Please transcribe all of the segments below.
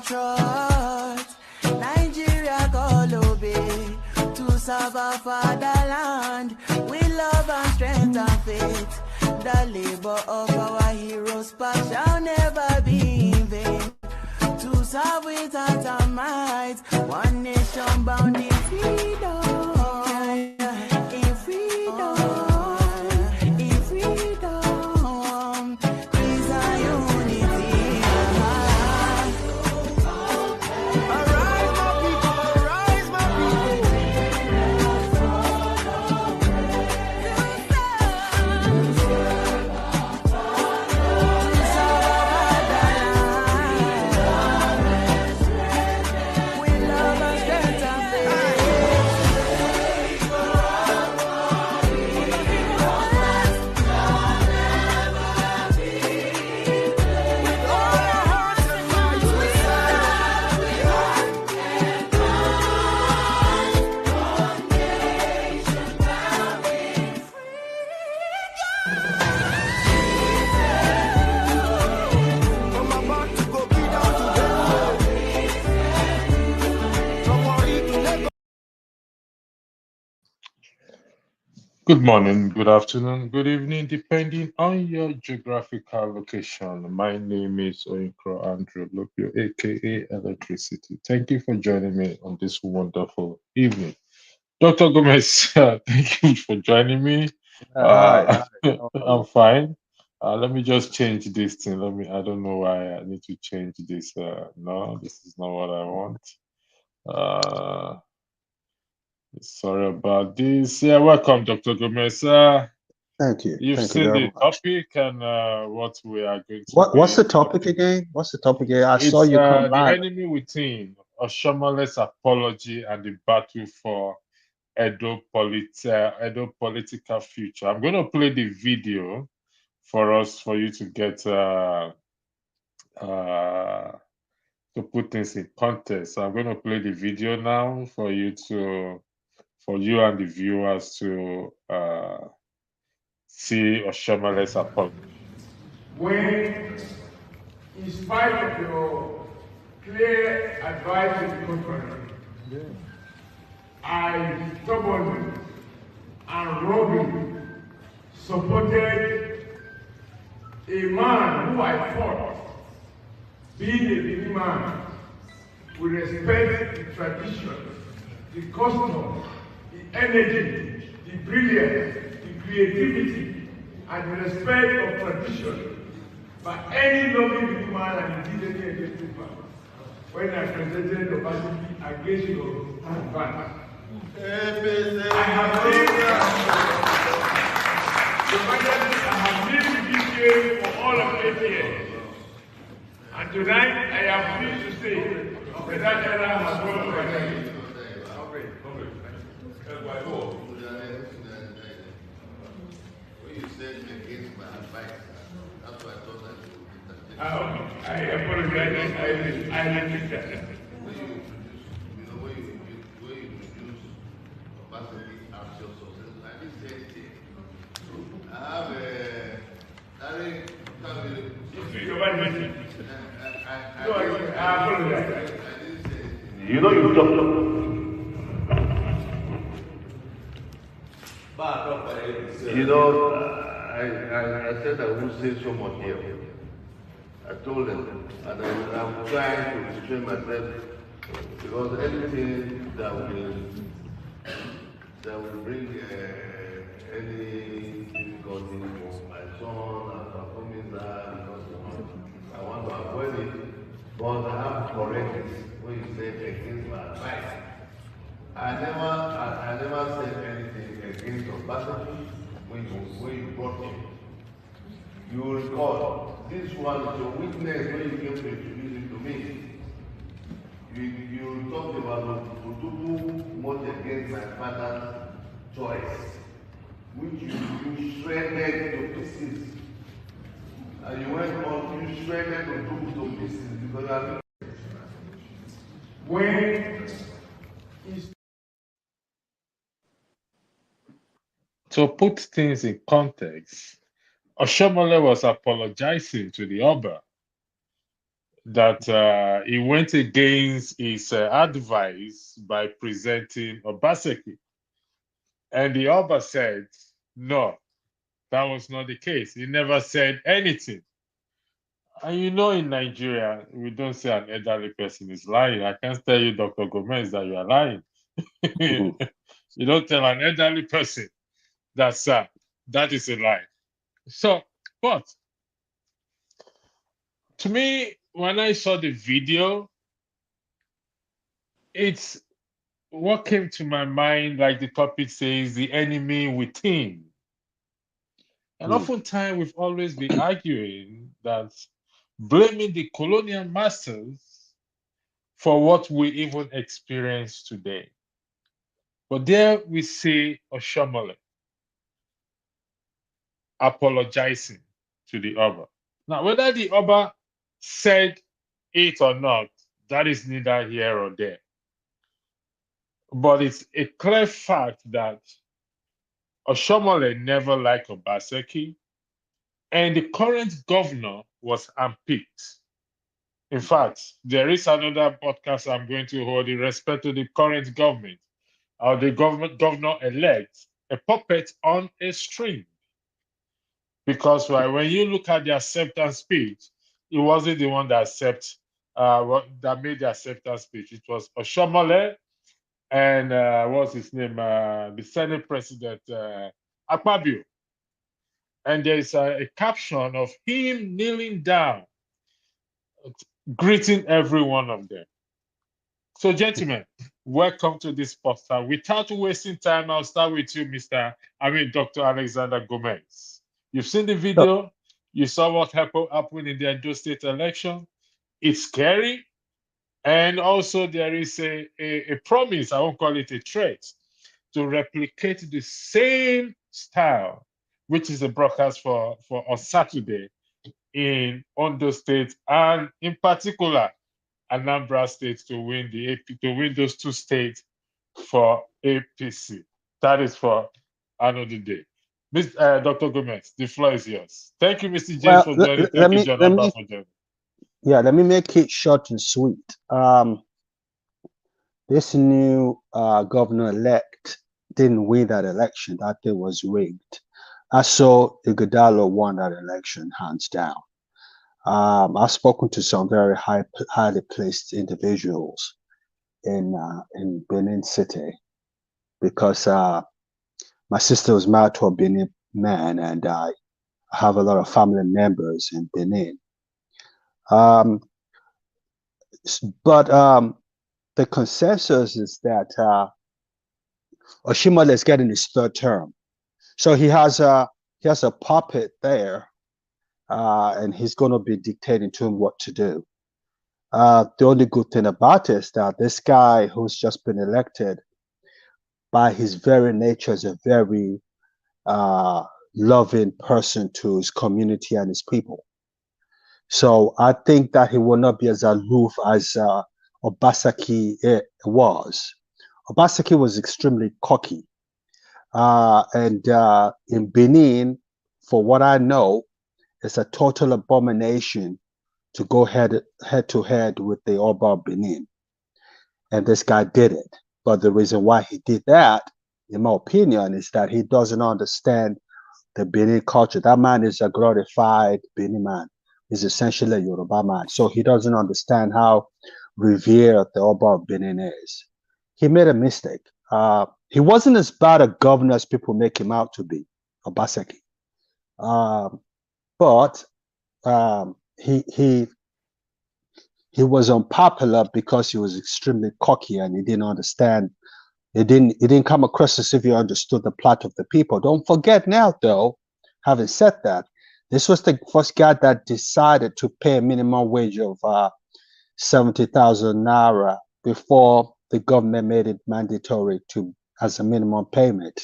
trust. Nigeria call obey to serve our fatherland with love and strength and faith. The labor of our heroes past shall never be in vain. To serve with heart and might, one nation bound in freedom. In freedom. In freedom. Peace and unity. Arise, my people, arise, my with love and strength and faith. With all our hearts and minds, we I'm about to go be down to Good morning, good afternoon, good evening, depending on your geographical location. My name is Oinkro Andrew Lopio, aka Electricity. Thank you for joining me on this wonderful evening. Dr. Gomez, thank you for joining me. Hi. I'm fine. Let me just change this thing. I don't know why I need to change this. No, this is not what I want. Uh, Sorry about this. Yeah, welcome, Dr. Gomez. Thank you. You've Thank you seen very the much. topic and what we are going to What's be the topic talking. again? What's the topic again? I saw It's you come the live. enemy within, Oshomole's apology and the battle for Edo political future. I'm going to play the video for you to get to put things in context. So I'm going to play the video now for you and the viewers to see Oshomole's apology. When, in spite of your clear advice in the conference, I stubbornly and ruggedly supported a man who I thought, being a Benin man, would respect the tradition, the custom, the energy, the brilliance, the creativity, and the respect of tradition by any loving Benin man and indeed any against man. When I presented Obaseki against your advance, I have lived this game for all of 8 years. And tonight I am pleased to say that era has gone to an end. When you said against my advice, that's why I thought that you would entertain. I apologize. I didn't think that. When you introduce Obaseki as your successor, I didn't say anything. I have I apologize. you know you talk. You know, I said I won't say so much here. I told them, and I'm trying to restrain myself because anything that will bring any difficulty for my son and performing that, I want to avoid it. But I have to correct it when you say against my advice. I never said anything against Obaseki when you brought him. You will recall, this one is your witness when you came to introduce it to me. You talked about Udubu much against my father's choice, which you shredded to pieces. And you went on, you shredded Udubu to pieces because I think when To put things in context, Oshiomole was apologizing to the Oba. that he went against his advice by presenting Obaseki. And the Oba said, no, that was not the case. He never said anything. And you know, in Nigeria, we don't say an elderly person is lying. I can't tell you, Dr. Gomez, that you are lying. You don't tell an elderly person that, sir, that is a lie. So, but to me, when I saw the video, it's what came to my mind, like the topic says, the enemy within. And oftentimes we've always been arguing that blaming the colonial masters for what we even experience today. But there we see Oshiomhole apologizing to the Oba. Now, whether the Oba said it or not, that is neither here or there. But it's a clear fact that Oshiomhole never liked Obaseki, and the current governor was unpicked. In fact, there is another podcast I'm going to hold in respect to the current government, or the governor-elect, a puppet on a string. Because when you look at the acceptance speech, it wasn't the one that that made the acceptance speech. It was Oshiomhole and what's his name, the Senate President Akpabio. And there's a caption of him kneeling down, greeting every one of them. So, gentlemen, welcome to this podcast. Without wasting time, I'll start with you, Dr. Alexander Gomez. You've seen the video. You saw what happened in the Edo State election. It's scary. And also there is a promise, I won't call it a threat, to replicate the same style, which is a broadcast for on Saturday in Ondo State, and in particular Anambra State, to win those two states for APC. That is for another day. Dr. Gomez, the floor is yours. Thank you, Mr. James, for joining. Thank you, John Abba, for joining. Yeah, let me make it short and sweet. This new governor-elect didn't win that election. That thing was rigged. I saw Ighodalo won that election, hands down. I've spoken to some very highly placed individuals in Benin City, because my sister was married to a Benin man, and I have a lot of family members in Benin. But the consensus is that Oshiomhole is getting his third term, so he has a puppet there, and he's going to be dictating to him what to do. The only good thing about it is that this guy who's just been elected, by his very nature, is a very loving person to his community and his people. So I think that he will not be as aloof as Obaseki was. Obaseki was extremely cocky. And in Benin, for what I know, it's a total abomination to go head to head with the Oba of Benin. And this guy did it. But the reason why he did that, in my opinion, is that he doesn't understand the Benin culture. That man is a glorified Benin man. He's essentially a Yoruba man. So he doesn't understand how revered the Oba of Benin is. He made a mistake. He wasn't as bad a governor as people make him out to be, Obaseki. But he was unpopular because he was extremely cocky and he didn't understand. It didn't come across as if he understood the plight of the people. Don't forget now, though, having said that, this was the first guy that decided to pay a minimum wage of 70,000 naira before the government made it mandatory as a minimum payment.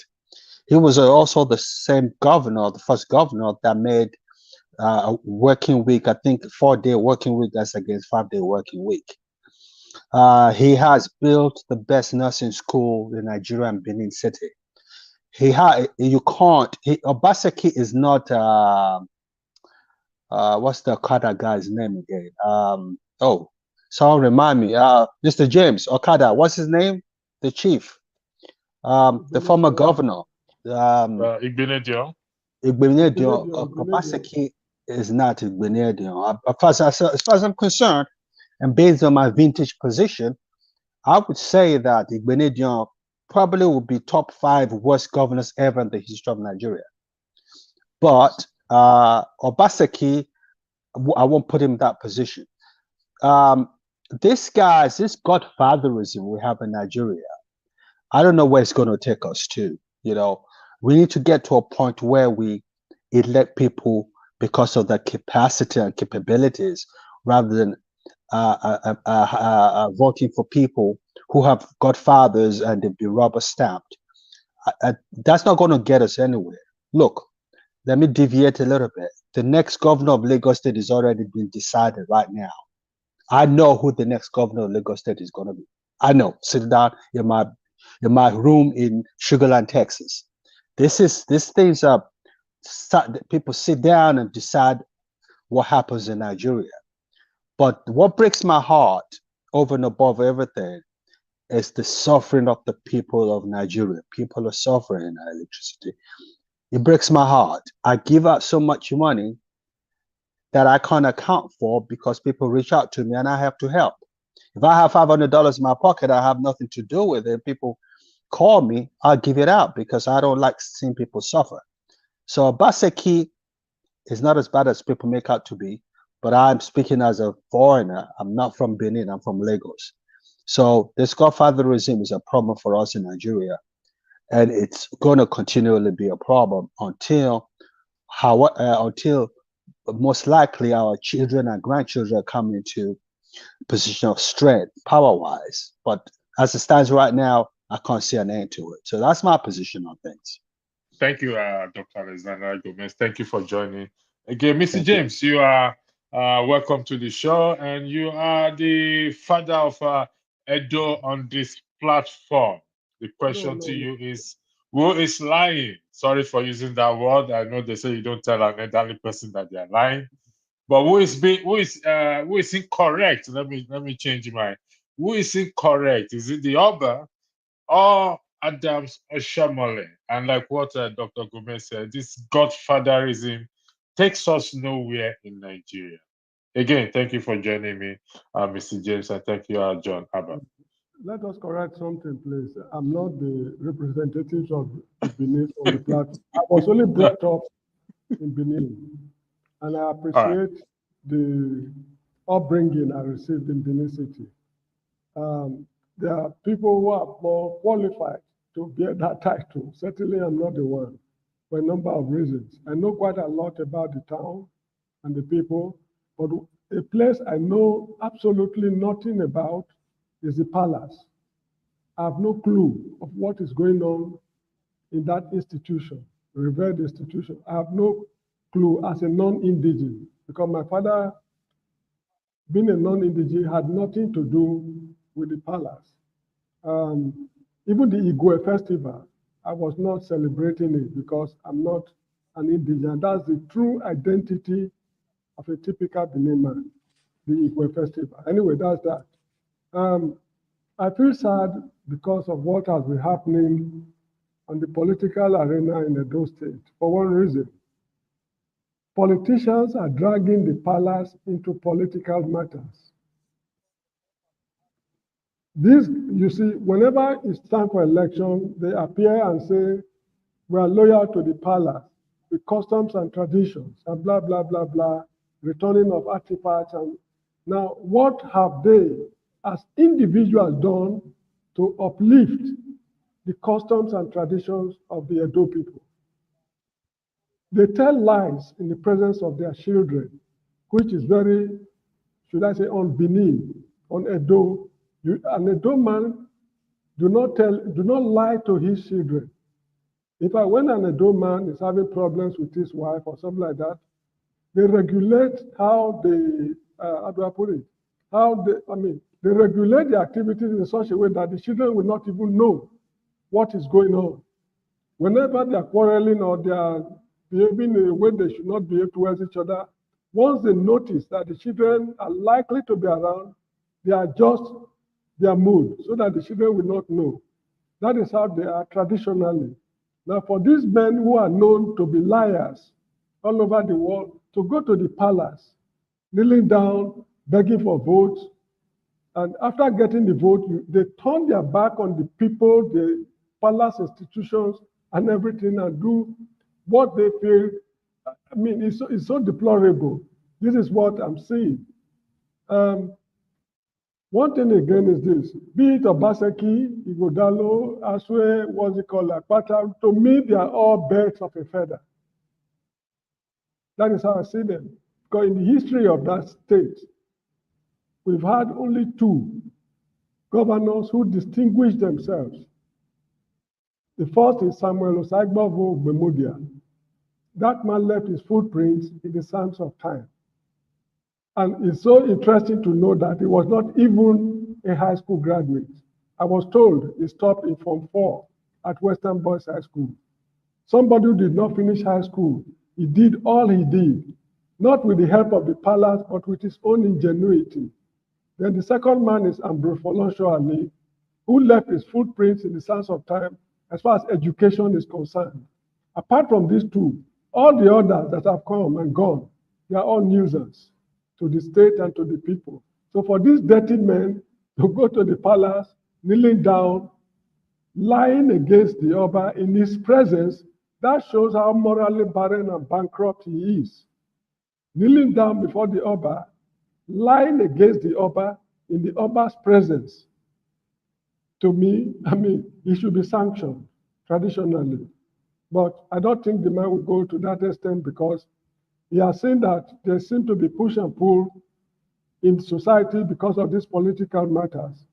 He was also the same governor, the first governor that made a working week, I think 4-day working week, that's against 5-day working week. He has built the best nursing school in Nigeria and Benin City. Obaseki is not, what's the Okada guy's name again? Oh, so remind me. Mr. James Okada, what's his name? The chief. The former governor. Igbenedion. Igbenedion Obaseki is not Igbenedion. As far as I'm concerned, and based on my vintage position, I would say that Igbenedion probably would be top 5 worst governors ever in the history of Nigeria. But Obaseki, I won't put him in that position. This Godfatherism we have in Nigeria, I don't know where it's going to take us to. We need to get to a point where we elect people because of their capacity and capabilities rather than voting for people who have godfathers and they've been rubber stamped. That's not going to get us anywhere. Look, let me deviate a little bit. The next governor of Lagos State is already been decided right now. I know who the next governor of Lagos State is going to be. I know. Sit down in my room in Sugar Land, Texas. These things are people sit down and decide what happens in Nigeria. But what breaks my heart over and above everything is the suffering of the people of Nigeria. People are suffering in electricity. It breaks my heart. I give out so much money that I can't account for because people reach out to me and I have to help. If I have $500 in my pocket, I have nothing to do with it. People call me, I'll give it out because I don't like seeing people suffer. So Obaseki is not as bad as people make out to be, but I'm speaking as a foreigner. I'm not from Benin, I'm from Lagos. So this Godfatherism is a problem for us in Nigeria. And it's going to continually be a problem until most likely our children and grandchildren come into position of strength, power-wise. But as it stands right now, I can't see an end to it. So that's my position on things. Thank you, Dr. Alexander Gomez. Thank you for joining. Again, Mr. James, you are welcome to the show, and you are the father of Edo on this platform. The question to you is, who is lying? Sorry for using that word. I know they say you don't tell an elderly person that they are lying, but who is incorrect? Let me change my. Who is incorrect? Is it the Oba or Adams Oshiomhole? And like what Dr. Gomez said, this Godfatherism takes us nowhere in Nigeria. Again, thank you for joining me, Mr. James, and thank you, John Abba. Let us correct something, please. I'm not the representative of Benin on the platform. I was only brought up in Benin, and I appreciate the upbringing I received in Benin City. There are people who are more qualified to bear that title. Certainly, I'm not the one, for a number of reasons. I know quite a lot about the town and the people, but a place I know absolutely nothing about is the palace. I have no clue of what is going on in that institution, revered institution. I have no clue as a non-indigene, because my father, being a non-indigene, had nothing to do with the palace. Even the Igwe festival, I was not celebrating it because I'm not an indigene. That's the true identity of a typical Benin man, the Igwe festival. Anyway, that's that. I feel sad because of what has been happening on the political arena in Edo State, for one reason. Politicians are dragging the palace into political matters. This, you see, whenever it's time for election, they appear and say, we are loyal to the palace, the customs and traditions, and blah, blah, blah, blah, returning of artifacts. And now, what have they, as individuals, done to uplift the customs and traditions of the Edo people? They tell lies in the presence of their children, which is very, should I say, on Benin, on Edo. An Edo man do not lie to his children. In fact, when an Edo man is having problems with his wife or something like that, they regulate how they, how do I put it? They regulate the activities in such a way that the children will not even know what is going on. Whenever they are quarreling or they are behaving in a way they should not behave towards each other, Once they notice that the children are likely to be around, they adjust their mood so that the children will not know. That is how they are traditionally. Now, for these men who are known to be liars all over the world, to go to the palace, kneeling down, begging for votes, and after getting the vote, they turn their back on the people, the palace institutions, and everything, and do what they feel. I mean, it's so deplorable. This is what I'm seeing. One thing again is this: be it Obaseki, Ighodalo, Aswe, what's it called, Akpata, to me, they are all birds of a feather. That is how I see them. Because in the history of that state, we've had only 2 governors who distinguished themselves. The first is Samuel Oba of Benin. That man left his footprints in the sands of time. And it's so interesting to know that he was not even a high school graduate. I was told he stopped in Form 4 at Western Boys High School. Somebody who did not finish high school, he did all he did, not with the help of the palace, but with his own ingenuity. Then the second man is Ambrose Folosho Ali, who left his footprints in the sands of time as far as education is concerned. Apart from these 2, all the others that have come and gone, they are all nuisance to the state and to the people. So for these dirty men to go to the palace, kneeling down, lying against the Oba in his presence, that shows how morally barren and bankrupt he is. Kneeling down before the Oba, lying against the Oba in the Oba's presence. To me, I mean, he should be sanctioned traditionally. But I don't think the man will go to that extent, because he has seen that there seems to be push and pull in society because of these political matters.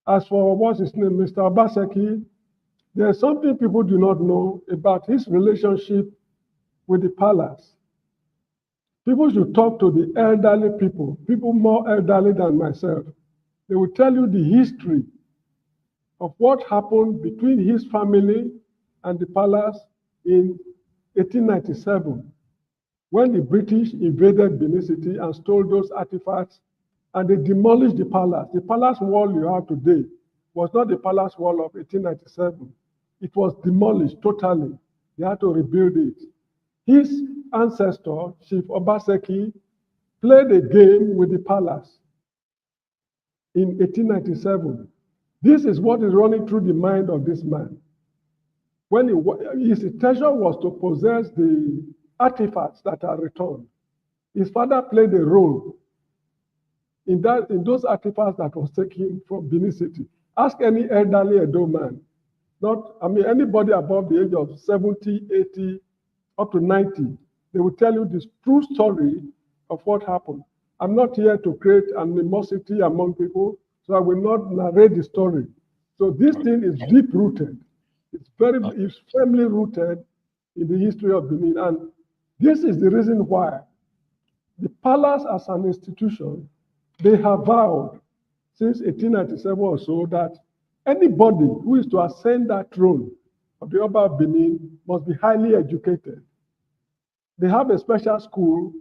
As for what's his name, Mr. Obaseki, there's something people do not know about his relationship with the palace. People should talk to the elderly people more elderly than myself. They will tell you the history of what happened between his family and the palace in 1897, when the British invaded Benin City and stole those artifacts, and they demolished the palace. The palace wall you have today was not the palace wall of 1897. It was demolished totally. They had to rebuild it. His ancestor, Chief Obaseki, played a game with the palace in 1897. This is what is running through the mind of this man. When his intention was to possess the artifacts that are returned, his father played a role in those artifacts that was taken from Benin City. Ask any elderly Edo man, anybody above the age of 70, 80, up to 90, they will tell you this true story of what happened. I'm not here to create animosity among people, so I will not narrate the story. So this thing is deep-rooted. It's firmly rooted in the history of Benin. And this is the reason why the palace as an institution, they have vowed since 1897 or so that anybody who is to ascend that throne of the Oba of Benin must be highly educated. They have a special school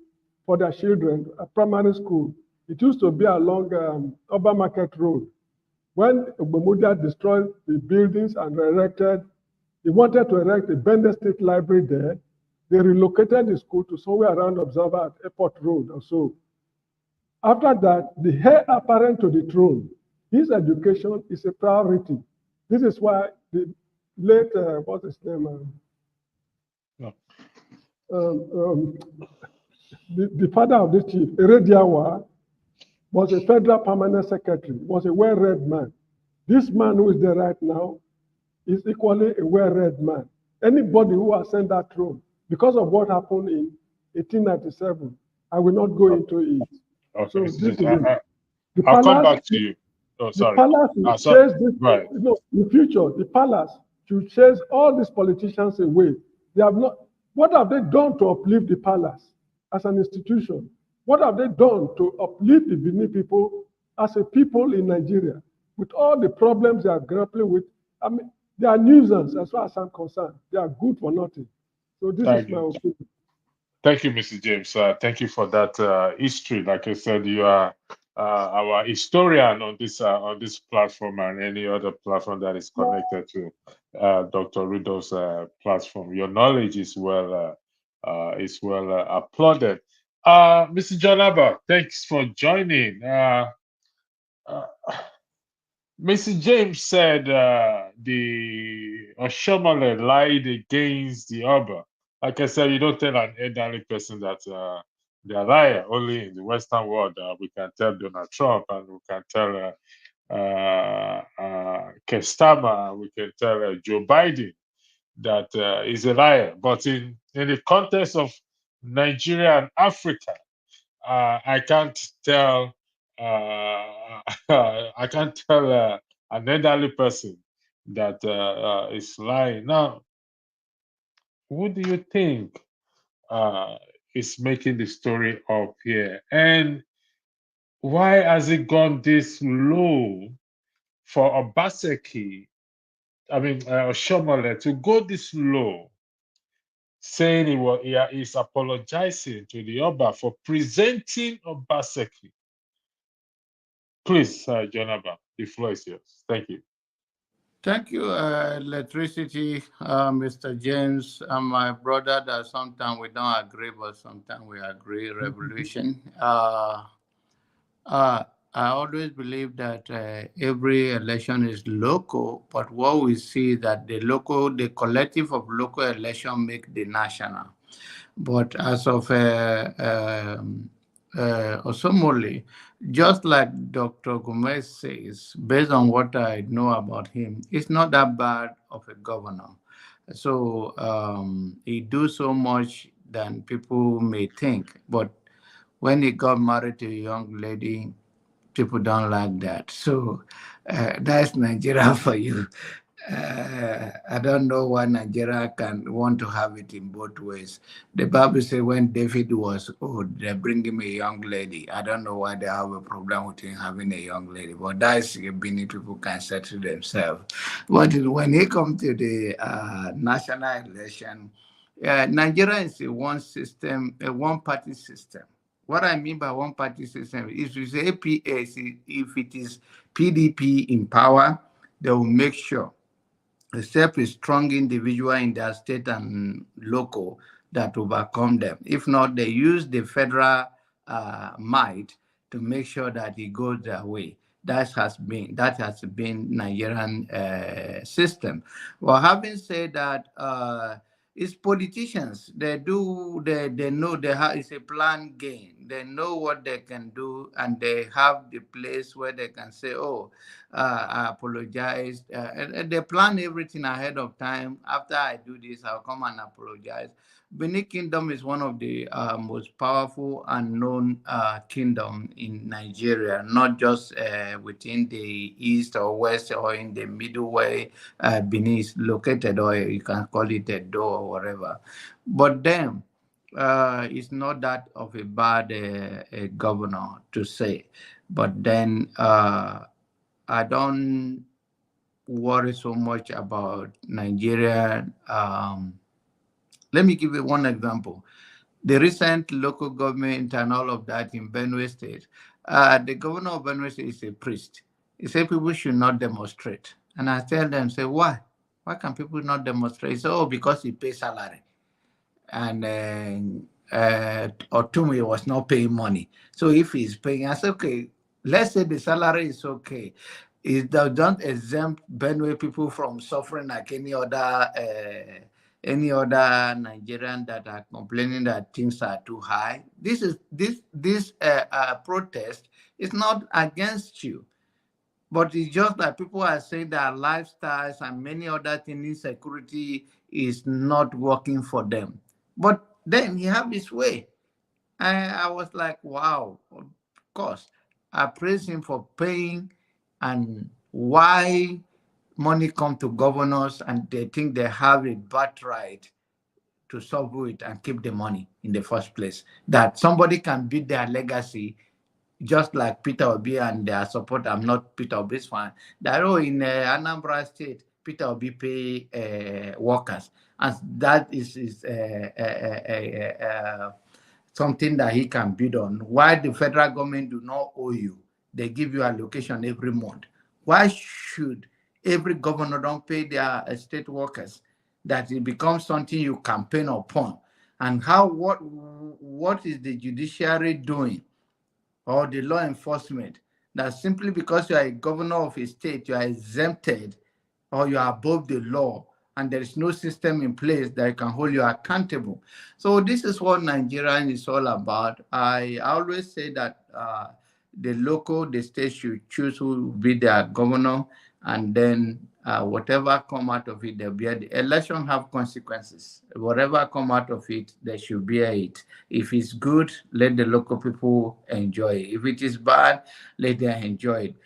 for their children, a primary school. It used to be along Oba Market Road. When Ogbomudia destroyed the buildings and erected, he wanted to erect a Benin State Library there. They relocated the school to somewhere around Observer at Airport Road or so. After that, the heir apparent to the throne, his education is a priority. This is why the late, what's his name? The father of this chief, Erediawa, was a federal permanent secretary, was a well-read man. This man who is there right now is equally a well-read man. Anybody who ascend that throne, because of what happened in 1897, I will not go into it. Okay, so this is I'll come back to you. Oh, sorry. The palace will chase this, right. In future, the palace should chase all these politicians away. They have not. What have they done to uplift the palace as an institution? What have they done to uplift the Benin people as a people in Nigeria? With all the problems they are grappling with, I mean, they are nuisance as far as I'm concerned. They are good for nothing. So this is my opinion. Thank you, Mr. James. Thank you for that history. Like I said, you are our historian on this platform and any other platform that is connected to Dr. Rido's platform. Your knowledge is well applauded. Mr. Janaba, thanks for joining. Uh, Mr. James said the Oshiomole lied against the Oba. Like I said, you don't tell an elderly person that they're a liar. Only in the Western world we can tell Donald Trump, and we can tell Kestama, we can tell Joe Biden that he's a liar. But in the context of Nigeria and Africa, I can't tell. I can't tell an elderly person that is lying. Now, who do you think is making the story up here, and why has it gone this low for Obaseki? I mean, Oshiomhole to go this low, saying he is apologizing to the Oba for presenting Obaseki. Please, Jonaba, the floor is yours. Thank you. Thank you, Electricity, Mr. James, and my brother. That sometimes we don't agree, but sometimes we agree. Revolution. I always believe that every election is local, but what we see is that the collective of local election make the national. But as of Oshiomhole, just like Dr. Gomez says, based on what I know about him, it's not that bad of a governor. So he do so much than people may think. But when he got married to a young lady, people don't like that. So that's Nigeria for you. I don't know why Nigeria can want to have it in both ways. The Bible says when David was old, they bring him a young lady. I don't know why they have a problem with him having a young lady, but that's Benin people can settle themselves. But when it comes to the national election, Nigeria is a one system, a one-party system. What I mean by one-party system is with APS, if it is PDP in power, they will make sure, except a strong individual in their state and local, that overcome them. If not, they use the federal might to make sure that it goes their way. That has been Nigerian system. Well, having said that, it's politicians. They know it's a planned game. They know what they can do, and they have the place where they can say, "Oh, I apologize." And they plan everything ahead of time. After I do this, I'll come and apologize. Benin Kingdom is one of the most powerful and known kingdom in Nigeria, not just within the east or west or in the middle way Benin is located, or you can call it a door or whatever. But then it's not that of a bad governor to say. But then I don't worry so much about Nigeria. Let me give you one example. The recent local government and all of that in Benue State, the governor of Benue State is a priest. He said people should not demonstrate. And I tell them, say, why? Why can people not demonstrate? He said, oh, because he pays salary. And Otumi was not paying money. So if he's paying, I said, okay, let's say the salary is okay. It don't exempt Benue people from suffering like any other Nigerian that are complaining that things are too high. This protest is not against you, but it's just that people are saying that lifestyles and many other things, insecurity is not working for them. But then he have his way. I was like, wow, of course. I praise him for paying, and why money come to governors and they think they have a birthright to solve it and keep the money in the first place. That somebody can build their legacy, just like Peter Obi and their support. I'm not Peter Obi's fan. That in Anambra State, Peter Obi pay workers, and that is something that he can bid on. Why the federal government do not owe you? They give you allocation every month. Why should every governor don't pay their state workers? That it becomes something you campaign upon. And what is the judiciary doing, or the law enforcement, that simply because you are a governor of a state, you are exempted, or you are above the law, and there is no system in place that can hold you accountable. So this is what Nigerian is all about. I always say that the state should choose who will be their governor, and then whatever come out of it, the election have consequences. Whatever come out of it, they should bear it. If it's good, let the local people enjoy it. If it is bad, let them enjoy it.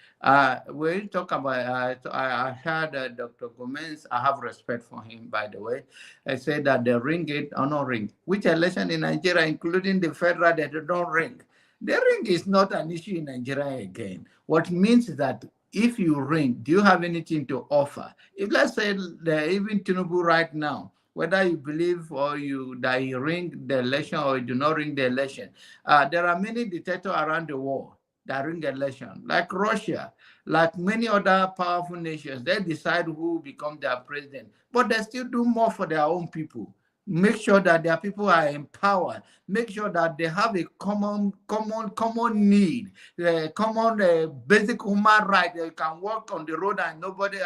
When you talk about, I heard Dr. Gomez, I have respect for him, by the way. I said that they ring it or not ring. Which election in Nigeria, including the federal, that they don't ring? The ring is not an issue in Nigeria again. What means is that if you ring, do you have anything to offer? If let's say even Tinubu right now, whether you believe or that you ring the election or you do not ring the election, there are many dictators around the world that ring election, like Russia, like many other powerful nations. They decide who become their president, but they still do more for their own people. Make sure that their people are empowered. Make sure that they have a common need, common basic human right. They can walk on the road and nobody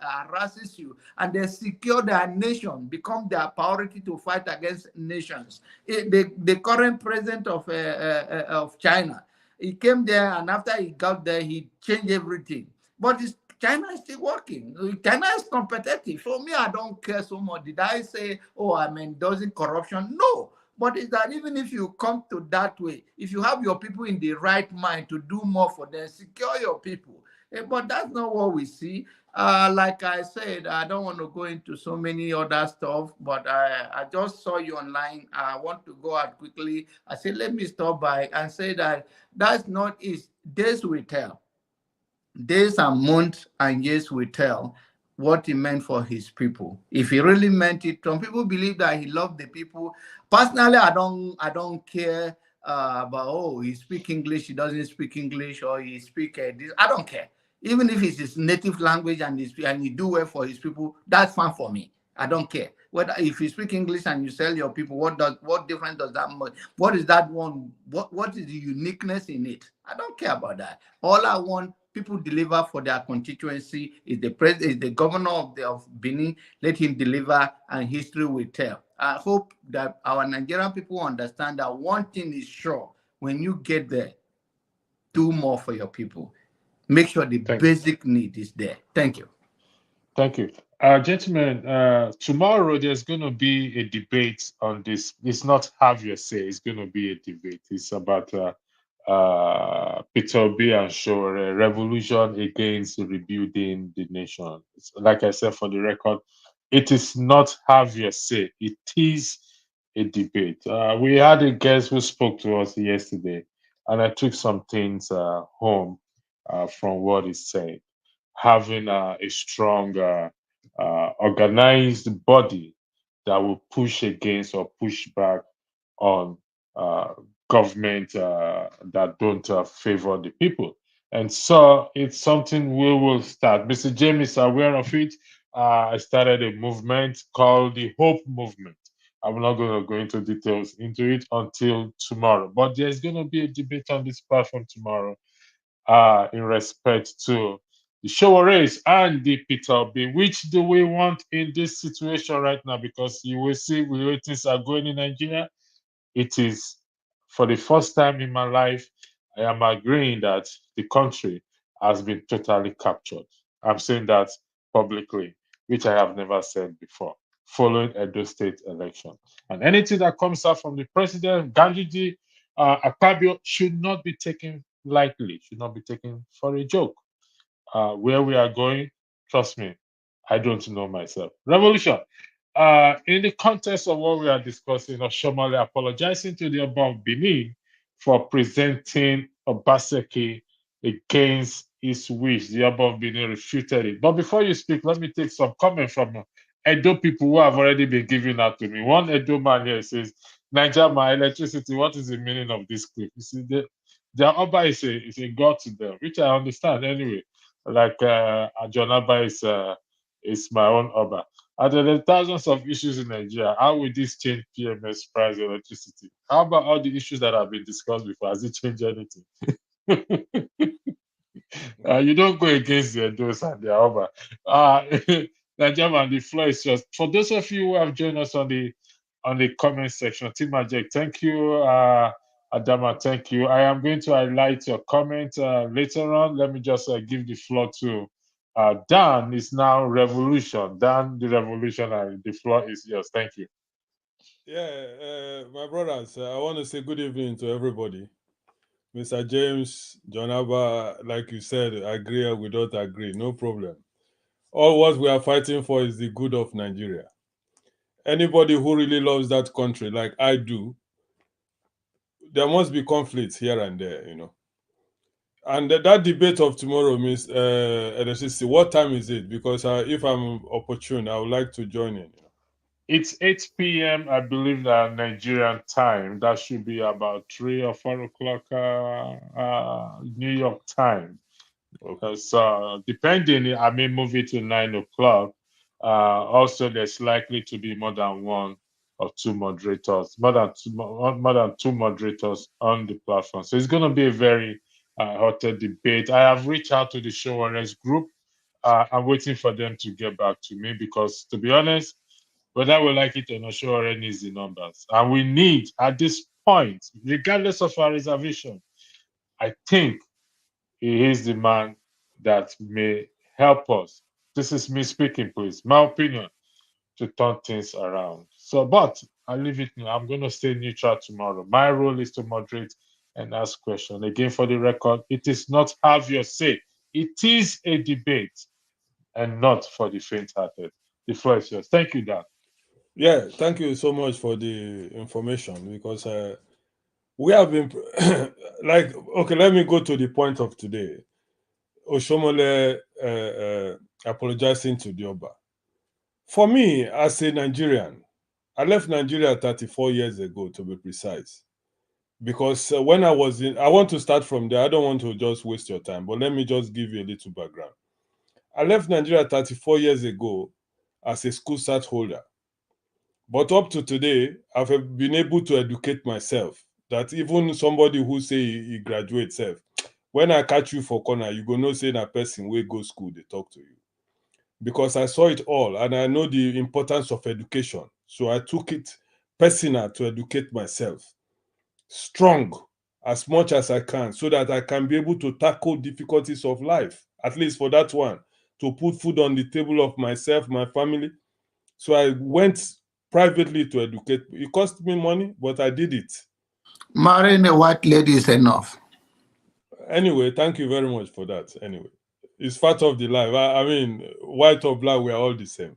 harasses you, and they secure their nation, become their priority to fight against nations. The current president of China, he came there, and after he got there, he changed everything. But China is still working. China is competitive. For me, I don't care so much. Did I say, oh, I'm endorsing corruption? No. But it's that even if you come to that way, if you have your people in the right mind to do more for them, secure your people. But that's not what we see. Like I said, I don't want to go into so many other stuff, but I just saw you online. I want to go out quickly. I said, let me stop by and say that that's not is days will tell. Days and months and years will tell what he meant for his people. If he really meant it, some people believe that he loved the people. Personally, I don't care about, oh, he speak English, he doesn't speak English, or he speak this. I don't care. Even if it's his native language and he do well for his people, that's fine for me. I don't care. Whether if you speak English and you sell your people, what difference does that make? What is that one? What is the uniqueness in it? I don't care about that. All I want people deliver for their constituency is the governor of Benin. Let him deliver, and history will tell. I hope that our Nigerian people understand that one thing is sure: when you get there, do more for your people. Make sure the basic need is there. Thank you. Thank you. Gentlemen, tomorrow there's going to be a debate on this. It's not have your say, it's going to be a debate. It's about Peter Obi and Shore, revolution against rebuilding the nation. It's, like I said, for the record, it is not have your say, it is a debate. We had a guest who spoke to us yesterday, and I took some things home from what he said. Having a strong, organized body that will push against or push back on government that don't favor the people. And so it's something we will start. Mr. James is aware of it. I started a movement called the Hope Movement. I'm not going to go into details into it until tomorrow, but there's going to be a debate on this platform tomorrow in respect to the show race and the Peter Obi. Which do we want in this situation right now? Because you will see the way things are going in Nigeria. It is, for the first time in my life, I am agreeing that the country has been totally captured. I'm saying that publicly, which I have never said before, following Edo State election. And anything that comes out from the president, Gandhiji, Akpabio, should not be taken lightly, should not be taken for a joke. Where we are going, trust me, I don't know myself. Revolution. In the context of what we are discussing, Oshiomole apologizing to the Oba of Benin for presenting Obaseki against his wish. The Oba of Benin refuted it. But before you speak, let me take some comment from Edo people who have already been giving out to me. One Edo man here says, Niger, my electricity, what is the meaning of this clip? You see, the Oba is a god to them, which I understand anyway. Like John Abba is my own Oba. And there are thousands of issues in Nigeria. How will this change PMS price electricity? How about all the issues that have been discussed before? Has it changed anything? You don't go against the Edos and the Oba. Nigeria, the floor is yours. For those of you who have joined us on the comment section, Timajek, thank you. Adama, thank you. I am going to highlight your comment later on. Let me just give the floor to Dan. Is now revolution. Dan, the revolutionary. The floor is yours. Thank you. Yeah, my brothers, I want to say good evening to everybody. Mr. James, John Abba, like you said, agree or we don't agree, no problem. All what we are fighting for is the good of Nigeria. Anybody who really loves that country, like I do, there must be conflicts here and there, you know. And that debate of tomorrow, Miss LSC, what time is it? Because if I'm opportune, I would like to join in. It's 8 p.m. I believe that Nigerian time. That should be about 3 or 4 o'clock New York time. So depending, I may move it to 9 o'clock. Also, there's likely to be more than one or two moderators, more than two moderators on the platform. So it's going to be a very hotter debate. I have reached out to the show owners group. I'm waiting for them to get back to me because, to be honest, whether we like it or not, show already needs the numbers. And we need, at this point, regardless of our reservation, I think he is the man that may help us. This is me speaking, please. My opinion to turn things around. So, but I'll leave it now. I'm going to stay neutral tomorrow. My role is to moderate and ask questions. Again, for the record, it is not have your say. It is a debate and not for the faint-hearted. The floor is yours. Thank you, Dan. Yeah, thank you so much for the information because we have been like, okay, let me go to the point of today. Oshiomhole apologizing to the Oba. For me, as a Nigerian, I left Nigeria 34 years ago, to be precise. Because when I was I want to start from there. I don't want to just waste your time, but let me just give you a little background. I left Nigeria 34 years ago as a school cert holder. But up to today, I've been able to educate myself that even somebody who say he graduates self, when I catch you for corner, you go know say that person will go school, they talk to you. Because I saw it all and I know the importance of education. So I took it personal to educate myself. Strong as much as I can so that I can be able to tackle difficulties of life, at least for that one, to put food on the table of myself, my family. So I went privately to educate. It cost me money, but I did it. Marrying a white lady is enough. Anyway, thank you very much for that. Anyway, it's part of the life. I mean, white or black, we are all the same.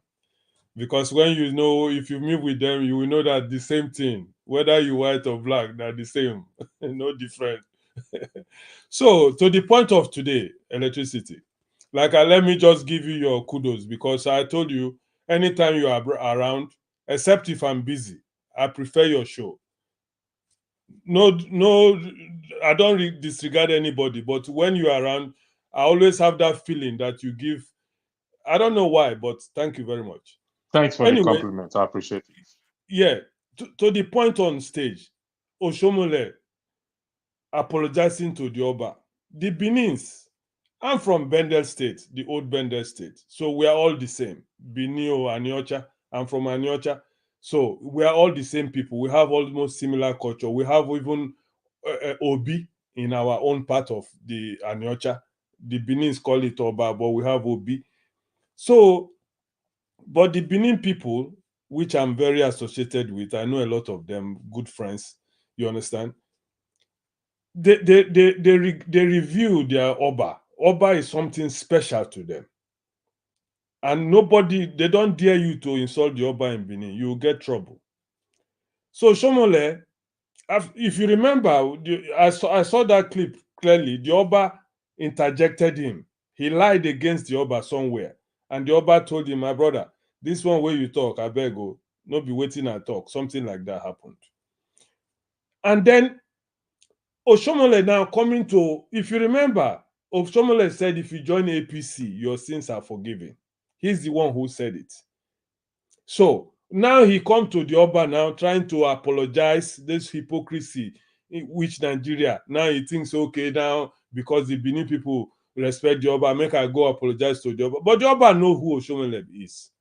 Because when you know, if you meet with them, you will know that the same thing, whether you white or black, they're the same, no different. So, to the point of today, electricity. Like, let me just give you your kudos because I told you, anytime you are around, except if I'm busy, I prefer your show. No, I don't disregard anybody, but when you're around, I always have that feeling that you give. I don't know why, but thank you very much. Thanks for the compliment. I appreciate it. Yeah, to the point on stage, Oshiomhole apologizing to the Oba. The Benins, I'm from Bendel State, the old Bendel State. So we are all the same. Benin or Aniocha, I'm from Aniocha. So we are all the same people. We have almost similar culture. We have even Obi in our own part of the Aniocha. The Benins call it Oba, but we have Obi. So, but the Benin people, which I'm very associated with, I know a lot of them, good friends, you understand? They review their Oba. Oba is something special to them. And they don't dare you to insult the Oba in Benin. You will get trouble. So Oshiomhole, if you remember, I saw that clip clearly. The Oba interjected him. He lied against the Oba somewhere. And the Oba told him, my brother, this one where you talk, I beg you, no be waiting and talk. Something like that happened. And then Oshiomhole now coming to, if you remember, Oshiomhole said, if you join APC, your sins are forgiven. He's the one who said it. So now he come to the Oba now trying to apologize, this hypocrisy which Nigeria, now he thinks, okay, now because the Benin people respect the Oba, make I go apologize to the Oba. But the Oba know who Oshiomhole is.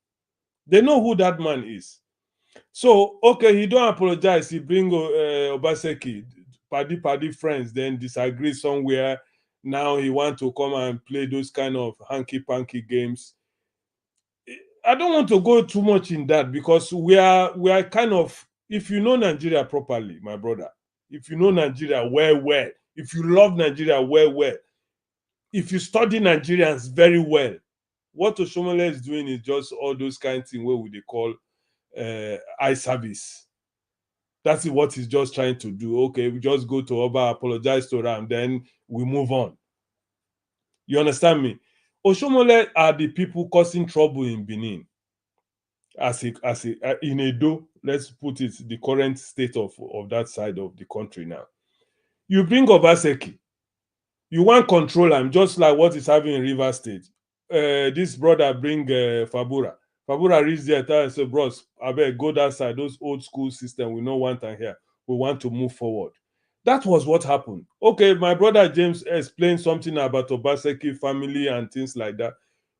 They know who that man is. So, okay, he don't apologize. He bring Obaseki, paddy friends, then disagree somewhere. Now he want to come and play those kind of hanky-panky games. I don't want to go too much in that because we are kind of, if you know Nigeria properly, my brother, if you know Nigeria well, if you love Nigeria well, if you study Nigerians very well, what Oshiomhole is doing is just all those kind of things where we they call eye service. That's what he's just trying to do. Okay, we just go to Oba, apologize to Ram, then we move on. You understand me? Oshiomhole are the people causing trouble in Benin. In Edo, let's put it, the current state of that side of the country now. You bring Obaseki, you want control him, just like what is happening in River State. This brother bring Fabura. Fabura reach there and say, bros, I beg, go that side, those old school system, we don't want them here. We want to move forward. That was what happened. Okay, my brother James explained something about Obaseki family and things like that.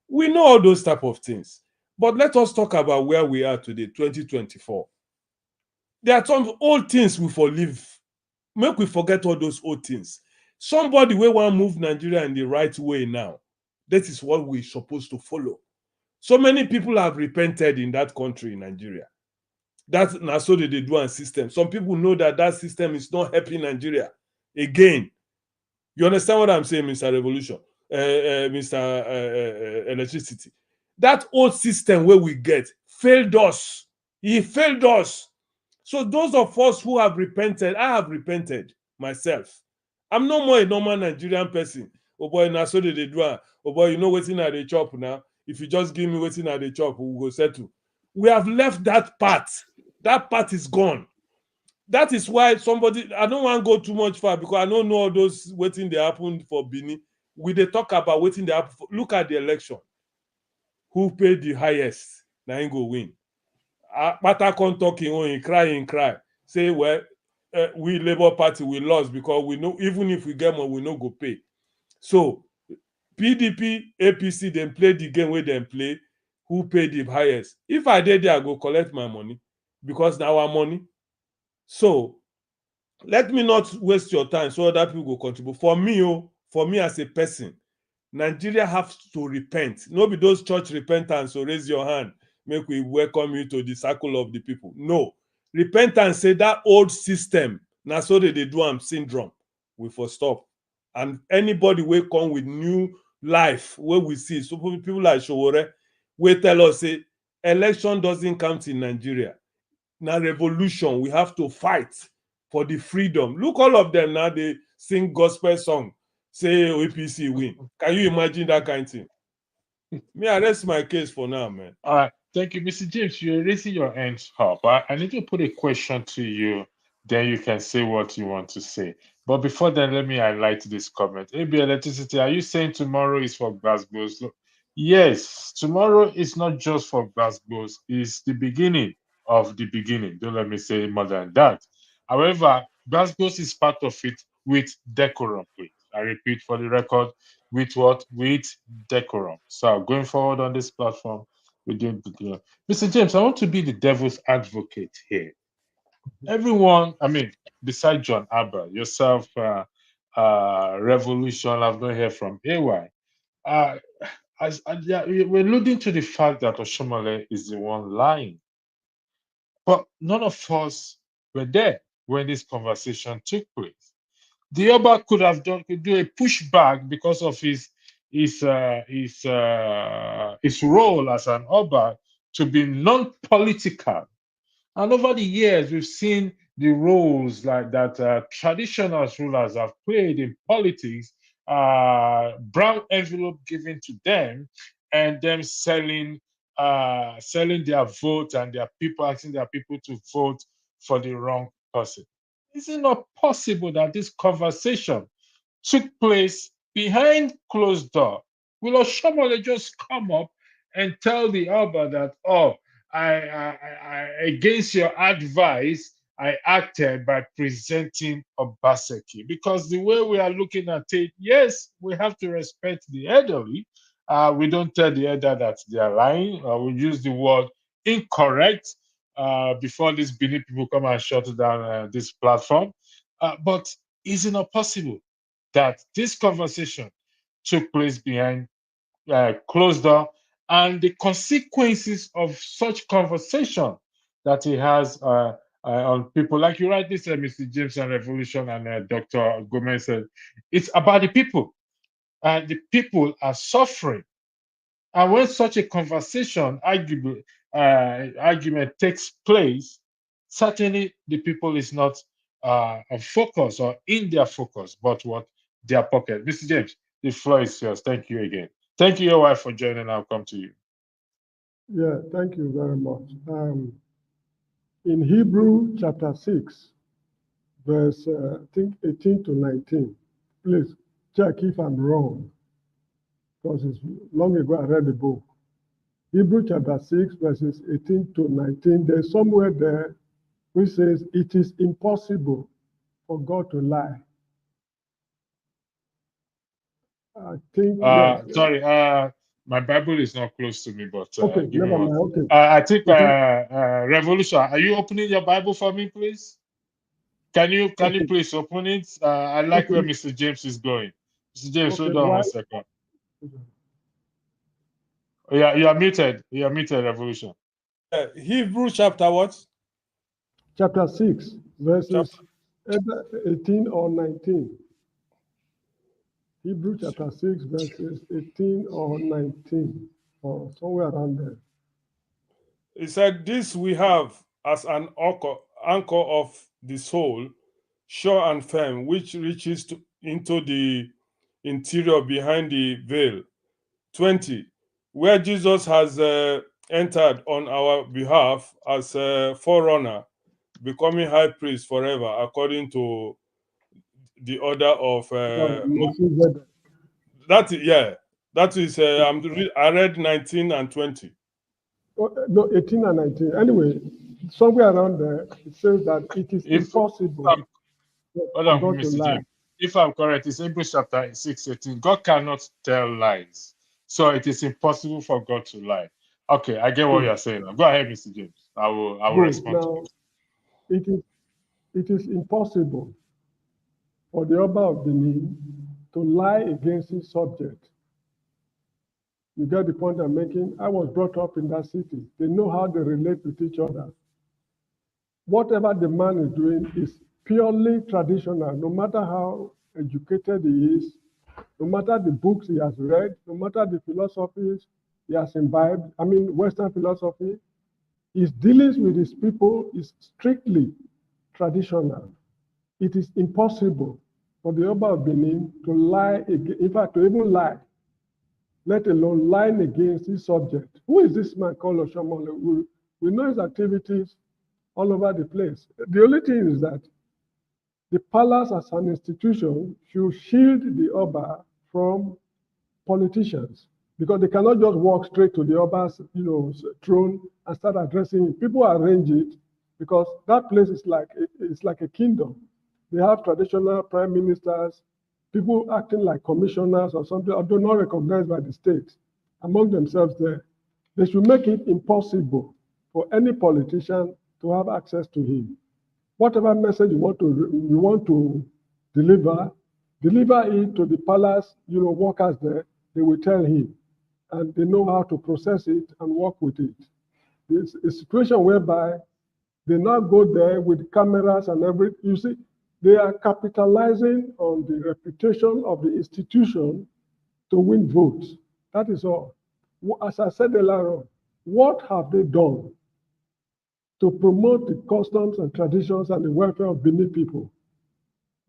We know all those type of things. But let us talk about where we are today, 2024. There are some old things we forlive. Make we forget all those old things. Somebody will want to move Nigeria in the right way now. That is what we're supposed to follow. So many people have repented in that country, in Nigeria. That's now so they do a system. Some people know that that system is not helping Nigeria. Again, you understand what I'm saying, Mr. Revolution, Mr. Electricity? That old system where we get failed us. He failed us. So those of us who have repented, I have repented myself. I'm no more a normal Nigerian person. Oh boy, now so they do. Oh boy, you know what's in at the chop now. If you just give me what's in at the chop, we will settle. We have left that part. That part is gone. That is why somebody, I don't want to go too much far because I don't know all those waiting they happened for Benin. We they talk about waiting they happen for. Look at the election. Who paid the highest? Now he go win. Patakon talking, oh, he cry. Say, well, we Labour Party, we lost because we know even if we get more, we no go pay. So PDP, APC, then play the game where they play. Who paid the highest? If I did there, I go collect my money because now our money. So let me not waste your time so other people go contribute. For me as a person, Nigeria has to repent. No be those church repentance, so raise your hand. Make we welcome you to the circle of the people. No. Repentance say that old system, now so they do syndrome, we for stop. And anybody will come with new life, where we see, so people like Showore, we tell us, say, election doesn't count in Nigeria. Now revolution, we have to fight for the freedom. Look, all of them now, they sing gospel song, say APC win. Can you imagine that kind of thing? Me, I rest my case for now, man. All right. Thank you, Mr. James. You're raising your hands up. I need to put a question to you. Then you can say what you want to say. But before then, let me highlight this comment. AB Electricity, are you saying tomorrow is for Glasgow? Yes, tomorrow is not just for Glasgow. It's the beginning of the beginning. Don't let me say more than that. However, Glasgow is part of it with decorum. I repeat for the record, with what? With decorum. So going forward on this platform, we're doing the Mr. James, I want to be the devil's advocate here. Everyone, I mean, besides John Abba, yourself, Revolution, I've not heard from AY. We're alluding to the fact that Oshiomhole is the one lying. But none of us were there when this conversation took place. The Oba could do a pushback because of his role as an Oba to be non-political. And over the years, we've seen the roles like that traditional rulers have played in politics brown envelope given to them, and them selling their vote, and their people asking their people to vote for the wrong person. Is it not possible that this conversation took place behind closed door? Will Oshiomhole just come up and tell the Oba that, oh, against your advice, I acted by presenting Obaseki? Because the way we are looking at it, yes, we have to respect the elderly. We don't tell the elder that they are lying. We use the word incorrect before these Benin people come and shut down this platform. But is it not possible that this conversation took place behind closed door, and the consequences of such conversation that he has on people, like you rightly said, Mr. James, and Revolution, and Dr. Gomez said, it's about the people, and the people are suffering. And when such a conversation, argument takes place, certainly the people is not on focus or in their focus, but what their pocket. Mr. James, the floor is yours. Thank you again. Thank you, your wife, for joining. I'll come to you. Yeah, thank you very much. In Hebrew chapter 6, verse I think 18 to 19, please check if I'm wrong, because it's long ago I read the book. Hebrew chapter 6, verses 18 to 19, there's somewhere there which says, it is impossible for God to lie. I think, sorry, my Bible is not close to me, but okay, give me never one. mind. Okay. I think Revolution. Are you opening your Bible for me, please? Can you please open it? I like where Mr. James is going. Mr. James, hold on 1 second. Yeah, you are muted. You are muted, Revolution. Hebrew chapter what? Chapter 6, verses 18 or 19. Hebrew chapter 6, verses 18 or 19, or somewhere around there. It said, this we have as an anchor of the soul, sure and firm, which reaches into the interior behind the veil. 20, where Jesus has entered on our behalf as a forerunner, becoming high priest forever, according to the order of that is I read 19 and 20. No, 18 and 19. Anyway, somewhere around there, it says that it is impossible for God to lie. If I'm correct, it's Hebrews chapter 6:18. God cannot tell lies, so it is impossible for God to lie. Okay, I get what you're saying now. Go ahead, Mr. James. I will respond to you. It is impossible for the Oba of Benin to lie against his subject. You get the point I'm making? I was brought up in that city. They know how they relate with each other. Whatever the man is doing is purely traditional, no matter how educated he is, no matter the books he has read, no matter the philosophies he has imbibed, Western philosophy, his dealings with his people is strictly traditional. It is impossible for the Oba of Benin to lie, in fact, to even lie, let alone lying against his subject. Who is this man called Oshiomole? We know his activities all over the place. The only thing is that the palace as an institution should shield the Oba from politicians, because they cannot just walk straight to the Oba's throne and start addressing him. People arrange it because that place is like a kingdom. They have traditional prime ministers, people acting like commissioners or something, although not recognized by the state, among themselves there. They should make it impossible for any politician to have access to him. Whatever message you want to deliver it to the palace, workers there, they will tell him, and they know how to process it and work with it. It's a situation whereby they now go there with cameras and everything. You see, they are capitalizing on the reputation of the institution to win votes. That is all. As I said earlier on, what have they done to promote the customs and traditions and the welfare of Benin people?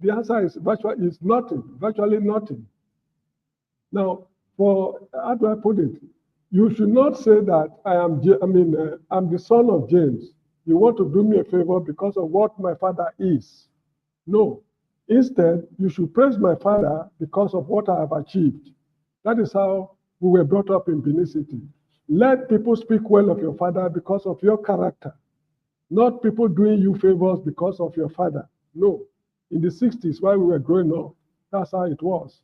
The answer is virtually nothing. Now, how do I put it? You should not say that I'm the son of James. You want to do me a favor because of what my father is. No. Instead, you should praise my father because of what I have achieved. That is how we were brought up in Benin City. Let people speak well of your father because of your character, not people doing you favors because of your father. No. In the 60s, while we were growing up, that's how it was.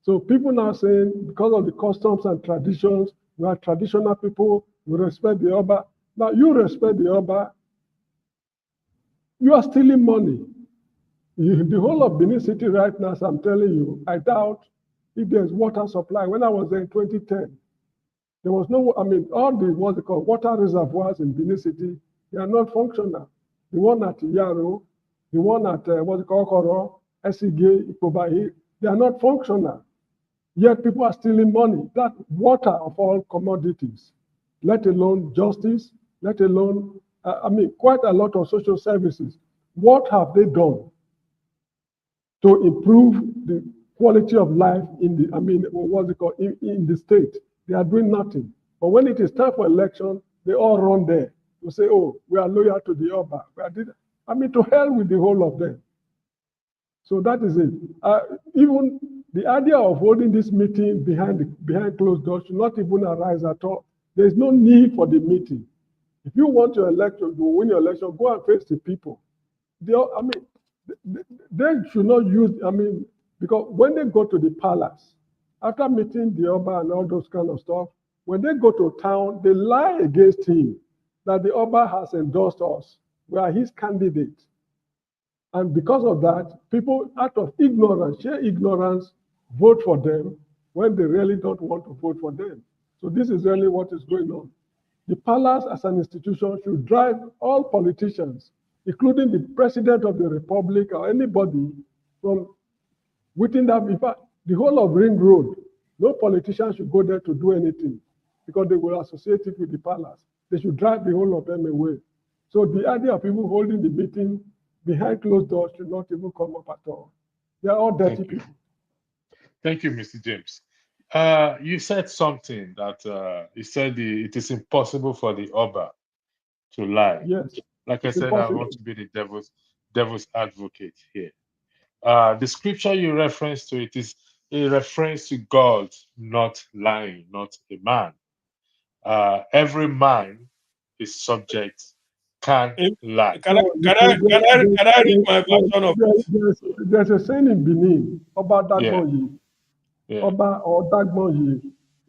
So people now saying, because of the customs and traditions, we are traditional people, we respect the Oba. Now you respect the Oba, you are stealing money. The whole of Benin City right now, as I'm telling you, I doubt if there's water supply. When I was there in 2010, there was no, all the, what's it called, water reservoirs in Benin City, they are not functional. The one at Yaro, the one at, what's it called, Koro, Esige, Ikobahi, they are not functional. Yet people are stealing money. That water of all commodities, let alone justice, let alone, quite a lot of social services. What have they done to improve the quality of life in the, what's it called, in the state? They are doing nothing. But when it is time for election, they all run there to say, oh, we are loyal to the Oba. To hell with the whole of them. So that is it. Even the idea of holding this meeting behind closed doors should not even arise at all. There is no need for the meeting. If you want your election, to win your election, go and face the people. They should not use, because when they go to the palace, after meeting the Oba and all those kind of stuff, when they go to town, they lie against him that the Oba has endorsed us. We are his candidate. And because of that, people out of ignorance, sheer ignorance, vote for them when they really don't want to vote for them. So this is really what is going on. The palace as an institution should drive all politicians, including the president of the republic or anybody from within that. In fact, the whole of Ring Road, no politician should go there to do anything because they will associate it with the palace. They should drive the whole of them away. So the idea of people holding the meeting behind closed doors should not even come up at all. They are all dirty people. Thank you, Mr. James. You said something that you said it is impossible for the Oba to lie. Yes. Like I said, impossible. I want to be the devil's advocate here. The scripture you reference to, it is a reference to God not lying, not a man. Every man is subject, can lie. Can I read my version of it? There's a saying in Benin, Oba Dagmoyi, Yeah. Oba or Dagmoyi,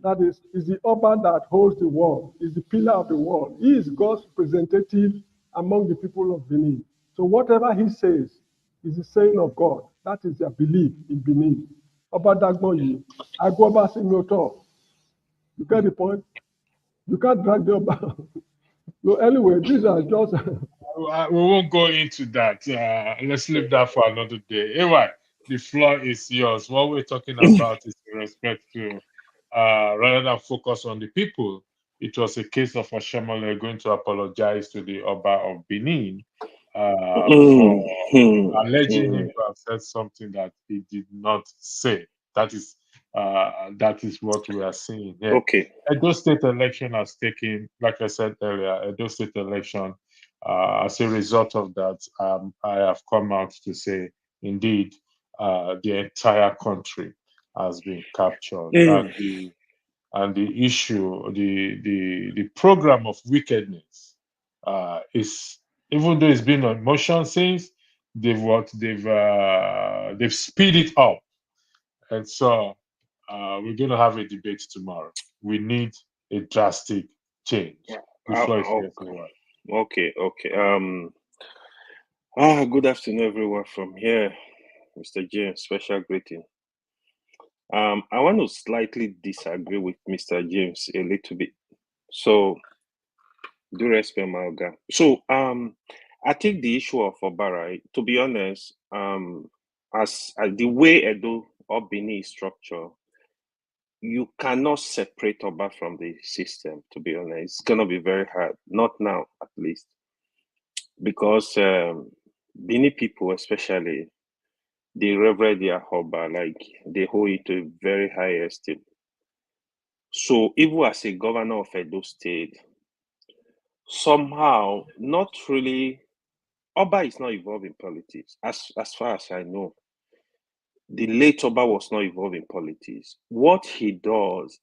that is the Oba that holds the world, is the pillar of the world. He is God's representative among the people of Benin. So whatever he says is the saying of God. That is their belief in Benin. Oba Dagmoyi, Agoba Simyoto. You get the point? You can't drag the Oba. So anyway, these are just... We won't go into that. Let's leave that for another day. Anyway, the floor is yours. What we're talking about is in respect to, rather than focus on the people, it was a case of Oshiomole going to apologize to the Oba of Benin for alleging him to have said something that he did not say. That is what we are seeing here. Okay. Edo State election has taken, like I said earlier, Edo State election. As a result of that, I have come out to say, indeed, the entire country has been captured, and the issue, the program of wickedness is, even though it's been on motion since, they've speed it up, and so we're going to have a debate tomorrow. We need a drastic change. The floor is yours. Okay. Good afternoon, everyone from here, Mr. James. Special greeting. I want to slightly disagree with Mr. James a little bit. So, do respect my guy. So, I take the issue of Obara. To be honest, as the way Edo or Benin is structured, you cannot separate Oba from the system. To be honest, it's gonna be very hard. Not now, at least, because Benin people, especially, they revere their Oba, like they hold it to a very high esteem. So even as a governor of Edo State, somehow not really, Oba is not involved in politics, as far as I know. The late Oba was not involved in politics. What he does,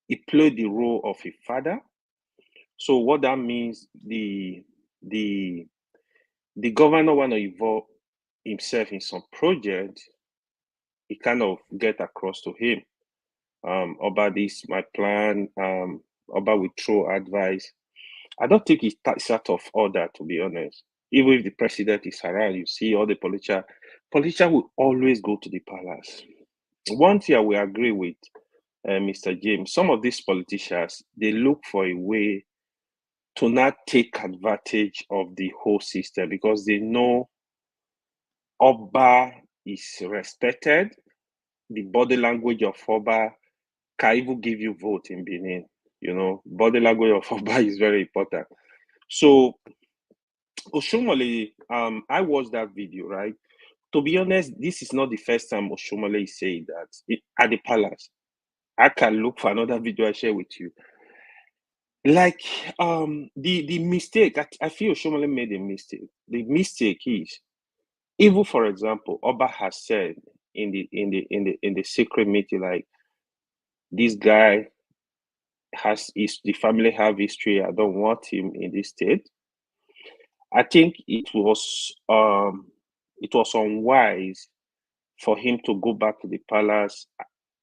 he played the role of a father. So what that means, the governor want to involve himself in some project, he kind of get across to him. Oba, this my plan. Oba will throw advice. I don't think it's out of order, to be honest. Even if the president is around, you see all the politicians will always go to the palace. One thing I will agree with Mr. James, some of these politicians, they look for a way to not take advantage of the whole system because they know Oba is respected. The body language of Oba can even give you vote in Benin. You know, body language of Oba is very important. So, Oshiomhole, I watched that video, right? To be honest, this is not the first time Oshiomhole is saying that at the palace. I can look for another video I share with you. Like the mistake, I feel Oshiomhole made a mistake. The mistake is, even for example, Oba has said in the secret meeting, like this guy the family have history. I don't want him in this state. I think it was unwise for him to go back to the palace.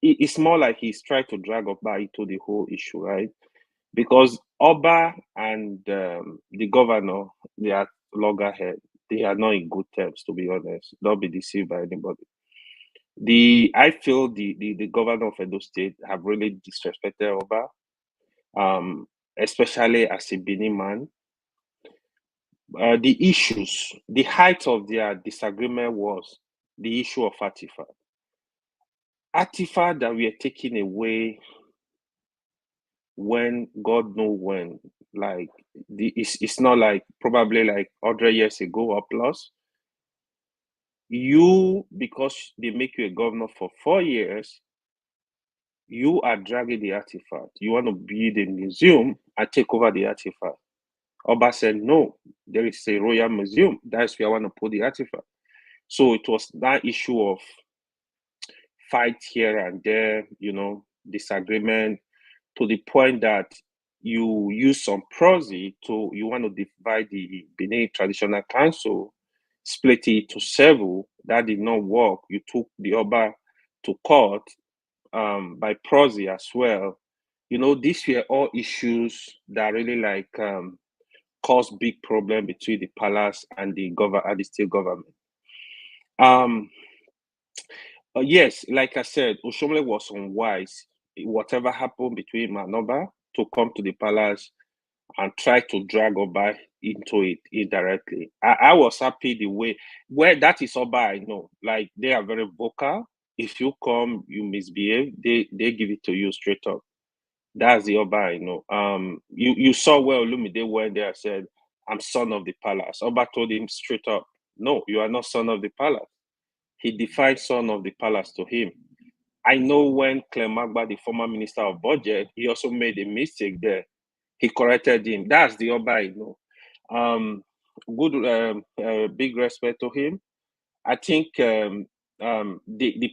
It's more like he's trying to drag Oba into the whole issue, right? Because Oba and the governor, they are loggerhead. They are not in good terms, to be honest. Don't be deceived by anybody. I feel the governor of Edo State have really disrespected Oba, especially as a Benin man. The issues, the height of their disagreement was the issue of artifact. Artifact that we are taking away when God know when, like it's not like probably like 100 years ago or plus. You, because they make you a governor for 4 years, you are dragging the artifact. You want to build a museum and take over the artifact. Oba said, no, there is a royal museum. That's where I want to put the artifact. So it was that issue of fight here and there, you know, disagreement, to the point that you use some prosy you want to divide the Benin Traditional Council, split it to several. That did not work. You took the Oba to court by prosy as well. You know, these were all issues that really like caused big problem between the palace and the state government. Yes, like I said, Oshiomhole was unwise. Whatever happened between him and Oba, to come to the palace and try to drag Oba into it indirectly. I was happy the way where that is Oba. I know, like they are very vocal. If you come, you misbehave, they give it to you straight up. That's the Oba I know. You saw where Olumide went there, said, "I'm son of the palace." Oba told him straight up, "No, you are not son of the palace." He defined son of the palace to him. I know when Clem Magba, the former minister of budget, he also made a mistake there. He corrected him. That's the Oba I know. Big respect to him. I think the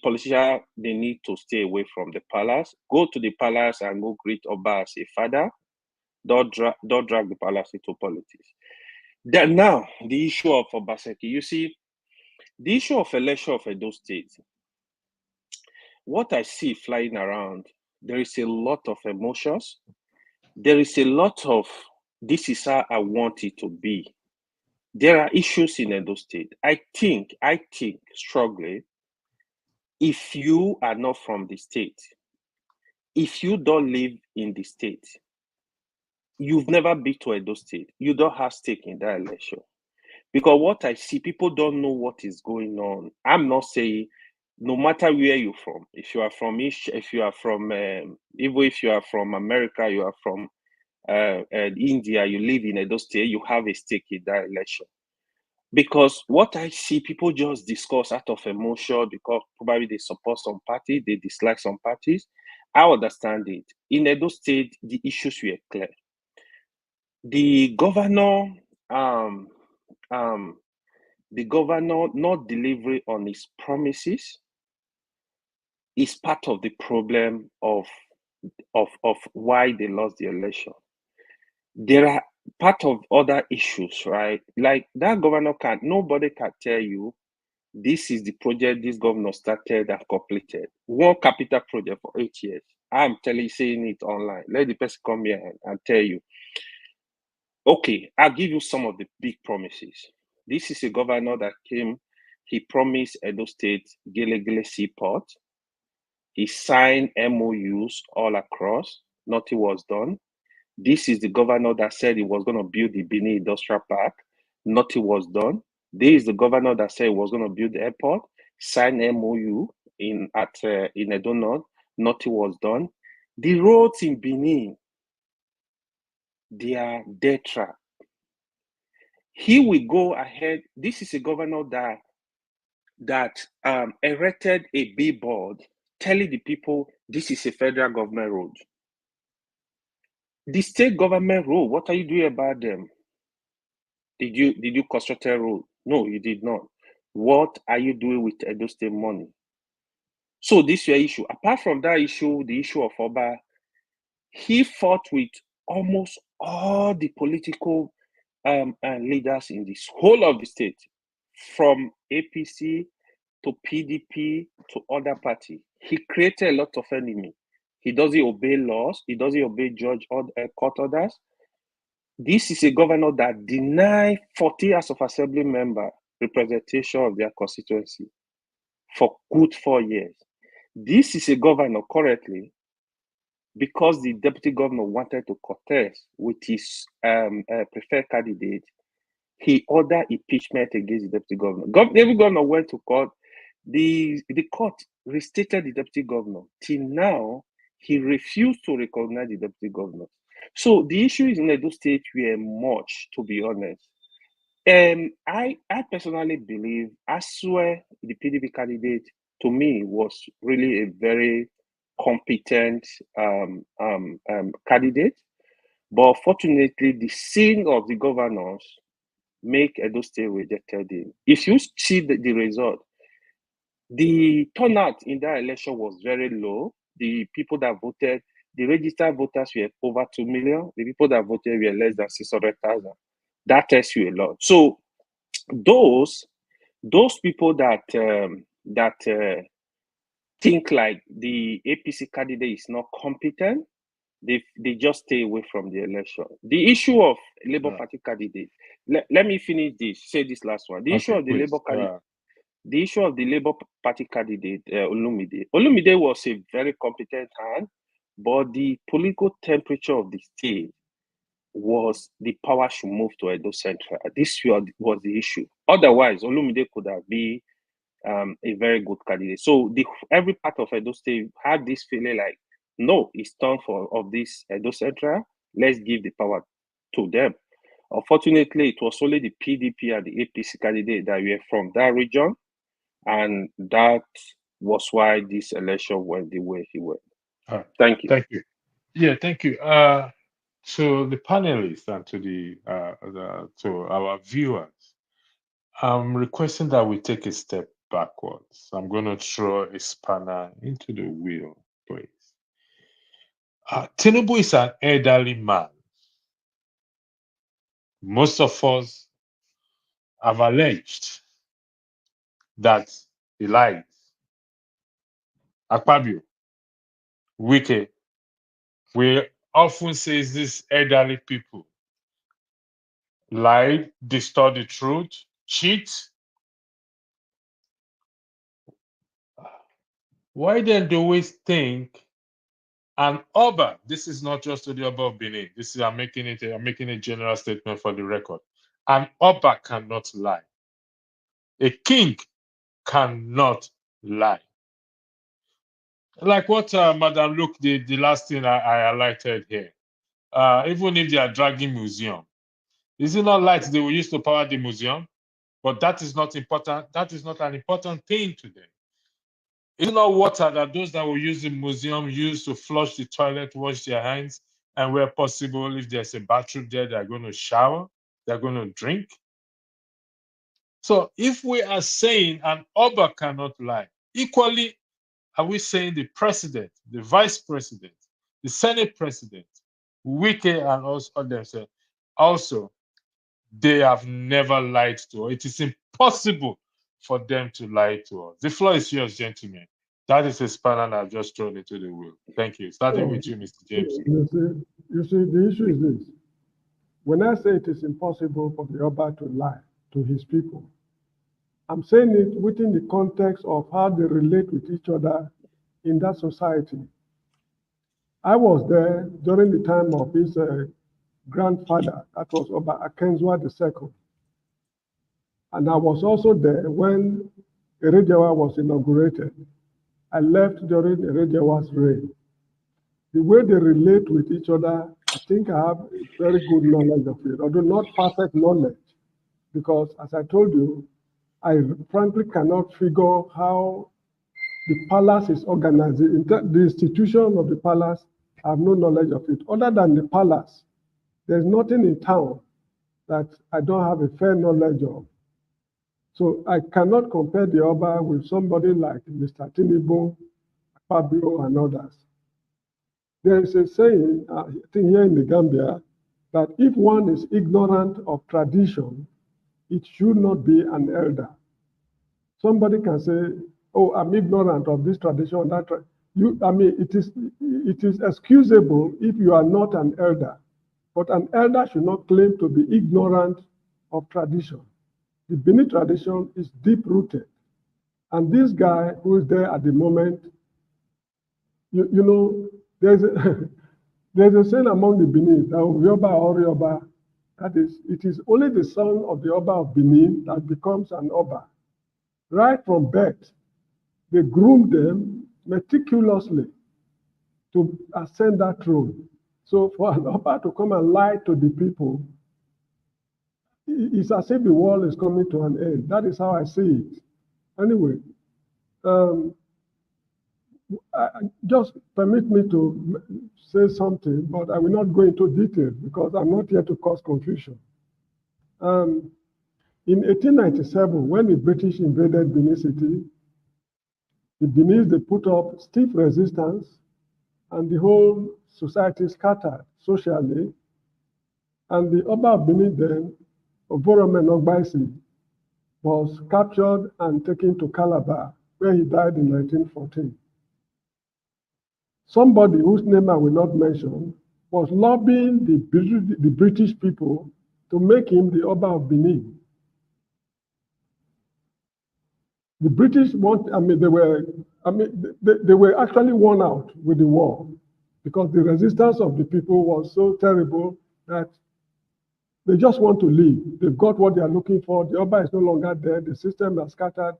politician, they need to stay away from the palace. Go to the palace and go greet Oba as a father. Don't drag the palace into politics. Then now, the issue of Obaseki. You see, the issue of election of Edo State, what I see flying around, there is a lot of emotions. There is a lot of, this is how I want it to be. There are issues in Edo State. I think strongly, if you are not from the state, if you don't live in the state, you've never been to Edo State, you don't have stake in that election. Because what I see, people don't know what is going on. I'm not saying, no matter where you're from, if you are from even if you are from America, you are from India, you live in Edo State, you have a stake in that election. Because what I see, people just discuss out of emotion because probably they support some party, they dislike some parties. I understand it. In Edo State, the issues were clear. The governor not delivering on his promises is part of the problem of why they lost the election. There are part of other issues, right? Like that governor nobody can tell you this is the project this governor started and completed. One capital project for 8 years. I'm saying it online. Let the person come here and tell you. Okay, I'll give you some of the big promises. This is a governor that came, he promised Edo State Gelegele Seaport. He signed MOUs all across, nothing was done. This is the governor that said he was going to build the Benin Industrial Park, nothing was done. This is the governor that said he was going to build the airport, signed MOU in Edo North, nothing was done. The roads in Benin, they are dead trap. He will go ahead. This is a governor that erected a billboard telling the people this is a federal government road. The state government road, what are you doing about them? Did you construct a road? No, you did not. What are you doing with Edo State money? So this is your issue. Apart from that issue, the issue of Oba, he fought with almost all the political leaders in this whole of the state, from APC to PDP to other party. He created a lot of enemy. He doesn't obey laws. He doesn't obey judge or court orders. This is a governor that denied 40 House of Assembly member representation of their constituency for good 4 years. This is a governor currently, because the deputy governor wanted to contest with his preferred candidate, he ordered impeachment against the deputy governor. Every governor went to court. The court restated the deputy governor. Till now, he refused to recognize the deputy governor. So the issues in Edo State were much, to be honest. I personally believe, I swear, the PDP candidate, to me, was really a very competent candidate. But fortunately, the sin of the governors make Edo State rejected him. If you see the result, the turnout in that election was very low. The people that voted, the registered voters were over 2 million. The people that voted were less than 600,000. That tells you a lot. So those people that think like the APC candidate is not competent, they just stay away from the election. The issue of Labour Party candidate. Let me finish this. Say this last one. The issue of the Labour candidate. The issue of the Labour Party candidate, Olumide. Olumide was a very competent hand, but the political temperature of the state was the power should move to Edo Central. This was the issue. Otherwise, Olumide could have been a very good candidate. So every part of Edo State had this feeling like, no, it's time of this Edo Central. Let's give the power to them. Unfortunately, it was only the PDP and the APC candidate that were from that region. And that was why this election went the way he went. Thank you. Thank you. Yeah, thank you. To the panelists and to our viewers, I'm requesting that we take a step backwards. I'm going to throw a spanner into the wheel, please. Tinubu is an elderly man. Most of us have alleged that he lied. Akpabio, Wike, we often say these elderly people lie, distort the truth, cheat. Why then do we think an Oba, this is not just to the Oba of Benin, this is I'm making a general statement for the record. An Oba cannot lie. A king cannot lie. Like what Madam Luke, the last thing I highlighted here. Even if they are dragging museum, is it not light they will use to power the museum? But that is not important. That is not an important thing to them. It's not water that those that will use the museum use to flush the toilet, wash their hands, and where possible, if there's a bathroom there, they're going to shower, they're going to drink. So if we are saying an Oba cannot lie, equally, are we saying the president, the vice president, the Senate president, Wike and also others, also, they have never lied to us. It is impossible for them to lie to us. The floor is yours, gentlemen. That is a spanner I've just thrown into the wheel. Thank you. Starting with you, Mr. James. You see, the issue is this. When I say it is impossible for the Oba to lie to his people, I'm saying it within the context of how they relate with each other in that society. I was there during the time of his grandfather, that was Oba Akenzwa II. And I was also there when Erejewa was inaugurated. I left during Erejewa's reign. The way they relate with each other, I think I have very good knowledge of it, although not perfect knowledge, because as I told you, I frankly cannot figure how the palace is organized. The institution of the palace, I have no knowledge of it. Other than the palace, there's nothing in town that I don't have a fair knowledge of. So I cannot compare the Oba with somebody like Mr. Tinubu, Fabio, and others. There is a saying, I think here in the Gambia, that if one is ignorant of tradition, it should not be an elder. Somebody can say, oh, I'm ignorant of this tradition, that it is excusable if you are not an elder, but an elder should not claim to be ignorant of tradition. The Benin tradition is deep-rooted. And this guy who is there at the moment, you know, there's a saying among the Benin that Oba or Oba, that is, it is only the son of the Oba of Benin that becomes an Oba. Right from birth, they groom them meticulously to ascend that throne. So for an Oba to come and lie to the people, it's as if the world is coming to an end. That is how I see it. Anyway, just permit me to say something, but I will not go into detail because I'm not here to cause confusion. In 1897, when the British invaded Benin City, the Benin, they put up stiff resistance and the whole society scattered socially. And the Oba of Benin then, Oboromen Ogbaisi, was captured and taken to Calabar, where he died in 1914. Somebody whose name I will not mention was lobbying the British people to make him the Oba of Benin. The British they were actually worn out with the war because the resistance of the people was so terrible that they just want to leave. They've got what they are looking for. The Oba is no longer there. The system has scattered.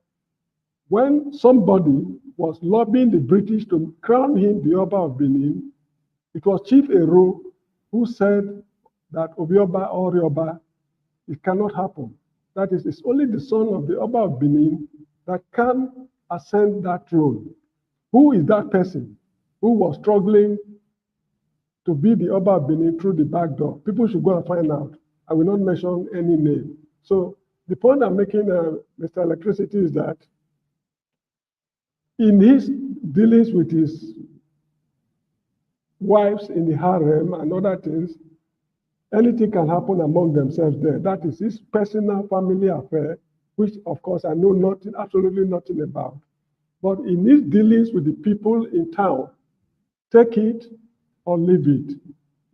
When somebody was lobbying the British to crown him the Oba of Benin, it was Chief Ero who said that Obioba or Rioba, it cannot happen. That is, it's only the son of the Oba of Benin that can ascend that throne. Who is that person who was struggling to be the Oba of Benin through the back door? People should go and find out. I will not mention any name. So the point I'm making, Mr. Electricity, is that in his dealings with his wives in the harem and other things, anything can happen among themselves there. That is his personal family affair, which of course I know nothing, absolutely nothing about. But in his dealings with the people in town, take it or leave it.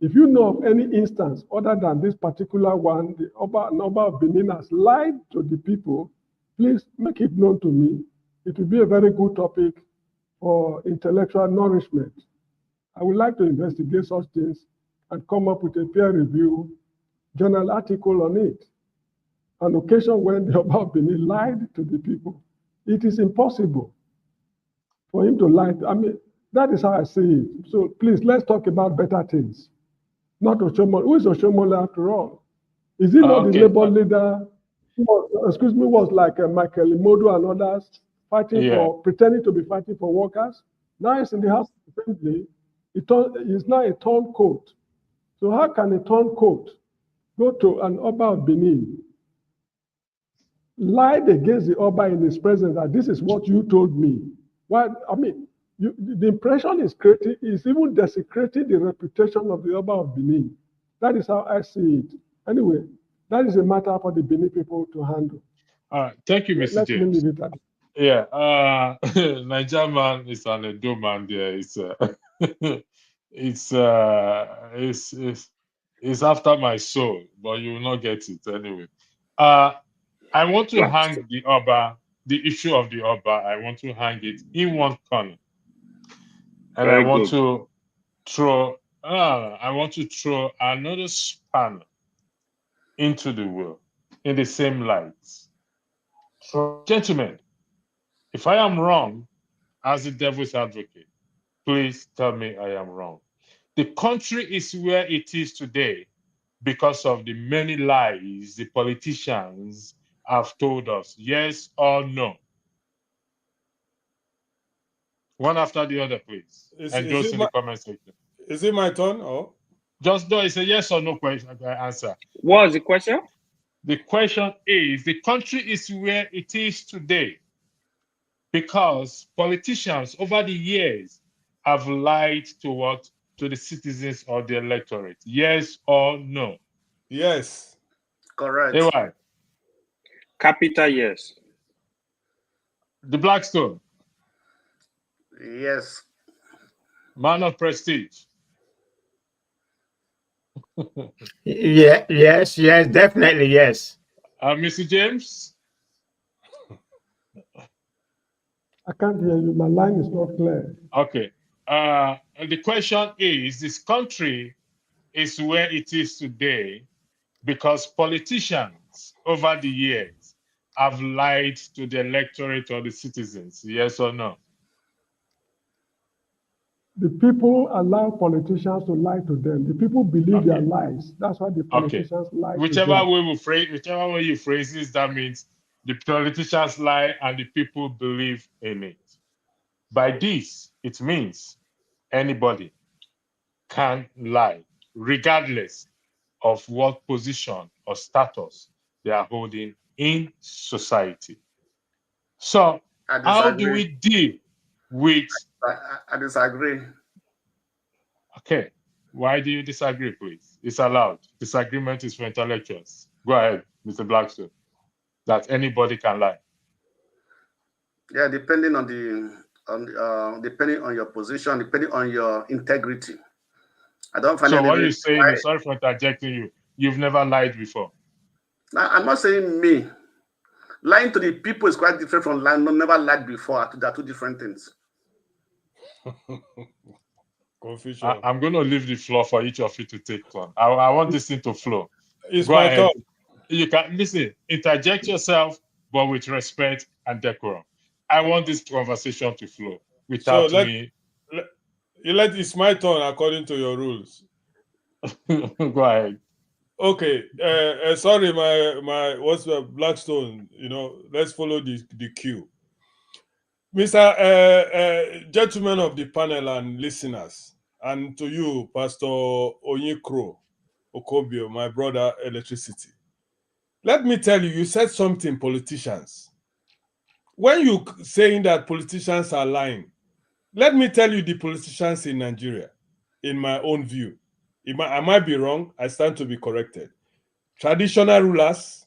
If you know of any instance other than this particular one, the Oba of Benin has lied to the people, please make it known to me. It will be a very good topic for intellectual nourishment. I would like to investigate such things and come up with a peer review journal article on it. On occasion when the Oba of Benin lied to the people, it is impossible for him to lie. I mean, that is how I see it. So please, let's talk about better things. Not Oshiomole. Who is Oshiomole after all? Is he not the labor leader excuse me, was like Michael Imodu and others fighting for, pretending to be fighting for workers. Now it's in the House of Assembly. It's now a turncoat. So how can a turncoat go to an Oba of Benin, lied against the Oba in his presence that this is what you told me? Why? I mean, the impression is creating, is even desecrating the reputation of the Oba of Benin. That is how I see it. Anyway, that is a matter for the Benin people to handle. All right, thank you, Mr. James. Leave it at that. Yeah, Niger man is an Edo man there. It's after my soul, but you will not get it anyway. I want to hang the Oba, the issue of the Oba. I want to hang it in one corner, and I want to throw another spanner into the wheel in the same light. So, gentlemen, if I am wrong, as the devil's advocate, please tell me I am wrong. The country is where it is today because of the many lies the politicians have told us. Yes or no? One after the other, please. And just in the comment section. Is it my turn? Or? Just do it's a yes or no question answer. What was the question? The question is, the country is where it is today because politicians over the years have lied to the citizens or the electorate. Yes or no? Yes. Correct. Anyway. Capital yes. The Blackstone. Yes. Man of prestige. Yes, definitely yes. Mr. James? I can't hear you. My line is not clear. Okay. And the question is, this country is where it is today because politicians over the years have lied to the electorate or the citizens. Yes or no? The people allow politicians to lie to them. The people believe their lies. That's why the politicians lie Whichever to them. Whichever way you phrase it, that means the politicians lie and the people believe in it. By this, it means anybody can lie, regardless of what position or status they are holding in society. So, how do we deal with... I disagree. Okay. Why do you disagree, please? It's allowed. Disagreement is for intellectuals. Go ahead, Mr. Blackstone. That anybody can lie. Yeah, depending on depending on your position, depending on your integrity. I don't find. So what you're saying is, sorry for interjecting you, you've never lied before. I'm not saying me. Lying to the people is quite different from lying. Never lied before. They're two different things. Confusion. I'm going to leave the floor for each of you to take turn. I want this thing to flow. It's Go my ahead. turn. You can listen, interject yourself, but with respect and decorum. I want this conversation to flow without me. It's my turn according to your rules. Go ahead. Okay. Sorry, my what's the Blackstone? Let's follow the queue. Mr. Gentlemen of the panel and listeners, and to you, Pastor Onyekro Okobio, my brother, electricity. Let me tell you, you said something, politicians. When you saying that politicians are lying, let me tell you the politicians in Nigeria, in my own view. I might be wrong, I stand to be corrected. Traditional rulers,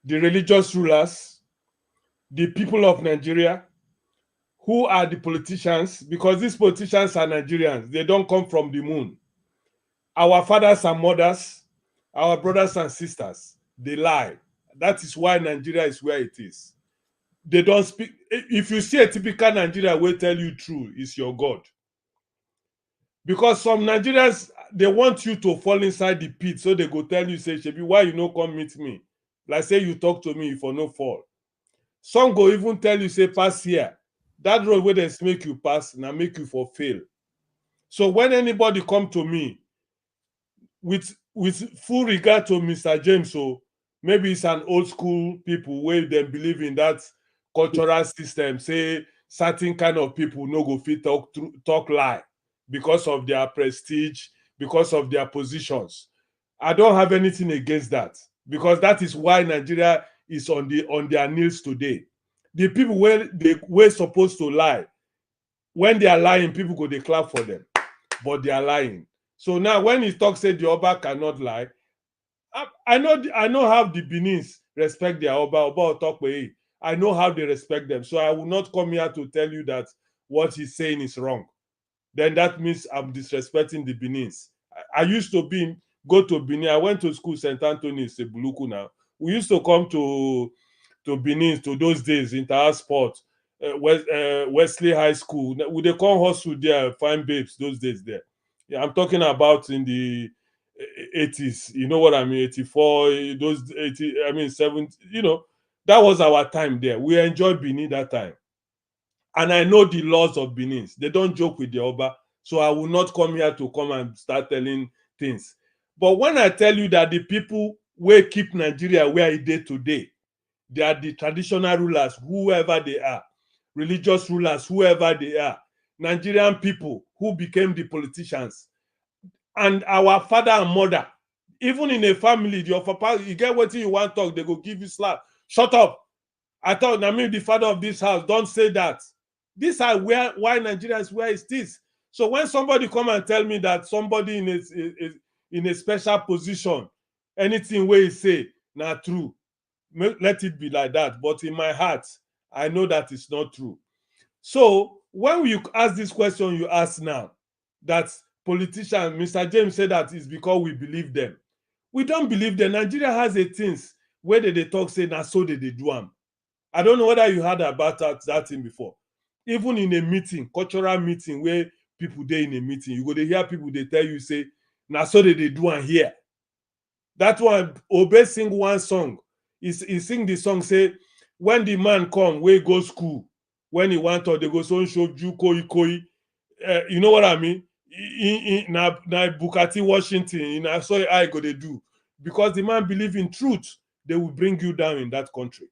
the religious rulers, the people of Nigeria. Who are the politicians? Because these politicians are Nigerians. They don't come from the moon. Our fathers and mothers, our brothers and sisters, they lie. That is why Nigeria is where it is. They don't speak. If you see a typical Nigerian will tell you true, it's your God. Because some Nigerians, they want you to fall inside the pit, so they go tell you, say, Shebi, why you no come meet me? Like say you talk to me for no fall. Some go even tell you, say, pass here. That road where they make you pass, now make you for fail. So when anybody come to me, with full regard to Mr. James, so Maybe it's an old school people where they believe in that cultural system, say certain kind of people no go fit talk lie because of their prestige, because of their positions. I don't have anything against that, because that is why Nigeria is on their knees today. The people where they were supposed to lie, when they are lying, people go they clap for them, but they are lying. So now when he talks, say the Oba cannot lie, I know how the Benins respect their Oba Otokwe. I know how they respect them. So I will not come here to tell you that what he's saying is wrong. Then that means I'm disrespecting the Benins. I used to go to Benin. I went to school, St. Anthony, Sebuluku now. We used to come to Benin to those days, Inter Sport, Wesley High School. Would they come hustle there, find babes those days there? Yeah, I'm talking about in the 80s. You know what I mean? 84, those 80, I mean 70. You know, that was our time there. We enjoyed Benin that time. And I know the laws of Benin. They don't joke with the Oba. So I will not come here to come and start telling things. But when I tell you that the people will keep Nigeria where it is today, they are the traditional rulers, whoever they are, religious rulers, whoever they are, Nigerian people who became the politicians, and our father and mother. Even in a family, your papa, you get what you want to talk, they go give you slap. Shut up. I thought, I mean, the father of this house, don't say that. These are why Nigeria is where it is. So when somebody come and tell me that somebody in a special position, anything where he say, not true, let it be like that. But in my heart, I know that it's not true. So when you ask this question you ask now, that politician, Mr. James said that it's because we believe them. We don't believe them. Nigeria has a things where they talk, say, now so they do them. I don't know whether you heard about that thing before. Even in a meeting, cultural meeting, where people there in a meeting, you go to hear people, they tell you, say, now so they do and here. That one, Obe sing one song. He sing the song, say, when the man come, we go school. When he want to, they go so show you koi. You know what I mean? Na Bukati, Washington, I saw I go they do. Because the man believe in truth, they will bring you down in that country.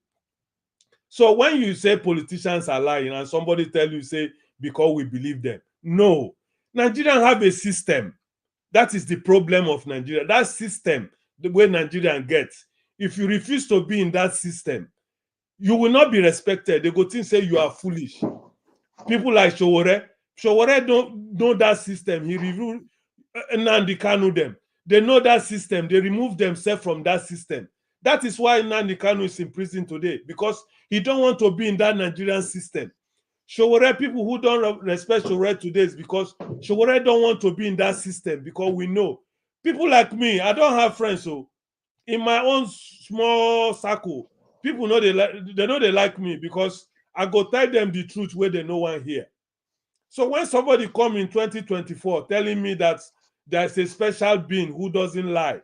So when you say politicians are lying and somebody tell you, say, because we believe them. No. Nigerians have a system. That is the problem of Nigeria. That system, the way Nigerian gets. If you refuse to be in that system, you will not be respected. They go think say you are foolish. People like Showore don't know that system. He reviewed Nnamdi Kanu them. They know that system. They remove themselves from that system. That is why Nnamdi Kanu is in prison today, because he don't want to be in that Nigerian system. Showore, people who don't respect Showore today is because Showore don't want to be in that system, because we know. People like me, I don't have friends, so in my own small circle, people know they know they like me, because I go tell them the truth where they no one hear. So when somebody come in 2024 telling me that there's a special being who doesn't lie,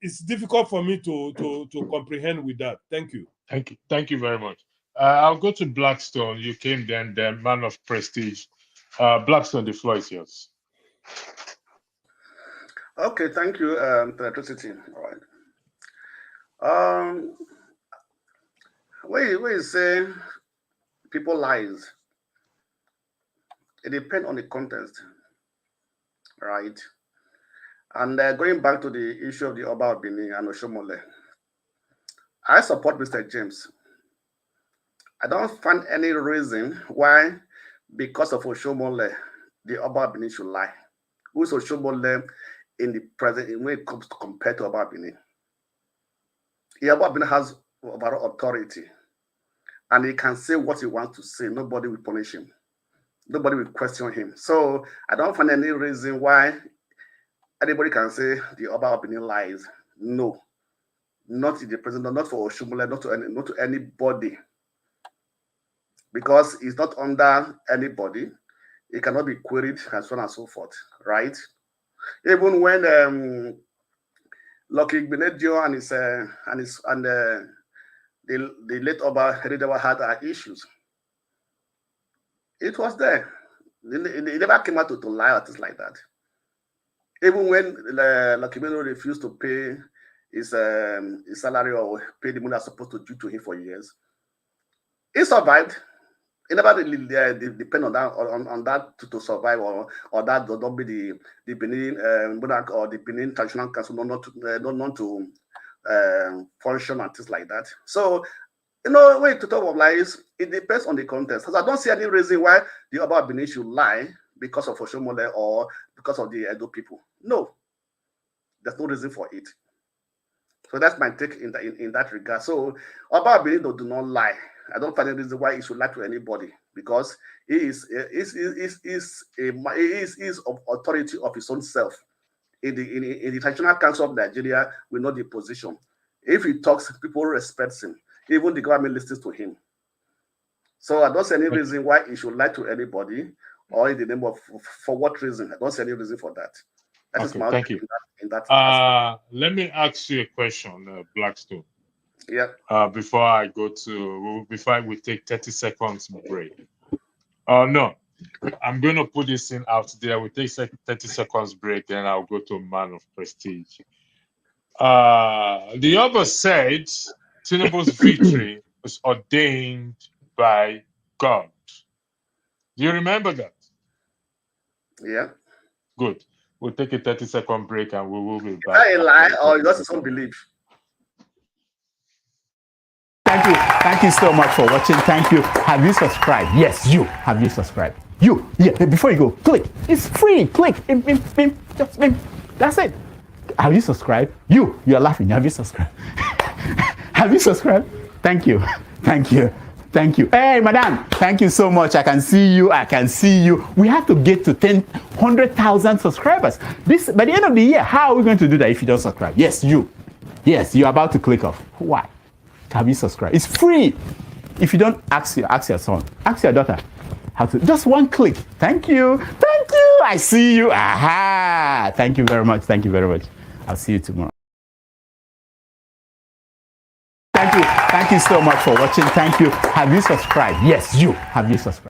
it's difficult for me to comprehend with that. Thank you. Thank you very much. I'll go to Blackstone. You came then, man of prestige. Blackstone, the floor is yours. Okay, thank you, electricity. All right. When you say people lies, it depends on the context, right? And going back to the issue of the Oba of Benin and Oshiomole, I support Mr. James. I don't find any reason why, because of Oshiomole, the Oba of Benin should lie. Who's Oshiomole in the present when it comes to compare to Oba of Benin? The Oba of Benin has overall authority, and he can say what he wants to say. Nobody will punish him. Nobody will question him. So I don't find any reason why anybody can say the Oba of Benin lies. No, not to the president, not for Oshiomole, not to anybody, because he's not under anybody. He cannot be queried, and so on and so forth, right? Even when Lucky Benedio and the late Oba Heridewa had issues, it was there. They never came out to lie or things like that. Even when Lucky Benedio refused to pay his salary or pay the money that's supposed to due to him for years. He survived. He never really depend on that to survive, or that does not be the Benin monarch or the Benin traditional council not to function and things like that. So, you know, when you talk of lies, it depends on the context. Because I don't see any reason why the Oba of Benin should lie because of Oshiomole or because of the Edo people. No, there's no reason for it. So that's my take in that regard. So Oba of Benin do not lie. I don't find any reason why he should lie to anybody, because he is of authority of his own self. In the traditional council of Nigeria, we know the position. If he talks, people respect him. Even the government listens to him. So I don't see any reason why he should lie to anybody, or in the name of, for what reason. I don't see any reason for that. That is my thank you. In that let me ask you a question, Blackstone. Yeah. Before we take 30 seconds break. No, I'm going to put this in out there. We take 30 seconds break, then I'll go to Man of Prestige. The Oba said Tinubu's victory was ordained by God. Do you remember that? Yeah. Good. We'll take a 30-second break and we will be back. Is that a lie or just his own belief? Thank you. Thank you so much for watching. Thank you. Have you subscribed? Yes, you. Have you subscribed? You. Yeah. Before you go, click. It's free. Click. Just that's it. Have you subscribed? You are laughing. Have you subscribed? Have you subscribed? Thank you. Thank you. Thank you. Hey, madam. Thank you so much. I can see you. I can see you. We have to get to 100,000 subscribers. By the end of the year, how are we going to do that if you don't subscribe? Yes, you. Yes, you're about to click off. Why? Have you subscribed? It's free. If you don't, ask your son, ask your daughter how to. Just one click. Thank you. Thank you. I see you. Aha. Thank you very much. Thank you very much. I'll see you tomorrow. Thank you. Thank you so much for watching. Thank you. Have you subscribed? Yes, you. Have you subscribed?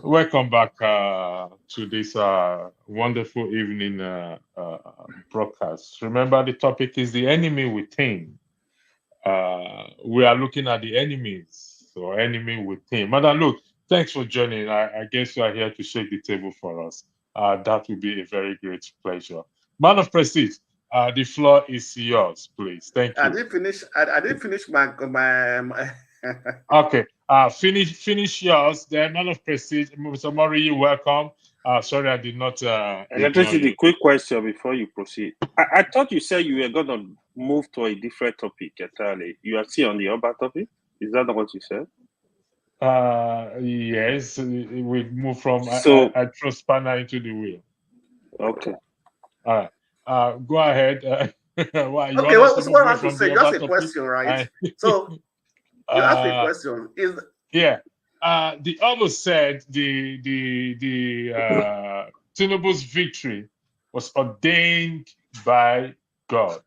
Welcome back to this wonderful evening broadcast. Remember, the topic is the enemy within. We are looking at the enemies, so enemy within. Madam, look, thanks for joining. I guess you are here to shake the table for us. That will be a very great pleasure. Man of Prestige, the floor is yours, please. Thank you. I didn't finish my Okay. Finish yours. Then Man of Prestige, Mr. Mori, welcome. Sorry, I did not. Electricity, quick question before you proceed. I thought you said you were going to move to a different topic entirely. You are still on the Oba topic? Is that not what you said? Yes, we move from So, I throw spanner into the wheel. Okay. All right. Go ahead. What I have to say? Just a question, right? So you asked me a question. The Oba said the Tinubu's victory was ordained by God.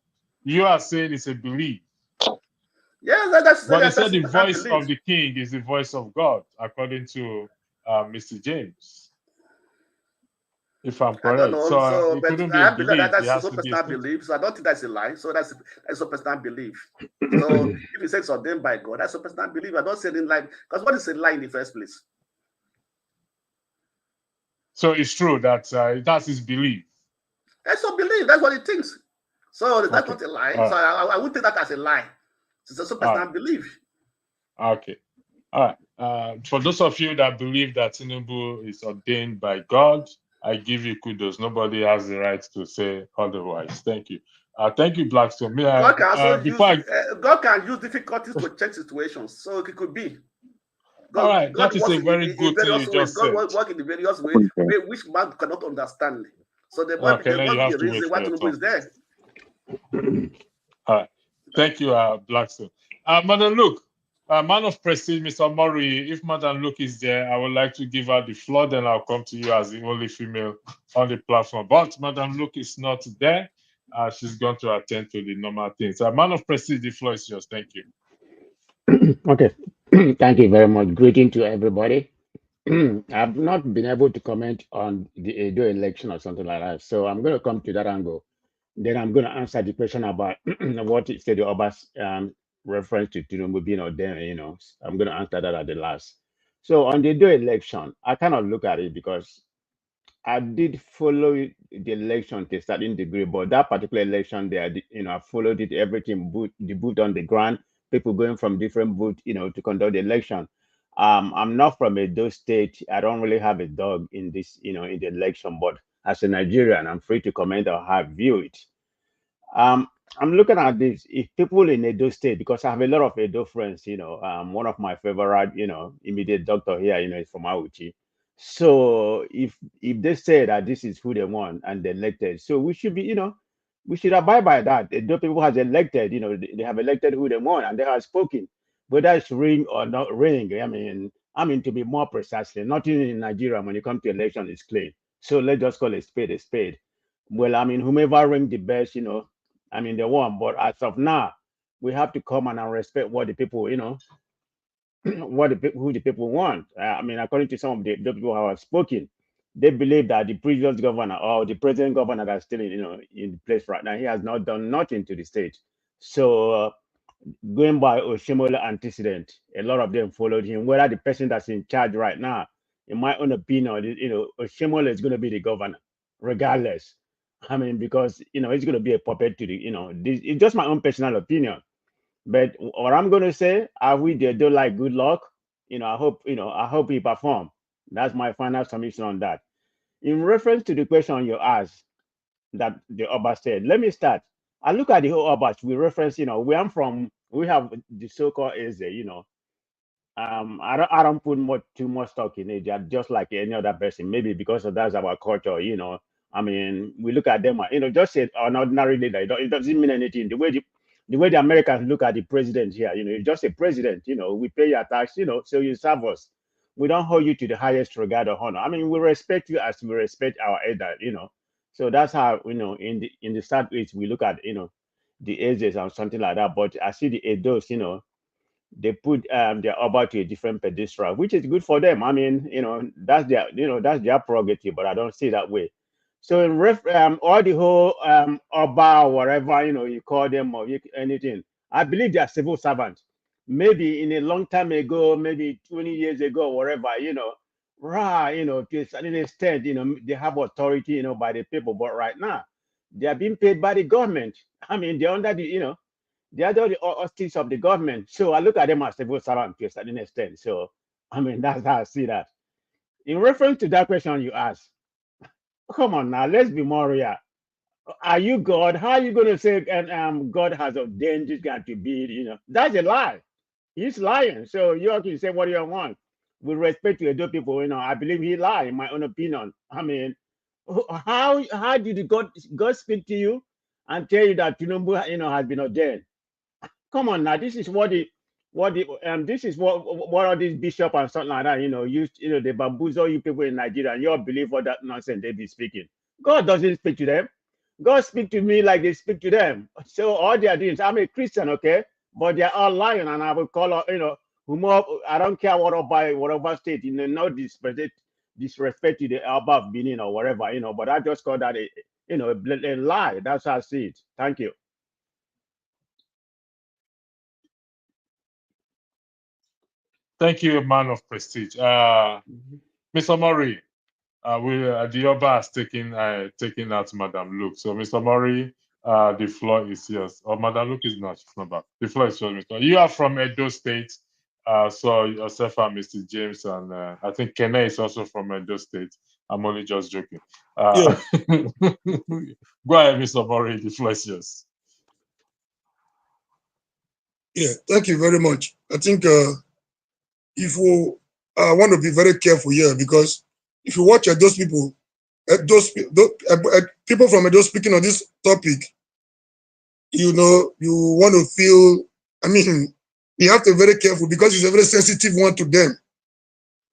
You are saying it's a belief. Yeah, that's. But they said the voice of the king is the voice of God, according to Mr. James. If I'm correct, I don't know. So it but couldn't be I a believe belief. that's so personal belief. So I don't think that's a lie. So that's a personal belief. So if you say it's ordained by God, that's a personal belief. I don't say it in lie, because what is a lie in the first place? So it's true that that's his belief. That's a belief. That's what he thinks. So that's not a lie. So I wouldn't take that as a lie. It's a personal belief. Okay. All right. For those of you that believe that Tinubu is ordained by God, I give you kudos. Nobody has the right to say otherwise. Thank you. Thank you, Blackstone. God can use difficulties to check situations. So it could be. God, all right, God that is a very good thing you just said. God works in the various ways which man cannot understand. So there must be a reason why Tinubu is there. All right. Thank you, Blackstone. Madam Luke, Man of Prestige, Mr. Murray, if Madam Luke is there, I would like to give her the floor, then I'll come to you as the only female on the platform. But Madam Luke is not there. She's going to attend to the normal things. Man of Prestige, the floor is yours. Thank you. Okay. Thank you very much. Greeting to everybody. I've not been able to comment on the Edo election or something like that. So I'm going to come to that angle. Then I'm going to answer the question about what it said the Oba's reference to Tinubu being ordained. I'm going to answer that at the last. So on the Edo election, I cannot look at it because I did follow the election to a certain degree, but that particular election there, I followed it, everything, the boot on the ground, people going from different booths, to conduct the election. I'm not from Edo State. I don't really have a dog in this, in the election, but as a Nigerian, I'm free to comment on how I view it. I'm looking at this. If people in Edo State, because I have a lot of Edo friends, one of my favorite, immediate doctor here, is from Auchi. So if they say that this is who they want and they elected, so we should be, we should abide by that. Edo people has elected, they have elected who they want and they have spoken, whether it's ring or not ring. I mean to be more precisely, nothing in Nigeria when it comes to election is clean. So let's just call a spade a spade. Well, whomever ring the best, they won. But as of now, we have to come and respect what the people, who the people want. According to some of the people who have spoken, they believe that the previous governor or the present governor that's still in place right now, he has not done nothing to the state. So going by Oshiomhole antecedent, a lot of them followed him. Whether the person that's in charge right now, in my own opinion, Oshiomhole is going to be the governor, regardless. Because it's going to be a puppet to the, this it's just my own personal opinion. But what I'm going to say, I wish they do like good luck. I hope he perform. That's my final submission on that. In reference to the question you asked that the Oba said, let me start. I look at the whole Obas. We reference, we have the so-called Eze, I don't put too much stock in it, just like any other person. Maybe because that's our culture, we look at them, just say an ordinary leader. It doesn't mean anything. The way the Americans look at the president here, you're just a president. We pay your tax, so you serve us. We don't hold you to the highest regard or honor. We respect you as we respect our elder. So that's how in the Southeast we look at the ages or something like that. But I see the Edos, they put their Oba to a different pedestal, which is good for them. That's their prerogative, but I don't see it that way. So in all the whole Oba or whatever you call them or anything, I believe they are civil servants. Maybe in a long time ago, maybe 20 years ago, or whatever, to a certain extent, they have authority, by the people. But right now, they are being paid by the government. They're under the, they are the auspices of the government. So I look at them as civil servants to a certain extent. So, that's how I see that. In reference to that question you asked, come on now, let's be more real. Are you God? How are you going to say God has ordained this guy to be, That's a lie. He's lying. So you have to say what you want. With respect to Edo people, I believe he lied, in my own opinion. How did God speak to you and tell you that Tinubu, has been ordained? Come on now, this is what all these bishops and something like that, they bamboozle you people in Nigeria, and you all believe all that nonsense they be speaking. God doesn't speak to them. God speak to me like they speak to them. So all they are doing, I'm a Christian, okay, but they're all lying, and I will call, I don't care whatever state, no disrespect to the Oba of Benin or whatever, but I just call that a lie. That's how I see it. Thank you. Thank you, man of prestige. Mr. Murray, the Oba has taken out Madam Luke. So, Mr. Murray, the floor is yours. Oh, Madam Luke is not. She's not back. The floor is yours, Mr. You are from Edo State. So yourself and Mr. James, and I think Kene is also from Edo State. I'm only just joking. Yeah. Go ahead, Mr. Murray. The floor is yours. Yeah, thank you very much. I think if we want to be very careful here, because if you watch those people, people from Edo speaking on this topic, you want to feel, you have to be very careful because it's a very sensitive one to them.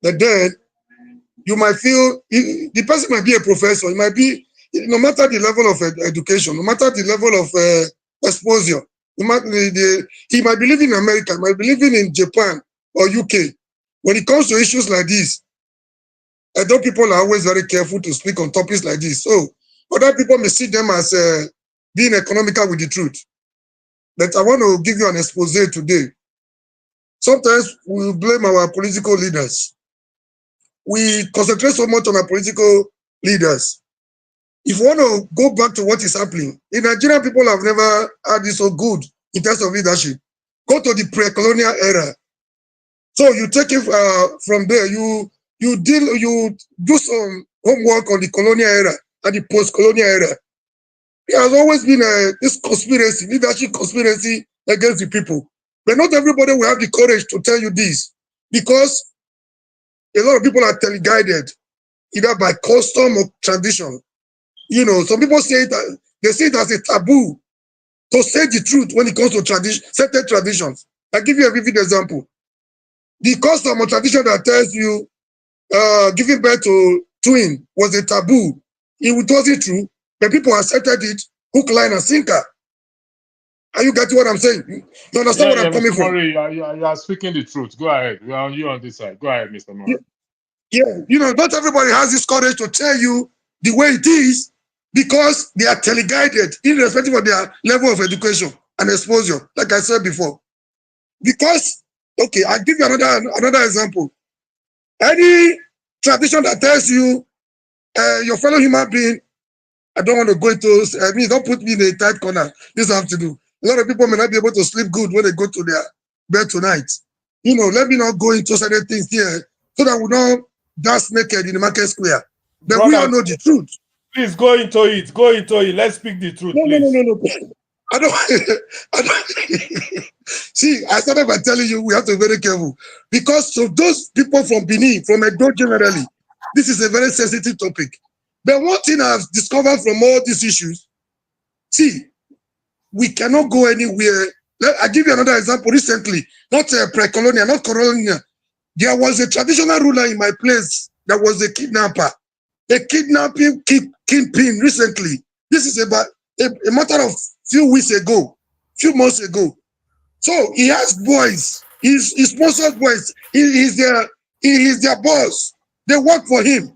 But then you might feel, the person might be a professor, it might be, no matter the level of education, no matter the level of exposure, he might be living in America, might be living in Japan or UK. When it comes to issues like this, Although people are always very careful to speak on topics like this. So other people may see them as being economical with the truth. But I want to give you an expose today. Sometimes we blame our political leaders. We concentrate so much on our political leaders. If you want to go back to what is happening, in Nigeria, people have never had this so good in terms of leadership. Go to the pre-colonial era. So you take it from there. You do some homework on the colonial era and the post-colonial era. There has always been this conspiracy, leadership conspiracy against the people. But not everybody will have the courage to tell you this, because a lot of people are teleguided, either by custom or tradition. You know, some people say it, they see it as a taboo to say the truth when it comes to tradition, certain traditions. I'll give you a vivid example. The custom or tradition that tells you giving birth to twin was a taboo. It wasn't true, but people accepted it, hook, line, and sinker. Are you getting what I'm saying? You understand where I'm coming from? Murray, you are speaking the truth. Go ahead. We are on you on this side. Go ahead, Mr. Murray. Yeah, you know, not everybody has this courage to tell you the way it is, because they are teleguided, irrespective of their level of education and exposure, like I said before. Because, okay, I'll give you another example. Any tradition that tells you your fellow human being, I don't want to go into, don't put me in a tight corner. This I have to do. A lot of people may not be able to sleep good when they go to their bed tonight. You know, let me not go into certain things here so that we don't dance naked in the market square. But we all know the truth. Please go into it. Go into it. Let's speak the truth, please. No. I don't. See, I started by telling you we have to be very careful, because so those people from Benin, from Edo generally, this is a very sensitive topic. But one thing I've discovered from all these issues, see, we cannot go anywhere. I'll give you another example. Recently, not pre-colonial, not colonial. There was a traditional ruler in my place that was a kidnapper. A kidnapping kingpin recently. This is about a matter of few months ago. So he has boys. He sponsors boys. He is their boss. They work for him.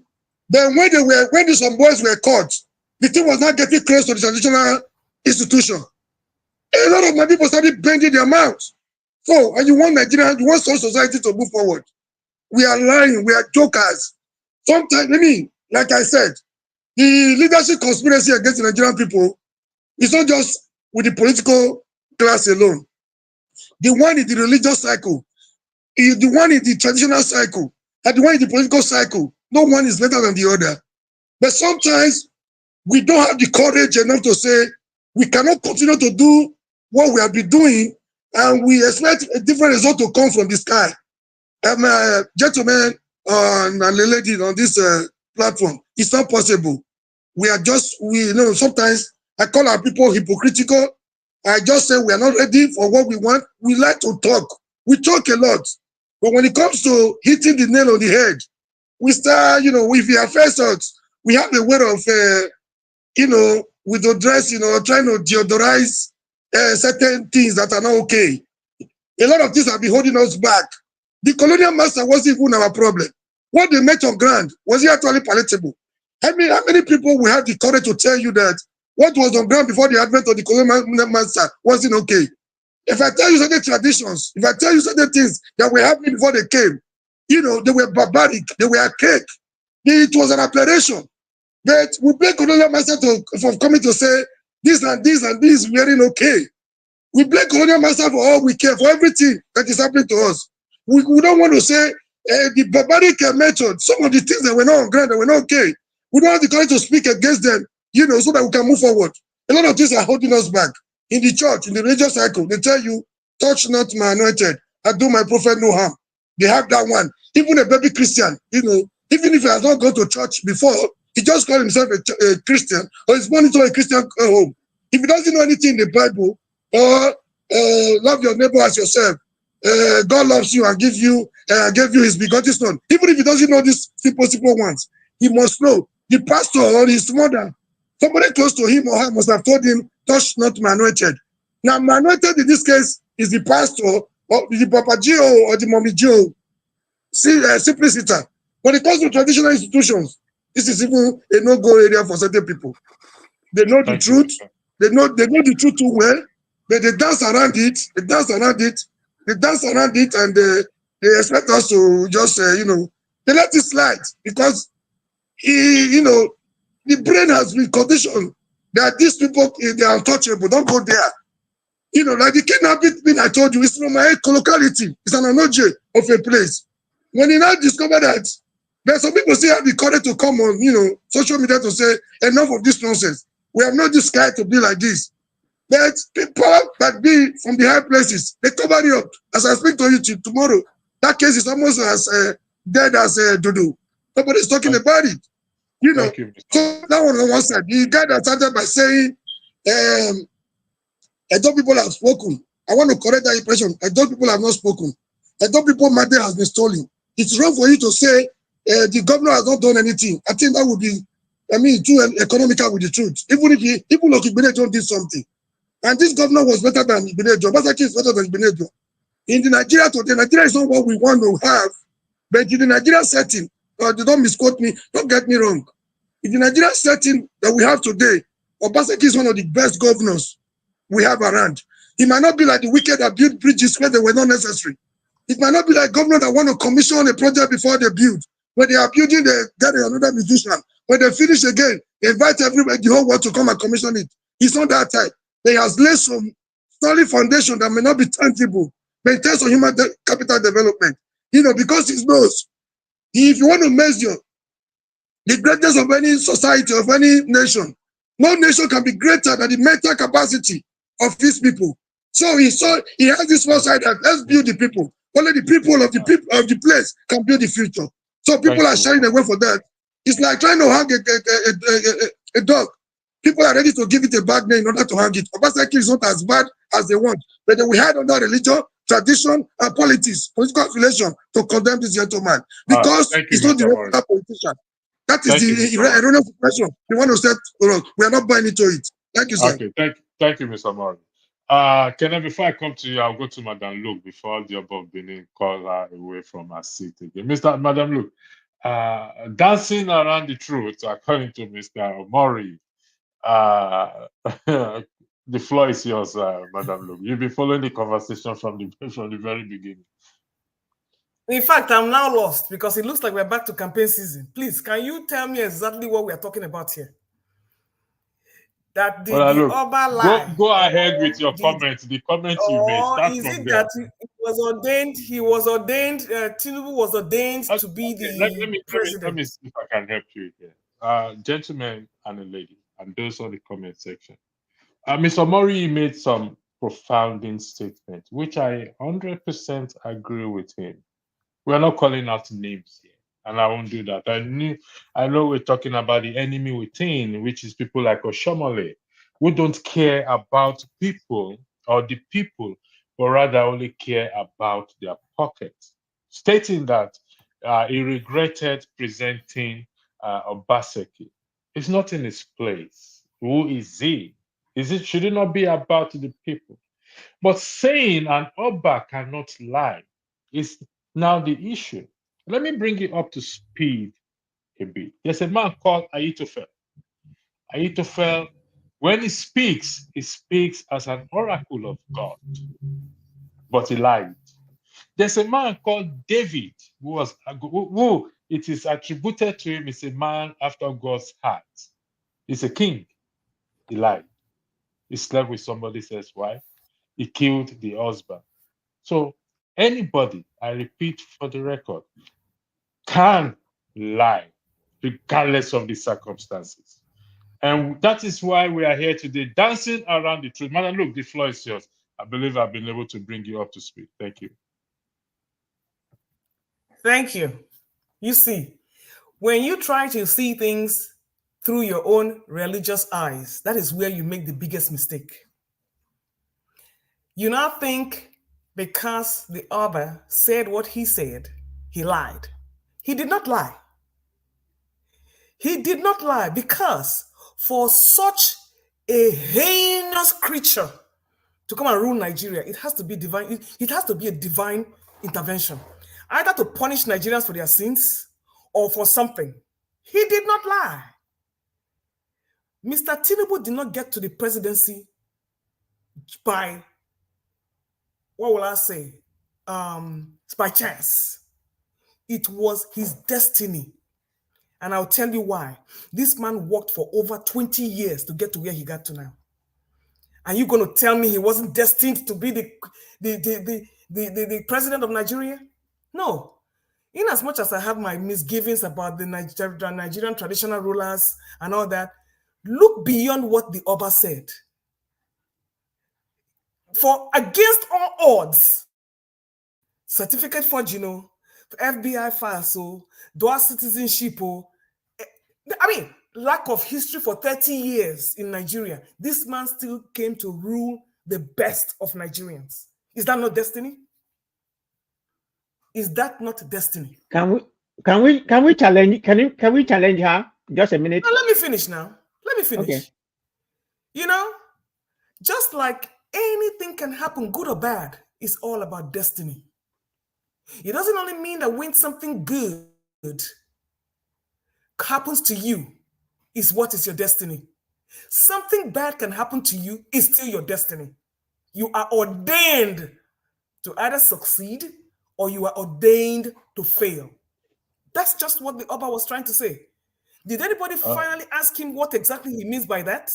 Then when some boys were caught, the thing was not getting close to the traditional institution. A lot of my people started bending their mouths. So, and you want Nigeria, you want society to move forward. We are lying. We are jokers. Sometimes, like I said, the leadership conspiracy against the Nigerian people is not just with the political class alone. The one in the religious cycle, the one in the traditional cycle, and the one in the political cycle. No one is better than the other. But sometimes we don't have the courage enough to say we cannot continue to do what we have been doing, and we expect a different result to come from the sky. Gentlemen and ladies on this platform, it's not possible. Sometimes I call our people hypocritical. I just say we are not ready for what we want. We like to talk. We talk a lot. But when it comes to hitting the nail on the head, we start, if we are first out, we have a way of, with the dress, trying to deodorize certain things that are not okay. A lot of things have been holding us back. The colonial master wasn't even our problem. What they made on ground, was it actually palatable? How many people will have the courage to tell you that what was on ground before the advent of the colonial master wasn't okay? If I tell you certain traditions, if I tell you certain things that were happening before they came, they were barbaric, they were archaic. It was an aberration. But we blame colonial master for coming to say this and this and this weren't okay. We blame colonial master for all we care, for everything that is happening to us. We don't want to say the barbaric method, some of the things that were not on ground, that were not okay. We don't have the courage to speak against them, so that we can move forward. A lot of things are holding us back. In the church, in the religious cycle, they tell you, touch not my anointed, I do my prophet no harm. They have that one. Even a baby Christian, even if he has not gone to church before, he just called himself a Christian, or he's born into a Christian home. If he doesn't know anything in the Bible, or love your neighbor as yourself, God loves you and gave you his begotten son. Even if he doesn't know these simple ones, he must know. The pastor or his mother, somebody close to him or her must have told him, touch not my anointed. Now, my anointed in this case is the pastor, or the Papa Gio or the Mommy Gio, simpliciter. When it comes to traditional institutions, this is even a no-go area for certain people. They know the truth. They know the truth too well, but they dance around it. They dance around it. They dance around it, and they expect us to just, they let it slide because the brain has been conditioned that these people, they are untouchable. Don't go there. Like the kidnapping thing I told you, it's from my locality. It's an analogy of a place. When you now discover that, there's some people still have the courage to come on, social media to say, enough of this nonsense. We have not this guy to be like this. But people that be from the high places, they cover it up. As I speak to you tomorrow, that case is almost as dead as Dudu. Nobody's talking about it. So that one on one side, the guy that started by saying, Edo people have spoken. I want to correct that impression. Edo people have not spoken. Edo people matter has been stolen. It's wrong for you to say the governor has not done anything. I think that would be, too economical with the truth. Even if Ibenejo did something. And this governor was better than Ibenejo. Obaseki is better than Ibenejo. In the Nigeria today, Nigeria is not what we want to have. But in the Nigeria setting, don't misquote me, don't get me wrong. In the Nigeria setting that we have today, Obaseki is one of the best governors we have around. He might not be like the wicked that built bridges where they were not necessary. It might not be like governor that want to commission a project before they build. When they are building, they get another musician. When they finish again, they invite everybody, the whole world to come and commission it. He's not that type. He has laid some solid foundation that may not be tangible, but in terms of human capital development, because he knows, if you want to measure the greatness of any society, of any nation, no nation can be greater than the mental capacity of his people. So he has this foresight that let's build the people. Only the people of the place can build the future. So people are sharing away for that. It's like trying to hang a dog. People are ready to give it a bad name in order to hang it. Obaseki is not as bad as they want, but then we had under religion, tradition, and politics, political affiliation to condemn this gentleman because he's not the regular politician. That is the erroneous impression we want to set for us. We are not buying into it. Thank you, sir. Okay, thank you, Mr. Mori. Kenneth, before I come to you, I'll go to Madam Luke before the Oba of Benin call her away from her seat again. Madam Luke, dancing around the truth, according to Mr. Mori, the floor is yours, Madam Luke. You've been following the conversation from the very beginning. In fact, I'm now lost because it looks like we're back to campaign season. Please, can you tell me exactly what we are talking about here? That the Oba lie. Go ahead with your comments. The comments you made. Start is from it there. that he was ordained, Tinubu was ordained to be the president? Let me see if I can help you here. Gentlemen and a lady, and those on the comment section. Mr. Mori made some profounding statements, which I 100% agree with him. We're not calling out names here, and I won't do that. I know we're talking about the enemy within, which is people like Oshiomole, who don't care about people or the people, but rather only care about their pockets, stating that he regretted presenting Obaseki. It's not in his place. Who is he? Should it not be about the people? But saying an Oba cannot lie is now the issue. Let me bring you up to speed a bit. There's a man called Ahithophel. Ahithophel, when he speaks as an oracle of God, but he lied. There's a man called David, who it is attributed to him is a man after God's heart. He's a king. He lied. He slept with somebody else's wife. He killed the husband. So anybody, I repeat for the record, can lie regardless of the circumstances. And that is why we are here today, dancing around the truth. Madam, look, the floor is yours. I believe I've been able to bring you up to speed. Thank you. Thank you. You see, when you try to see things through your own religious eyes, that is where you make the biggest mistake. You now think because the Oba said what he said, he lied. He did not lie. He did not lie because for such a heinous creature to come and rule Nigeria, it has to be divine. It has to be a divine intervention, either to punish Nigerians for their sins or for something. He did not lie. Mr. Tinubu did not get to the presidency by, what will I say, by chance. It was his destiny. And I'll tell you why. This man worked for over 20 years to get to where he got to now. And you're going to tell me he wasn't destined to be the president of Nigeria? No. In as much as I have my misgivings about the Nigerian traditional rulers and all that, look beyond what the Oba said. For against all odds, certificate for FBI files, dual citizenship, lack of history for 30 years in Nigeria. This man still came to rule the best of Nigerians. Is that not destiny? Is that not destiny? Can we challenge? Can we challenge her? Just a minute. Now, let me finish now. Let me finish. Okay. Just like anything can happen, good or bad, it's all about destiny. It doesn't only mean that when something good happens to you, is what is your destiny. Something bad can happen to you, is still your destiny. You are ordained to either succeed or you are ordained to fail. That's just what the Oba was trying to say. Did anybody finally ask him what exactly he means by that?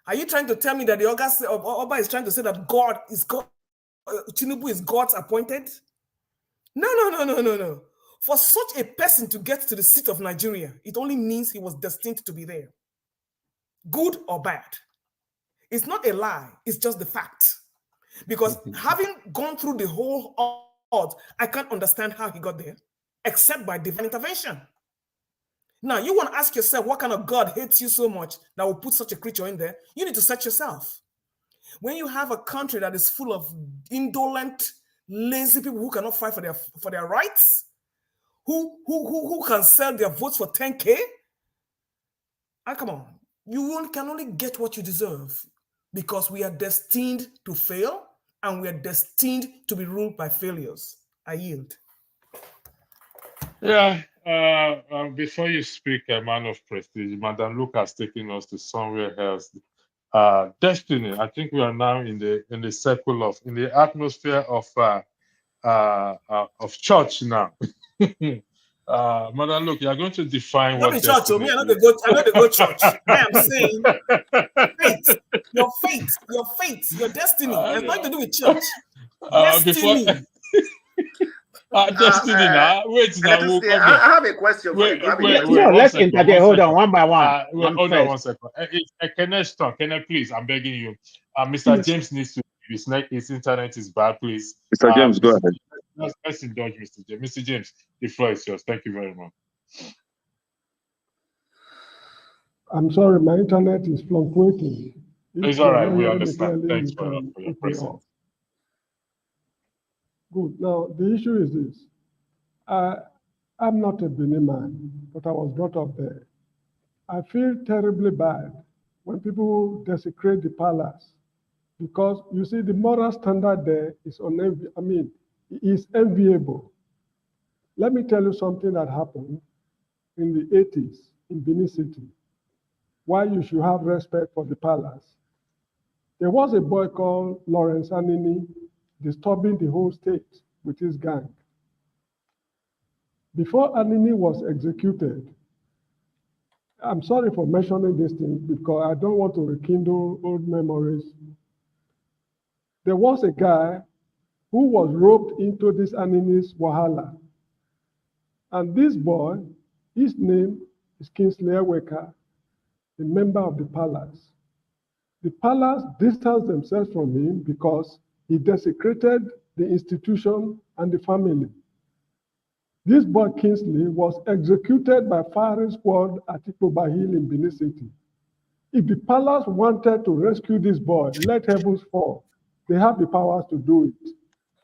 Are you trying to tell me that the Oba is trying to say that God is God, Tinubu is God's appointed? No. For such a person to get to the seat of Nigeria, it only means he was destined to be there. Good or bad. It's not a lie, it's just the fact. Because having gone through the whole odds, I can't understand how he got there, except by divine intervention. Now, you want to ask yourself, what kind of God hates you so much that will put such a creature in there? You need to search yourself. When you have a country that is full of indolent, lazy people who cannot fight for their rights, who can sell their votes for 10K, come on, you can only get what you deserve, because we are destined to fail and we are destined to be ruled by failures. I yield. Yeah. Before you speak, a man of prestige, Madam Luke has taken us to somewhere else. Destiny. I think we are now in the circle of, in the atmosphere of church now. Madam Luke, you are going to define what church. destiny is. I know they go church. I am saying faith, your faith, your destiny. It's nothing to do with church. Destiny. Destiny now. Wait now. We'll come I have a question for you. No, let's interject. Hold on, one by one. Hold on 1 second. Kenneth, please, I'm begging you. Mr. James needs to. His internet is bad, please. Mr. James, go ahead. Let's indulge Mr. James. Mr. James, the floor is yours. Thank you very much. I'm sorry, my internet is fluctuating. It's all right. We understand. Thanks for your presence. Good. Now, the issue is this. I'm not a Benin man, but I was brought up there. I feel terribly bad when people desecrate the palace, because you see the moral standard there is is enviable. Let me tell you something that happened in the 80s in Benin City, why you should have respect for the palace. There was a boy called Lawrence Anini disturbing the whole state with his gang. Before Anini was executed, I'm sorry for mentioning this thing because I don't want to rekindle old memories. There was a guy who was roped into this Anini's Wahala. And this boy, his name is Kingsley Eweka, a member of the palace. The palace distanced themselves from him because he desecrated the institution and the family. This boy Kingsley was executed by firing squad at Oba Hill in Benin City. If the palace wanted to rescue this boy, let heavens fall. They have the powers to do it,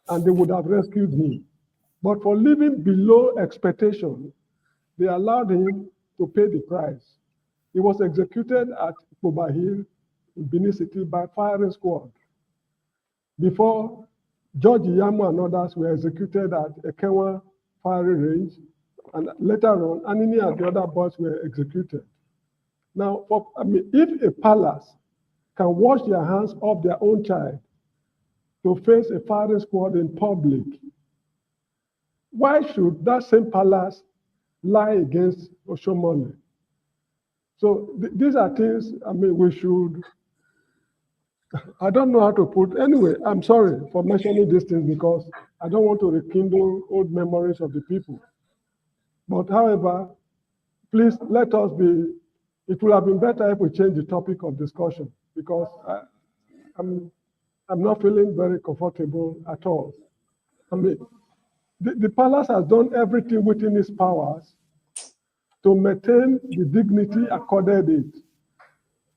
and they would have rescued him. But for living below expectation, they allowed him to pay the price. He was executed at Oba Hill in Benin City by firing squad. Before, George Yamu and others were executed at Ekenwa fiery range, and later on, Anini and the other boys were executed. Now, if a palace can wash their hands off their own child to face a firing squad in public, why should that same palace lie against Oshiomole? So these are things, we should, I don't know how to put, anyway, I'm sorry for mentioning these things because I don't want to rekindle old memories of the people. But however, please let us be, it would have been better if we change the topic of discussion because I'm not feeling very comfortable at all. The palace has done everything within its powers to maintain the dignity accorded it.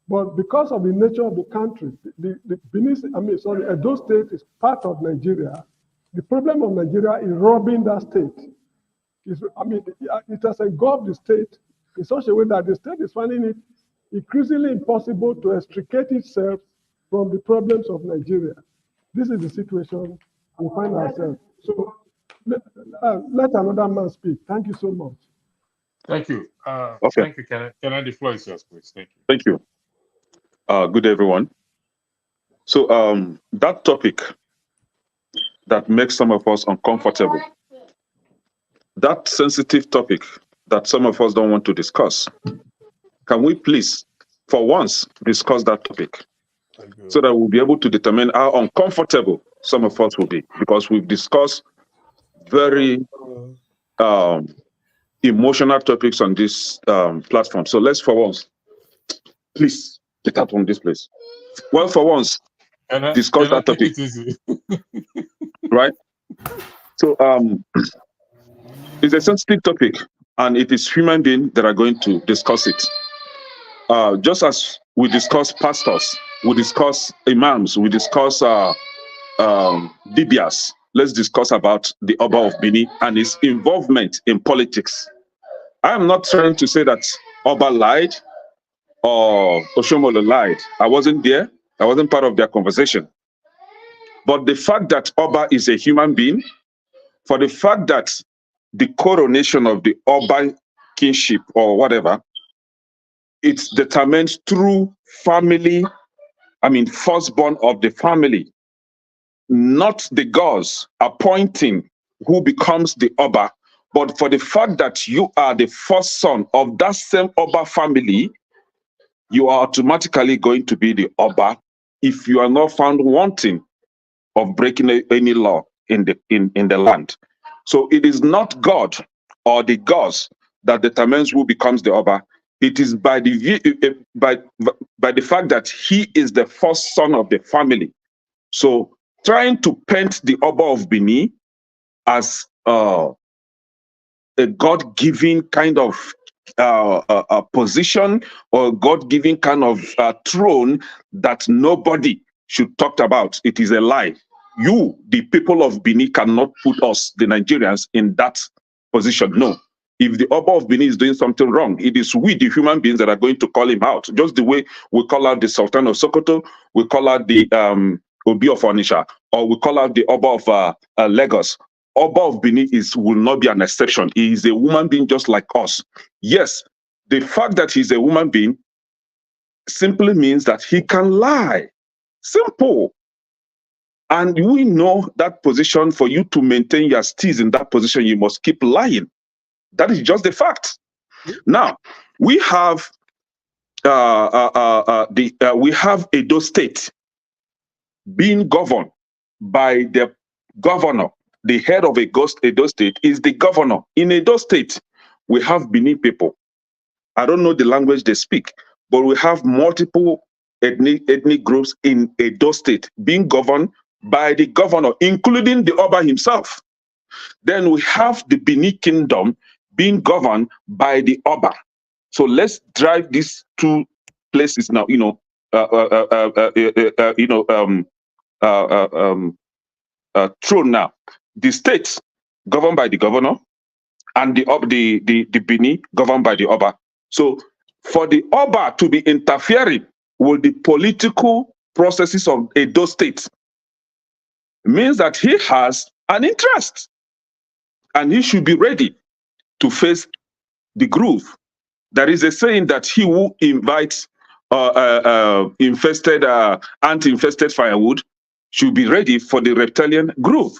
But because of the nature of the country, Edo State is part of Nigeria. The problem of Nigeria is robbing that state. It has engulfed the state in such a way that the state is finding it increasingly impossible to extricate itself from the problems of Nigeria. This is the situation we find ourselves. So let another man speak. Thank you so much. Thank you. Okay. Thank you. Can I the floor is yours, please? Thank you. Thank you. Good day, everyone. So that topic that makes some of us uncomfortable, that sensitive topic that some of us don't want to discuss, can we please, for once, discuss that topic so that we'll be able to determine how uncomfortable some of us will be, because we've discussed very emotional topics on this platform. So let's, for once, please get out from this place. Well, for once, discuss that topic. Right? So it's a sensitive topic, and it is human beings that are going to discuss it. Just as we discuss pastors, we discuss imams, we discuss Bibias, let's discuss about the Oba of Benin and his involvement in politics. I am not trying to say that Oba lied or Oshiomole lied. I wasn't there. I wasn't part of their conversation. But the fact that Oba is a human being, for the fact that the coronation of the Oba kingship or whatever, it's determined through family, firstborn of the family, not the gods appointing who becomes the Oba, but for the fact that you are the first son of that same Oba family, you are automatically going to be the Oba if you are not found wanting of breaking any law in the land. So it is not God or the gods that determines who becomes the Oba. It is by the fact that he is the first son of the family. So trying to paint the Oba of Benin as a God-given kind of a position or God-given kind of throne that nobody should talk about, it is a lie. You, the people of Benin, cannot put us, the Nigerians, in that position. No. If the Oba of Benin is doing something wrong, it is we, the human beings, that are going to call him out. Just the way we call out the Sultan of Sokoto, we call out the Oba of Onitsha, or we call out the Oba of Lagos. Oba of Benin will not be an exception. He is a woman being just like us. Yes, the fact that he's a woman being simply means that he can lie. Simple. And we know that position, for you to maintain your steez in that position, you must keep lying. That is just the fact. Now, we have we have Edo State being governed by the governor. The head of Edo State is the governor. In Edo State, we have Benin people. I don't know the language they speak, but we have multiple ethnic groups in Edo State being governed by the governor, including the Oba himself. Then we have the Benin Kingdom being governed by the Oba. So let's drive these two places now. Through now. The states governed by the governor, and the Benin governed by the Oba. So for the Oba to be interfering with the political processes of Edo State means that he has an interest. and he should be ready to face the groove. There is a saying that he who invites anti-infested firewood should be ready for the reptilian groove.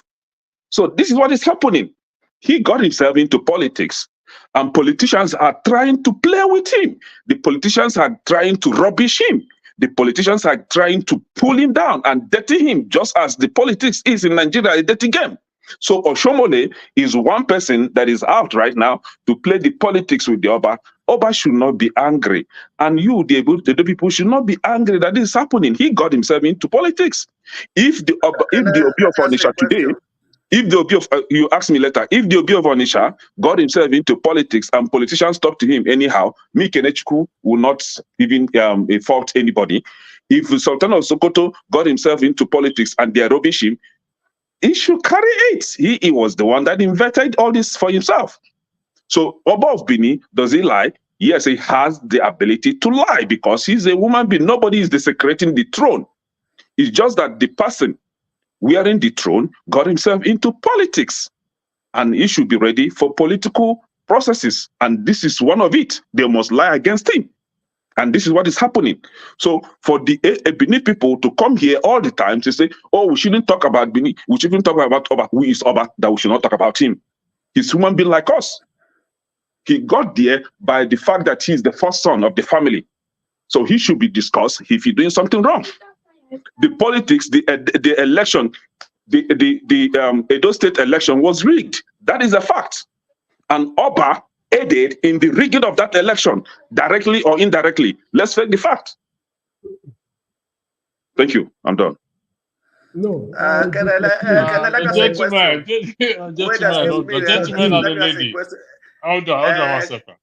So this is what is happening. He got himself into politics, and politicians are trying to play with him. The politicians are trying to rubbish him. The politicians are trying to pull him down and dirty him, just as the politics is in Nigeria, a dirty game. So Oshiomhole is one person that is out right now to play the politics with the Oba. Oba should not be angry. And you, the people, should not be angry that this is happening. He got himself into politics. If the Oba of Onitsha today, if the Obi of, you ask me later, if the Obi of Onitsha got himself into politics and politicians talk to him anyhow, me Kenechukwu will not even fault anybody. If Sultan of Sokoto got himself into politics and they rubbish him, he should carry it. He was the one that invented all this for himself. So Oba of Benin, does he lie? Yes, he has the ability to lie because he's a woman being. Nobody is desecrating the throne. It's just that the person wearing the throne got himself into politics, and he should be ready for political processes. And this is one of it. They must lie against him. And this is what is happening. So for the Benin people to come here all the time to say, oh, we shouldn't talk about Benin, we shouldn't talk about Oba, who is Oba, that we should not talk about him. He's a human being like us. He got there by the fact that he's the first son of the family. So he should be discussed if he's doing something wrong. The politics, the election, the Edo State election was rigged. That is a fact. And Oba aided in the rigging of that election, directly or indirectly. Let's face the fact. Thank you. I'm done. No. Gentlemen and a lady. Hold on one second.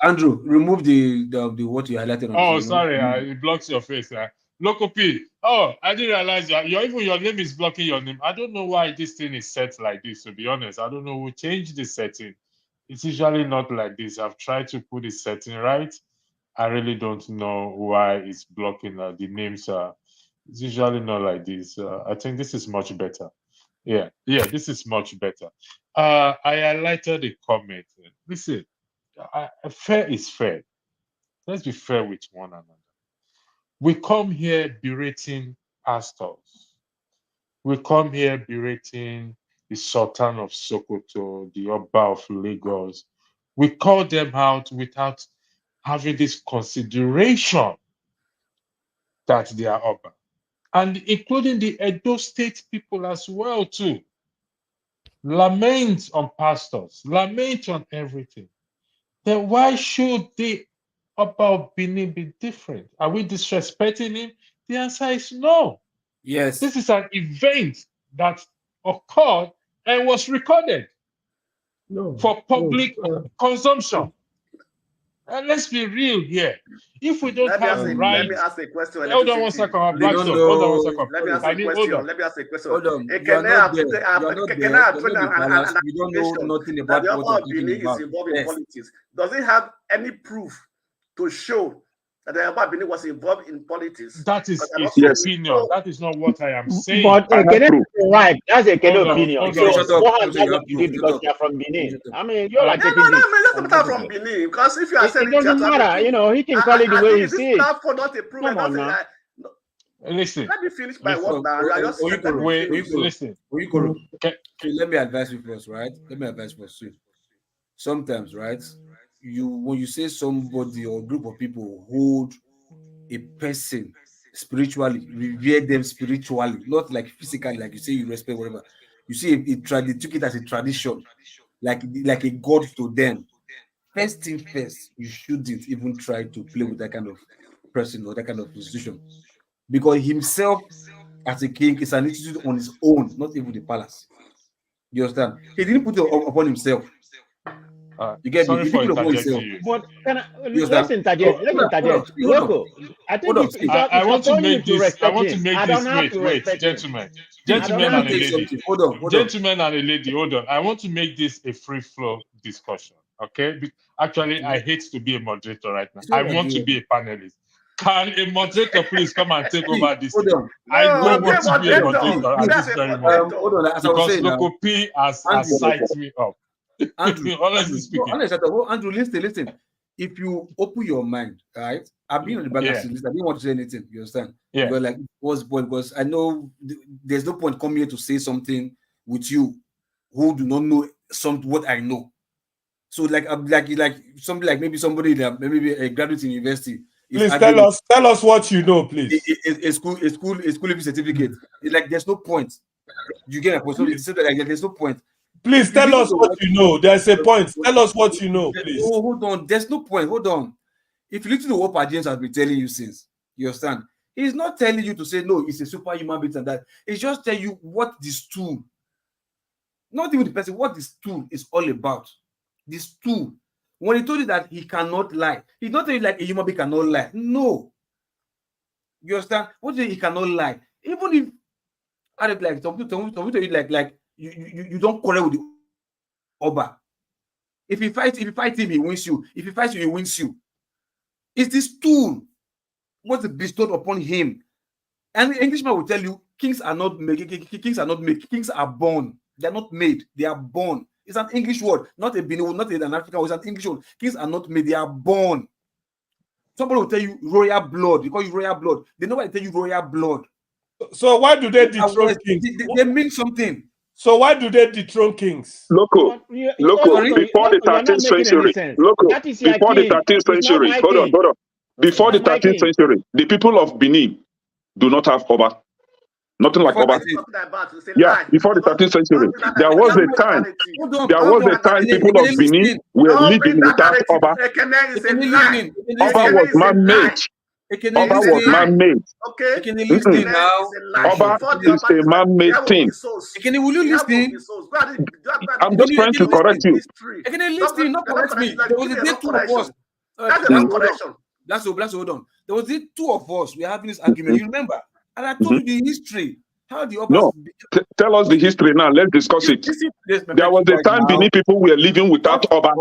Andrew, remove the what you highlighted on. Oh, sorry, it blocks your face. Local P. Oh, I didn't realize that your name is blocking your name. I don't know why this thing is set like this, to be honest. I don't know who changed the setting. It's usually not like this. I've tried to put the setting right. I really don't know why it's blocking the names. It's usually not like this. I think this is much better. Yeah, this is much better. I highlighted the comment. Listen, fair is fair. Let's be fair with one another. We come here berating pastors. We come here berating the Sultan of Sokoto, the Oba of Lagos. We call them out without having this consideration that they are Oba. And including the Edo State people as well too. Lament on pastors, lament on everything. Then why should the Oba of Benin be different? Are we disrespecting him? The answer is no. Yes. This is an event that occurred and was recorded for public consumption. And let's be real here. If we don't have right, let me ask a question. Hold on one second. Hold on one second. Let me ask a question. Let me ask a question. Hold on. You don't know nothing about the Oba of Benin is involved in politics. Does it have any proof to show that the Oba of Benin was involved in politics? That is his opinion. That is not what I am saying. But right, that's a kind of opinion. So what has that to do because you are from Benin? I mean, you're like taking this. No, that's from Benin. Because if you are saying it doesn't matter, you know, he can call it the way he sees. Not a proof. Listen. Let me finish my work now. Listen. Okay, let me advise you first, right? Let me advise you first. Sometimes, right? When you say somebody or group of people hold a person spiritually, revere them spiritually, not like physically, like you say you respect whatever. You see, they took it as a tradition, like a god to them. First thing first, you shouldn't even try to play with that kind of person or that kind of institution, because himself as a king is an institution on his own, not even the palace. You understand? He didn't put it upon himself. You get me? But let's interject. Loco, I think I want to make this. Wait, gentlemen and a lady. Gentlemen and a lady, hold on. I want to make this a free flow discussion. Okay? Actually, I hate to be a moderator right now. I want to be a panelist. Can a moderator please come and take over this Hold thing? on. I don't be a want to be a moderator at That's this a very moderator. moment Hold on. As I was because saying now, Loco P has psyched me up. Honestly speaking. Andrew, listen. If you open your mind, right? I've been on the back Yeah. seat list. I didn't want to say anything. You understand? Yeah. But like, because I know there's no point coming here to say something with you who do not know what I know. So like something like maybe somebody that maybe a graduate in university. Please tell us what you know, please. A school certificate. It's like there's no point. You get a point. So there's no point. Please tell us what you know. There's a point. Tell us what you know, please. Oh, hold on. There's no point. Hold on. If you listen to what James has been telling you since, you understand? He's not telling you to say no, it's a superhuman being and that. He's just telling you what this tool, not even the person, what this tool is all about. This tool. When he told you that he cannot lie, he's not telling you like a human being cannot lie. No. You understand? What do you he cannot lie? Even if I don't like like you don't quarrel with the Oba. If you fight him, he wins you. If he fights you, he wins you. It's this tool what is bestowed upon him. And the Englishman will tell you, kings are not made. Kings are not made. Kings are born. They are not made. They are born. It's an English word, not a Benin, not an African word. It's an English word. Kings are not made. They are born. Somebody will tell you royal blood. They call you royal blood. They know why they tell you royal blood. So why do they dethrone kings? They mean something. So why do they dethrone kings? Before the 13th century, before the 13th century, hold on. Before the 13th century, the people of Benin do not have Oba. Nothing like Oba. Yeah, before the 13th century, there was a time people of Benin were living without Oba. Oba was man-made. Oba was man-made. Oba is a man-made thing. Will you listen? I'm just trying to correct you. Can you listen? Not correct me. There was a day two of us. That's the correction. Hold on. There was the two of us. We are having this argument. You remember? And I told you the history. How the Obas. No, tell us the history now. Let's discuss it. There was a time Benin people were living without Oba.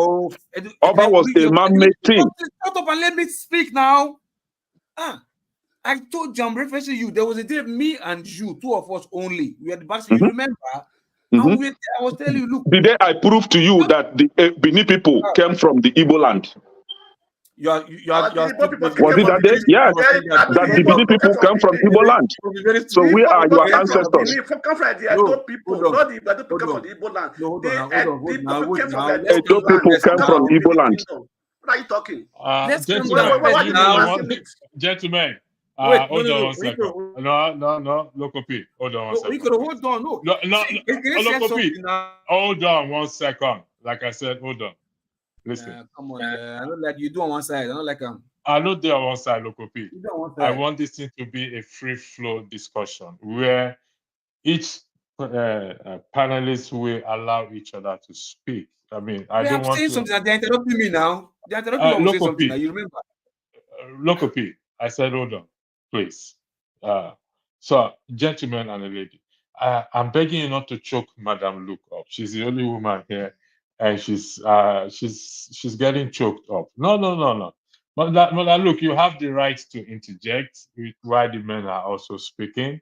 Oba was a man-made thing. Shut up and let me speak now. I told you, I'm referencing you. There was a day, me and you, two of us only. We had the back. You remember? And I was telling you, look. The day I proved to you that the Benin people came from the Igbo land. Was it that day? Yes. That the Benin people come from Igbo land. So we are your ancestors. Edo people came from Igbo land. What are you talking? Gentlemen, hold on one second. No, Loco P. Hold on one second. Hold on, Loco P. Hold on 1 second. Like I said, hold on. Listen. Come on, I don't like you do on one side. I don't like them. I don't do on one side, Loco P. I want this thing to be a free flow discussion where each panelist will allow each other to speak. I mean, I don't want to. Something. They're interrupting me now. They're interrupting me. Say something. You remember? Loco P. I said, hold on, please. So, gentlemen and a lady, I'm begging you not to choke Madam Luke up. She's the only woman here, and she's getting choked up. No. But look, you have the right to interject while the men are also speaking.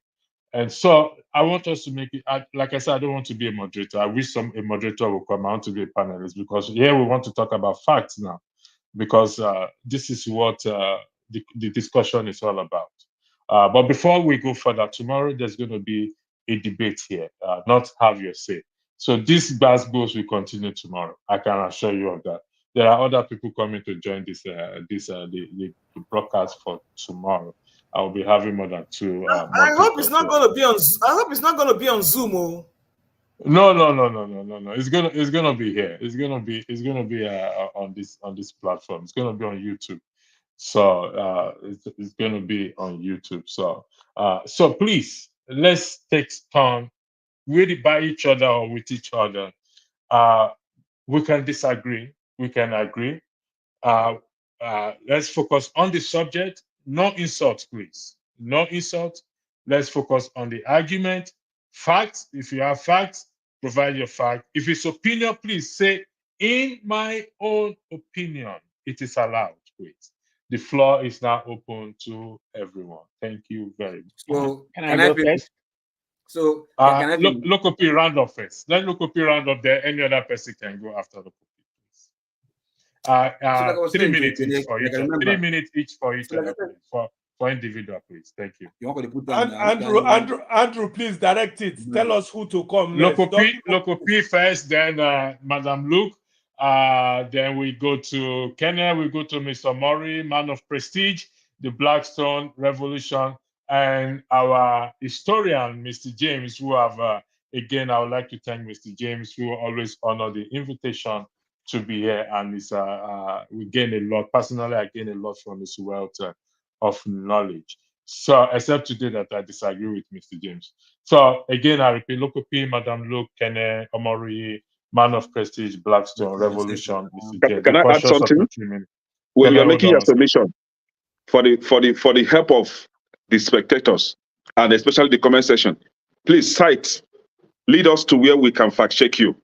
And so I want us to make it, like I said, I don't want to be a moderator. I wish a moderator would come. I want to be a panelist because here we want to talk about facts now, because this is what the discussion is all about. But before we go further, tomorrow there's going to be a debate here, not have your say. So this goes will continue tomorrow. I can assure you of that. There are other people coming to join the broadcast for tomorrow. I'll be having more than two. I hope it's not going to be on. I hope it's not going to be on Zoom. Oh. No. It's gonna be here. It's gonna be on this platform. It's gonna be on YouTube. So it's gonna be on YouTube. So please let's take turn really by each other or with each other. We can disagree. We can agree. Let's focus on the subject. No insult, please. No insult. Let's focus on the argument. Facts. If you have facts, provide your fact. If it's opinion, please say, in my own opinion. It is allowed, please. The floor is now open to everyone. Thank you very much. So can I go first? So can I finish? Lokopi round up first. Let Lokopi round up there. Any other person can go after Lokopi, please. So like I was 3 saying, minutes each for each. 3 minutes each for each So like I other, said- please. For individual, please. Thank you. You want to put down Andrew, please direct it. Tell us who to come next. Lokopi first, then Madam Luke. Then we go to Kenya. We go to Mr. Mori, man of prestige, the Blackstone Revolution, and our historian, Mr. James, who have again, I would like to thank Mr. James, who always honor the invitation to be here, and we gain a lot. Personally, I gain a lot from his wealth of knowledge. So, except today that I disagree with Mr. James. So, again, I repeat, Lokopi, Madam Luke, Kene, Omori, man of prestige, Blackstone, Revolution, Mr. James. Can I add something? When you're making your submission, for the help of the spectators and especially the comment section, please lead us to where we can fact check you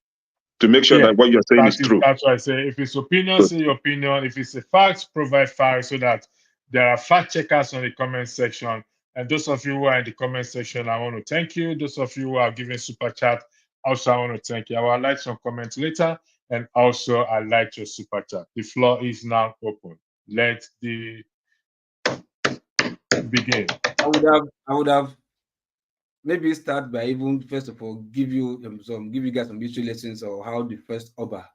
to make sure that what you're saying is true. That's why I say if it's opinion, say your opinion. If it's a fact, provide facts so that there are fact checkers on the comment section. And those of you who are in the comment section, I want to thank you. Those of you who are giving super chat, also I want to thank you. I will like some comments later, and also I like your super chat. The floor is now open. Let the begin. I would have maybe start by even first of all give you guys some history lessons or how the first Oba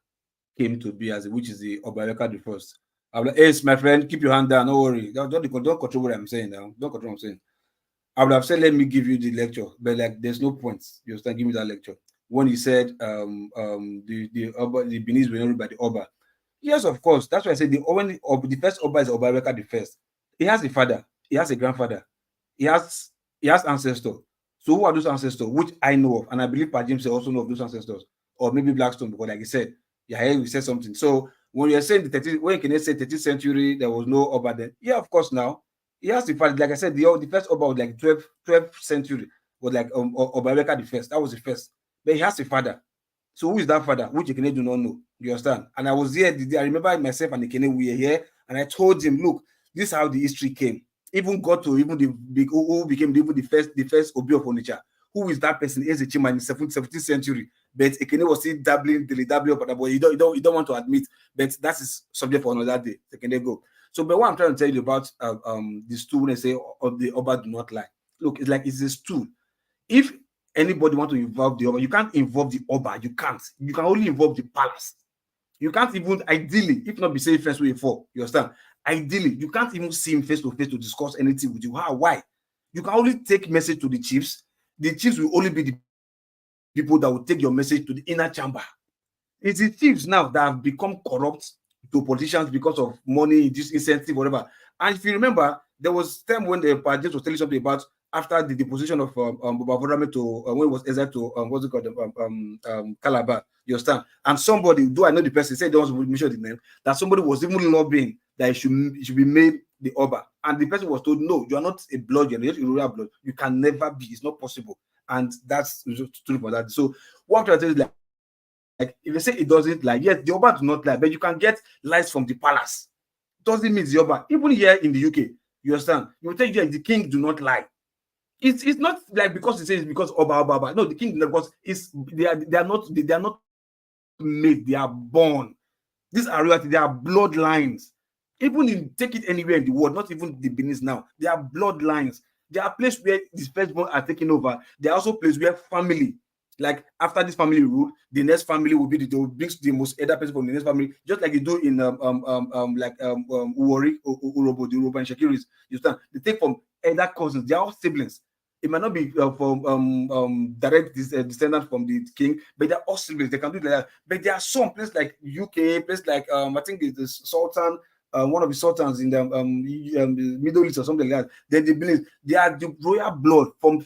came to be, which is the Oba the first. I'm like, hey, my friend, keep your hand down. Don't worry. Don't control what I'm saying now. Don't control what I'm saying. I would have said, let me give you the lecture, but like, there's no point. You start giving me that lecture. When he said, the Benin were known by the Oba. Yes, of course. That's why I said the first Oba is Oba the first. He has a father. He has a grandfather. He has ancestors. So who are those ancestors? Which I know of, and I believe Pa James also know of those ancestors, or maybe Blackstone, because like he said, we said something. So when you're saying when can they say 13th century there was no Oba then? Yeah, of course. Now he has the father. Like I said, the first Oba was like 12th century, was like Oba the first. That was the first, but he has a father. So who is that father? Which Ekene do not know. You understand? And I was here. I remember myself and Ekene, we were here, and I told him, look, this is how the history came. Even got to even who became even the first Oba of Onitsha. Who is that person? Is a Chima in the 17th century. But Ekene was still dabbling, but you don't want to admit. But that is subject for another day. Ekene go. So, but what I'm trying to tell you about the stool, when I say the Oba do not lie. Look, it's a stool. If anybody want to involve the Oba, you can't involve the Oba. You can't. You can only involve the palace. You can't even, ideally, if not be saying first way for, you understand? Ideally, you can't even see him face to face to discuss anything with you. How? Why? You can only take message to the chiefs. The chiefs will only be the people that will take your message to the inner chamber. It's the chiefs now that have become corrupt to politicians because of money, this incentive, whatever. And if you remember, there was time when the James was telling something about after the deposition of Boba to when it was exiled to what's it called, Calabar. You understand? And somebody, do I know the person? Say they don't want to mention the name. That somebody was even lobbying that it should be made the Oba, and the person was told, no, you are not a blood, you're not royal blood. You can never be. It's not possible. And that's true for that. So what I'm trying to tell is like if they say it doesn't lie, yes, the Oba do not lie, but you can get lies from the palace. Doesn't mean the Oba. Even here in the UK, you understand? You will tell you the king do not lie. It's not like because it says because Oba. No, the king because they are not made, they are born. These are reality, they are bloodlines. Even take it anywhere in the world, not even the Benin now, they are bloodlines. There are places where these firstborn are taking over. There are also places where family, like after this family rule, the next family will be they will bring the most elder person from the next family, just like you do in Uwori, Urobo, the Urobo and Shakiris. You understand? They take from elder cousins, they are all siblings. It might not be from direct descendants from the king, but they're all siblings. They can do that. But there are some places like UK, places like I think it's the Sultan, one of the sultans in the Middle East or something like that. Then they believe they are the royal blood from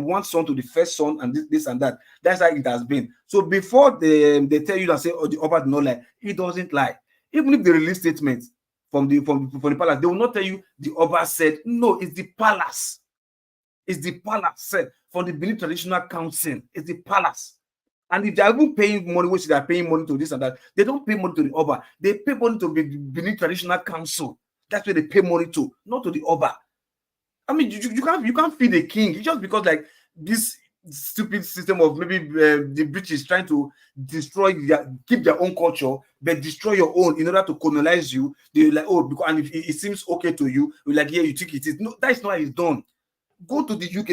one son to the first son, and this and that. That's how it has been. So before they tell you that say, oh, the Oba do not lie, it doesn't lie. Even if they release statements from the palace, they will not tell you the Oba said. No, it's the palace. It's the palace said from the Benin Traditional Council. It's the palace. And if they are even paying money, which they are paying money to this and that, they don't pay money to the Oba. They pay money to Benin Traditional Council. That's where they pay money to, not to the Oba. I mean, you can't feed a king just because like this stupid system of maybe the British trying to keep their own culture, but destroy your own in order to colonize you. They're like, oh, because and if it seems okay to you, you're like, yeah, you think it is. No, that is not how it's done. Go to the UK,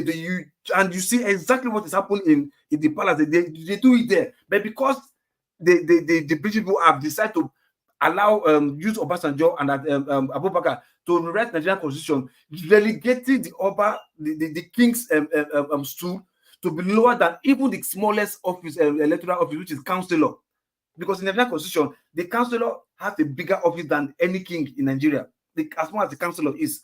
and you see exactly what is happening in the palace. They do it there, but because the British people have decided to allow use Obasanjo and Abubakar to rewrite Nigerian constitution, relegating the Oba, the king's stool to be lower than even the smallest office, electoral office, which is councillor. Because in the Nigerian constitution, the councillor has a bigger office than any king in Nigeria, as small as the councillor is.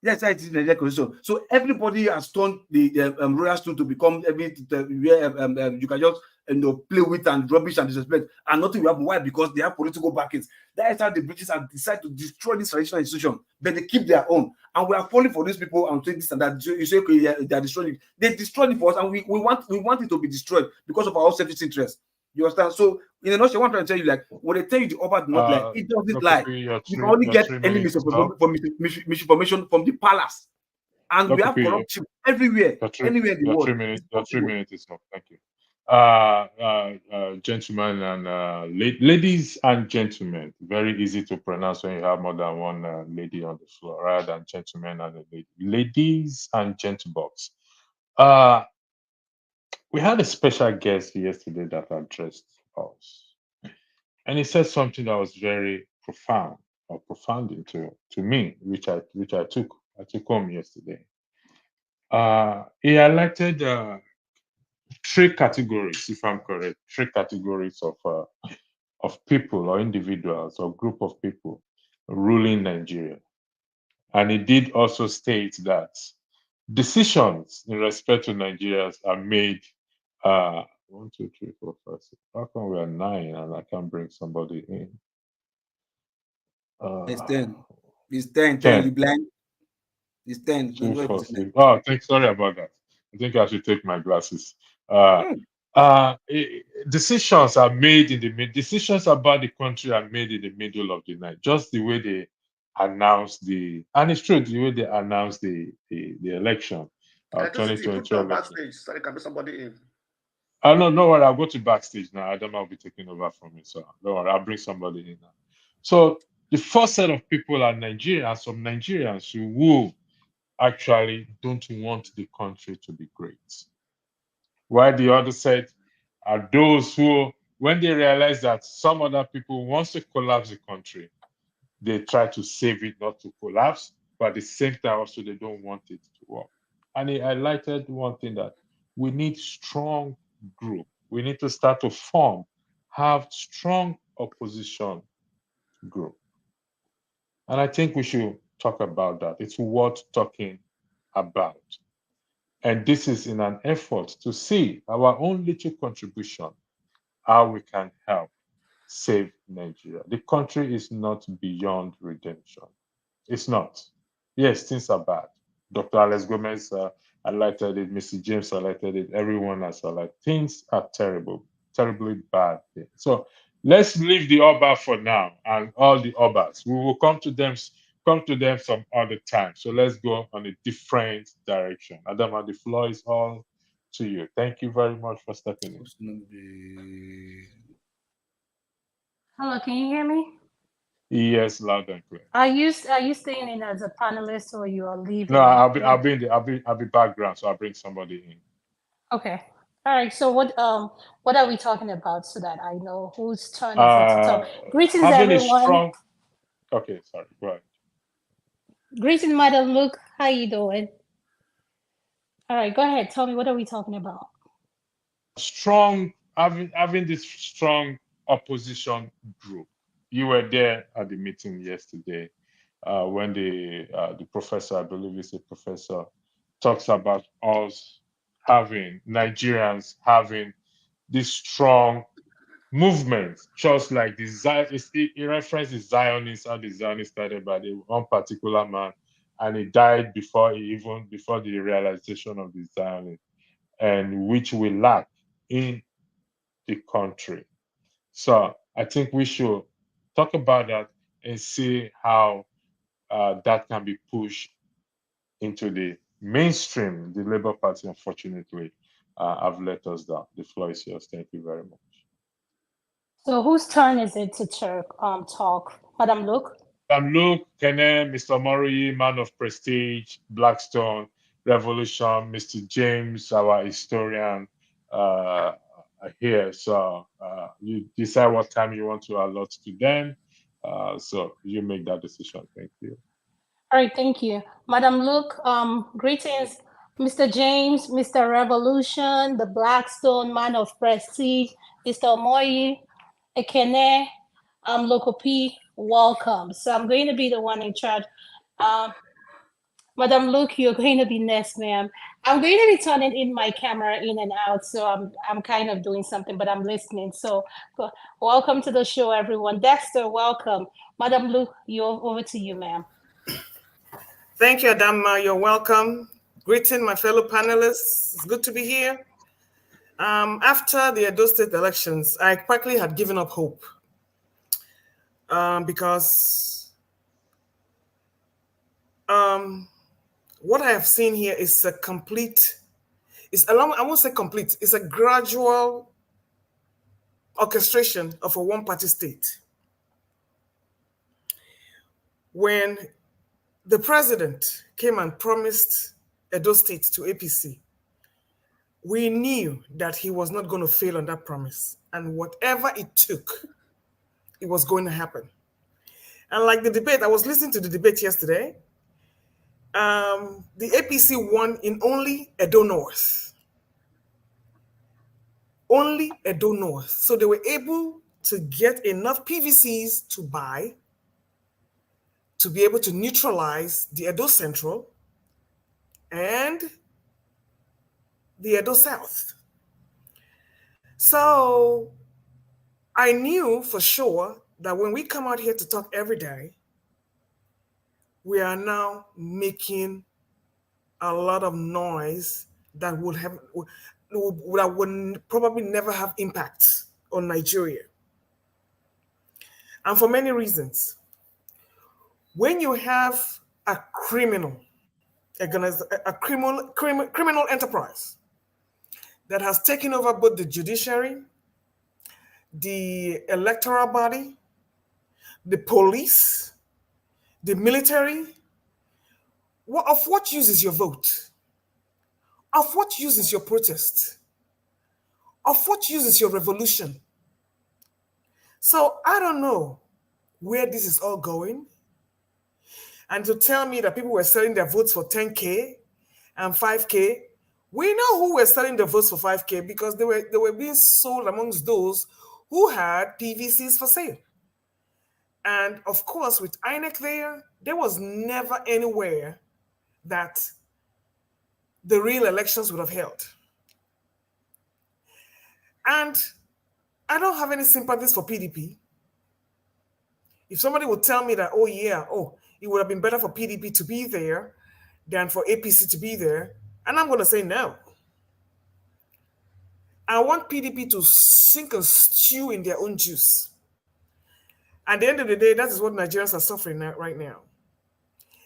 That's how it is in the Nigerian constitution. So everybody has turned the royal stool to become where you can just play with and rubbish and disrespect, and nothing will happen. Why? Because they have political backings. That is how the British have decided to destroy this traditional institution, but they keep their own. And we are falling for these people and doing this and that. You say, okay, they are destroying it. They destroyed it for us, and we want it to be destroyed because of our selfish interest. You understand? So, in a nutshell, I want to tell you, like, when they tell you the Oba do not lie, it doesn't lie. You can only get any misinformation from the palace. And we have corruption everywhere, anywhere in the world. 3 minutes. Your 3 minutes is up. Thank you. Gentlemen and ladies and gentlemen, very easy to pronounce when you have more than one lady on the floor, rather than gentlemen and a lady. Ladies and gentlebox. We had a special guest yesterday that addressed us, and he said something that was very profound or profounding to me, which I took home yesterday. He highlighted 3 categories, if I'm correct, 3 categories of people or individuals or group of people ruling Nigeria. And he did also state that decisions in respect to Nigerians are made 1, 2, 3, 4, 5, 6. How come we are 9 and I can't bring somebody in? It's 10. It's 10. You blind? It's 10. 2, 4, 6. Oh, sorry about that. I think I should take my glasses. Decisions are made decisions about the country are made in the middle of the night, just the way they announce and it's true, the way they announce the election, 2022 election. Backstage, so they can bring somebody in. No worry, I'll go to backstage now. I don't know, I'll be taking over from me, so don't worry, I'll bring somebody in now. So the first set of people are Nigerians, some Nigerians who actually don't want the country to be great. While the other set are those who, when they realize that some other people wants to collapse the country, they try to save it not to collapse, but at the same time also they don't want it to work. And he highlighted one thing, that we need strong group. We need to start to have strong opposition group. And I think we should talk about that. It's worth talking about. And this is in an effort to see our own little contribution, how we can help save Nigeria. The country is not beyond redemption. It's not. Yes, things are bad. Dr. Alex Gomez highlighted it, Mr. James highlighted it, everyone has highlighted. Things are terrible, terribly bad. So let's leave the Oba for now and all the Obas. We will come to them some other time. So let's go on a different direction. Adama, the floor is all to you. Thank you very much for stepping in. Hello, can you hear me? Yes, loud and clear. Are you staying in as a panelist or you are leaving? No, I'll be background, so I'll bring somebody in. Okay. All right. So what are we talking about so that I know whose turn is it to talk? Greetings, everyone. Okay, sorry. Go ahead. Greetings, Madam Luke. How you doing? All right, go ahead. Tell me, what are we talking about? Having this strong opposition group. You were there at the meeting yesterday when the professor, I believe it's a professor, talks about us Nigerians having this strong movement, just like he references Zionists, how the Zionists started by one particular man, and he died before the realization of the Zionists, and which we lack in the country. So I think we should talk about that and see how that can be pushed into the mainstream. The Labour Party, unfortunately, have let us down. The floor is yours. Thank you very much. So whose turn is it to talk? Madam Luke? Luke, Kene, Mr. Murray, Man of Prestige, Blackstone, Revolution, Mr. James, our historian, here. So you decide what time you want to allot to them. So you make that decision. Thank you. All right, thank you. Madam Luke, greetings, Mr. James, Mr. Revolution, the Blackstone, Man of Prestige, Mr. Omoyi, Ekene, Local P, welcome. So I'm going to be the one in charge. Madam Luke, you're going to be next, ma'am. I'm going to be turning in my camera in and out, so I'm kind of doing something, but I'm listening. So welcome to the show, everyone. Dexter, welcome. Madam Luke, over to you, ma'am. Thank you, Adama. You're welcome. Greeting my fellow panelists. It's good to be here. After the Edo State elections, I quickly had given up hope because what I have seen here is a complete, I won't say complete, it's a gradual orchestration of a one-party state. When the president came and promised Edo State to APC, we knew that he was not going to fail on that promise. And whatever it took, it was going to happen. And like the debate, I was listening to the debate yesterday. The APC won in only Edo North. Only Edo North. So they were able to get enough PVCs to buy to be able to neutralize the Edo Central and the Edo South. So I knew for sure that when we come out here to talk every day, we are now making a lot of noise that would probably never have impact on Nigeria. And for many reasons. When you have a criminal enterprise that has taken over both the judiciary, the electoral body, the police, the military, of what use is your vote? Of what use is your protest? Of what use is your revolution? So I don't know where this is all going. And to tell me that people were selling their votes for 10K and 5K, we know who were selling the votes for 5K because they were being sold amongst those who had PVCs for sale. And of course, with INEC there was never anywhere that the real elections would have held. And I don't have any sympathies for PDP. If somebody would tell me that, it would have been better for PDP to be there than for APC to be there, and I'm going to say no. I want PDP to sink and stew in their own juice. At the end of the day, that is what Nigerians are suffering right now.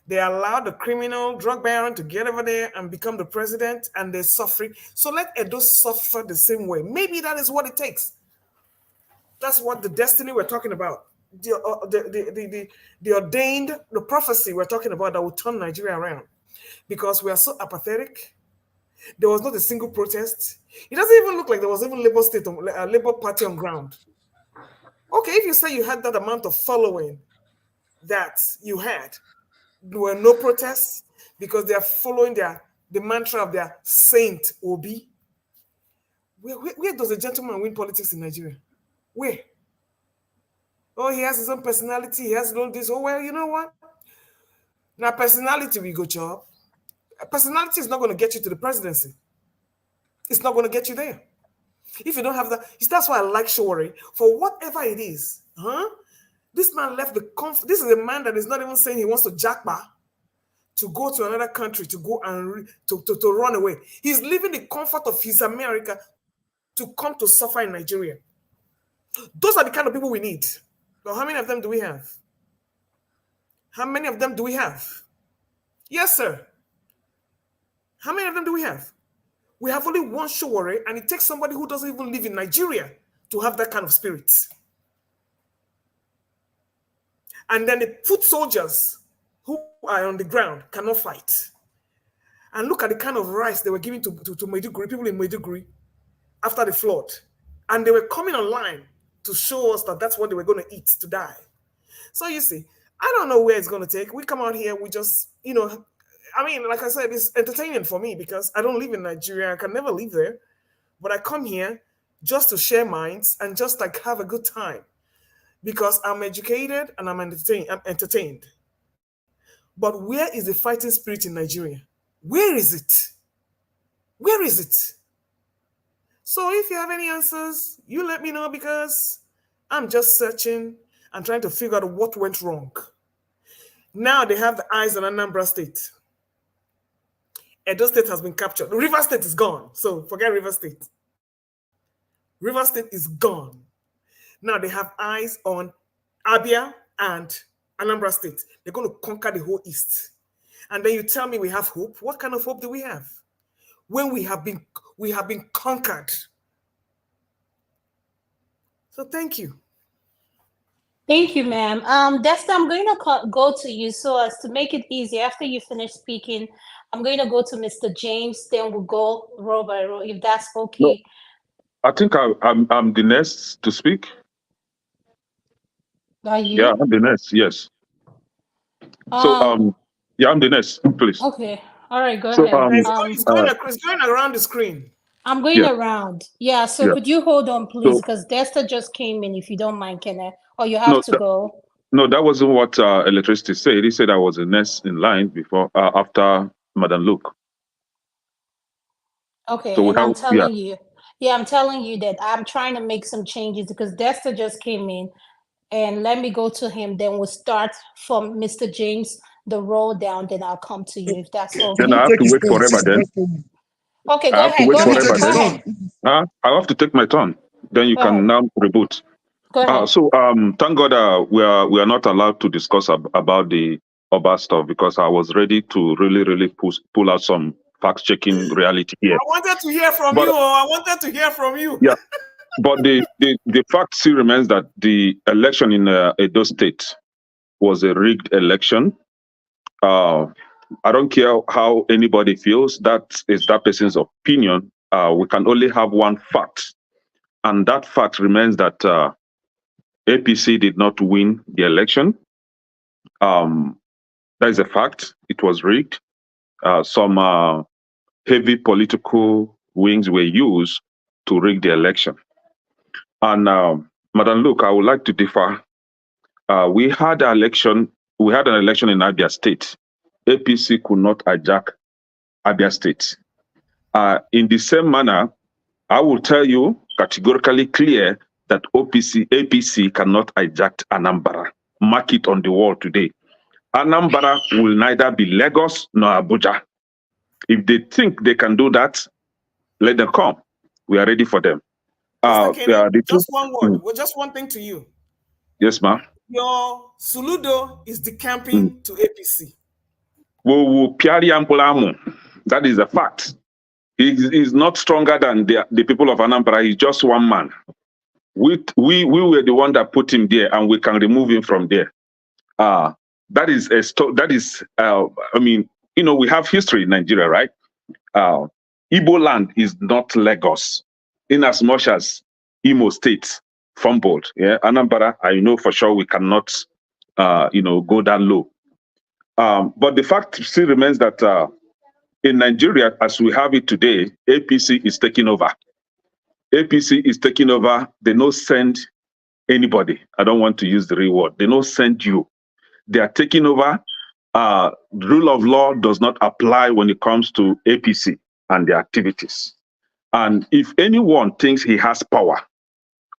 They allow the criminal drug baron to get over there and become the president, and they're suffering. So let Edo suffer the same way. Maybe that is what it takes. That's what the destiny we're talking about. The ordained, the prophecy we're talking about that will turn Nigeria around. Because we are so apathetic. There was not a single protest. It doesn't even look like there was even Labour Party on ground. Okay, if you say you had that amount of following that you had, there were no protests because they are following the mantra of their Saint Obi. Where does a gentleman win politics in Nigeria? Where? Oh, he has his own personality. He has all this. Oh, well, you know what? Now, personality we go job. Personality is not going to get you to the presidency. It's not going to get you there. If you don't have that, that's why I like Showore. For whatever it is, this man left this is a man that is not even saying he wants to jackpot to go to another country to go and to run away. He's leaving the comfort of his America to come to suffer in Nigeria. Those are the kind of people we need. But how many of them do we have? How many of them do we have? Yes, sir. How many of them do we have? We have only one Showore, and it takes somebody who doesn't even live in Nigeria to have that kind of spirit. And then the foot soldiers who are on the ground cannot fight. And look at the kind of rice they were giving to Maiduguri, people in Maiduguri after the flood. And they were coming online to show us that that's what they were going to eat to die. So you see, I don't know where it's going to take. We come out here, we just, you know, I mean, like I said, it's entertaining for me because I don't live in Nigeria. I can never live there. But I come here just to share minds and just like have a good time because I'm educated and I'm entertained. But where is the fighting spirit in Nigeria? Where is it? Where is it? So if you have any answers, you let me know because I'm just searching and trying to figure out what went wrong. Now they have the eyes on Anambra State. Edo State has been captured. River State is gone. So forget River State. River State is gone. Now they have eyes on Abia and Anambra State. They're going to conquer the whole East. And then you tell me we have hope. What kind of hope do we have? When we have been conquered. So thank you. Thank you, ma'am. Desta, I'm going to go to you so as to make it easy. After you finish speaking, I'm going to go to Mr. James, then we'll go row by row, if that's okay. No, I think I'm the next to speak. Are you? Yeah, I'm the next, yes. So, yeah, I'm the next, please. Okay, all right, go So, ahead. It's going around the screen. I'm going around. Yeah, so could you hold on, please? So, because Desta just came in, if you don't mind, can I? Or you have to go. No, that wasn't what electricity said. He said I was the next in line before, after Madam Luke. Okay, so and I'm telling you, I'm telling you that I'm trying to make some changes because Desta just came in, and let me go to him. Then we'll start from Mr. James, the roll down. Then I'll come to you if that's okay. Then I have to wait forever. Then okay, go I have ahead. to wait Go forever. ahead. Then I have to take my turn. Then you can now reboot. Go ahead. So thank God we are not allowed to discuss about the Oba stuff because I was ready to really pull out some fact-checking reality here. I wanted to hear from you. I wanted to hear from you. Yeah, but the fact still remains that the election in Edo State was a rigged election. I don't care how anybody feels. That is that person's opinion. We can only have one fact, and that fact remains that APC did not win the election. That is a fact. It was rigged. Some heavy political wings were used to rig the election. And Madam Luke, I would like to differ. We had an election in Abia State. APC could not hijack Abia State. In the same manner, I will tell you categorically clear that APC cannot hijack Anambra. Mark it on the wall today. Anambra will neither be Lagos nor Abuja. If they think they can do that, let them come. We are ready for them. Just one word. Well, just one thing to you. Yes, ma'am. Your Suludo is decamping to APC. That is a fact. He's not stronger than the people of Anambra. He's just one man. We were the one that put him there, and we can remove him from there. That is I mean, you know, we have history in Nigeria, right? Igbo land is not Lagos, in as much as Imo State fumbled. Yeah, Anambra, I know for sure we cannot, go down low. But the fact still remains that in Nigeria, as we have it today, APC is taking over. APC is taking over. They don't send anybody. I don't want to use the real word. They don't send you. They are taking over. Rule of law does not apply when it comes to APC and their activities. And if anyone thinks he has power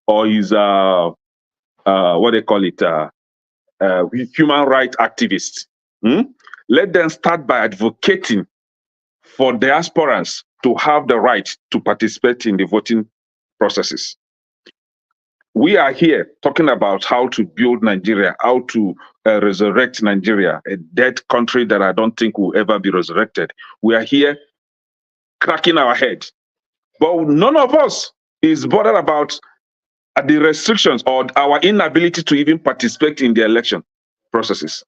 or is what they call it, human rights activist, let them start by advocating for diasporans to have the right to participate in the voting processes. We are here talking about how to build Nigeria, how to resurrect Nigeria, a dead country that I don't think will ever be resurrected. We are here cracking our head. But none of us is bothered about the restrictions or our inability to even participate in the election processes.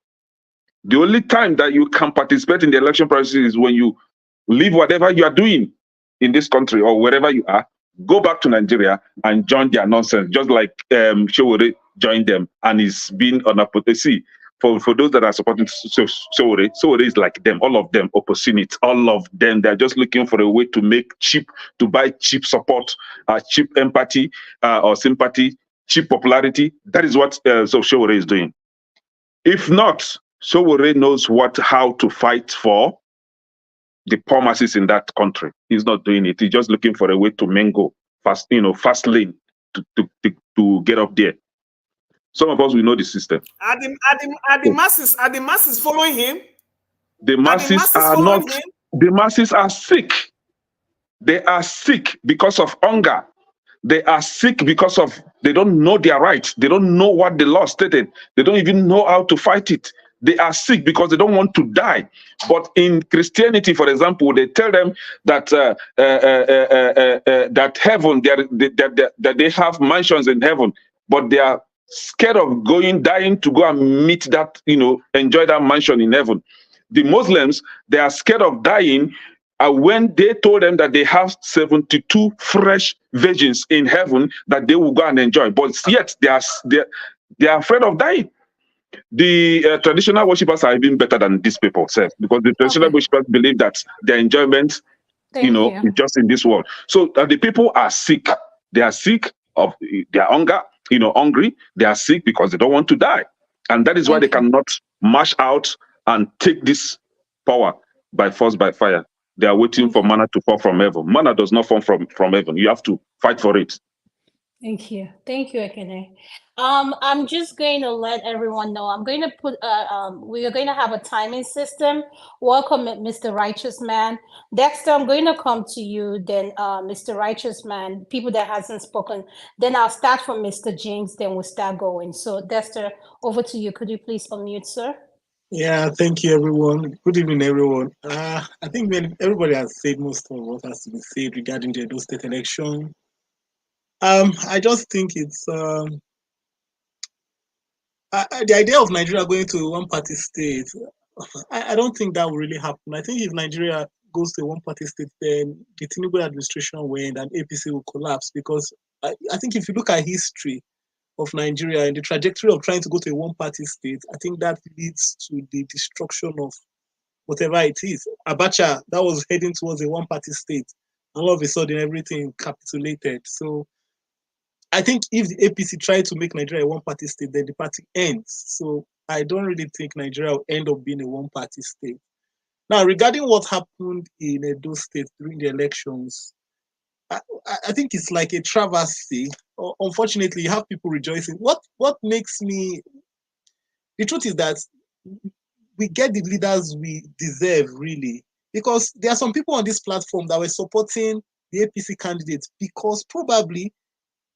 The only time that you can participate in the election process is when you leave whatever you are doing in this country or wherever you are, go back to Nigeria and join their nonsense, just like Showore joined them and is being on a potency. For those that are supporting Showore is like them, all of them opportunists, all of them, they're just looking for a way to buy cheap support, cheap empathy or sympathy, cheap popularity. That is what Showore is doing. If not, Showore knows how to fight for the poor masses in that country. He's not doing it. He's just looking for a way to mingle fast lane to get up there. Some of us, we know the system. Are the masses following him? The masses are not. The masses are sick. They are sick because of hunger. They are sick because they don't know their rights. They don't know what the law stated. They don't even know how to fight it. They are sick because they don't want to die. But in Christianity, for example, they tell them that that heaven, that they have mansions in heaven, but they are scared of dying to go and meet that, enjoy that mansion in heaven. The Muslims, they are scared of dying. When they told them that they have 72 fresh virgins in heaven that they will go and enjoy, but yet they are afraid of dying. The traditional worshippers are even better than these people, because the traditional worshippers believe that their enjoyment, is just in this world. So the people are sick. They are sick of their hunger, hungry. They are sick because they don't want to die, and that is why they cannot march out and take this power by force, by fire. They are waiting for manna to fall from heaven. Manna does not fall from heaven. You have to fight for it. Thank you, Ekene. I'm just going to let everyone know. I'm going to put. We are going to have a timing system. Welcome, Mr. Righteous Man. Dexter, I'm going to come to you. Then, Mr. Righteous Man. People that hasn't spoken. Then I'll start from Mr. James. Then we'll start going. So, Dexter, over to you. Could you please unmute, sir? Yeah, thank you, everyone. Good evening, everyone. I think everybody has said most of what has to be said regarding the Edo State election. I just think it's the idea of Nigeria going to a one-party state. I don't think that will really happen. I think if Nigeria goes to a one-party state, then the Tinubu administration will end and APC will collapse, because I think if you look at history of Nigeria and the trajectory of trying to go to a one-party state, I think that leads to the destruction of whatever it is. Abacha, that was heading towards a one-party state. All of a sudden, everything capitulated. So I think if the APC tried to make Nigeria a one-party state, then the party ends. So I don't really think Nigeria will end up being a one-party state. Now, regarding what happened in Edo State during the elections, I think it's like a travesty. Unfortunately, you have people rejoicing. What makes me... The truth is that we get the leaders we deserve, really. Because there are some people on this platform that were supporting the APC candidates because probably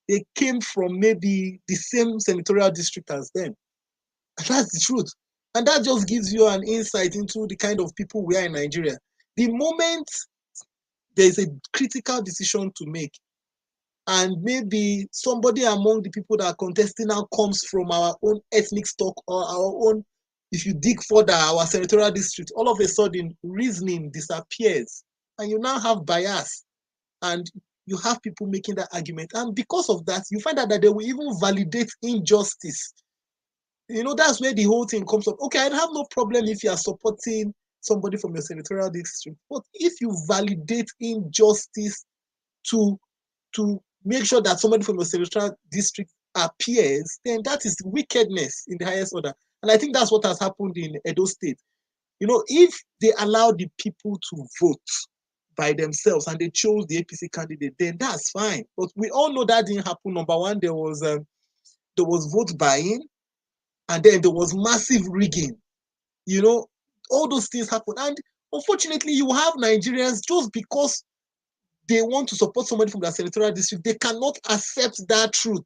they came from maybe the same senatorial district as them. And that's the truth. And that just gives you an insight into the kind of people we are in Nigeria. The moment there's a critical decision to make, and maybe somebody among the people that are contesting now comes from our own ethnic stock or our own, if you dig further, our senatorial district, all of a sudden reasoning disappears. And you now have bias. And you have people making that argument. And because of that, you find out that they will even validate injustice. That's where the whole thing comes up. Okay, I have no problem if you are supporting somebody from your senatorial district. But if you validate injustice to make sure that somebody from your senatorial district appears, then that is wickedness in the highest order. And I think that's what has happened in Edo State. If they allow the people to vote by themselves and they chose the APC candidate, then that's fine. But we all know that didn't happen. Number one, there was vote buying, and then there was massive rigging. All those things happen. And unfortunately, you have Nigerians, just because they want to support somebody from their senatorial district, they cannot accept that truth.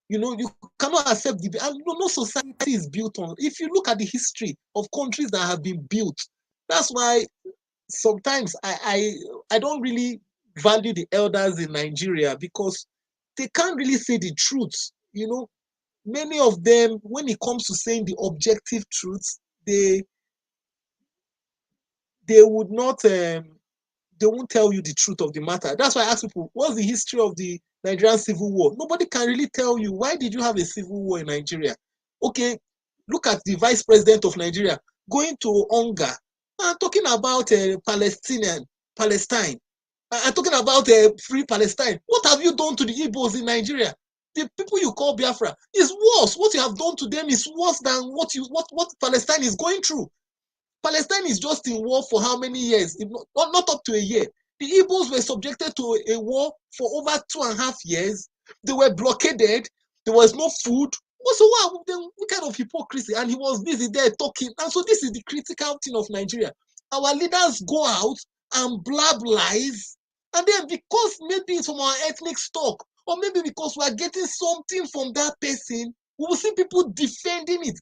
You know, you cannot accept the, and no society is built on. If you look at the history of countries that have been built, that's why sometimes I don't really value the elders in Nigeria, because they can't really say the truth. You know, many of them, when it comes to saying the objective truths, they would not they won't tell you the truth of the matter. That's why I ask people, what's the history of the Nigerian Civil War? Nobody can really tell you, why did you have a civil war in Nigeria? Okay, look at the vice president of Nigeria going to Onga and talking about Palestine. I'm talking about free Palestine. What have you done to the Igbos in Nigeria? The people you call Biafra is worse. What you have done to them is worse than what Palestine is going through. Palestine is just in war for how many years? Not up to a year. The Igbos were subjected to a war for over 2.5 years. They were blockaded. There was no food. So what kind of hypocrisy? And he was busy there talking. And so this is the critical thing of Nigeria. Our leaders go out and blab lies. And then because maybe it's from our ethnic stock, or maybe because we are getting something from that person, we will see people defending it.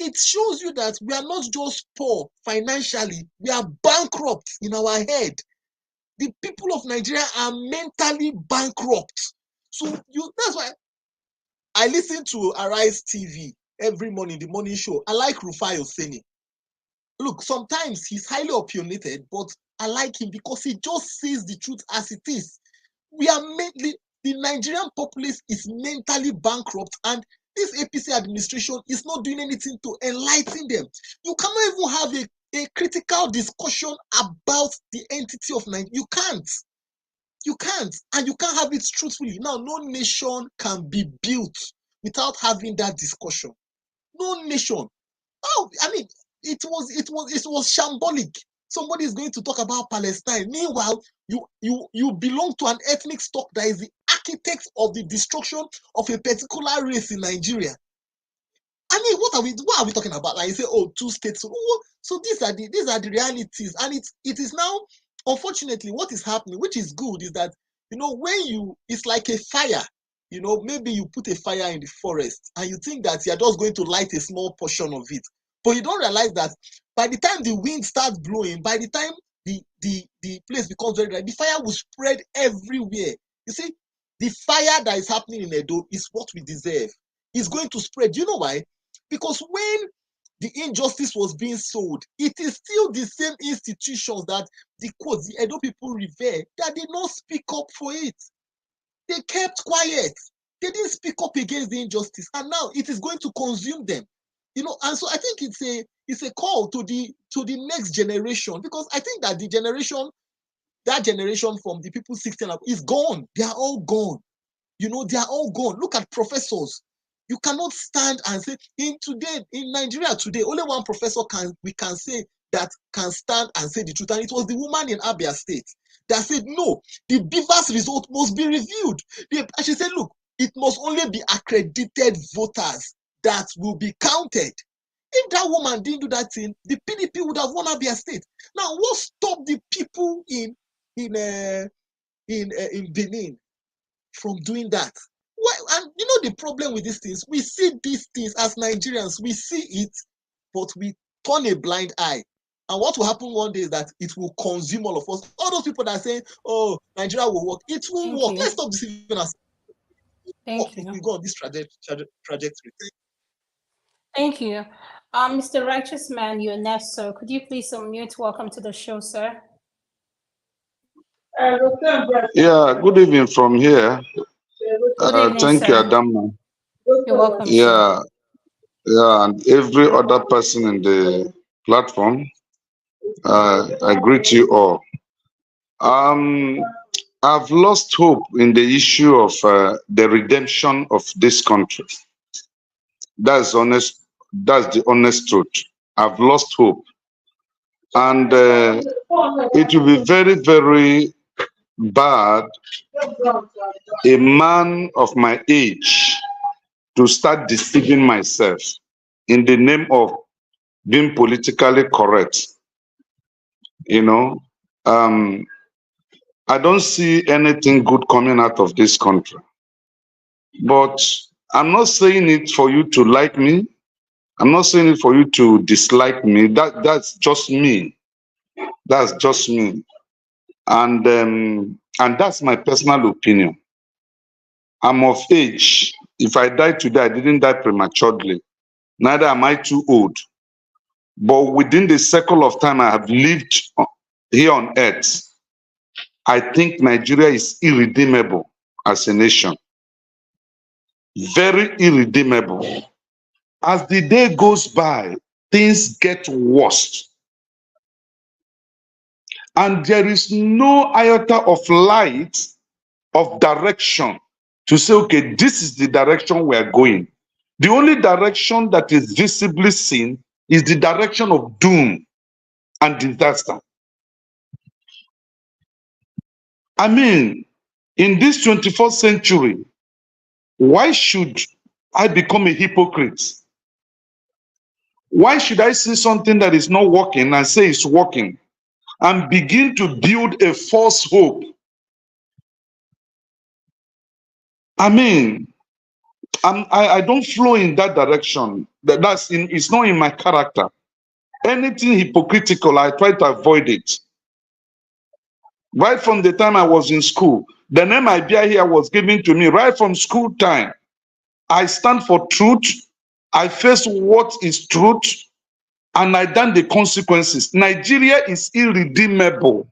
It shows you that we are not just poor financially, we are bankrupt in our head. The people of Nigeria are mentally bankrupt. So that's why I listen to Arise TV every morning, the morning show. I like Rufai Oseni. Look, sometimes he's highly opinionated, but I like him because he just says the truth as it is. We are the Nigerian populace is mentally bankrupt, and this APC administration is not doing anything to enlighten them. You cannot even have a critical discussion about the entity of Nigeria. You can't. You can't. And you can't have it truthfully. Now, no nation can be built without having that discussion. No nation. Oh, I mean, it was shambolic. Somebody is going to talk about Palestine. Meanwhile, you belong to an ethnic stock that is the architect of the destruction of a particular race in Nigeria. I mean, what are we talking about? Like you say, oh, 2 states. So these are the realities, and it is now, unfortunately, what is happening, which is good, is that, you know, when it's like a fire. You know, maybe you put a fire in the forest and you think that you're just going to light a small portion of it. But you don't realize that by the time the wind starts blowing, by the time the place becomes very dry, the fire will spread everywhere. You see, the fire that is happening in Edo is what we deserve. It's going to spread. You know why? Because when the injustice was being sold, it is still the same institutions that the Edo people revere that did not speak up for it. They kept quiet. They didn't speak up against the injustice, and now it is going to consume them. You know, and so I think it's a call to the next generation, because I think that that generation from the people 16 up is gone. They are all gone. You know, they are all gone. Look at professors. You cannot stand and say in Nigeria today, only one professor we can say that can stand and say the truth, and it was the woman in Abia State that said, no, the Beavers result must be reviewed. And she said, look, it must only be accredited voters that will be counted. If that woman didn't do that thing, the PDP would have won Abia State. Now, what stopped the people in Benin from doing that? And you know the problem with these things, we see these things as Nigerians, we see it, but we turn a blind eye. And what will happen one day is that it will consume all of us. All those people that are saying, oh, Nigeria will work, it will work. Let's stop deceiving us. Thank you. If we go on this trajectory. Thank you. Mr. Righteous Man, you're next, sir. Could you please unmute? Welcome to the show, sir. Yeah, good evening from here. Good evening, thank sir. you, Adam. You're welcome, yeah, sir. Yeah, and every other person in the platform. I greet you all. I've lost hope in the issue of the redemption of this country. That's honest. That's the honest truth. I've lost hope, and it will be very, very bad a man of my age to start deceiving myself in the name of being politically correct. You know, I don't see anything good coming out of this country. But I'm not saying it for you to like me. I'm not saying it for you to dislike me. That's just me. That's just me. And that's my personal opinion. I'm of age. If I die today, I didn't die prematurely. Neither am I too old. But within the circle of time I have lived here on earth, I think Nigeria is irredeemable as a nation. Very irredeemable. As the day goes by, things get worse. And there is no iota of light, of direction to say, okay, this is the direction we are going. The only direction that is visibly seen is the direction of doom and disaster. I mean, in this 21st century, why should I become a hypocrite? Why should I see something that is not working and say it's working and begin to build a false hope? I mean, I don't flow in that direction. It's not in my character. Anything hypocritical, I try to avoid it. Right from the time I was in school, the name I bear here was given to me right from school time. I stand for truth. I face what is truth, and I done the consequences. Nigeria is irredeemable.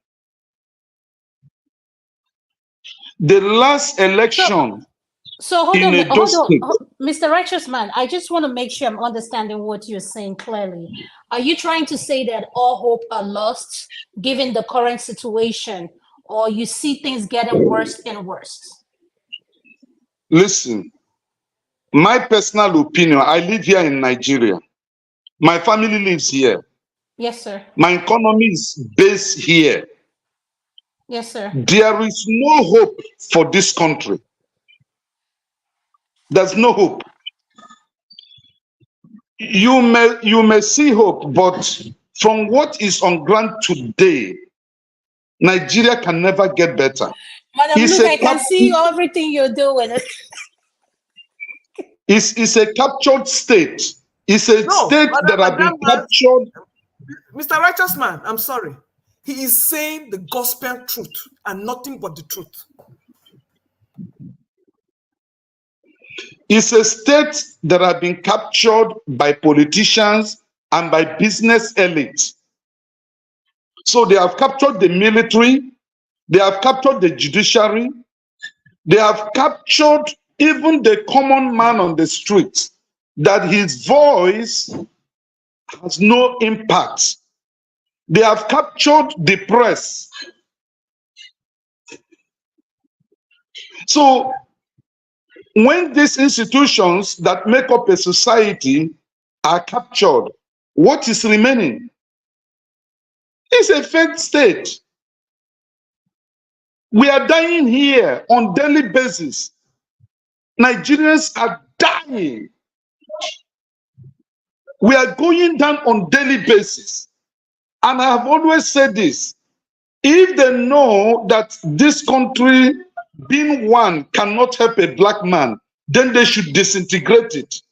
The last election So hold in on, Edo State. Mr. Righteous Man, I just want to make sure I'm understanding what you're saying clearly. Are you trying to say that all hope are lost given the current situation, or you see things getting worse and worse? Listen, my personal opinion, I live here in Nigeria. My family lives here. Yes, sir. My economy is based here. Yes, sir. There is no hope for this country. There's no hope. You may see hope, but from what is on ground today, Nigeria can never get better. Madam, look, I can see everything you're doing. It's a captured state. It's a state that has been captured. Mr. Righteous Man, I'm sorry. He is saying the gospel truth and nothing but the truth. It's a state that has been captured by politicians and by business elites. So they have captured the military, they have captured the judiciary, they have captured even the common man on the street, that his voice has no impact. They have captured the press. So when these institutions that make up a society are captured, what is remaining? It's a failed state. We are dying here on daily basis. Nigerians are dying. We are going down on daily basis. And I have always said this. If they know that this country being one cannot help a black man, then they should disintegrate it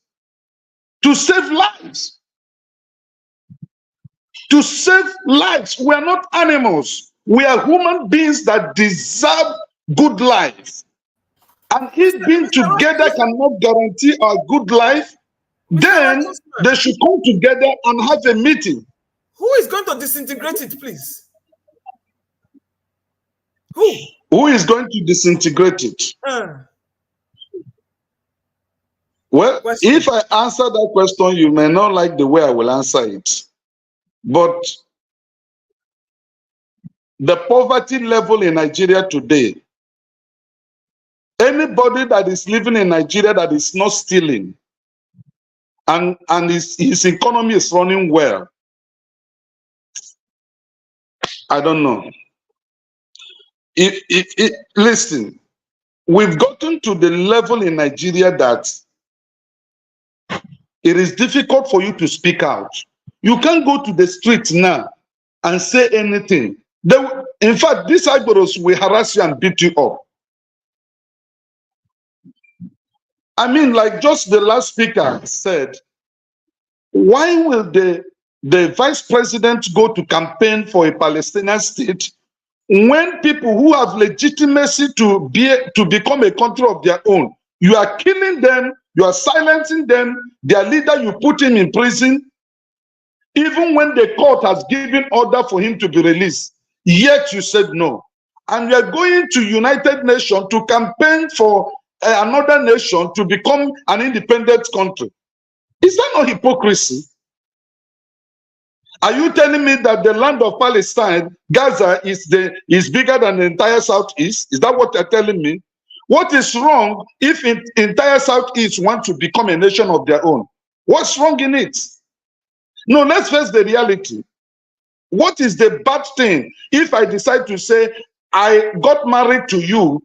to save lives. To save lives. We are not animals. We are human beings that deserve good life. And if being together cannot guarantee our good life, then they should come together and have a meeting. Who is going to disintegrate it, please? Who? Who is going to disintegrate it? Well, if I answer that question, you may not like the way I will answer it. But the poverty level in Nigeria today, anybody that is living in Nigeria that is not stealing and his economy is running well, I don't know. Listen, we've gotten to the level in Nigeria that it is difficult for you to speak out. You can't go to the streets now and say anything In fact, these Igboros will harass you and beat you up. I mean, like just the last speaker said, why will the vice president go to campaign for a Palestinian state when people who have legitimacy to become a country of their own, you are killing them, you are silencing them, their leader, you put him in prison, even when the court has given order for him to be released, yet you said no. And you are going to United Nations to campaign for another nation to become an independent country. Is that not hypocrisy? Are you telling me that the land of Palestine, Gaza, is bigger than the entire Southeast? Is that what you're telling me? What is wrong if the entire Southeast want to become a nation of their own? What's wrong in it? No, let's face the reality. What is the bad thing if I decide to say, I got married to you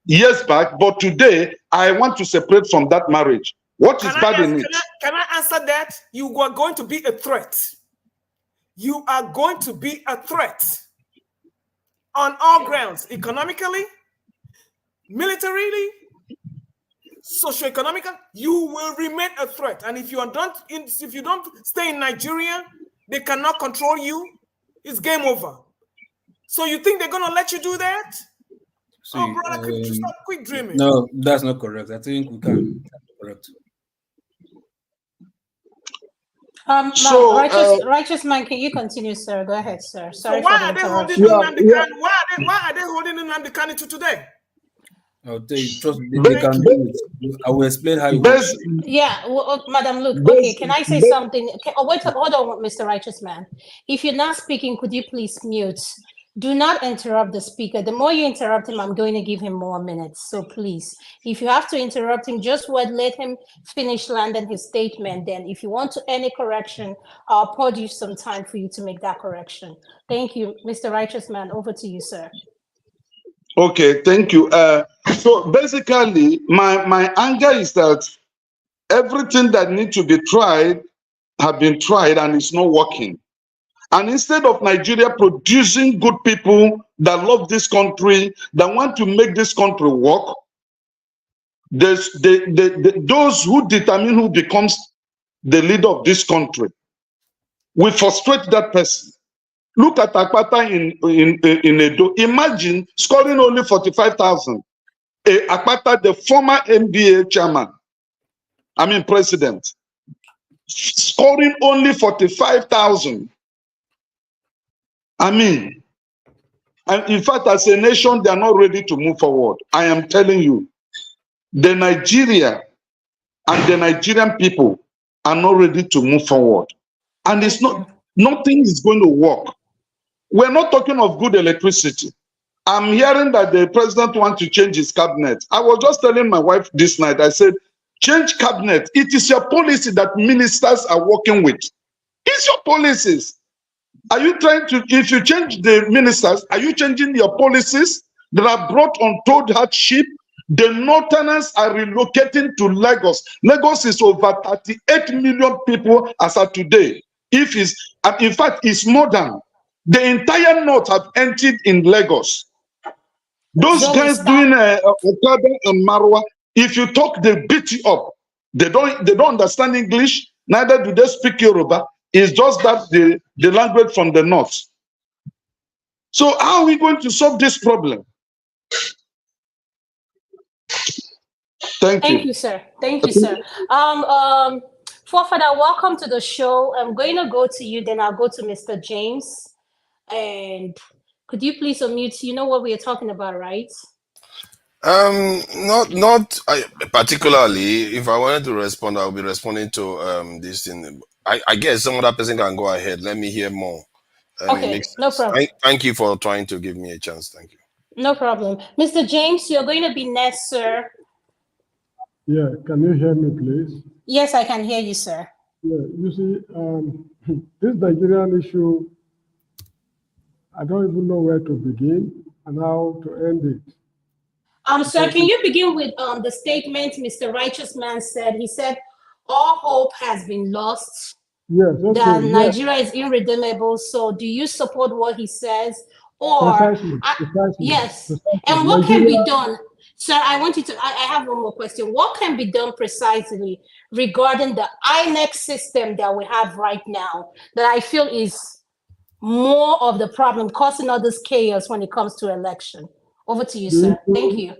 years back, but today I want to separate from that marriage? What is bad in it? Can I answer that? You are going to be a threat. You are going to be a threat on all grounds, economically, militarily, socioeconomically. You will remain a threat. And if you don't stay in Nigeria, they cannot control you. It's game over. So you think they're going to let you do that? See, oh, brother, stop quick dreaming. No, that's not correct. I think we can. That's correct. Righteous man, can you continue, sir? Go ahead, sir. Sorry so why for the are they holding interruption. Why are they holding Nnamdi Kanu to today? I'll tell you, trust me, they can do it. I will explain how you work. Yeah, Madam Luke, okay, can I say something? Wait, hold on, Mr. Righteous Man. If you're not speaking, could you please mute? Do not interrupt the speaker. The more you interrupt him, I'm going to give him more minutes. So please, if you have to interrupt him, just let him finish landing his statement. Then if you want to any correction, I'll afford you some time for you to make that correction. Thank you, Mr. Righteous Man. Over to you, sir. Okay, thank you. So basically, my anger is that everything that needs to be tried have been tried and it's not working. And instead of Nigeria producing good people that love this country, that want to make this country work, those who determine who becomes the leader of this country will frustrate that person. Look at Akpata in Edo. Imagine scoring only 45,000. Akpata, the former NBA chairman, president, scoring only 45,000. And in fact, as a nation, they are not ready to move forward. I am telling you, the Nigeria and the Nigerian people are not ready to move forward. And it's nothing is going to work. We're not talking of good electricity. I'm hearing that the president wants to change his cabinet. I was just telling my wife this night, I said, change cabinet. It is your policy that ministers are working with. It's your policies. Are you trying to, if you change the ministers, are you changing your policies that are brought untold hardship? The Northerners are relocating to Lagos. Lagos is over 38 million people as of today. In fact, it's more than. The entire North have entered in Lagos. Those guys doing Okada and Marwa, if you talk, they beat you up. They don't understand English, neither do they speak Yoruba. It's just that the language from the North. So how are we going to solve this problem? Thank you, sir. Thank you, sir. Forefather, welcome to the show. I'm going to go to you, then I'll go to Mr. James. And could you please unmute? You know what we are talking about, right? Not particularly. If I wanted to respond, I'll be responding to this thing. I guess some other person can go ahead. Let me hear more. Okay, no problem. Thank you for trying to give me a chance. Thank you. No problem. Mr. James, you're going to be next, sir. Yeah, can you hear me, please? Yes, I can hear you, sir. Yeah, you see, this Nigerian issue, I don't even know where to begin and how to end it. Sir, can you begin with the statement Mr. Righteous Man said? He said, all hope has been lost. Yes, okay, that Nigeria is irredeemable. So do you support what he says, Or Precisely. yes, Precisely. and what can be Nigeria, done? Sir, I want you to, I have one more question. What can be done precisely regarding the INEC system that we have right now that I feel is more of the problem, causing all this chaos when it comes to election? Over to you, sir. Thank you.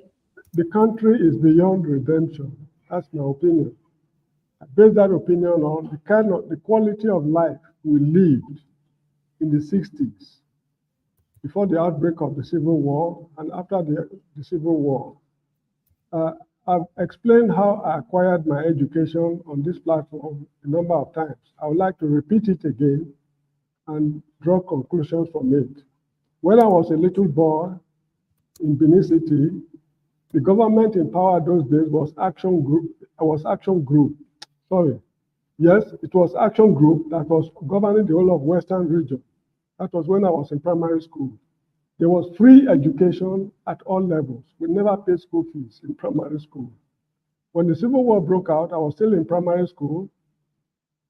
the country is beyond redemption. That's my opinion. I base that opinion on the quality of life we lived in the 60s, before the outbreak of the Civil War and after the Civil War. I've explained how I acquired my education on this platform a number of times. I would like to repeat it again and draw conclusions from it. When I was a little boy in Benin City, the government in power those days was Action Group. Sorry. Yes, it was Action Group that was governing the whole of Western region. That was when I was in primary school. There was free education at all levels. We never paid school fees in primary school. When the Civil War broke out, I was still in primary school.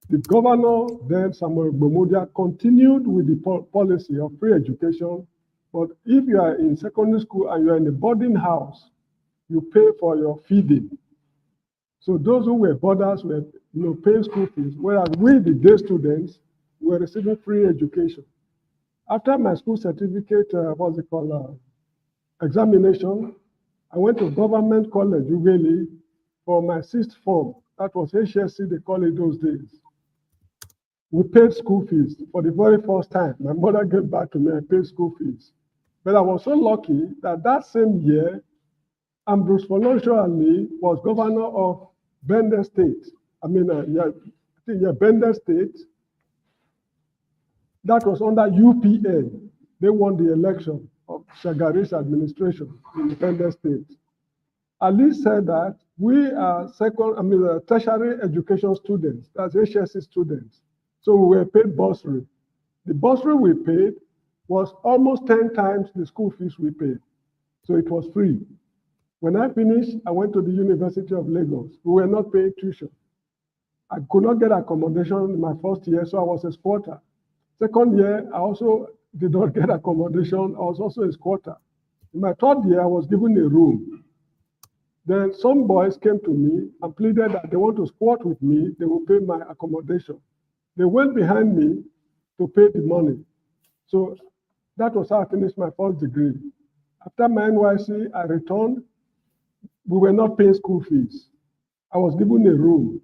The governor then, Samuel Gbomodia, continued with the policy of free education. But if you are in secondary school and you are in a boarding house, you pay for your feeding. So those who were boarders were paying school fees, whereas we, the day students, were receiving free education. After my school certificate, examination, I went to Government College, Ughelli, for my 6th form. That was HSC, they call it those days. We paid school fees for the very first time. My mother gave back to me, I paid school fees. But I was so lucky that that same year, Ambrose Folosho Ali was governor of Bender State. Bender State. That was under UPN. They won the election of Shagari's administration in Bender State. Ali said that we are tertiary education students, that's HSC students. So we were paid bursary. The bursary we paid was almost 10 times the school fees we paid. So it was free. When I finished, I went to the University of Lagos. We were not paying tuition. I could not get accommodation in my first year, so I was a squatter. Second year, I also did not get accommodation. I was also a squatter. In my third year, I was given a room. Then some boys came to me and pleaded that they want to squat with me, they will pay my accommodation. They went behind me to pay the money. So that was how I finished my first degree. After my NYC, I returned. We were not paying school fees. I was given a room.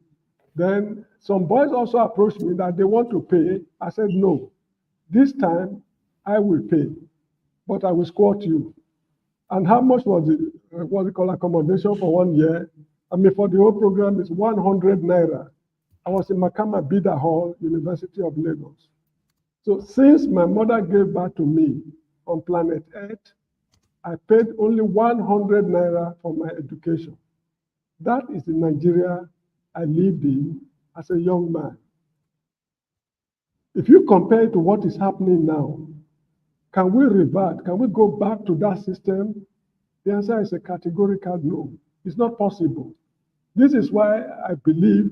Then some boys also approached me that they want to pay. I said, no, this time I will pay, but I will squat you. And how much was it, accommodation for 1 year? For the whole program, it's 100 naira. I was in Makama Bida Hall, University of Lagos. So since my mother gave birth to me on planet Earth, I paid only 100 naira for my education. That is the Nigeria I lived in as a young man. If you compare it to what is happening now, can we revert? Can we go back to that system? The answer is a categorical no. It's not possible. This is why I believe,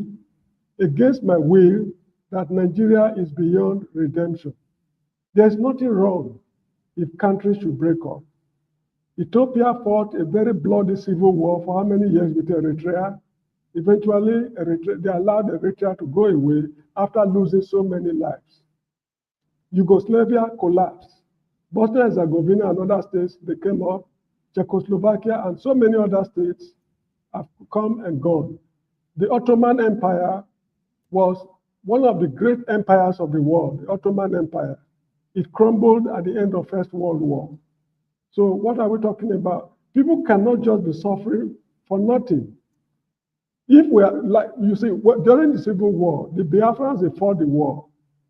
against my will, that Nigeria is beyond redemption. There's nothing wrong if countries should break up. Ethiopia fought a very bloody civil war for how many years with Eritrea? Eventually, they allowed Eritrea to go away after losing so many lives. Yugoslavia collapsed. Bosnia and Herzegovina and other states, they came up. Czechoslovakia and so many other states have come and gone. The Ottoman Empire was one of the great empires of the world, the Ottoman Empire. It crumbled at the end of First World War. So what are we talking about? People cannot just be suffering for nothing. If we are, like you see, during the Civil War, the Biafrans, they fought the war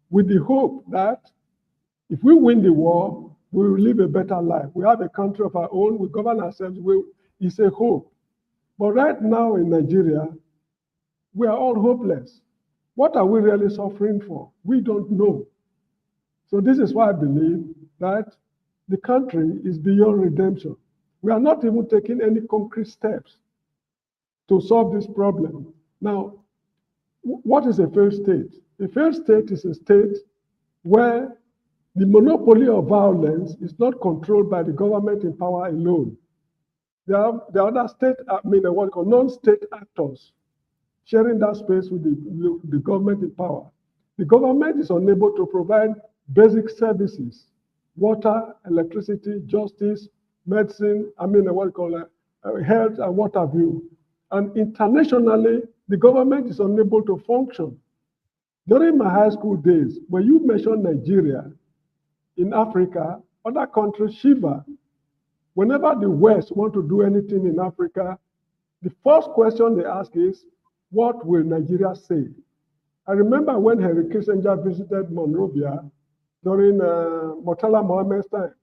with the hope that if we win the war, we will live a better life. We have a country of our own, we govern ourselves, it's a hope. But right now in Nigeria, we are all hopeless. What are we really suffering for? We don't know. So this is why I believe that the country is beyond redemption. We are not even taking any concrete steps to solve this problem. Now, what is a failed state? A failed state is a state where The monopoly of violence is not controlled by the government in power alone. There are other non-state actors sharing that space with the government in power. The government is unable to provide basic services, water, electricity, justice, medicine, health and what have you. And internationally, the government is unable to function. During my high school days, when you mention Nigeria, in Africa, other countries shiver. Whenever the West want to do anything in Africa, the first question they ask is, what will Nigeria say? I remember when Henry Kissinger visited Monrovia during Murtala Mohammed's time.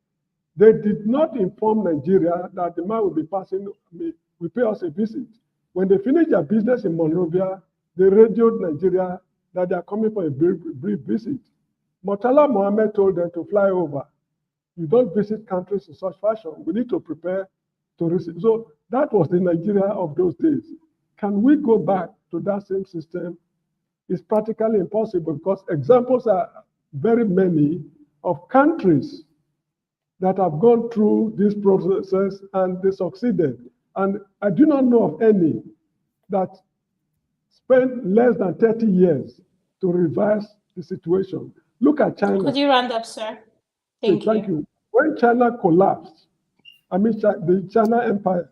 They did not inform Nigeria that the man will be passing, will pay us a visit. When they finished their business in Monrovia, they radioed Nigeria that they are coming for a brief visit. Murtala Mohammed told them to fly over. You don't visit countries in such fashion. We need to prepare to receive. So that was the Nigeria of those days. Can we go back to that same system? It's practically impossible because examples are very many of countries that have gone through this process and they succeeded. And I do not know of any that spent less than 30 years to reverse the situation. Look at China. Could you round up, sir? Thank you. When China collapsed, the China Empire,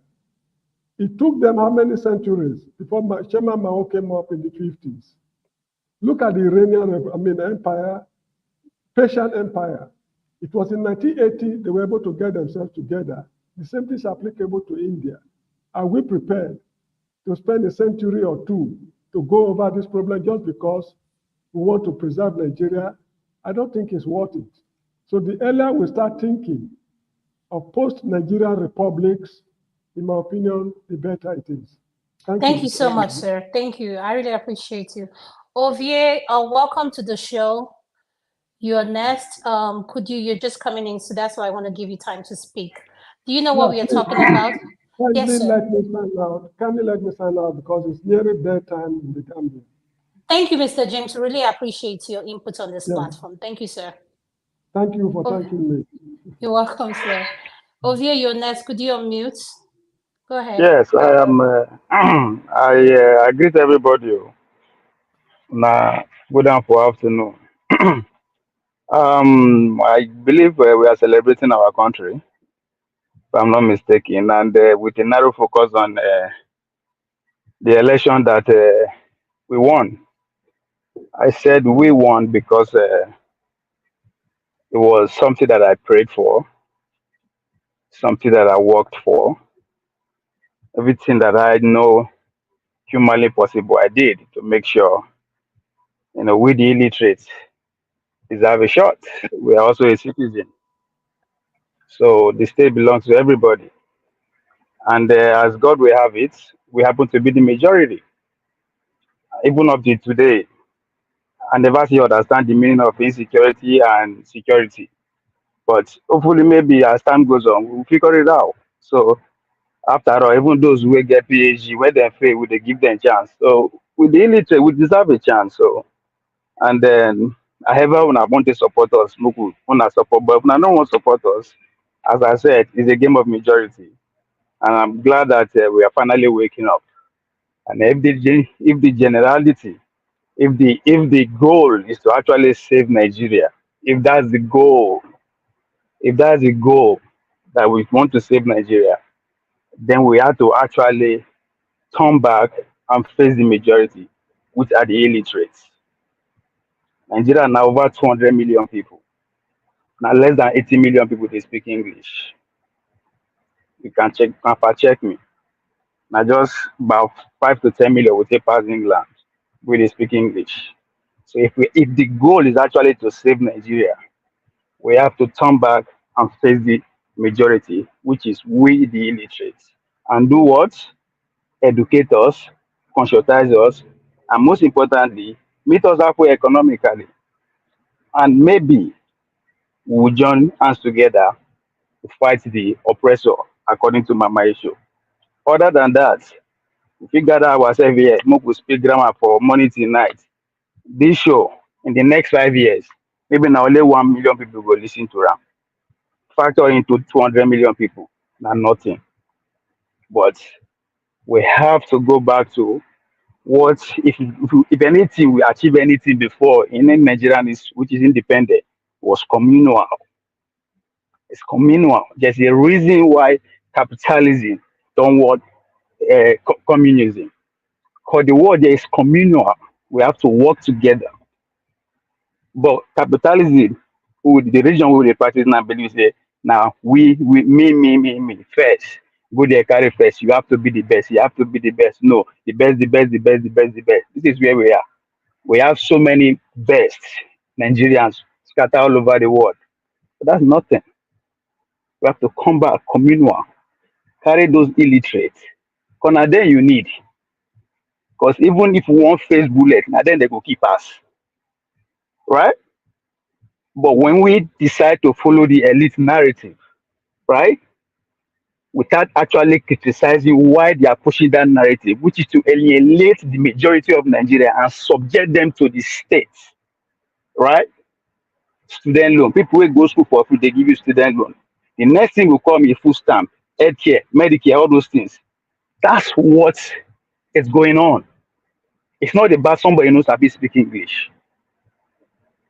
it took them how many centuries before Chairman Mao came up in the 50s? Look at the Iranian Empire, Persian Empire. It was in 1980 they were able to get themselves together. The same thing is applicable to India. Are we prepared to spend a century or two to go over this problem just because we want to preserve Nigeria? I don't think it's worth it. So the earlier we start thinking of post-Nigerian republics, in my opinion, the better it is. Thank you so much, sir. Thank you. I really appreciate you. Ovie, welcome to the show. You're next. You're just coming in, so that's why I want to give you time to speak. Do you know what we are talking about? Yes, sir. Can you let me sign out because it's nearly bedtime in the Gambia. Thank you, Mr. James. Really appreciate your input on this platform. Thank you, sir. Thank you for thanking me. You're welcome, sir. Ovie, you're next. Could you unmute? Go ahead. Yes, I am. I greet everybody. Good afternoon. I believe we are celebrating our country, if I'm not mistaken, and with a narrow focus on the election that we won. I said we won because it was something that I prayed for, something that I worked for, everything that I know humanly possible, I did to make sure, we the illiterates deserve a shot. We are also a citizen. So the state belongs to everybody. And as God will have it, we happen to be the majority. Even up to today, I never see understand the meaning of insecurity and security. But hopefully, maybe as time goes on, we'll figure it out. So after all, even those who get PhD, when they fail, we they give them a chance. So with the illiterate, we deserve a chance. So and then however when I want to support us, when I support, but when I don't want to support us, as I said, it's a game of majority. And I'm glad that we are finally waking up. And if the generality, if the goal is to actually save Nigeria, if that's the goal that we want to save Nigeria, then we have to actually turn back and face the majority, which are the illiterates. Nigeria are now over 200 million people. Now less than 80 million people they speak English. You can check me. Now just about 5 to 10 million will take past England where they speak English. So if the goal is actually to save Nigeria, we have to turn back and face the majority, which is we the illiterates. And do what? Educate us, conscientize us, and most importantly, meet us halfway economically. And maybe we'll join hands together to fight the oppressor, according to Mama Isho. Other than that, if we gather ourselves here, we speak grammar for morning till night. This show, in the next 5 years, maybe now only 1 million people go listen to them. Factor into 200 million people, not nothing. But we have to go back to what if anything we achieve anything before in Nigeria which is independent was communal. It's communal. There's a reason why capitalism don't want communism. Because the world there is communal. We have to work together. But capitalism, the region we dey practice now believe say now we me first. Go there carry first. You have to be the best. You have to be the best. No, the best, the best, the best, the best, the best. This is where we are. We have so many best Nigerians scattered all over the world. But that's nothing. We have to come back communal. Carry those illiterate. Because now then you need. Because even if we want face bullet, now then they go keep us. Right? But when we decide to follow the elite narrative, right, without actually criticizing why they are pushing that narrative, which is to alienate the majority of Nigeria and subject them to the state, right? Student loan. People will go school for free, they give you student loan. The next thing will come is food stamp, healthcare, Medicare, all those things. That's what is going on. It's not about somebody who knows how to speak English.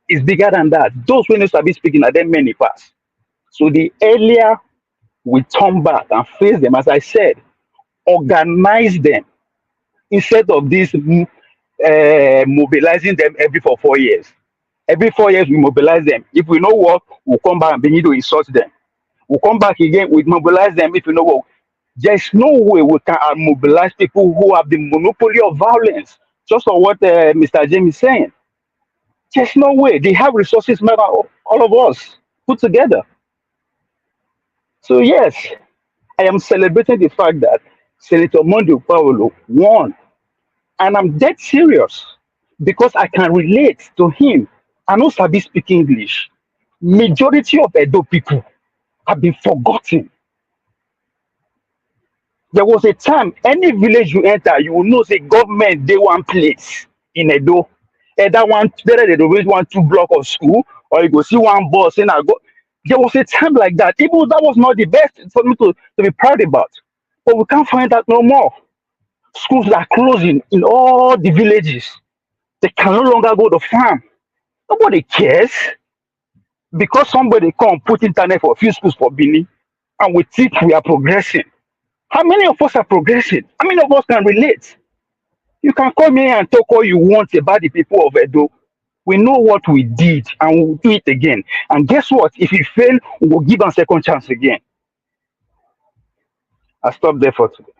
It's bigger than that. Those who know how to speak are them many pass. So the earlier we turn back and face them, as I said, organize them instead of this mobilizing them every 4 years. Every 4 years we mobilize them. If we know work, we'll come back and begin to insult them. We'll come back again, we mobilize them if we know work. There's no way we can mobilize people who have the monopoly of violence. Just on what Mr. James is saying. There's no way. They have resources, all of us put together. So yes, I am celebrating the fact that Senator Monday Paulo won. And I'm dead serious because I can relate to him. I know Sabi speak English. Majority of Edo people have been forgotten. There was a time, any village you enter, you will know the government, they one place in Edo. Either one, whether they always want 2 blocks of school, or you go see one bus and I go. There was a time like that. Even that was not the best for me to be proud about. But we can't find that no more. Schools are closing in all the villages. They can no longer go to farm. Nobody cares. Because somebody come put internet for a few schools for Benin, and we think we are progressing. How many of us are progressing? How many of us can relate? You can come here and talk all you want about the people of Edo. We know what we did and we'll do it again. And guess what? If we fail, we'll give them a second chance again. I'll stop there for today.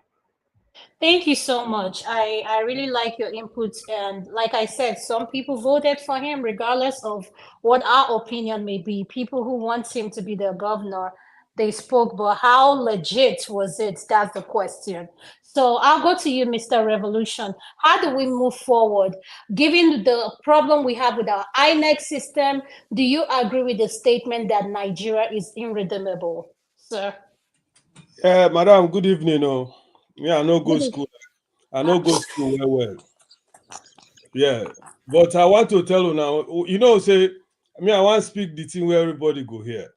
Thank you so much. I really like your inputs. And like I said, some people voted for him regardless of what our opinion may be. People who want him to be their governor, they spoke, but how legit was it? That's the question. So I'll go to you, Mr. Revolution. How do we move forward? Given the problem we have with our INEC system, do you agree with the statement that Nigeria is irredeemable, sir? Madam, good evening. Oh. Yeah, I no go school. I no go school well. Yeah, but I want to tell you now, you know, say, I want to speak the thing where everybody go here.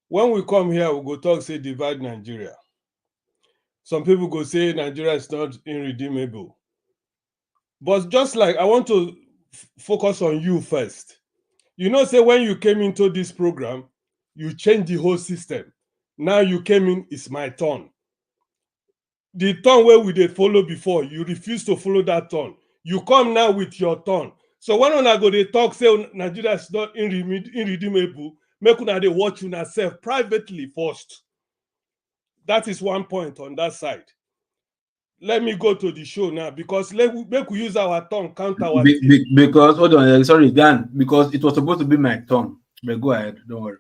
When we come here, we go talk, say, divide Nigeria. Some people go say Nigeria is not irredeemable. But just like, I want to focus on you first. You know, say, when you came into this program, you changed the whole system. Now you came in, it's my turn. The turn where we did follow before, you refuse to follow that turn. You come now with your turn. So when I go they talk, say Nigeria is not irredeemable, make una they watch una self privately first. That is one point on that side. Let me go to the show now because make we use our tongue count our because hold on, sorry, Dan, because it was supposed to be my turn. But go ahead, don't worry.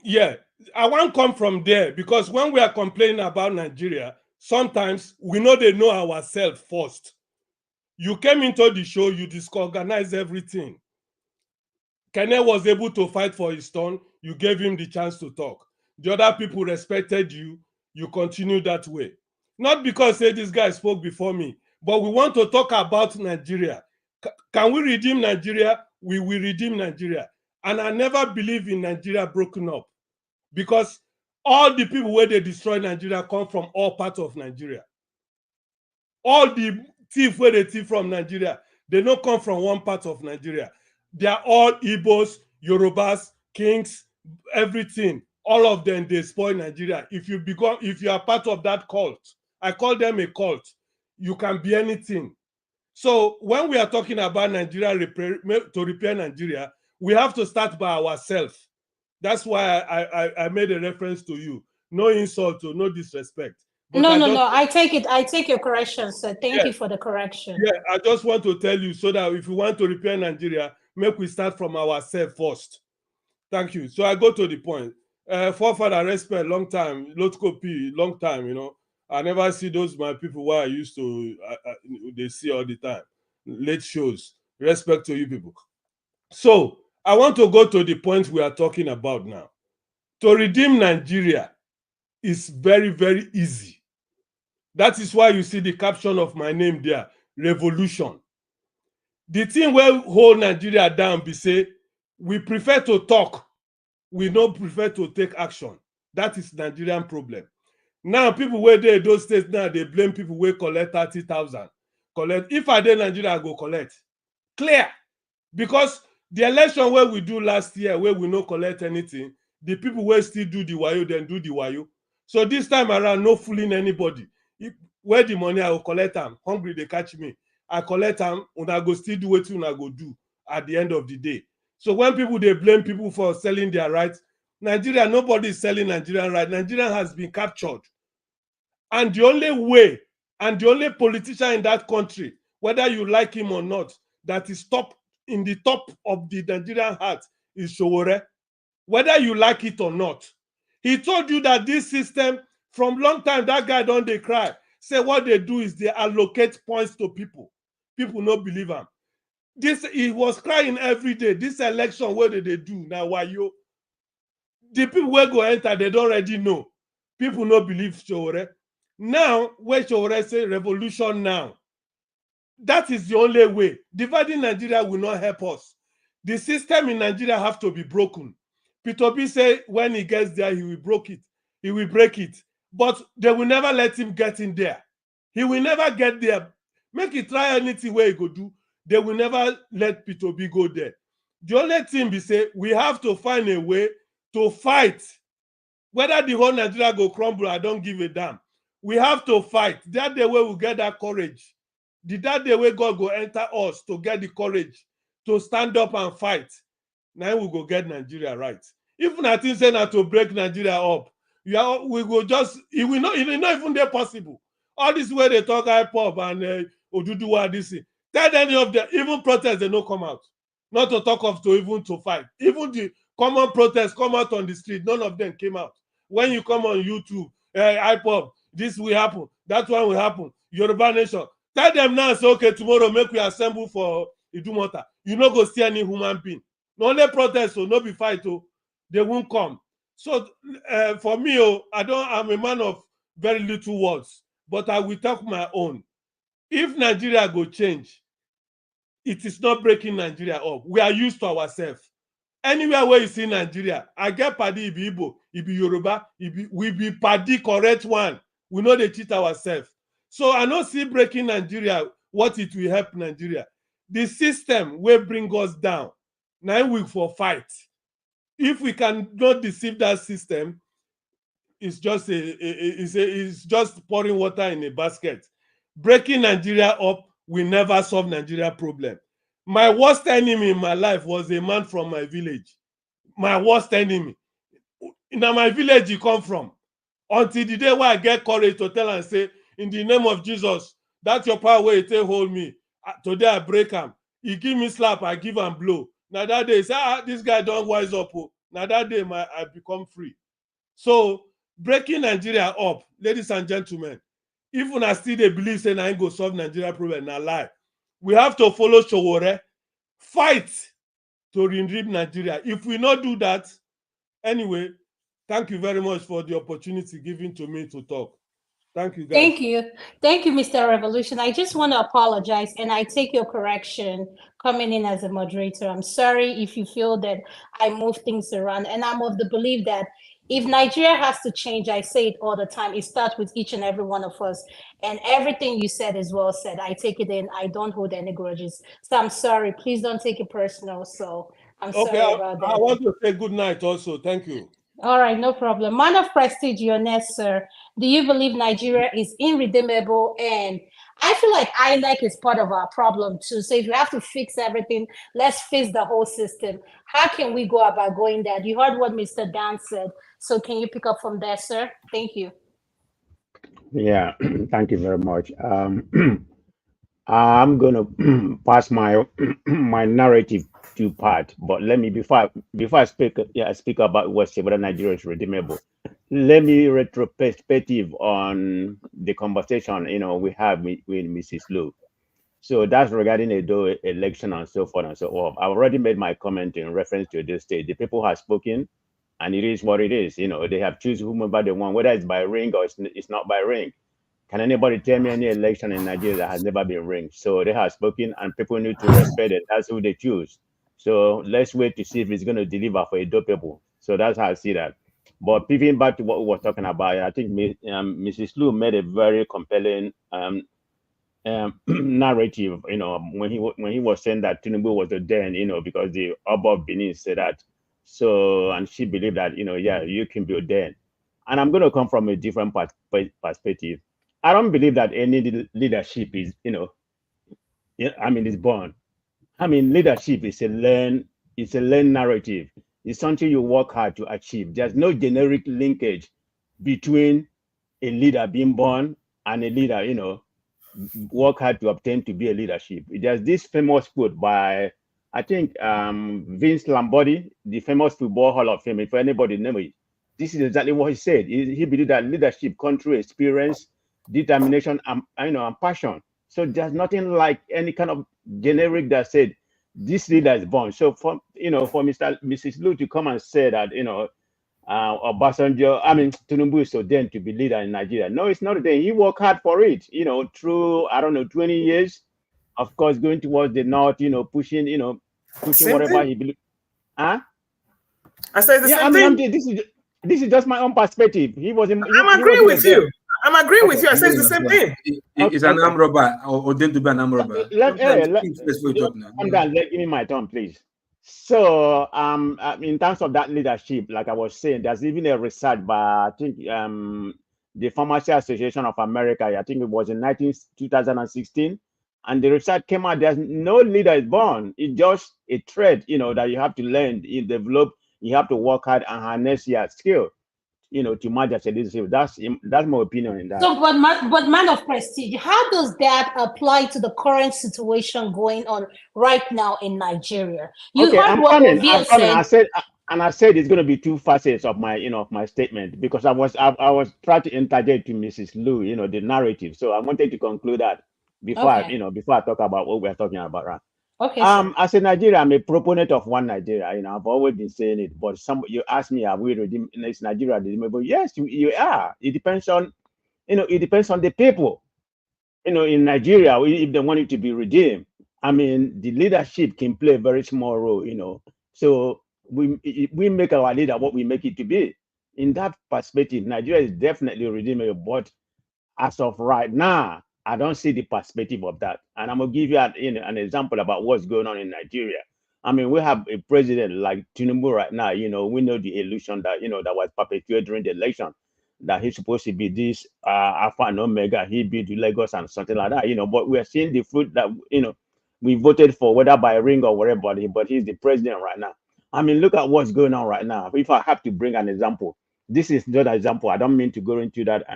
Yeah, I want to come from there because when we are complaining about Nigeria, sometimes we know they know ourselves first. You came into the show, you disorganized everything. Kene was able to fight for his turn. You gave him the chance to talk. The other people respected you. You continue that way. Not because say this guy spoke before me, but we want to talk about Nigeria. Can we redeem Nigeria? We will redeem Nigeria. And I never believe in Nigeria broken up, because all the people where they destroy Nigeria come from all parts of Nigeria. All the thief where they thief from Nigeria, they don't come from one part of Nigeria. They are all Igbos, Yorubas, Kings, everything. All of them, they spoil Nigeria. If you are part of that cult, I call them a cult, you can be anything. So when we are talking about Nigeria to repair Nigeria, we have to start by ourselves. That's why I made a reference to you. No insult or no disrespect. But No. I take it. I take your correction, sir. Thank you for the correction. Yeah, I just want to tell you so that if we want to repair Nigeria, make we start from ourselves first. Thank you. So I go to the point. Forefather respect, long time. Lotkopi, long time, you know. I never see those my people where I used to, they see all the time. Late shows. Respect to you people. So I want to go to the point we are talking about now. To redeem Nigeria is very, very easy. That is why you see the caption of my name there, revolution. The thing where hold Nigeria down be say, we prefer to talk, we don't prefer to take action. That is Nigerian problem. Now people where they those states now, they blame people where collect 30,000. Collect. If I did Nigeria, I go collect. Clear. Because the election where we do last year, where we no collect anything, the people where still do the wayo, then do the wayo. So this time around, no fooling anybody. Where the money I will collect them, hungry they catch me. I collect them, and I go still do what I go do at the end of the day. So when people they blame people for selling their rights, Nigeria, nobody is selling Nigerian rights. Nigeria has been captured. And the only way, and the only politician in that country, whether you like him or not, that is in the top of the Nigerian heart is Sowore. Whether you like it or not. He told you that this system, from long time, that guy don't they cry. Say what they do is they allocate points to people. People don't believe him. He was crying every day. This election, what did they do? Now, why you? The people who go enter, they don't already know. People don't believe Sowore. Now, where Sowore say revolution now, that is the only way. Dividing Nigeria will not help us. The system in Nigeria have to be broken. Peter B say when he gets there, he will break it. He will break it. But they will never let him get in there. He will never get there. Make it try anything where he go do. They will never let Peter B go there. The only thing be say, we have to find a way to fight. Whether the whole Nigeria go crumble, I don't give a damn. We have to fight. That the way we get that courage. That the way God go enter us to get the courage to stand up and fight. Now we go get Nigeria right. If nothing say not to break Nigeria up, we go just it will not even there possible. All this way they talk hip-hop and Oduduwa this thing. Tell any of them, even protests, they don't come out. Not to talk of to fight. Even the common protests come out on the street, none of them came out. When you come on YouTube, hip-hop, this will happen, that one will happen. Yoruba Nation. Tell them now, say, okay, tomorrow make we assemble for Idumota. You no go see any human being. No only protest, so no be fight, they won't come. So for me, I'm a man of very little words, but I will talk my own. If Nigeria go change, it is not breaking Nigeria up. We are used to ourselves. Anywhere where you see Nigeria, I get Padi, Ibi Igbo, Ibi Yoruba, we be Padi correct one. We know they cheat ourselves. So I don't see breaking Nigeria, what it will help Nigeria. The system will bring us down. Now we for fight. If we cannot deceive that system, it's just pouring water in a basket. Breaking Nigeria up will never solve Nigeria problem. My worst enemy in my life was a man from my village. My worst enemy. Now my village you come from. Until the day where I get courage to tell and say, in the name of Jesus, that's your power where you take hold me. Today I break him. He give me slap, I give him blow. Now that day, say, this guy don't wise up. Now that day, I become free. So breaking Nigeria up, ladies and gentlemen, even I still they believe saying I ain't go solve Nigeria problem, na lie. We have to follow Sowore, fight to redeem Nigeria. If we not do that, anyway, thank you very much for the opportunity given to me to talk. Thank you, guys. Thank you. Thank you, Mr. Revolution. I just want to apologize, and I take your correction coming in as a moderator. I'm sorry if you feel that I move things around, and I'm of the belief that if Nigeria has to change, I say it all the time, it starts with each and every one of us. And everything you said is well said. I take it in. I don't hold any grudges. So I'm sorry. Please don't take it personal. So I'm Okay, sorry about that. I want to say good night also. Thank you. All right, no problem. Man of prestige, you're next, sir. Do you believe Nigeria is irredeemable? And I feel like INEC is part of our problem too. So if you have to fix everything, let's fix the whole system. How can we go about going that? You heard what Mr. Dan said. So can you pick up from there, sir? Thank you. Yeah, thank you very much. I'm gonna pass my my narrative to part, but let me before I speak about whether Nigeria is redeemable. Let me retrospective on the conversation we have with Mrs. Lu. So that's regarding Edo election and so forth and so on. I've already made my comment in reference to Edo State. The people have spoken, and it is what it is. They have chosen whomever they want, whether it's by ring or it's not by ring. Can anybody tell me any election in Nigeria that has never been ringed? So they have spoken, and people need to respect it. That's who they choose. So let's wait to see if it's going to deliver for Edo people. So that's how I see that. But pivoting back to what we were talking about, I think Mrs. Lu made a very compelling narrative. When he was saying that Tinubu was the den, because the Oba of Benin said that. So, and she believed that, yeah, you can be a den. And I'm going to come from a different perspective. I don't believe that any leadership is, is born. Leadership is a learned narrative. It's something you work hard to achieve. There's no generic linkage between a leader being born and a leader, work hard to obtain to be a leadership. There's this famous quote by, I think, Vince Lombardi, the famous football Hall of Fame. If anybody knows it, this is exactly what he said. He believed that leadership comes through experience, determination, and passion. So there's nothing like any kind of generic that said this leader is born. So for Mrs. Lu to come and say that Obasanjo, Tinubu is so then to be leader in Nigeria. No, it's not a thing. He worked hard for it. Through 20 years, of course, going towards the north. Pushing Same whatever thing. he believes. Huh? I said the same thing. This is just my own perspective. I'm agreeing with you. I'm agreeing with you. I said the same thing. It's an arm robber or then to be an arm robber. Let give me my turn, please. So, in terms of that leadership, like I was saying, there's even a research by, I think, the Pharmacy Association of America. I think it was in 2016, and the research came out. There's no leader is born. It's just a trait, that you have to learn, you develop. You have to work hard and harness your skill, to manage as a leadership. That's my opinion in that. So, but man of prestige, how does that apply to the current situation going on right now in Nigeria? I'm coming. I said it's going to be two facets of my, of my statement, because I was trying to interject to Mrs. Lu, the narrative. So I wanted to conclude that before I talk about what we're talking about, right? Okay. As a Nigerian, I'm a proponent of one Nigeria. I've always been saying it. But you ask me, are we redeemed? Is Nigeria redeemable? Yes, you are. It depends on, it depends on the people. In Nigeria, if they want it to be redeemed, the leadership can play a very small role. So we make our leader what we make it to be. In that perspective, Nigeria is definitely redeemable. But as of right now, I don't see the perspective of that. And I'm going to give you an example about what's going on in Nigeria. We have a president like Tinubu right now. We know the illusion that, that was perpetuated during the election, that he's supposed to be this Alpha and Omega. He beat Lagos and something like that, But we're seeing the fruit that, we voted for, whether by ring or whatever, but he's the president right now. Look at what's going on right now. If I have to bring an example, this is not an example. I don't mean to go into that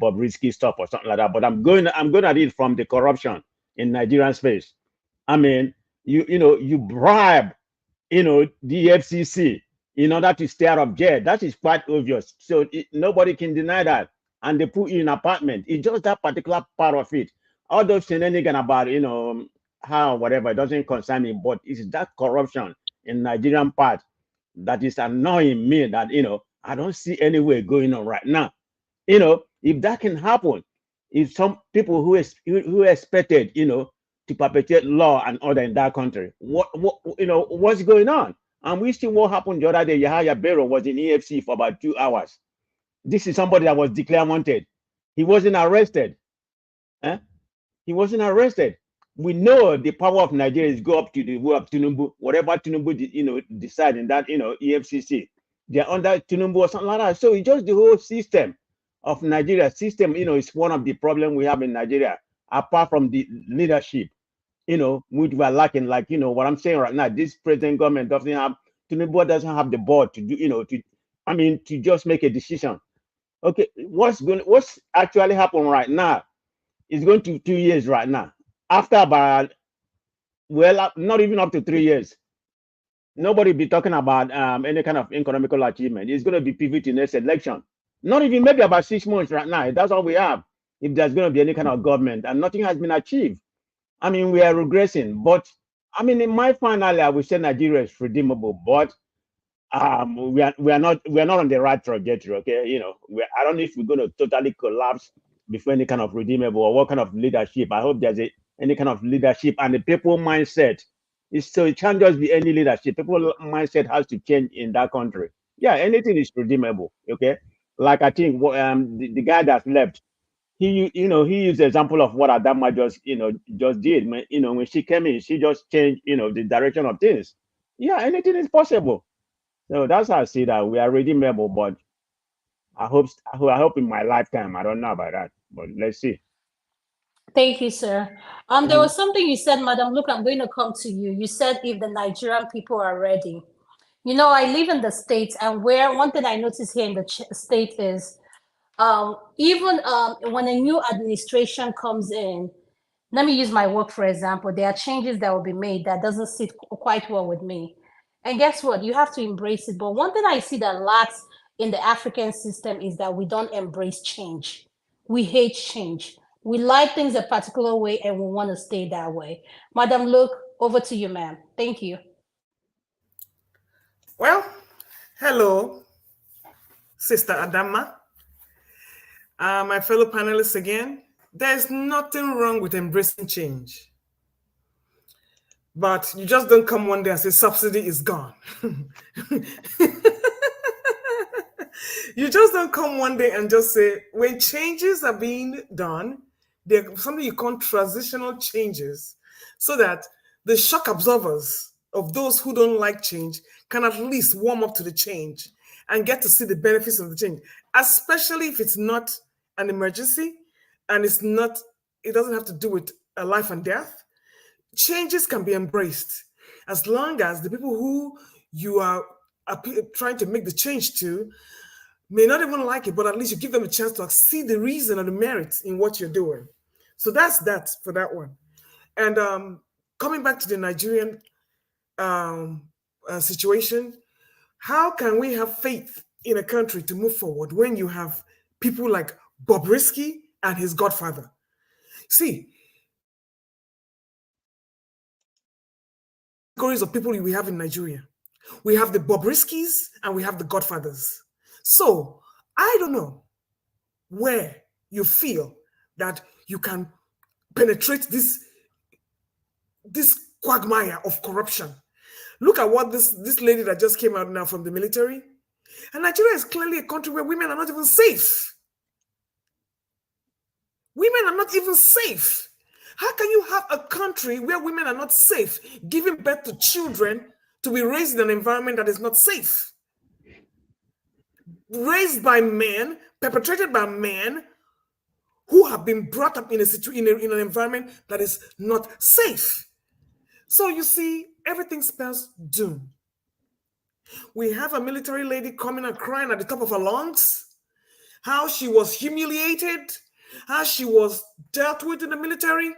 Bobrisky stuff or something like that, but I'm going at it from the corruption in Nigerian space. You bribe, the FCC in order to stay out of jail. That is quite obvious. So nobody can deny that. And they put you in an apartment. It's just that particular part of it. All those shenanigans about, how whatever, it doesn't concern me, but it's that corruption in Nigerian part that is annoying me that, I don't see any way going on right now. If that can happen, if some people who expected, to perpetuate law and order in that country, what's going on? And we see what happened the other day. Yahaya Bello was in EFC for about 2 hours. This is somebody that was declared wanted. He wasn't arrested. He wasn't arrested. We know the power of Nigeria is go up to the will of Tinubu. Whatever Tinubu, decide in that, EFCC, they're under Tinubu or something like that. So it's just the whole system of Nigeria. System, is one of the problems we have in Nigeria. Apart from the leadership, which we're lacking. Like, what I'm saying right now, this present government doesn't have, Tinubu doesn't have the board to do, to just make a decision. Okay, what's actually happening right now? It's going to 2 years right now. After about, well, not even up to 3 years, nobody be talking about any kind of economical achievement. It's going to be pivot in next election. Not even, maybe about 6 months right now. That's all we have. If there's going to be any kind of government, and nothing has been achieved. We are regressing. But in my finale, I would say Nigeria is redeemable, but we are not on the right trajectory. Okay, I don't know if we're going to totally collapse before any kind of redeemable, or what kind of leadership. I hope there's any kind of leadership and the people mindset. So it can't just be any leadership. People mindset has to change in that country. Yeah, anything is redeemable. Okay, like I think the guy that left, he used the example of what Adama just did. When she came in, she just changed the direction of things. Yeah, anything is possible. So that's how I see that we are redeemable, but I hope in my lifetime. I don't know about that, but let's see. Thank you, sir. There was something you said, Madam. Look, I'm going to come to you. You said if the Nigerian people are ready. I live in the States, and one thing I notice here in the state is even when a new administration comes in, let me use my work for example, there are changes that will be made that doesn't sit quite well with me. And guess what? You have to embrace it. But one thing I see that lacks in the African system is that we don't embrace change. We hate change. We like things a particular way and we want to stay that way. Madam Luke, over to you, ma'am. Thank you. Well, hello, Sister Adama. My fellow panelists again. There's nothing wrong with embracing change. But you just don't come one day and say subsidy is gone. You just don't come one day and just say, when changes are being done, there's something you call transitional changes, so that the shock absorbers of those who don't like change can at least warm up to the change and get to see the benefits of the change, especially if it's not an emergency and it doesn't have to do with a life and death. Changes can be embraced as long as the people who you are trying to make the change to may not even like it, but at least you give them a chance to see the reason or the merit in what you're doing. So that's that for that one. And coming back to the Nigerian situation, how can we have faith in a country to move forward when you have people like Bobrisky and his godfather? See, categories of people we have in Nigeria. We have the Bobriskys and we have the Godfathers. So I don't know where you feel that you can penetrate this quagmire of corruption. Look at what this lady that just came out now from the military. And Nigeria is clearly a country where women are not even safe. Women are not even safe. How can you have a country where women are not safe, giving birth to children to be raised in an environment that is not safe? Raised by men, perpetrated by men who have been brought up in an environment that is not safe. So you see, everything spells doom. We have a military lady coming and crying at the top of her lungs, how she was humiliated, how she was dealt with in the military.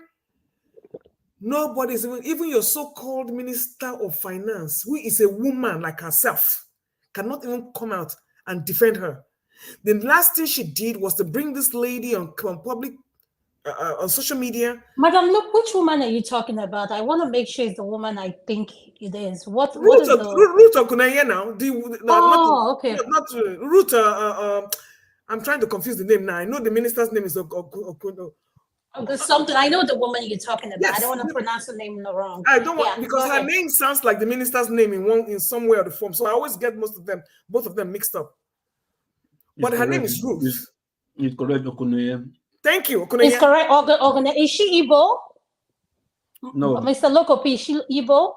Nobody's even your so-called Minister of Finance, who is a woman like herself, cannot even come out and defend her. The last thing she did was to bring this lady on public, on social media. Madam, look, which woman are you talking about? I want to make sure it's the woman I think it is. Ruth Okuneye now. Okay. Not Ruth. I'm trying to confuse the name now. I know the minister's name is There's something. I know the woman you're talking about. Yes. I don't want to pronounce her name wrong. I don't want Yeah, because go her ahead. name sounds like the minister's name in some way or the form. So I always get both of them mixed up. But her name is Ruth. It's correct, Okonoye. Thank you, Okonoye. It's correct. Is she Igbo? No. Mr. Lokopi, is she Igbo?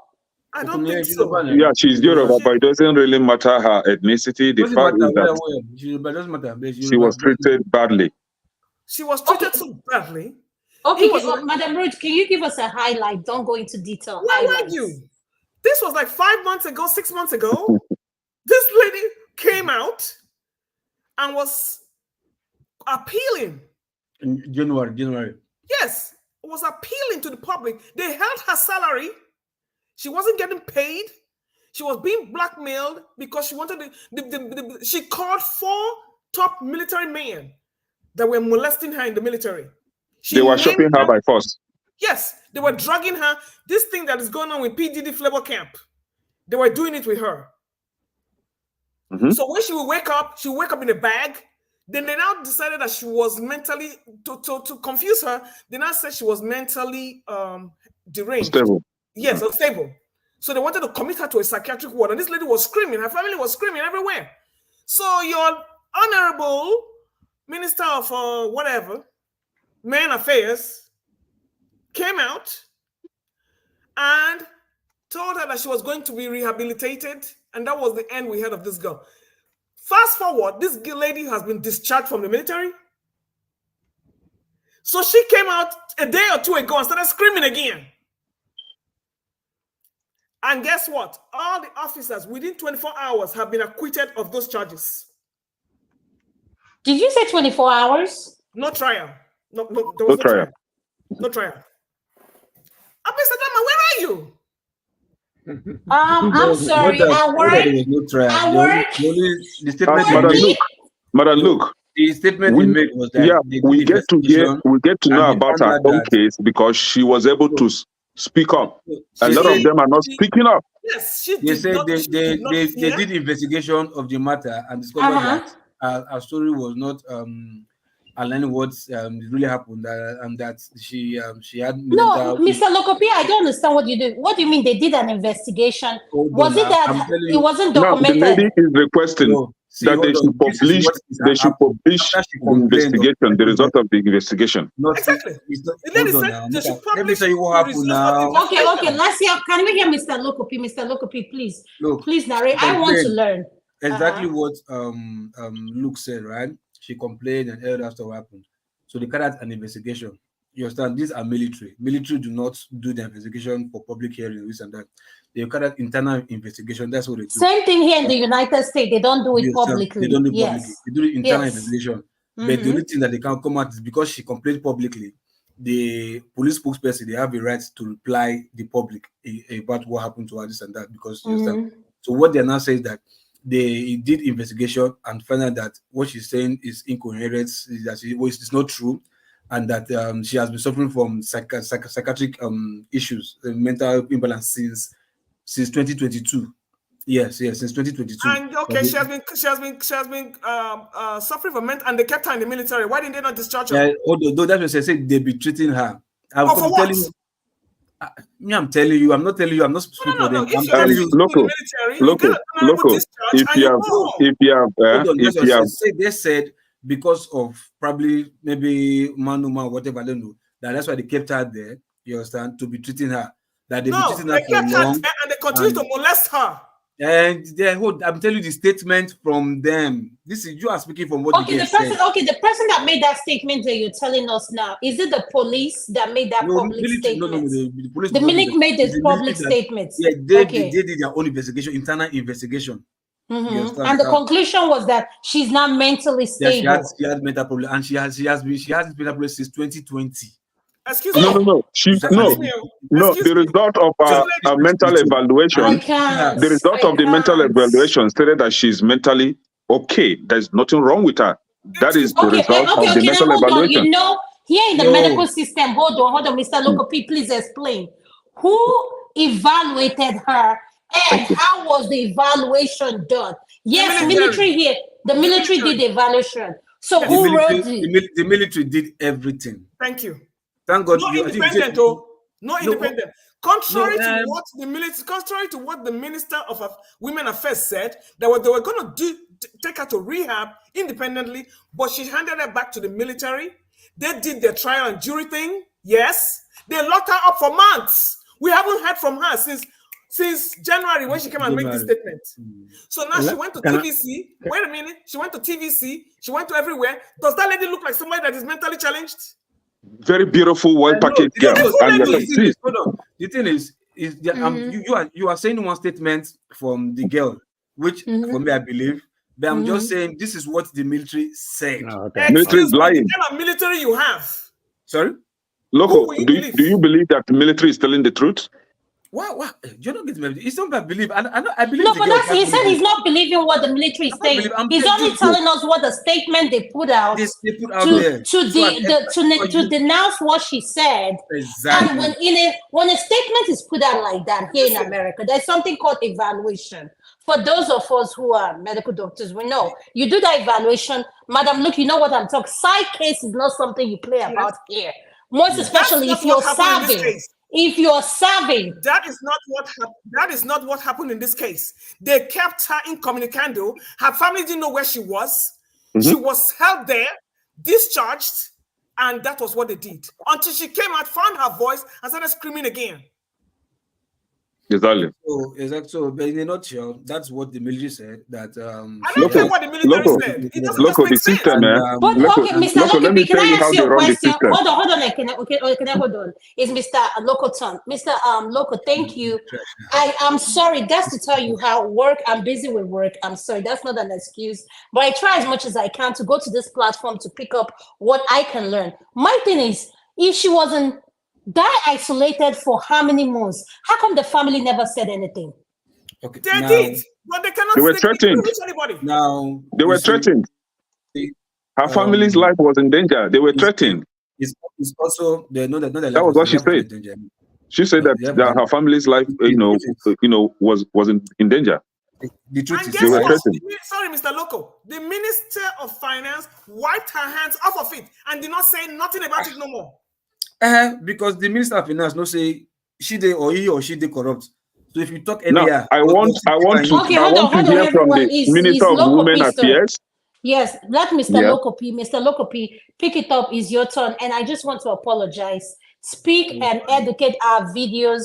I don't think so. Yeah, she's Yoruba, but it doesn't really matter her ethnicity. The fact is that Doesn't matter. she was treated badly. She was treated so badly. Okay, Madam Ruth, can you give us a highlight? Don't go into detail. Why would you? This was like 5 months ago, 6 months ago. This lady came out and was appealing. In January. Yes, was appealing to the public. They held her salary. She wasn't getting paid. She was being blackmailed because she wanted she called 4 top military men that were molesting her in the military. They were shopping her by force. Yes, they were drugging her. This thing that is going on with PDD Flavor Camp, they were doing it with her. So when she would wake up in a bag. Then they now decided that she was mentally, to confuse her, they now said she was mentally deranged. Unstable. Yes, unstable. So they wanted to commit her to a psychiatric ward. And this lady was screaming. Her family was screaming everywhere. So your honorable minister of men affairs came out and told her that she was going to be rehabilitated. And that was the end we heard of this girl. Fast forward, this lady has been discharged from the military. So she came out a day or two ago and started screaming again. And guess what? All the officers within 24 hours have been acquitted of those charges. Did you say 24 hours? No trial. No, there was no trial. No trial. Mr. Dama, where are you? I'm sorry. Madam, look. The statement he made was that we get to know about her own case because she was able to speak up. A lot of them are not speaking up. Yes, they said they did investigation of the matter and discovered that her story was not aligning what really happened, and that she had no, Mr. Lokopi, I don't understand what you do. What do you mean they did an investigation? Was it that it wasn't documented? No, the lady is requesting that they should publish the investigation, the result of the investigation. Exactly. Let me tell you what happened now. Okay. Let's hear. Can we hear Mr. Lokopi? Mr. Lokopi, please. Please narrate. I want to learn. Exactly what Luke said, right? She complained and all that stuff happened. So they carried out an investigation. You understand? These are military. Military do not do the investigation for public hearing, this and that. They carry out internal investigation. That's what they do. Same thing here in the United States. They don't do it publicly. They don't do it publicly. They do it internal investigation. But the only thing that they can come out is because she complained publicly, the police spokesperson, they have a right to reply the public about what happened to her, this and that. Because you understand? So what they now say is that they did investigation and found out that what she's saying is incoherent, that it's not true, and that she has been suffering from psychiatric issues, mental imbalance since 2022. Yes, since 2022. And okay, she has been suffering from mental, and they kept her in the military. Why didn't they not discharge her? Although that's what I said, they be treating her. For what? I'm telling you, I'm not telling you, I'm not speaking for them. I'm telling you, local. They said because of probably maybe man, whatever, I don't know. That's why they kept her there. You understand? To be treating her. That they be treating her for long, and they continue to molest her. And I'm telling you the statement from them. This is you are speaking from what the person. Okay, the person that made that statement that you're telling us now, is it the police that made that public statement? No, the police. The military made this public statement. Yeah, they did their own investigation, internal investigation. And the conclusion was that she's not mentally stable. Yeah, she has mental problem, and she has mental problem since 2020. Excuse me. No. The result of a mental evaluation. The result of the mental evaluation stated that she's mentally okay. There's nothing wrong with her. That is the result of the mental evaluation. You know, here in the medical system, hold on, Mr. Lokopi, please explain. Who evaluated her and how was the evaluation done? Yes, military here. The military did the evaluation. So Yes. who wrote it? The military did everything. Thank you. Thank God. No I think you said- independent, oh. No independent. Contrary No, to what the military, contrary to what the Minister of Women Affairs said, they were going to take her to rehab independently, but she handed her back to the military. They did their trial and jury thing. Yes, they locked her up for months. We haven't heard from her since January when she came and made this statement. So now she went to TVC. Wait a minute. She went to TVC. She went to everywhere. Does that lady look like somebody that is mentally challenged? Very beautiful, well-packaged girl. The thing is that, you are saying one statement from the girl, which for me I believe, but I'm just saying this is what the military said. Military is lying. What kind of military you have? Sorry? Loco, do you believe that the military is telling the truth? What? You don't get me. It's not that I believe. I believe. No, but that's, he said he's not believing what the military is saying. He's only telling us what the statement they put out, to denounce what she said. Exactly. And when a statement is put out like that here in America, there's something called evaluation. For those of us who are medical doctors, we know you do that evaluation. Madam, look, you know what I'm talking. Side case is not something you play about here. Most especially if you're serving. If you're serving, that is not what happened in this case. They kept her incommunicado. Her family didn't know where she was. She was held there, discharged, and that was what they did until she came out, found her voice, and started screaming again. Exactly. So, but in a nutshell, that's what the military said. That I don't care what the military said. It doesn't just make the sense. system, But okay, Mr. Loco, can I ask you a question? Hold on. Hold on. It's Mr. Locoton. Mr. Loco, thank you. I'm sorry. That's to tell you how I'm busy with work. I'm sorry. That's not an excuse. But I try as much as I can to go to this platform to pick up what I can learn. My thing is, if she wasn't that isolated for how many months? How come the family never said anything? Okay, they did, but they cannot. They were threatened. Now they were threatened. Her family's life was in danger. They were threatened. It's also they know that that was what she said. She said that her family's life, was in danger. The truth is, they were threatened. Sorry, Mr. Loco. The Minister of Finance wiped her hands off of it and did not say nothing about it no more. Because the Minister of Finance no say he or she corrupt. So if you talk any I want to hear from the Minister of Women Affairs. Yes, let Mr. Loco P pick it up. Is your turn, and I just want to apologize. Speak and educate our videos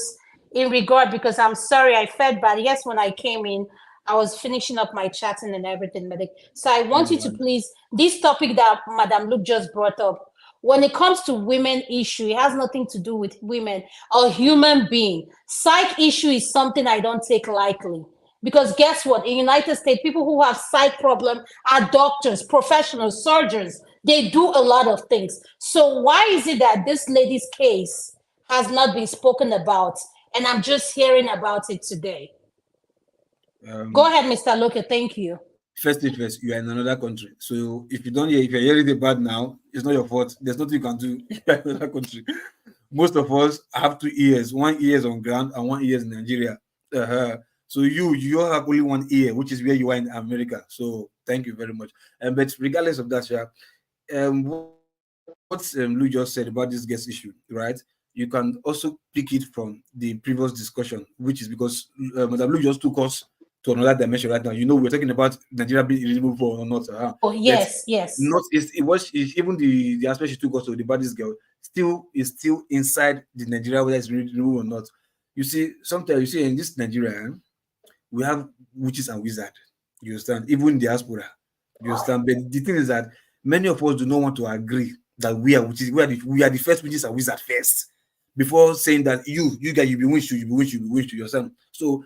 in regard, because I'm sorry I felt bad. Yes, when I came in, I was finishing up my chatting and everything, Medic. So I want you to please, this topic that Madam Luke just brought up, when it comes to women issue, it has nothing to do with women or human being. Psych issue is something I don't take lightly. Because guess what? In the United States, people who have psych problem are doctors, professionals, surgeons. They do a lot of things. So why is it that this lady's case has not been spoken about? And I'm just hearing about it today. Go ahead, Mr. Loke. Thank you. First thing first, you are in another country. So if you're hearing it bad now, it's not your fault. There's nothing you can do in another country. Most of us have 2 ears. 1 ear is on ground and 1 ear is in Nigeria. So you have only 1 ear, which is where you are in America. So thank you very much. But regardless of that, what Lou just said about this guest issue, right? You can also pick it from the previous discussion, which is because Madam Lou just took us to another dimension right now. We're talking about Nigeria being removed or not. Oh yes, yes. Not even the aspect she took us to the baddest girl is still inside the Nigeria, whether it's removed or not. You see, sometimes in this Nigeria, we have witches and wizards. You understand? Even in diaspora. You understand? But the thing is that many of us do not want to agree that we are witches. We are the first witches and wizards first, before saying that you guys, you be witched, you understand? So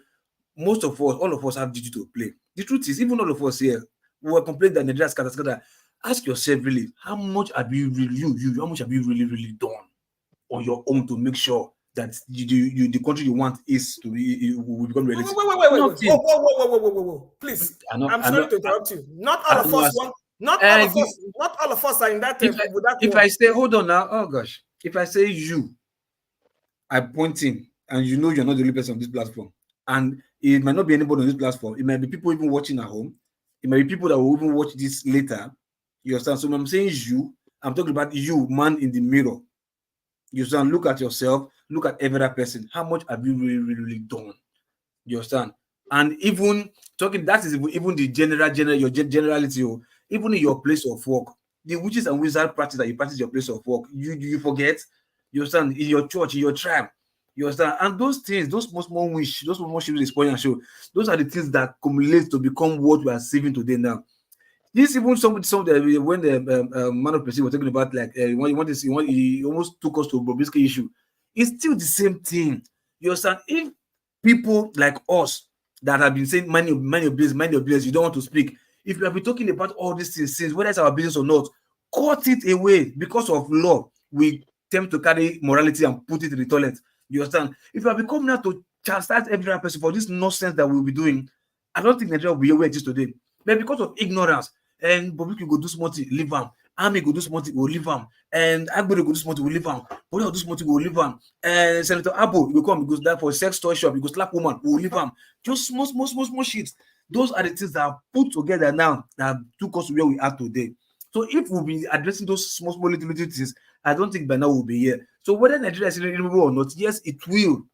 most of us, all of us have duty to play. The truth is, even all of us here, we were complaining that Nigeria scatter. Ask yourself really, how much have you really done on your own to make sure that the country you want will become realistic? Wait. Whoa. Please, I'm sorry to interrupt you. Not all of us want. Not all of us are in that. If I say, hold on now, oh gosh, if I say you, I point him, and you're not the only person on this platform, and it might not be anybody on this platform. It might be people even watching at home. It might be people that will even watch this later. You understand? So when I'm saying you, I'm talking about you, man in the mirror. You understand? Look at yourself, look at every other person. How much have you really done? You understand? And even talking, that is even the your generality, even in your place of work, the witches and wizard practice that you practice your place of work, you forget. You understand? In your church, in your tribe, you understand? And those things, those small wish, those small show, those are the things that accumulate to become what we are saving today now. This even some when the man of Precision was talking about, like he almost took us to Bobrisky issue. It's still the same thing. You understand? If people like us that have been saying mind your business, you don't want to speak. If you have been talking about all these things since, whether it's our business or not, cut it away. Because of law, we tend to carry morality and put it in the toilet. You understand? If you have been coming out to chastise every other person for this nonsense that we'll be doing, I don't think Nigeria will be where it is today. But because of ignorance, and Bobrisky go do something, leave him. Army go do something, we'll leave him. And Agbero go do something, we'll leave him. Bola do something, we'll leave him. And Senator Abo, he go come, he goes there for a sex toy shop, he go slap woman, we'll leave him. Just small shit. Those are the things that are put together now that took us to where we are today. So if we'll be addressing those small little things, I don't think by now we'll be here. So whether Nigeria is renewable or not, yes, it will.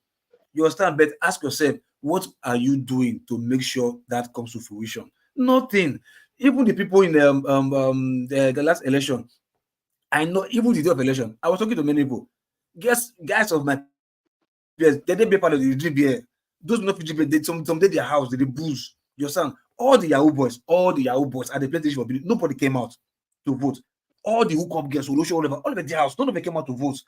You understand? But ask yourself, what are you doing to make sure that comes to fruition? Nothing. Even the people in the last election, I know, even the day of election, I was talking to many people. Guys of my peers, they be part of the drink beer. Those not drink beer, some day their house, they booze. You understand? All the Yahoo boys at the PlayStation, nobody came out to vote. All the hookup girls, all of their house, none of them came out to vote.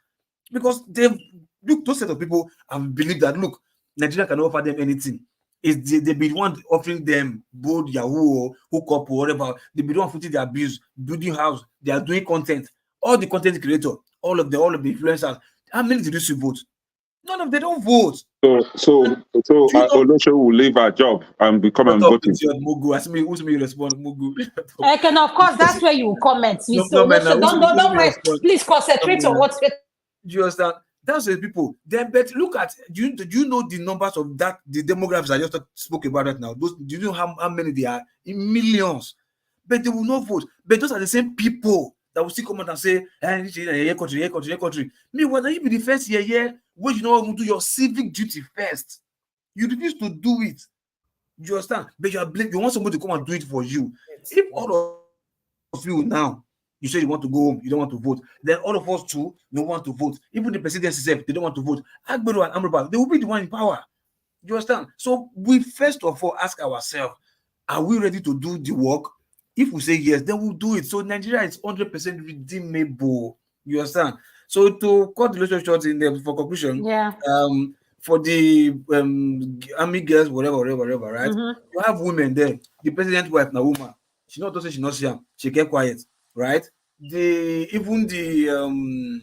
Because those set of people have believed that, look, Nigeria can offer them anything. They be the one offering them both Yahoo or hookup or whatever. They be the one footing their abuse, building house. They are doing content. All the content creators, all of the influencers. How many did you vote? None of them don't vote. So Olosho will leave our job and become a voting. Mugu. Ask me, who's me respond, Mugu? And of course, that's where you comment. Don't please concentrate on what's. Do you understand? That's the people. Then, but look at, do you know the numbers of that, the demographics I just spoke about right now? Those, do you know how many they are? In millions. But they will not vote. But those are the same people that will still come out and say, country. Meanwhile, you be the first year where you know how to do your civic duty first. You refuse to do it. Do you understand? But you want somebody to come and do it for you. If all of you now, you say you want to go home, you don't want to vote. Then all of us too don't want to vote. Even the presidency itself, they don't want to vote. Agbero and Amraba, they will be the one in power. You understand? So we first of all ask ourselves, are we ready to do the work? If we say yes, then we'll do it. So Nigeria is 100% redeemable. You understand? So to cut the relationship short for conclusion, for the army girls, whatever, right? You have women there. The president's wife, na woman. She not say she not see. She kept quiet. Right? Even the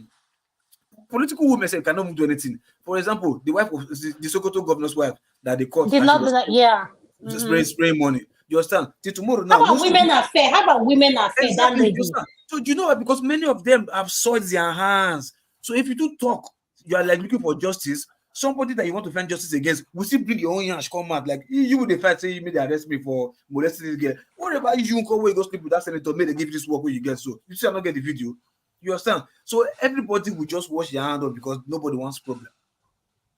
political women say cannot do anything. For example, the wife of the Sokoto governor's wife that they caught. Did not do that, spraying money. You understand? Till tomorrow now. How about women are fair? Exactly, that lady? So do you know what? Because many of them have soiled their hands. So if you do talk, you are like looking for justice. Somebody that you want to find justice against will still bring your own hands come out. Like you would fight, say you made arrest me for molesting this girl. What about you go away, go sleep with that senator, may they give you this work when you get so you still not get the video. You understand? So everybody will just wash their hand up because nobody wants problem.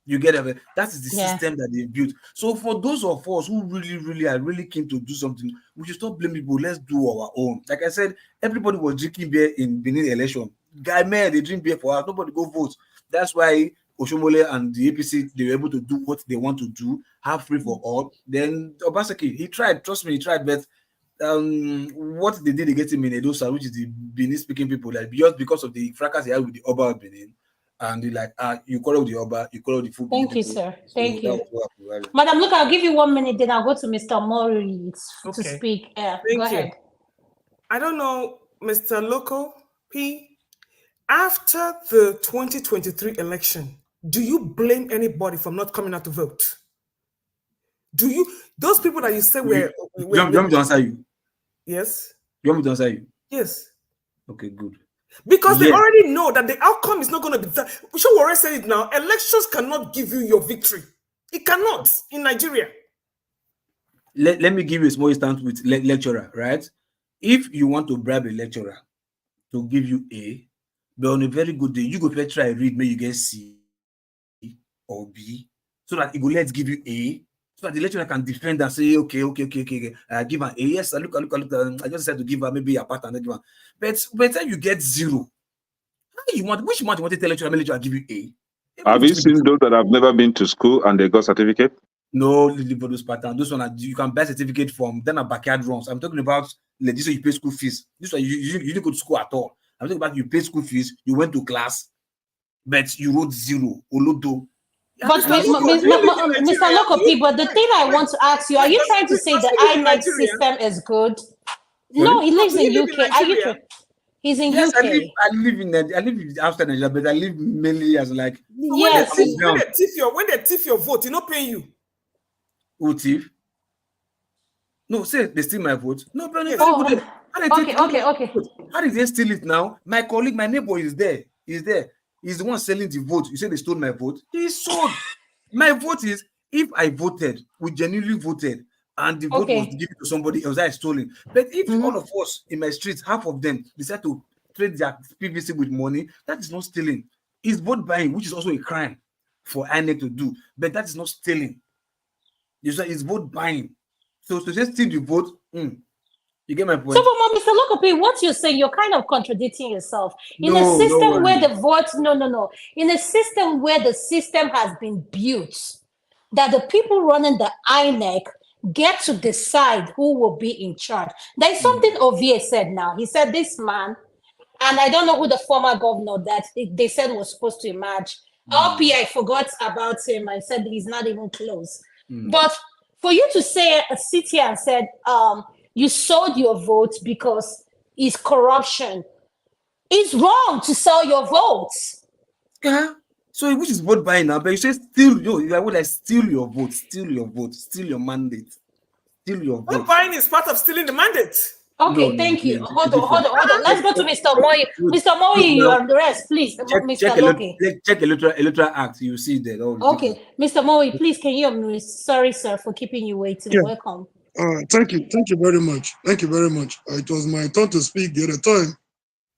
You get it? That is the system that they built. So for those of us who really are really keen to do something, we should stop blaming people. Let's do our own. Like I said, everybody was drinking beer in Benin election. Guy man, they drink beer for us. Nobody go vote. That's why Oshiomole and the APC, they were able to do what they want to do, have free for all. Then Obaseki, he tried, trust me, he tried, but what they did against him in Edo State, which is the Benin speaking people, like just because of the fracas he had with the Oba of Benin, and they like, you call out the Oba, you call out the food. Thank you, sir. Thank you. Madam, look, I'll give you 1 minute, then I'll go to Mr. Mori to speak. Go ahead. I don't know, Mr. Loco P. After the 2023 election, do you blame anybody for not coming out to vote? Do you, those people that you say were... You want me to answer you? Yes. You want me to answer you? Yes. Okay, good. Because they already know that the outcome is not going to be that. We should already say it now. Elections cannot give you your victory. It cannot in Nigeria. Let me give you a small instance with lecturer, right? If you want to bribe a lecturer to give you A, but on a very good day, you go first try read, maybe you get C or B, so that it will let's give you A, so that the lecturer can defend and say, okay, give her A. Yes, look, I just said to give her maybe a part and then give her. But by the time you get 0, which month you want to tell lecturer give you A? Have you seen those that have never been to school and they got certificate? No, leave for those patterns. Those one you can buy certificate from. Then a backyard runs. I'm talking about like this. You pay school fees. This one you didn't go to school at all. I'm talking about you pay school fees. You went to class, but you wrote 0. Olodo. But Mr. Lokopi, but the thing I want to ask you, are you trying to say the INEC system is good? No, he lives in UK. Are you? He's in yes, UK. I live in outside Nigeria, but I live mainly as like. So yes. When they thief your vote, you not paying you. Who thief? No, say they steal my vote. No, but okay. How did they steal it now? My colleague, my neighbor is there. He's the one selling the vote. You say they stole my vote. He sold. My vote is if I voted, we genuinely voted, and the vote was given to somebody else, I stolen. But if all of us in my streets, half of them decide to trade their PVC with money, that is not stealing. It's vote buying, which is also a crime for INEC to do. But that is not stealing. It's vote buying. So to just steal the vote, you get my point. So, for Mr. Lokopi, what you're saying, you're kind of contradicting yourself. In a system where the votes, in a system where the system has been built, that the people running the INEC get to decide who will be in charge. There is something Ovie said now. He said this man, and I don't know who the former governor that they said was supposed to emerge. RP, I forgot about him. I said he's not even close. But for you to sit here and said you sold your vote because it's corruption, it's wrong to sell your votes. Yeah. So which is vote buying now? But you say steal steal your vote, steal your mandate, steal your vote. Vote buying is part of stealing the mandate. Okay, thank you. Hold on. Let's go to Mr. Moyi. Mr. Moyi, you are the rest, please. Mr. Loki. Check electoral act. You see that. Okay, Mr. Moyi, please, can you unmute? Sorry, sir, for keeping you waiting. Yeah. Welcome. Thank you very much. It was my turn to speak the other time.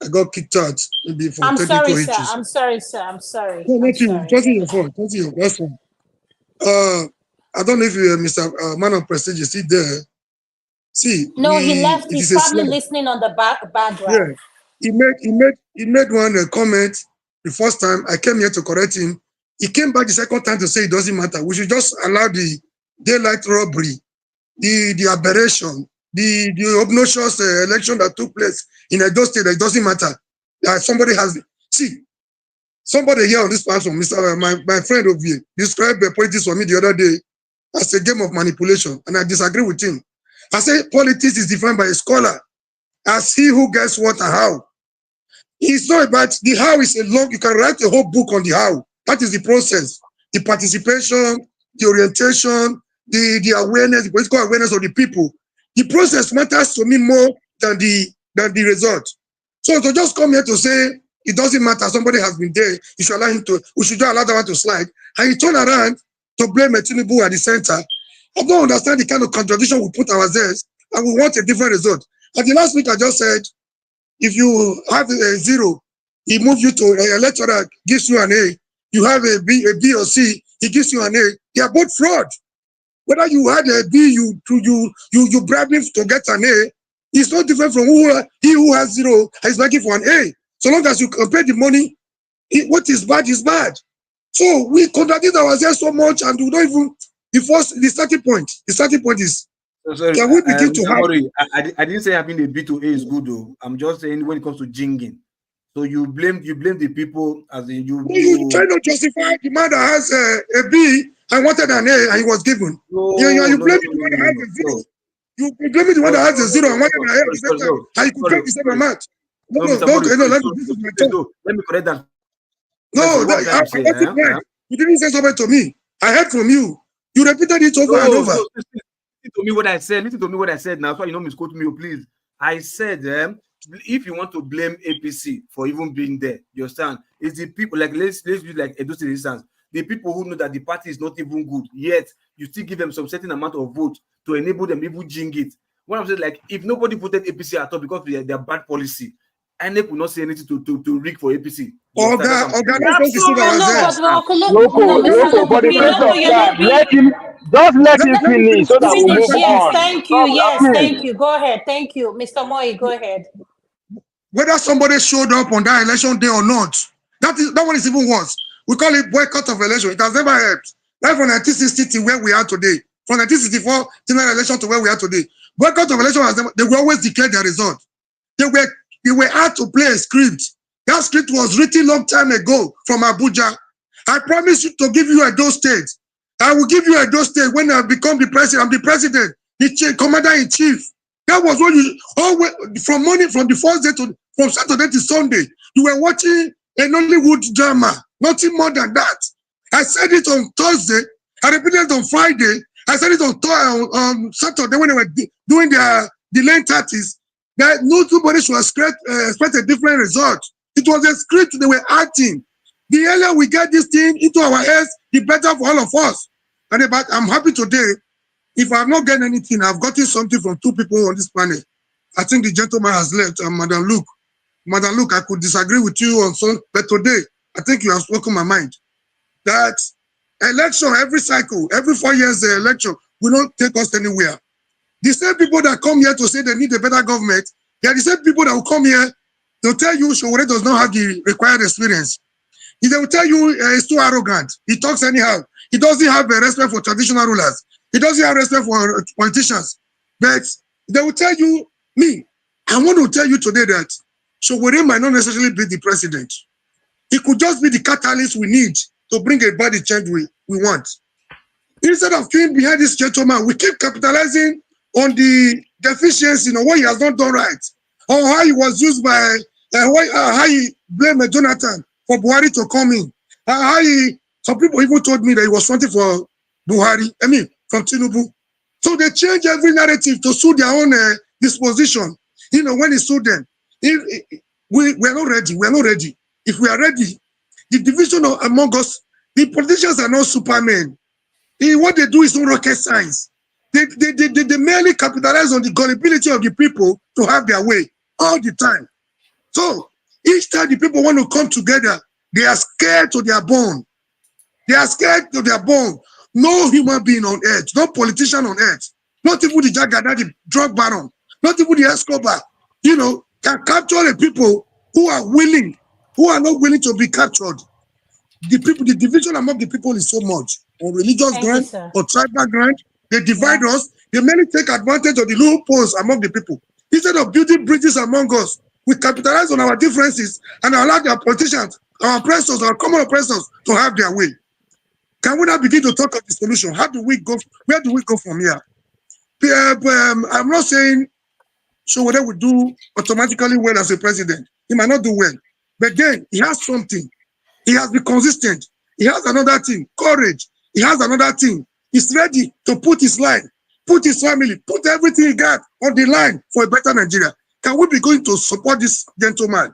I got kicked out maybe for technical issues. I'm sorry, sir. I'm sorry. No, not you. It wasn't your fault. That's fine. I don't know if you, Mr. Man of Prestige, is he there? See, he left. He's probably listening on the background. Yeah, he made one comment the first time. I came here to correct him. He came back the second time to say it doesn't matter. We should just allow the daylight robbery, the aberration, the obnoxious election that took place in Edo State. It doesn't matter. Somebody here on this platform, my friend over here, described politics for me the other day as a game of manipulation, and I disagree with him. I say politics is defined by a scholar as he who gets what and how. It's not about the how is a long, you can write a whole book on the how. That is the process, the participation, the orientation, the awareness, the political awareness of the people. The process matters to me more than the result. So to just come here to say it doesn't matter, somebody has been there, we should just allow that one to slide, and you turn around to blame Tinubu at the center. I don't understand the kind of contradiction we put ourselves, and we want a different result. At the last week, I just said, if you have a 0, he moves you to a lecturer, gives you an A. You have a B or C, he gives you an A. They are both fraud. Whether you had a B, you bribed him to get an A, it's not different from he who has 0 is begging for an A. So long as you compare the money, what is bad is bad. So we contradict ourselves so much, and we don't even. The starting point is, can we begin to have... I didn't say having a B to A is good though. I'm just saying when it comes to jinging. So you blame the people as in you. You try to justify the man that has a B and wanted an A and he was given. You blame the one that has a 0. You blame the one that has a 0 and wanted an A at the same time, and you could get the same amount. Let me correct that. No, you didn't say something to me. I heard from you. You repeated it over and over. Listen to me what I said. Listen to me what I said now. So you know, misquote me, please. I said, if you want to blame APC for even being there, you understand? It's the people, like let's use like Edo State instance. The people who know that the party is not even good, yet you still give them some certain amount of vote to enable them even jing it. What I'm saying, like, if nobody voted APC at all because of their bad policy, INEC will not say anything to rig for APC. That's what we said ourselves. Mr. For the sake of You're time, not being. let him finish so that we move Yes, on. thank you. Yes, thank you. Go ahead. Thank you. Mr. Moyi, go ahead. Whether somebody showed up on that election day or not, that one is even worse. We call it boycott of election. It has never helped. Right from 1960 to where we are today, from 1964 general election to where we are today, boycott of election has never, they will always declare their result. They were asked to play a script. That script was written long time ago from Abuja. I promise you to give you Edo State. I will give you Edo State when I become the president. I'm the president, the commander-in-chief. That was when you always from the first day from Saturday to Sunday, you were watching a Nollywood drama, nothing more than that. I said it on Thursday, I repeated it on Friday, I said it on Saturday when they were doing the lane 30s, that nobody should expect a different result. It was a script they were acting. The earlier we get this thing into our heads, the better for all of us. And I'm happy today. If I have not gotten anything, I've gotten something from two people on this panel. I think the gentleman has left, Madam Luke. Madam Luke, I could disagree with you on some, but today, I think you have spoken my mind. That election, every cycle, every 4 years, the election will not take us anywhere. The same people that come here to say they need a better government, they are the same people that will come here to tell you Showore does not have the required experience. They will tell you he's too arrogant. He talks anyhow. He doesn't have a respect for traditional rulers. He doesn't have respect for politicians. But they will tell you, I want to tell you today that Showore might not necessarily be the president. He could just be the catalyst we need to bring about the change we want. Instead of being behind this gentleman, we keep capitalizing on the deficiency, what he has not done right, or how he was used by, how he blamed Jonathan for Buhari to come in. Some people even told me that he was fronting for Buhari, from Tinubu. So they change every narrative to suit their own disposition. When it suit them. We are not ready. We are not ready. If we are ready, the division among us, the politicians are not supermen. What they do is not rocket science. They merely capitalize on the gullibility of the people to have their way all the time. So each time the people want to come together, they are scared to their bone. They are scared to their bone. No human being on earth, no politician on earth, not even the Jagada, the drug baron, not even the Escobar, can capture the people who are not willing to be captured. The division among the people is so much. On religious ground, or tribal ground, they divide us. They merely take advantage of the loopholes among the people. Instead of building bridges among us, we capitalize on our differences and allow their politicians, our oppressors, our common oppressors to have their way. Can we now begin to talk of the solution? How do we go? Where do we go from here? I'm not saying Showore will do automatically well as a president. He might not do well. But then he has something. He has been consistent. He has another thing, courage. He has another thing. He's ready to put his line, put his family, put everything he got on the line for a better Nigeria. Can we be going to support this gentleman?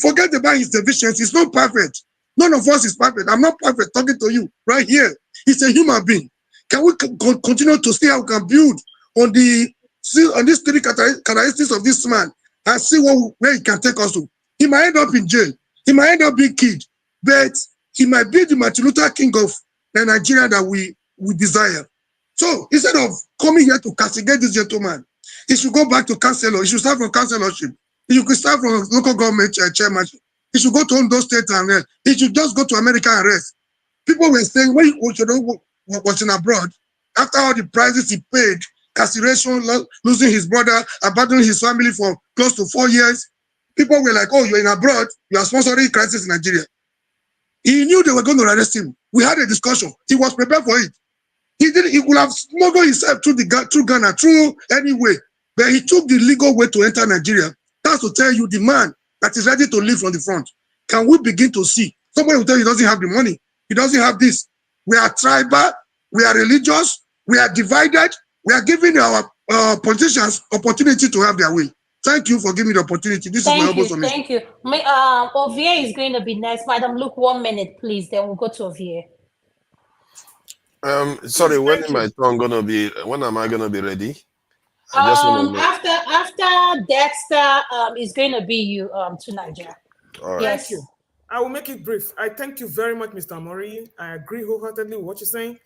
Forget about his deficiencies. He's not perfect. None of us is perfect. I'm not perfect talking to you right here. He's a human being. Can we continue to see how we can build on these three characteristics of this man and see where he can take us to? He might end up in jail. He might end up being killed. But he might be the Martin Luther King of the Nigeria that we desire. So instead of coming here to castigate this gentleman, he should go back to councilor. He should start from councilorship. He could start from local government chairmanship. He should go to Ondo State and he should just go to America and rest. People were saying when he was in abroad, after all the prices he paid, incarceration, losing his brother, abandoning his family for close to 4 years, people were like, oh, you're in abroad, you are sponsoring crisis in Nigeria. He knew they were going to arrest him. We had a discussion. He was prepared for it. He could have smuggled himself through Ghana, through any way, but he took the legal way to enter Nigeria. That's to tell you the man that is ready to live from the front. Can we begin to see? Somebody will tell you he doesn't have the money. He doesn't have this. We are tribal. We are religious. We are divided. We are giving our politicians opportunity to have their way. Thank you for giving me the opportunity. This is my elbow submission. Thank you. Ovie is going to be next. Madam, look 1 minute, please. Then we'll go to Ovie. Sorry, when am I gonna be ready? I just want to know. After Dexter, is going to be you to Nigeria. All right. Yes. Thank you. I will make it brief. I thank you very much, Mr. Mori. I agree wholeheartedly with what you're saying.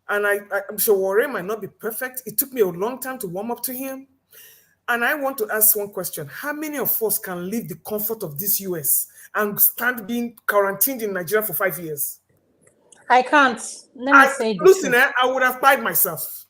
And I'm sure Warren might not be perfect. It took me a long time to warm up to him. And I want to ask one question. How many of us can leave the comfort of this US and stand being quarantined in Nigeria for 5 years? I can't. Let me say this. Listen, I would have pied myself.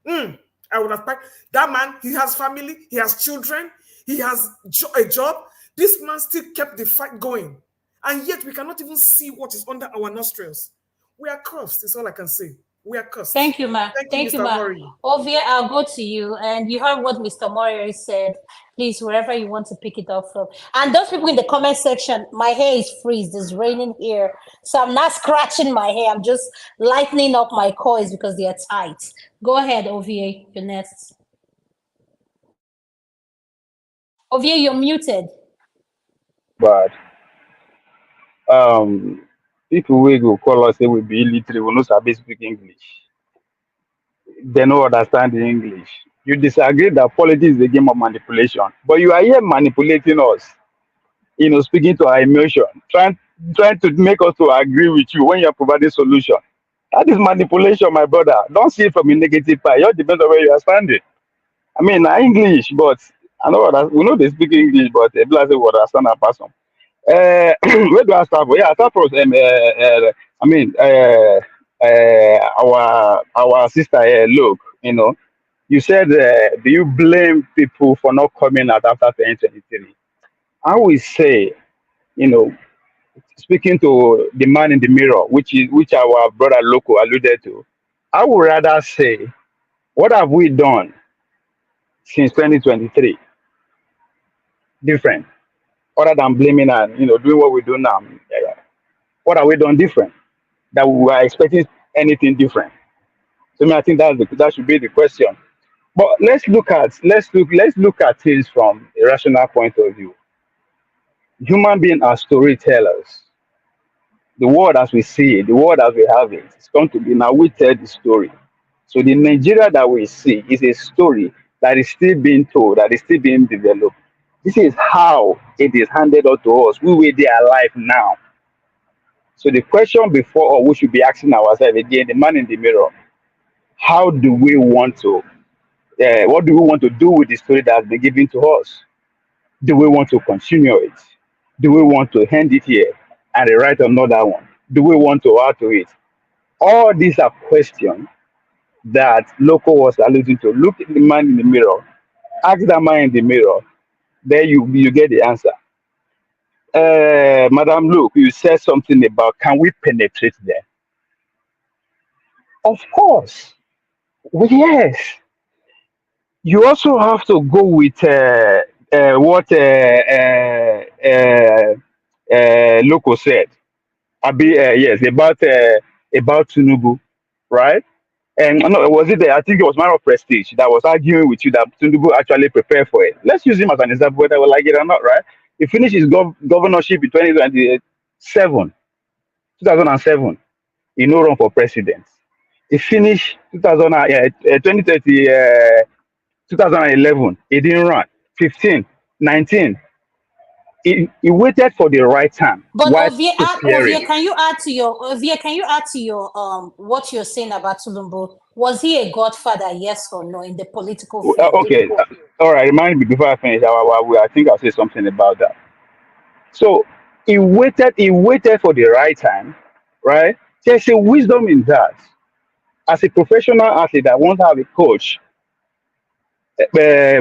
I would have pied. That man, he has family, he has children, he has a job. This man still kept the fight going. And yet we cannot even see what is under our nostrils. We are cursed, is all I can say. We are cursed. Thank you, ma. Thank you, ma. Ovia, I'll go to you. And you heard what Mr. Mori said. Please, wherever you want to pick it up from. And those people in the comment section, my hair is freezed. It's raining here. So I'm not scratching my hair. I'm just lightening up my coils because they are tight. Go ahead, Ovia. You're next. Ovia, you're muted. But people will go call us say we be illiterate, we no sabi speak English. They don't understand the English. You disagree that politics is a game of manipulation, but you are here manipulating us. Speaking to our emotion, trying to make us to agree with you when you are providing solution. That is manipulation, my brother. Don't see it from a negative part. It all depends on where you are standing. I mean, English, but I know that we know they speak English, but they don't understand a person. Where do I start from? Yeah, I start from our sister here, look, you said, do you blame people for not coming out after 2023? I will say, speaking to the man in the mirror, which our brother Loco alluded to, I would rather say, what have we done since 2023? Different. Other than blaming and doing what we do now. What have we done different that we were expecting anything different? So I think that should be the question. But let's look at things from a rational point of view. Human beings are storytellers. The world as we see it, the world as we have it, it's going to be now we tell the story. So the Nigeria that we see is a story that is still being told, that is still being developed. This is how it is handed out to us. We were there alive now. So the question before, or we should be asking ourselves again, the man in the mirror, how do we want to, what do we want to do with the story that has been given to us? Do we want to continue it? Do we want to end it here and write another one? Do we want to add to it? All these are questions that Loco was alluding to. Look at the man in the mirror, ask that man in the mirror, there you get the answer. Madam Luke, you said something about can we penetrate there? Of course. Well, yes. You also have to go with what Loco said. Yes, about Tinubu, right? And no, was it I think it was Man of Prestige that was arguing with you that Tinubu actually prepared for it. Let's use him as an example, whether we like it or not, right? He finished his governorship in 2007. He no run for president. He finished 2011. He didn't run. 15, 19. He waited for the right time. But Ovia, can you add to your what you're saying about Tulumbu? Was he a godfather, yes or no, in the political field? Okay, all right. Remind me before I finish. I think I'll say something about that. So he waited for the right time, right? There's a wisdom in that. As a professional athlete, I want to have a coach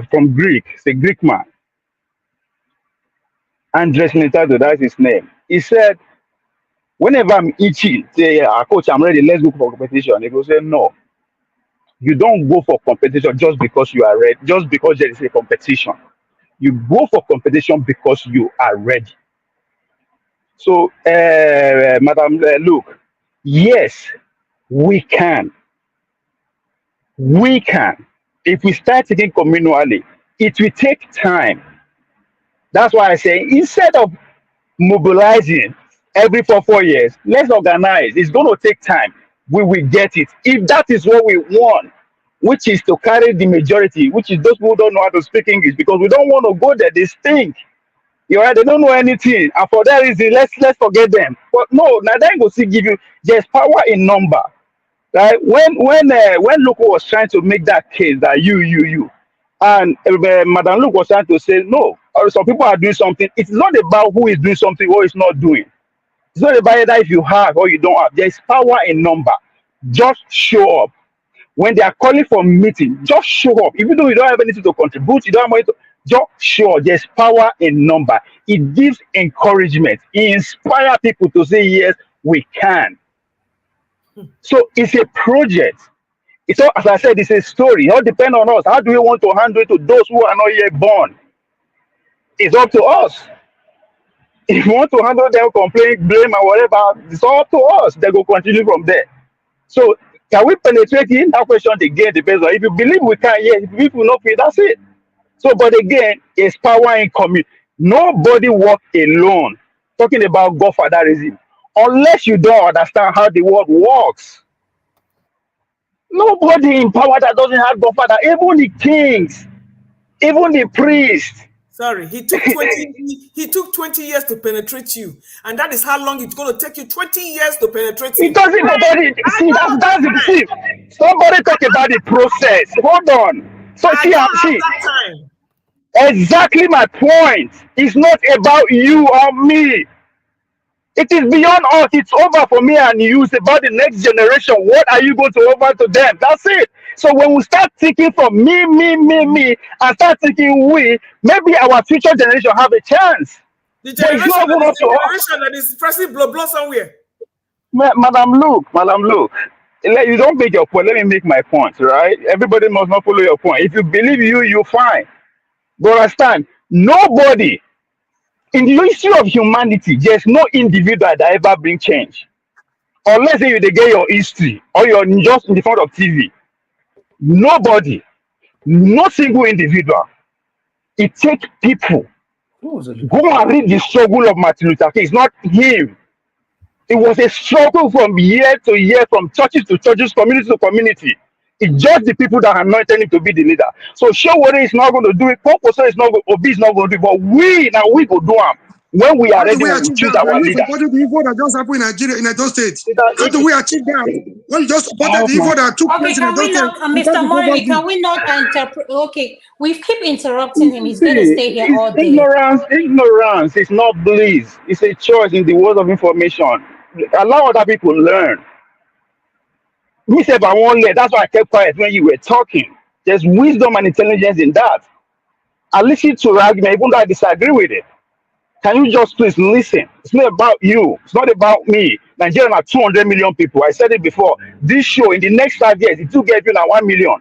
from Greek. It's a Greek man. Andres Nitado, that's his name. He said, whenever I'm itchy, say, coach, I'm ready, let's go for competition. He will say, no, you don't go for competition just because you are ready, just because there is a competition. You go for competition because you are ready. So, Madam Luke, yes, we can. We can. If we start thinking communally, it will take time. That's why I say, instead of mobilizing every 4 years, let's organize. It's going to take time. We will get it. If that is what we want, which is to carry the majority, which is those who don't know how to speak English, because we don't want to go there. They stink. You right? They don't know anything, and for that reason, let's forget them. But no, now they go see give you. There's power in number, right? When Luke was trying to make that case that you, and Madam Luke was trying to say no, or some people are doing something. It's not about who is doing something or is not doing. It's not about either if you have or you don't have. There is power in number. Just show up. When they are calling for meeting, just show up. Even though you don't have anything to contribute, you don't have money to, just show up. There's power in number. It gives encouragement. It inspires people to say, yes, we can. So it's a project. It's all, as I said, it's a story. It all depends on us. How do we want to handle it to those who are not yet born? It's up to us. If you want to handle them, complain, blame, or whatever, it's all up to us. They go continue from there. So can we penetrate in? That question again depends on if you believe we can, yes. If people not pay, that's it. So, but again, it's power in community. Nobody works alone. Talking about Godfatherism, unless you don't understand how the world works. Nobody in power that doesn't have Godfather, even the kings, even the priests. Sorry, he took 20 years to penetrate you, and that is how long it's going to take you. 20 years to penetrate you. It doesn't nobody see that's the see. Somebody talk about the process. Hold on. So see, exactly my point. It's not about you or me. It is beyond us. It's over for me and you. It's about the next generation. What are you going to offer to them? That's it. So when we start thinking from me, and start thinking we, maybe our future generation have a chance. The generation that is pressing blood somewhere. Madam Luke, you don't make your point. Let me make my point, right? Everybody must not follow your point. If you believe you're fine. But understand, nobody in the history of humanity, there's no individual that ever bring change. Unless you they get your history or you're just in the front of TV. Nobody, no single individual. It takes people. Go and read the struggle of Martin Luther King. It's not him. It was a struggle from year to year, from churches to churches, community to community. It's just the people that anointed him to be the leader. So Showore is not going to do it. Poposo is not going to, Obi is not going to do it. But we go do it. When we are ready, we choose our leader. What do the evil that just happened in Nigeria, in Edo State? How do we achieve that? When you just supported the evil that took place in Edo State. Mr. Mori, can we not interpret? Okay, we keep interrupting him. He's going to stay here all day. Ignorance is not bliss. It's a choice in the world of information. Allow other people learn. Me say, I won't let. That's why I kept quiet when you were talking. There's wisdom and intelligence in that. I listen to your argument, even though I disagree with it. Can you just please listen? It's not about you. It's not about me. Nigeria are 200 million people. I said it before. This show, in the next 5 years, it will get you now 1 million.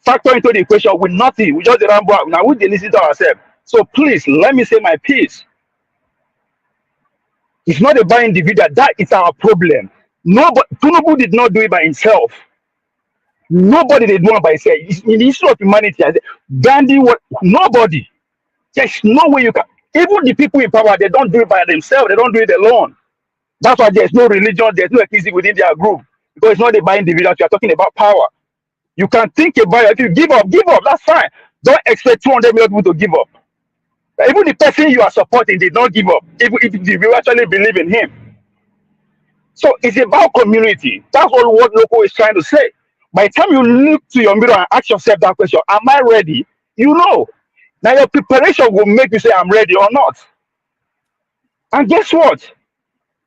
Factor into the equation with nothing. We just ramble out. Now we listen to ourselves. So please, let me say my piece. It's not about individual. That is our problem. Nobody, Tinubu did not do it by himself. Nobody did do it by himself. In the history of humanity, Gandhi, nobody. There's no way you can. Even the people in power, they don't do it by themselves. They don't do it alone. That's why there's no religion, there's no ethnicity within their group. Because it's not about individuals. You are talking about power. You can think about it. If you give up, that's fine. Don't expect 200 million people to give up. Even the person you are supporting did not give up, if you actually believe in him. So it's about community. That's what Loco is trying to say. By the time you look to your mirror and ask yourself that question, am I ready? You know. Now your preparation will make you say I'm ready or not. And guess what?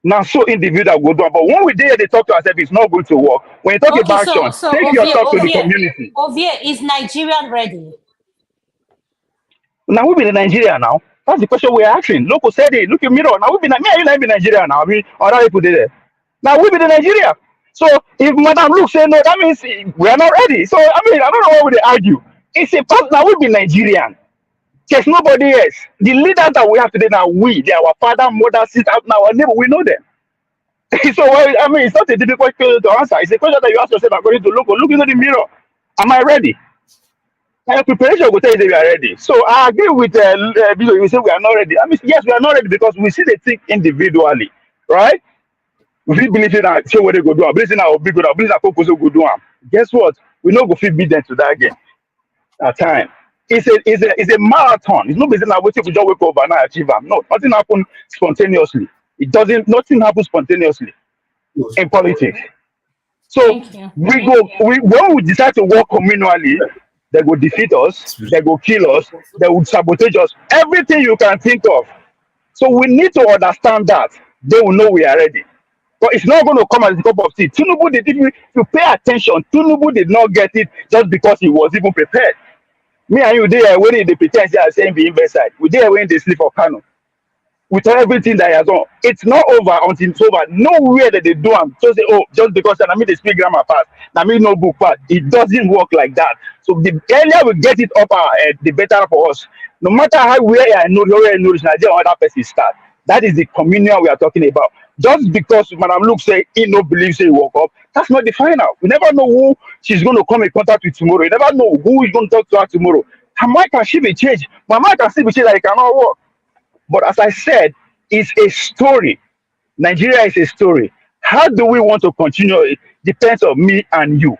Now so individual will do, but when we dare they talk to ourselves, it's not going to work. When you talk about action, take your talk to the community. Ovie, is Nigeria ready? Now we've been in Nigeria now. That's the question we're asking. Local said it. Look at mirror. Now we've been in Nigeria now. I mean, other people did it. Now we've been in Nigeria. So if Madam Luke say no, that means we are not ready. So I mean, I don't know why would they argue. It's a part now we've been Nigerian. There's nobody else. The leaders that we have today now, they are our father, mother, sister, now our neighbor, we know them. So I mean, it's not a difficult question to answer. It's a question that you ask yourself according to look into the mirror. Am I ready? And your preparation will tell you that we are ready. So I agree with you say we are not ready. I mean, yes, we are not ready because we see the thing individually, right? We believe in that show what they go do. Believe in our big good. Believe in our focus go do. Guess what? we no go fit beat them to that game at time. It's a marathon. It's not based on what we just wake up and achieve them. No, nothing happens spontaneously. Nothing happens spontaneously in politics. So Thank you. when we decide to work communally, they will defeat us, they will kill us, they will sabotage us, everything you can think of. So we need to understand that they will know we are ready. But it's not going to come as a cup of tea. Tinubu did, if you pay attention, Tinubu did not get it just because he was even prepared. Me and you there when they pretend they are saying the invest side. We there when they sleep for Kano. With everything that he has done. It's not over until it's over. Nowhere that they do them. So say, oh, just because I mean they speak grammar fast, I mean no book fast. It doesn't work like that. So the earlier we get it up our head, the better for us. No matter how where I know Nigeria other person start. That is the communion we are talking about. Just because Madam Luke say he no believe say he woke up, that's not the final. We never know who she's going to come in contact with tomorrow. You never know who is going to talk to her tomorrow. Her mind can she be changed? My mind can still be changed that it cannot work. But as I said, it's a story. Nigeria is a story. How do we want to continue? It depends on me and you.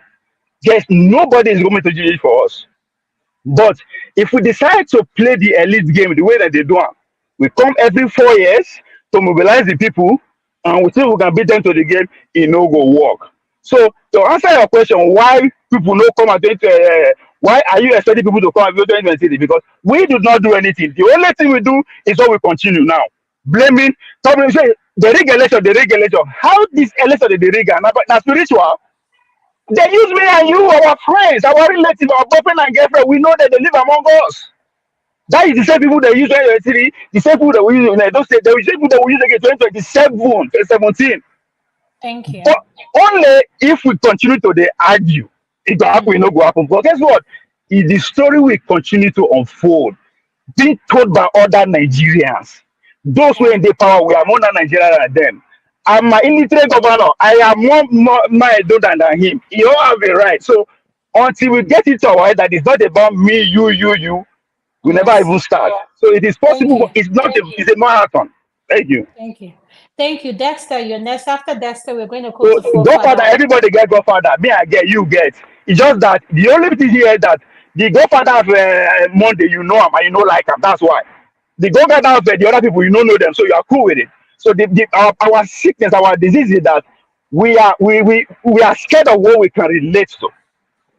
Yes, nobody is going to do it for us. But if we decide to play the elite game the way that they do it, we come every 4 years to mobilize the people, and we think we can beat them to the game, it no go work. So to answer your question, why people no come at why are you expecting people to come at 2023? Because we do not do anything. The only thing we do is what we continue now. Blaming, talking, say the rig election, the rig election. How this election the rig now spiritual? They use me and you, our friends, our relatives, our boyfriend and girlfriend. We know that they live among us. That is the same people they use 2023, the same people that we use in Edo State, the same people that we use again 2027, 2017. Thank you. But only if we continue to dey argue, it go happen, it no go happen. But guess what? If the story will continue to unfold, being told by other Nigerians. Those who in the power, we are more than Nigerian than them. I'm my illiterate governor. I am more than him. You don't have a right. So until we get it to our head that it's not about me, you, we never even start. So it is Thank possible, you. but it's not it's a marathon. Thank you. Thank you. Thank you. Dexter, you're next. After Dexter, we're going to go So to Godfather, forefather. everybody get Godfather. Me, I get, you get. It's just that the only thing here is that the Godfather of Monday, you know him and you know like him. That's why. The Godfather of the other people, you don't know them, so you are cool with it. So our sickness, our disease is that we are scared of what we can relate to,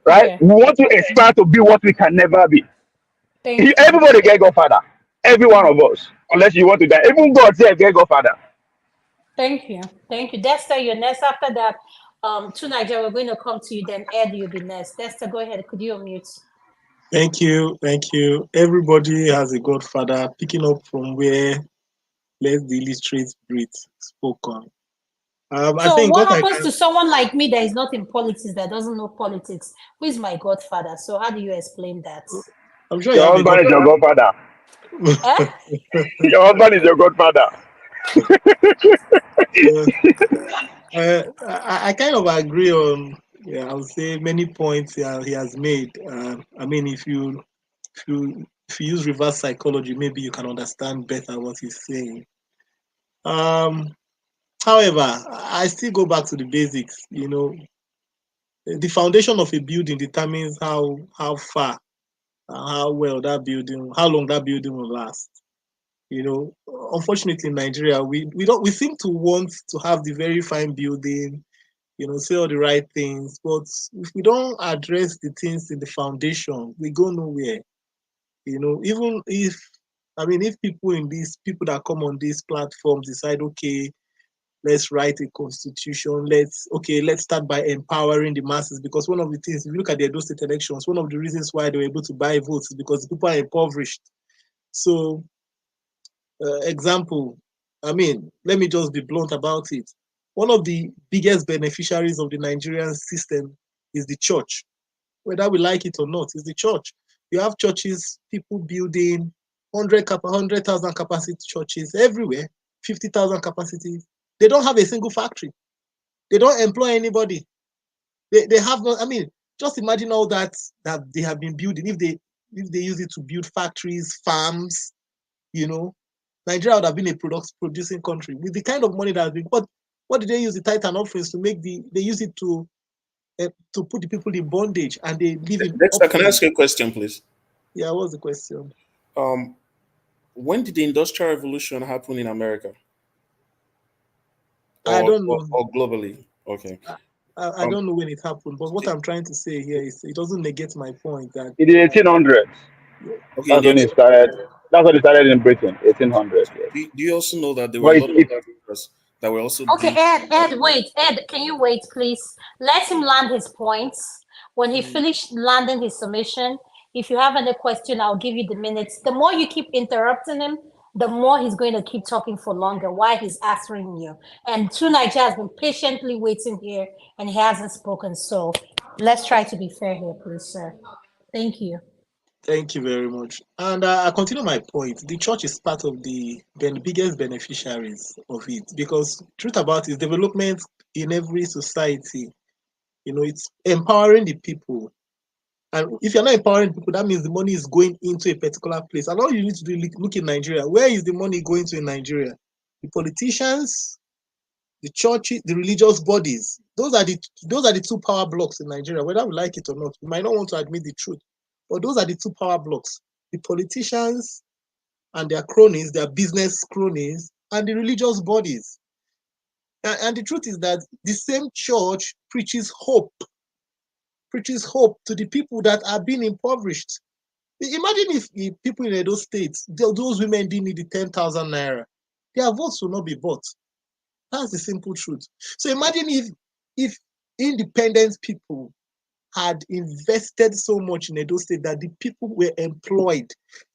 right? Okay. We want to aspire to be what we can never be. Thank you. Everybody get Godfather. Every one of us, unless you want to die. Even God said get Godfather. Thank you. Thank you. Dexter, you're next. After that, to Nigeria, we're going to come to you. Then Ed, you'll be next. Dexter, go ahead. Could you unmute? Thank you. Thank you. Everybody has a godfather, picking up from where Let the Illustrate Brit spoke on. I So think what what I happens can, to someone like me that is not in politics, that doesn't know politics? Who is my godfather? So how do you explain that? I'm sure you Your have a husband is your godfather. Godfather. Your husband is your Godfather. I kind of agree on, yeah, I would say many points he has made. I mean, if you use reverse psychology, maybe you can understand better what he's saying. However, I still go back to the basics. You know, the foundation of a building determines how far, how well that building, how long that building will last. You know, unfortunately, in Nigeria, we seem to want to have the very fine building, you know, say all the right things, but if we don't address the things in the foundation, we go nowhere. You know, even if, I mean, if people that come on these platforms decide, okay, let's write a constitution, let's start by empowering the masses, because one of the things, if you look at the Edo State elections, one of the reasons why they were able to buy votes is because the people are impoverished. So, example, I mean, let me just be blunt about it. One of the biggest beneficiaries of the Nigerian system is the church. Whether we like it or not, is the church. You have churches, people building 100,000 capacity churches everywhere, 50,000 capacity. They don't have a single factory. They don't employ anybody. They have no, I mean, just imagine all that they have been building. If they use it to build factories, farms, you know, Nigeria would have been a producing country with the kind of money that has been. What did they use the tithe and offerings to make? They use it to to put the people in bondage, and they live in. Dexter, can I ask you a question, please? Yeah, what's the question? When did the Industrial Revolution happen in America? I don't know. Or globally? Okay. I don't know when it happened, but what I'm trying to say here is it doesn't negate my point that In the 1800s. Okay, That's when it started. That's when it started in Britain, 1800s. Yes. Do you also know that there were But a lot of Africans that were also Okay, Ed, wait. Ed, can you wait, please? Let him land his points. When he finished landing his submission, if you have any question, I'll give you the minutes. The more you keep interrupting him, the more he's going to keep talking for longer while he's answering you. And Tunaija has been patiently waiting here, and he hasn't spoken. So let's try to be fair here, please, sir. Thank you. Thank you very much. And I continue my point. The church is part of the biggest beneficiaries of it, because truth about it, development in every society, it's empowering the people. And if you're not empowering people, that means the money is going into a particular place. And all you need to do is look in Nigeria. Where is the money going to in Nigeria? The politicians, the churches, the religious bodies. Those are the two power blocks in Nigeria, whether we like it or not. We might not want to admit the truth, but those are the two power blocks: the politicians and their cronies, their business cronies, and the religious bodies. And the truth is that the same church preaches hope to the people that are being impoverished. Imagine if people in Edo State, those women didn't need the 10,000 naira, their votes will not be bought. That's the simple truth. So imagine if independent people had invested so much in Edo State that the people were employed.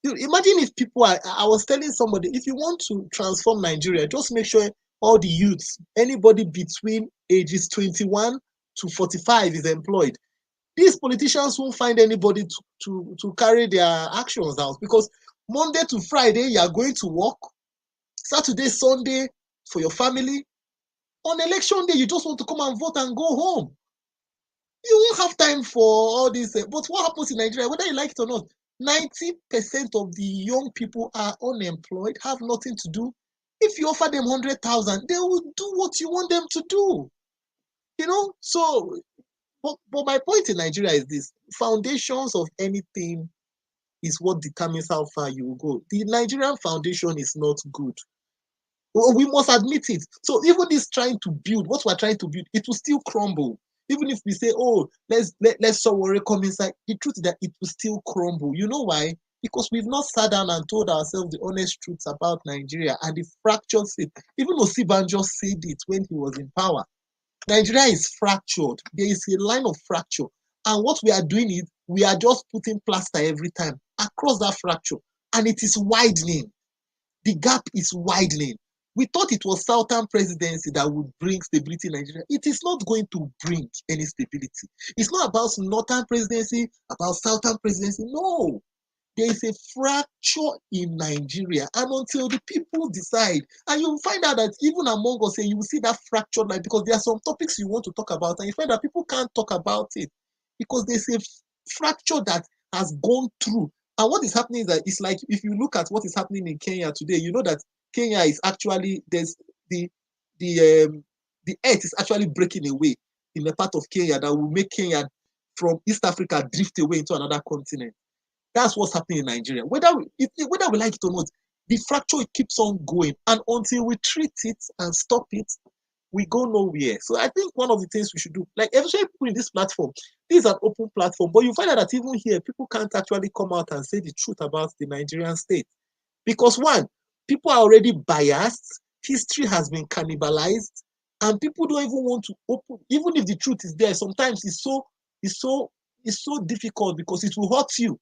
Imagine if people I was telling somebody, if you want to transform Nigeria, just make sure all the youths, anybody between ages 21 to 45 is employed. These politicians won't find anybody to carry their actions out, because Monday to Friday, you are going to work. Saturday, Sunday, for your family. On election day, you just want to come and vote and go home. You won't have time for all this. But what happens in Nigeria, whether you like it or not, 90% of the young people are unemployed, have nothing to do. If you offer them 100,000, they will do what you want them to do. So, but my point in Nigeria is this: foundations of anything is what determines how far you will go. The Nigerian foundation is not good. We must admit it. So even this trying to build, what we're trying to build, it will still crumble. Even if we say, oh, let's worry come inside, the truth is that it will still crumble. You know why? Because we've not sat down and told ourselves the honest truths about Nigeria and the fractured state. Even Osibanjo said it when he was in power. Nigeria is fractured. There is a line of fracture. And what we are doing is we are just putting plaster every time across that fracture. And it is widening. The gap is widening. We thought it was Southern presidency that would bring stability in Nigeria. It is not going to bring any stability. It's not about Northern presidency, about Southern presidency. No. There is a fracture in Nigeria. And until the people decide, and you'll find out that even among us, you will see that fracture line, because there are some topics you want to talk about, and you find that people can't talk about it because there's a fracture that has gone through. And what is happening is that it's like, if you look at what is happening in Kenya today, you know that Kenya is actually, there's the earth is actually breaking away in a part of Kenya that will make Kenya from East Africa drift away into another continent. That's what's happening in Nigeria. Whether we like it or not, the fracture keeps on going, and until we treat it and stop it, we go nowhere. So I think one of the things we should do, like especially people in this platform, this is an open platform, but you find out that even here, people can't actually come out and say the truth about the Nigerian state. Because one, people are already biased, history has been cannibalized, and people don't even want to open, even if the truth is there, sometimes it's so difficult because it will hurt you.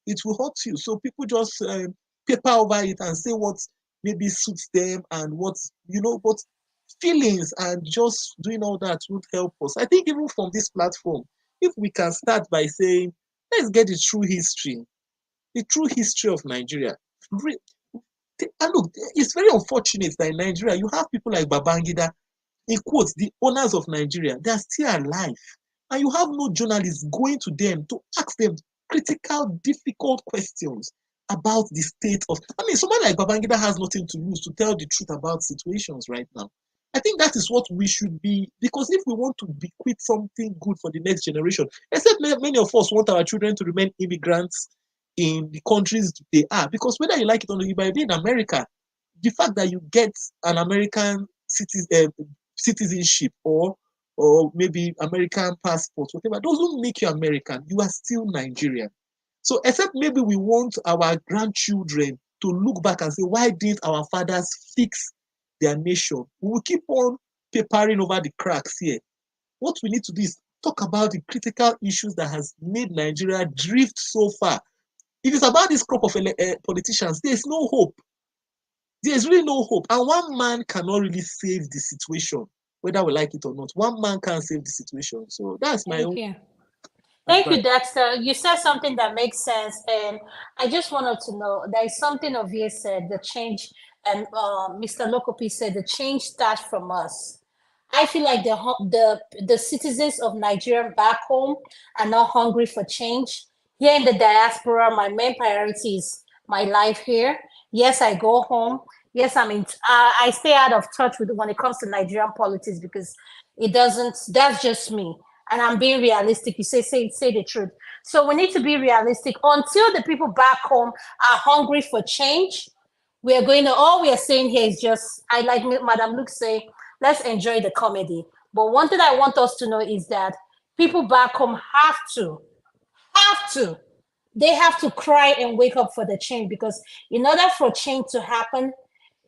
It will hurt you. So people just paper over it and say what maybe suits them and what, but feelings and just doing all that would help us. I think even from this platform, if we can start by saying, let's get the true history of Nigeria. And look, it's very unfortunate that in Nigeria, you have people like Babangida, in quotes, the owners of Nigeria, they are still alive. And you have no journalists going to them to ask them critical, difficult questions about the state of... somebody like Babangida has nothing to lose to tell the truth about situations right now. I think that is what we should be, because if we want to bequeath something good for the next generation, except many of us want our children to remain immigrants in the countries they are, because whether you like it or not, you might be in America. The fact that you get an American citizenship or maybe American passport, whatever, doesn't make you American. You are still Nigerian. So except maybe we want our grandchildren to look back and say, why didn't our fathers fix their nation? We will keep on papering over the cracks here. What we need to do is talk about the critical issues that has made Nigeria drift so far. If it's about this crop of politicians, there's no hope. There's really no hope. And one man cannot really save the situation, whether we like it or not. One man can't save the situation. So that's my own. Thank you. Thank you, Dexter. You said something that makes sense, and I just wanted to know, there is something Ovie said, the change, and Mr. Lokopi said the change starts from us. I feel like the citizens of Nigeria back home are not hungry for change. Here in the diaspora, my main priority is my life here. Yes, I go home. Yes, I stay out of touch with when it comes to Nigerian politics because it doesn't. That's just me. And I'm being realistic. You say the truth. So we need to be realistic. Until the people back home are hungry for change, we are going to, all we are saying here is just, I like Madam Luke say, let's enjoy the comedy. But one thing I want us to know is that people back home have to, they have to cry and wake up for the change, because in order for change to happen,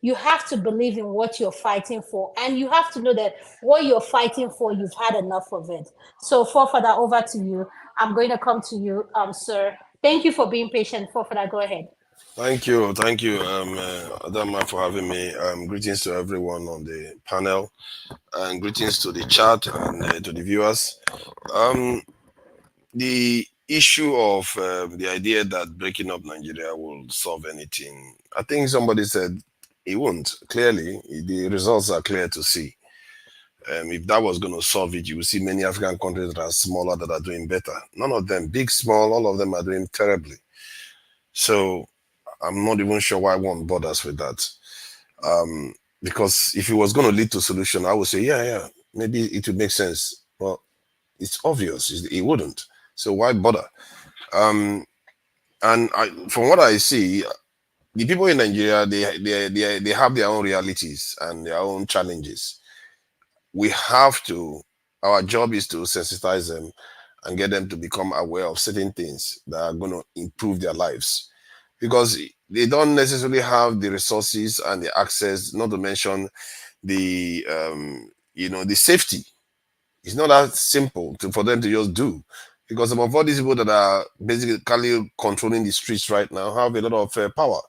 you have to believe in what you're fighting for. And you have to know that what you're fighting for, you've had enough of it. So Forefather, over to you. I'm going to come to you, sir. Thank you for being patient. Forefather, go ahead. Thank you, Adama, for having me. Greetings to everyone on the panel, and greetings to the chat and to the viewers. The issue of the idea that breaking up Nigeria will solve anything, I think somebody said it won't. Clearly, the results are clear to see. If that was going to solve it, you will see many African countries that are smaller that are doing better. None of them, big, small, all of them are doing terribly. So I'm not even sure why one bothers with that. Because if it was going to lead to solution, I would say, yeah, maybe it would make sense. Well, it's obvious it wouldn't. So why bother? From what I see, the people in Nigeria, they have their own realities and their own challenges. Our job is to sensitize them and get them to become aware of certain things that are going to improve their lives. Because they don't necessarily have the resources and the access, not to mention the safety. It's not that simple for them to just do. Because some of all these people that are basically controlling the streets right now have a lot of power.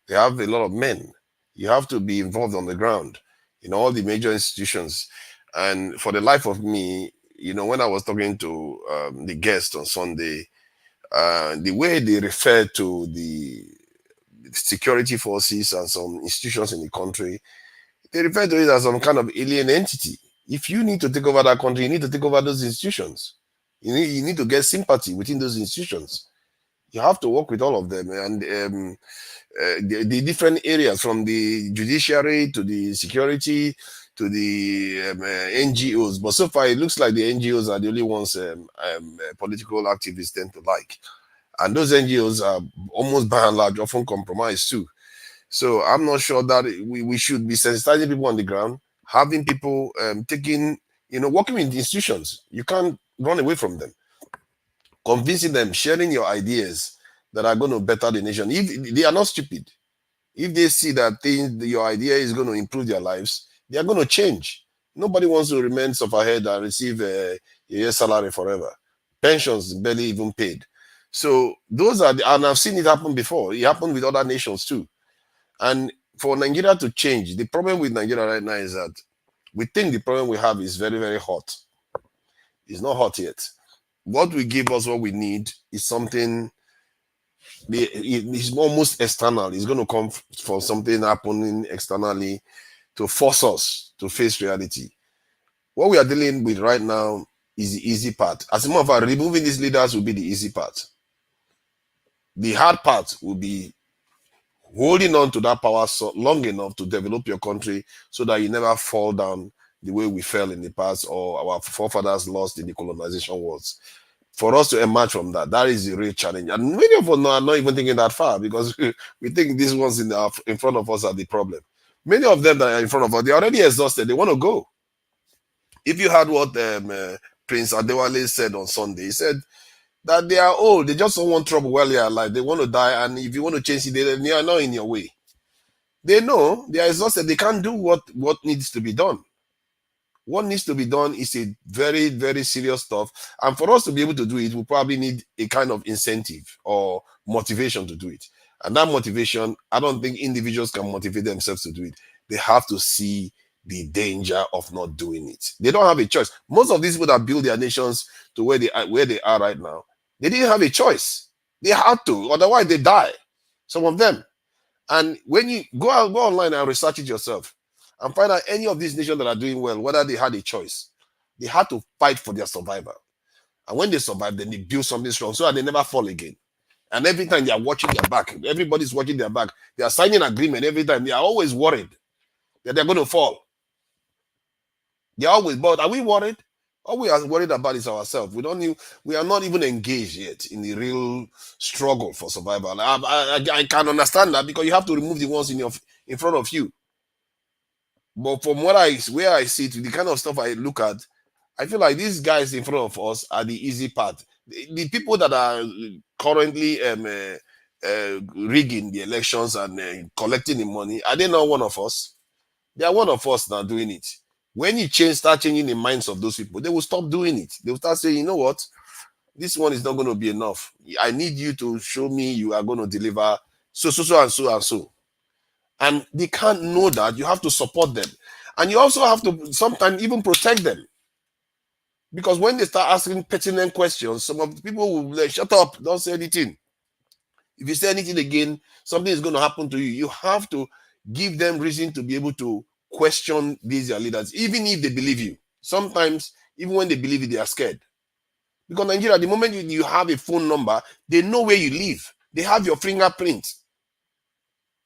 They have a lot of men. You have to be involved on the ground in all the major institutions. And for the life of me, when I was talking to the guest on Sunday, the way they refer to the security forces and some institutions in the country, they refer to it as some kind of alien entity. If you need to take over that country, you need to take over those institutions. You need to get sympathy within those institutions. You have to work with all of them, and the different areas, from the judiciary to the security to the NGOs. But so far, it looks like the NGOs are the only ones political activists tend to like. And those NGOs are almost by and large often compromised too. So I'm not sure that we should be sensitizing people on the ground, having people working with institutions. You can't run away from them. Convincing them, sharing your ideas that are going to better the nation. If they are not stupid, if they see that your idea is going to improve their lives, they are going to change. Nobody wants to remain sufferhead and receive a year's salary forever. Pensions barely even paid. So those are, and I've seen it happen before. It happened with other nations too. And for Nigeria to change, the problem with Nigeria right now is that we think the problem we have is very, very hot. It's not hot yet. What will give us what we need is something, it's almost external. It's going to come from something happening externally to force us to face reality. What we are dealing with right now is the easy part. As a matter of fact, removing these leaders will be the easy part. The hard part will be holding on to that power so long enough to develop your country so that you never fall down the way we fell in the past or our forefathers lost in the colonization wars. For us to emerge from that, that is the real challenge. And many of us are not even thinking that far because we think these ones in front of us are the problem. Many of them that are in front of us, they're already exhausted. They want to go. If you heard what Prince Adewale said on Sunday, he said that they are old. They just don't want trouble while they are alive. They want to die. And if you want to change it, they are not in your way. They know they are exhausted. They can't do what needs to be done. What needs to be done is a very, very serious stuff. And for us to be able to do it, we probably need a kind of incentive or motivation to do it. And that motivation, I don't think individuals can motivate themselves to do it. They have to see the danger of not doing it. They don't have a choice. Most of these people that build their nations to where they are right now, they didn't have a choice. They had to, otherwise they die. Some of them. And when you go online and research it yourself, and find out any of these nations that are doing well, whether they had a choice. They had to fight for their survival. And when they survive, then they build something strong so that they never fall again. And every time they are watching their back, everybody's watching their back. They are signing agreement every time. They are always worried that they're going to fall. They are always, but are we worried? All we are worried about is ourselves. We are not even engaged yet in the real struggle for survival. I can understand that because you have to remove the ones in front of you. But from where I see it, the kind of stuff I look at, I feel like these guys in front of us are the easy part. The people that are currently rigging the elections and collecting the money, are they not one of us? They are one of us now doing it. When you start changing the minds of those people, they will stop doing it. They will start saying, you know what? This one is not going to be enough. I need you to show me you are going to deliver so and so and so. And they can't know that. You have to support them. And you also have to sometimes even protect them. Because when they start asking pertinent questions, some of the people will like, shut up, don't say anything. If you say anything again, something is going to happen to you. You have to give them reason to be able to question these leaders, even if they believe you. Sometimes, even when they believe you, they are scared. Because Nigeria, the moment you have a phone number, they know where you live. They have your fingerprint.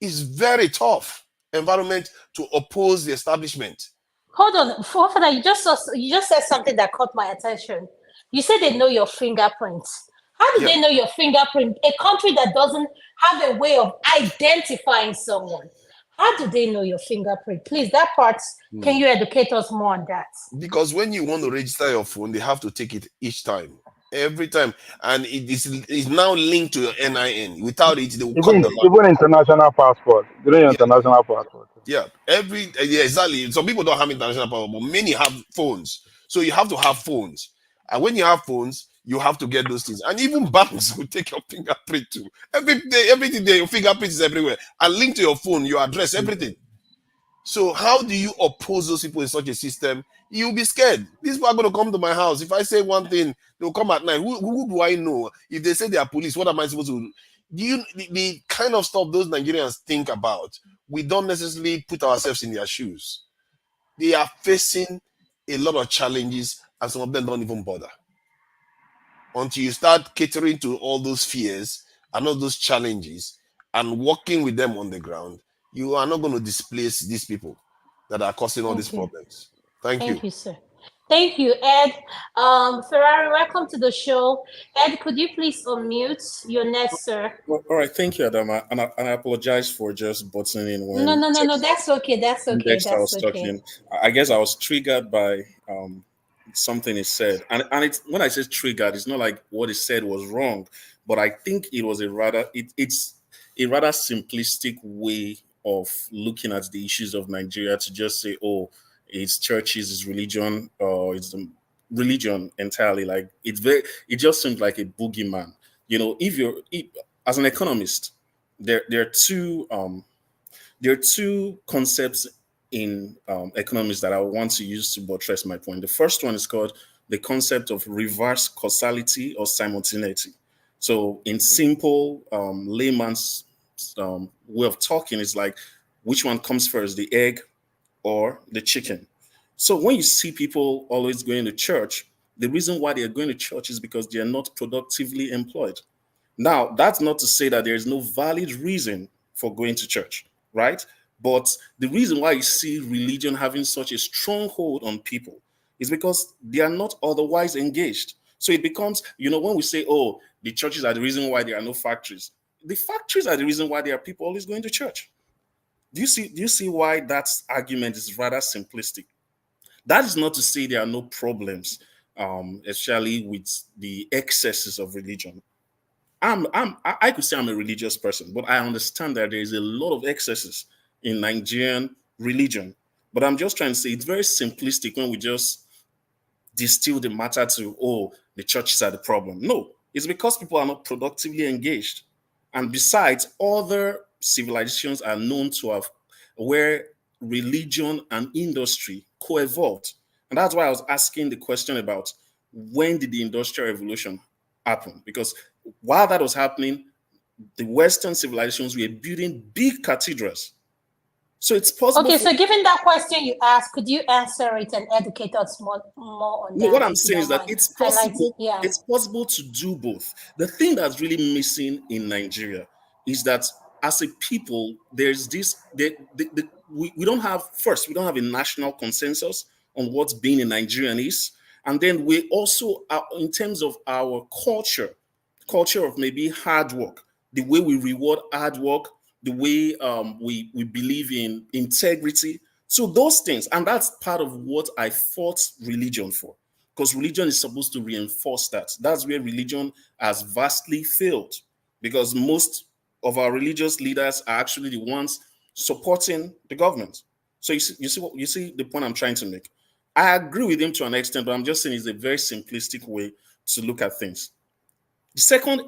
It's very tough environment to oppose the establishment. Hold on, Forefather, you just said something that caught my attention. You said they know your fingerprints. How do they know your fingerprint? A country that doesn't have a way of identifying someone. How do they know your fingerprint? Please, that part, can you educate us more on that? Because when you want to register your phone, they have to take it each time. Every time. And it is now linked to your NIN. Without it, they will cut the line. Even international passport. During your international passport. Yeah, exactly. Some people don't have international passport, but many have phones. So you have to have phones. And when you have phones, you have to get those things. And even banks will take your fingerprint too. Everything there, your fingerprint is everywhere. And linked to your phone, your address, everything. So how do you oppose those people in such a system? You'll be scared. These people are going to come to my house. If I say one thing, they'll come at night. Who do I know? If they say they are police, what am I supposed to do? The kind of stuff those Nigerians think about, we don't necessarily put ourselves in their shoes. They are facing a lot of challenges, and some of them don't even bother. Until you start catering to all those fears and all those challenges and working with them on the ground, you are not going to displace these people that are causing all these problems. Thank you. Thank you, sir. Thank you, Ed. Ferrari, welcome to the show. Ed, could you please unmute? You're next, sir. Well, all right, thank you, Adama. And I apologize for just butting in when No, that's okay. That's okay. I was talking. I guess I was triggered by something he said. And it's when I say triggered, it's not like what he said was wrong, but I think it was it's a rather simplistic way of looking at the issues of Nigeria to just say, oh, it's churches, it's religion, or it's religion entirely. Like it just seems like a boogeyman. You know, as an economist, there are two concepts in economics that I want to use to buttress my point. The first one is called the concept of reverse causality or simultaneity. So in simple layman's way of talking, it's like, which one comes first, the egg or the chicken? So when you see people always going to church, the reason why they're going to church is because they're not productively employed. Now, that's not to say that there is no valid reason for going to church, right? But the reason why you see religion having such a stronghold on people is because they are not otherwise engaged. So it becomes, when we say, oh, the churches are the reason why there are no factories, the factories are the reason why there are people always going to church. Do you see why that argument is rather simplistic? That is not to say there are no problems, especially with the excesses of religion. I could say I'm a religious person, but I understand that there is a lot of excesses in Nigerian religion. But I'm just trying to say it's very simplistic when we just distill the matter to, oh, the churches are the problem. No, it's because people are not productively engaged. And besides, other civilizations are known to have where religion and industry co-evolved. And that's why I was asking the question about when did the Industrial Revolution happen? Because while that was happening, the Western civilizations were building big cathedrals. So it's possible. Okay, so given that question you asked, could you answer it and educate us more on that? What I'm saying is that it's possible. Yeah. It's possible to do both. The thing that's really missing in Nigeria is that as a people, there's this. We don't have we don't have a national consensus on what being a Nigerian is, and then we also are, in terms of our culture of maybe hard work, the way we reward hard work, the way we believe in integrity. So those things, and that's part of what I fought religion for, because religion is supposed to reinforce that. That's where religion has vastly failed, because most of our religious leaders are actually the ones supporting the government. So you see the point I'm trying to make. I agree with him to an extent, but I'm just saying it's a very simplistic way to look at things. The second,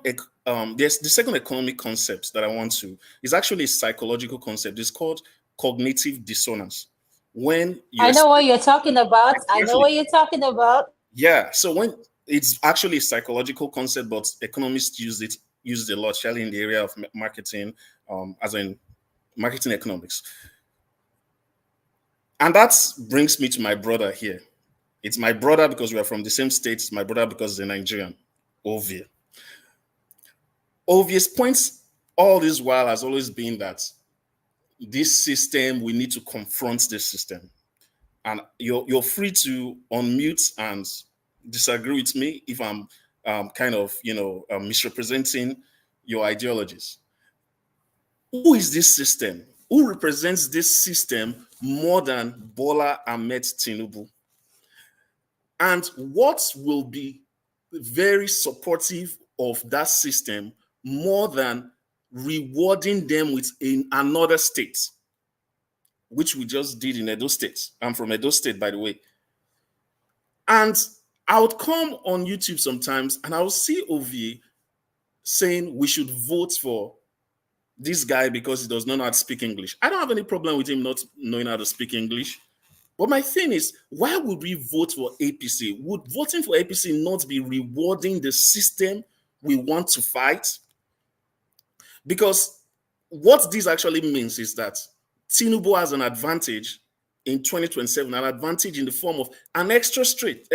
there's the second economic concept that I want to is actually a psychological concept. It's called cognitive dissonance. I know what you're talking about. I know what you're talking about. Yeah. So when it's actually a psychological concept, but economists use it a lot, especially in the area of marketing, as in marketing economics. And that brings me to my brother here. It's my brother because we are from the same state. It's my brother because he's a Nigerian. Ovie. Ovie's points all this while has always been that this system, we need to confront this system. And you're free to unmute and disagree with me if I'm kind of, misrepresenting your ideologies. Who is this system? Who represents this system more than Bola Ahmed Tinubu? And what will be very supportive of that system more than rewarding them with another state, which we just did in Edo State? I'm from Edo State, by the way. And I would come on YouTube sometimes and I will see Ovie saying we should vote for this guy because he does not know how to speak English. I don't have any problem with him not knowing how to speak English. But my thing is, why would we vote for APC? Would voting for APC not be rewarding the system we want to fight? Because what this actually means is that Tinubu has an advantage in 2027, an advantage in the form of an extra state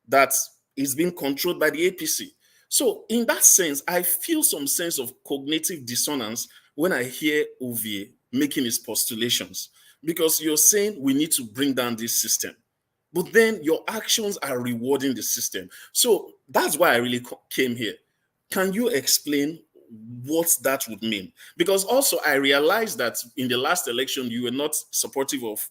that is being controlled by the APC. So in that sense, I feel some sense of cognitive dissonance when I hear Ovie making his postulations, because you're saying we need to bring down this system, but then your actions are rewarding the system. So that's why I really came here. Can you explain what that would mean? Because also I realized that in the last election, you were not supportive of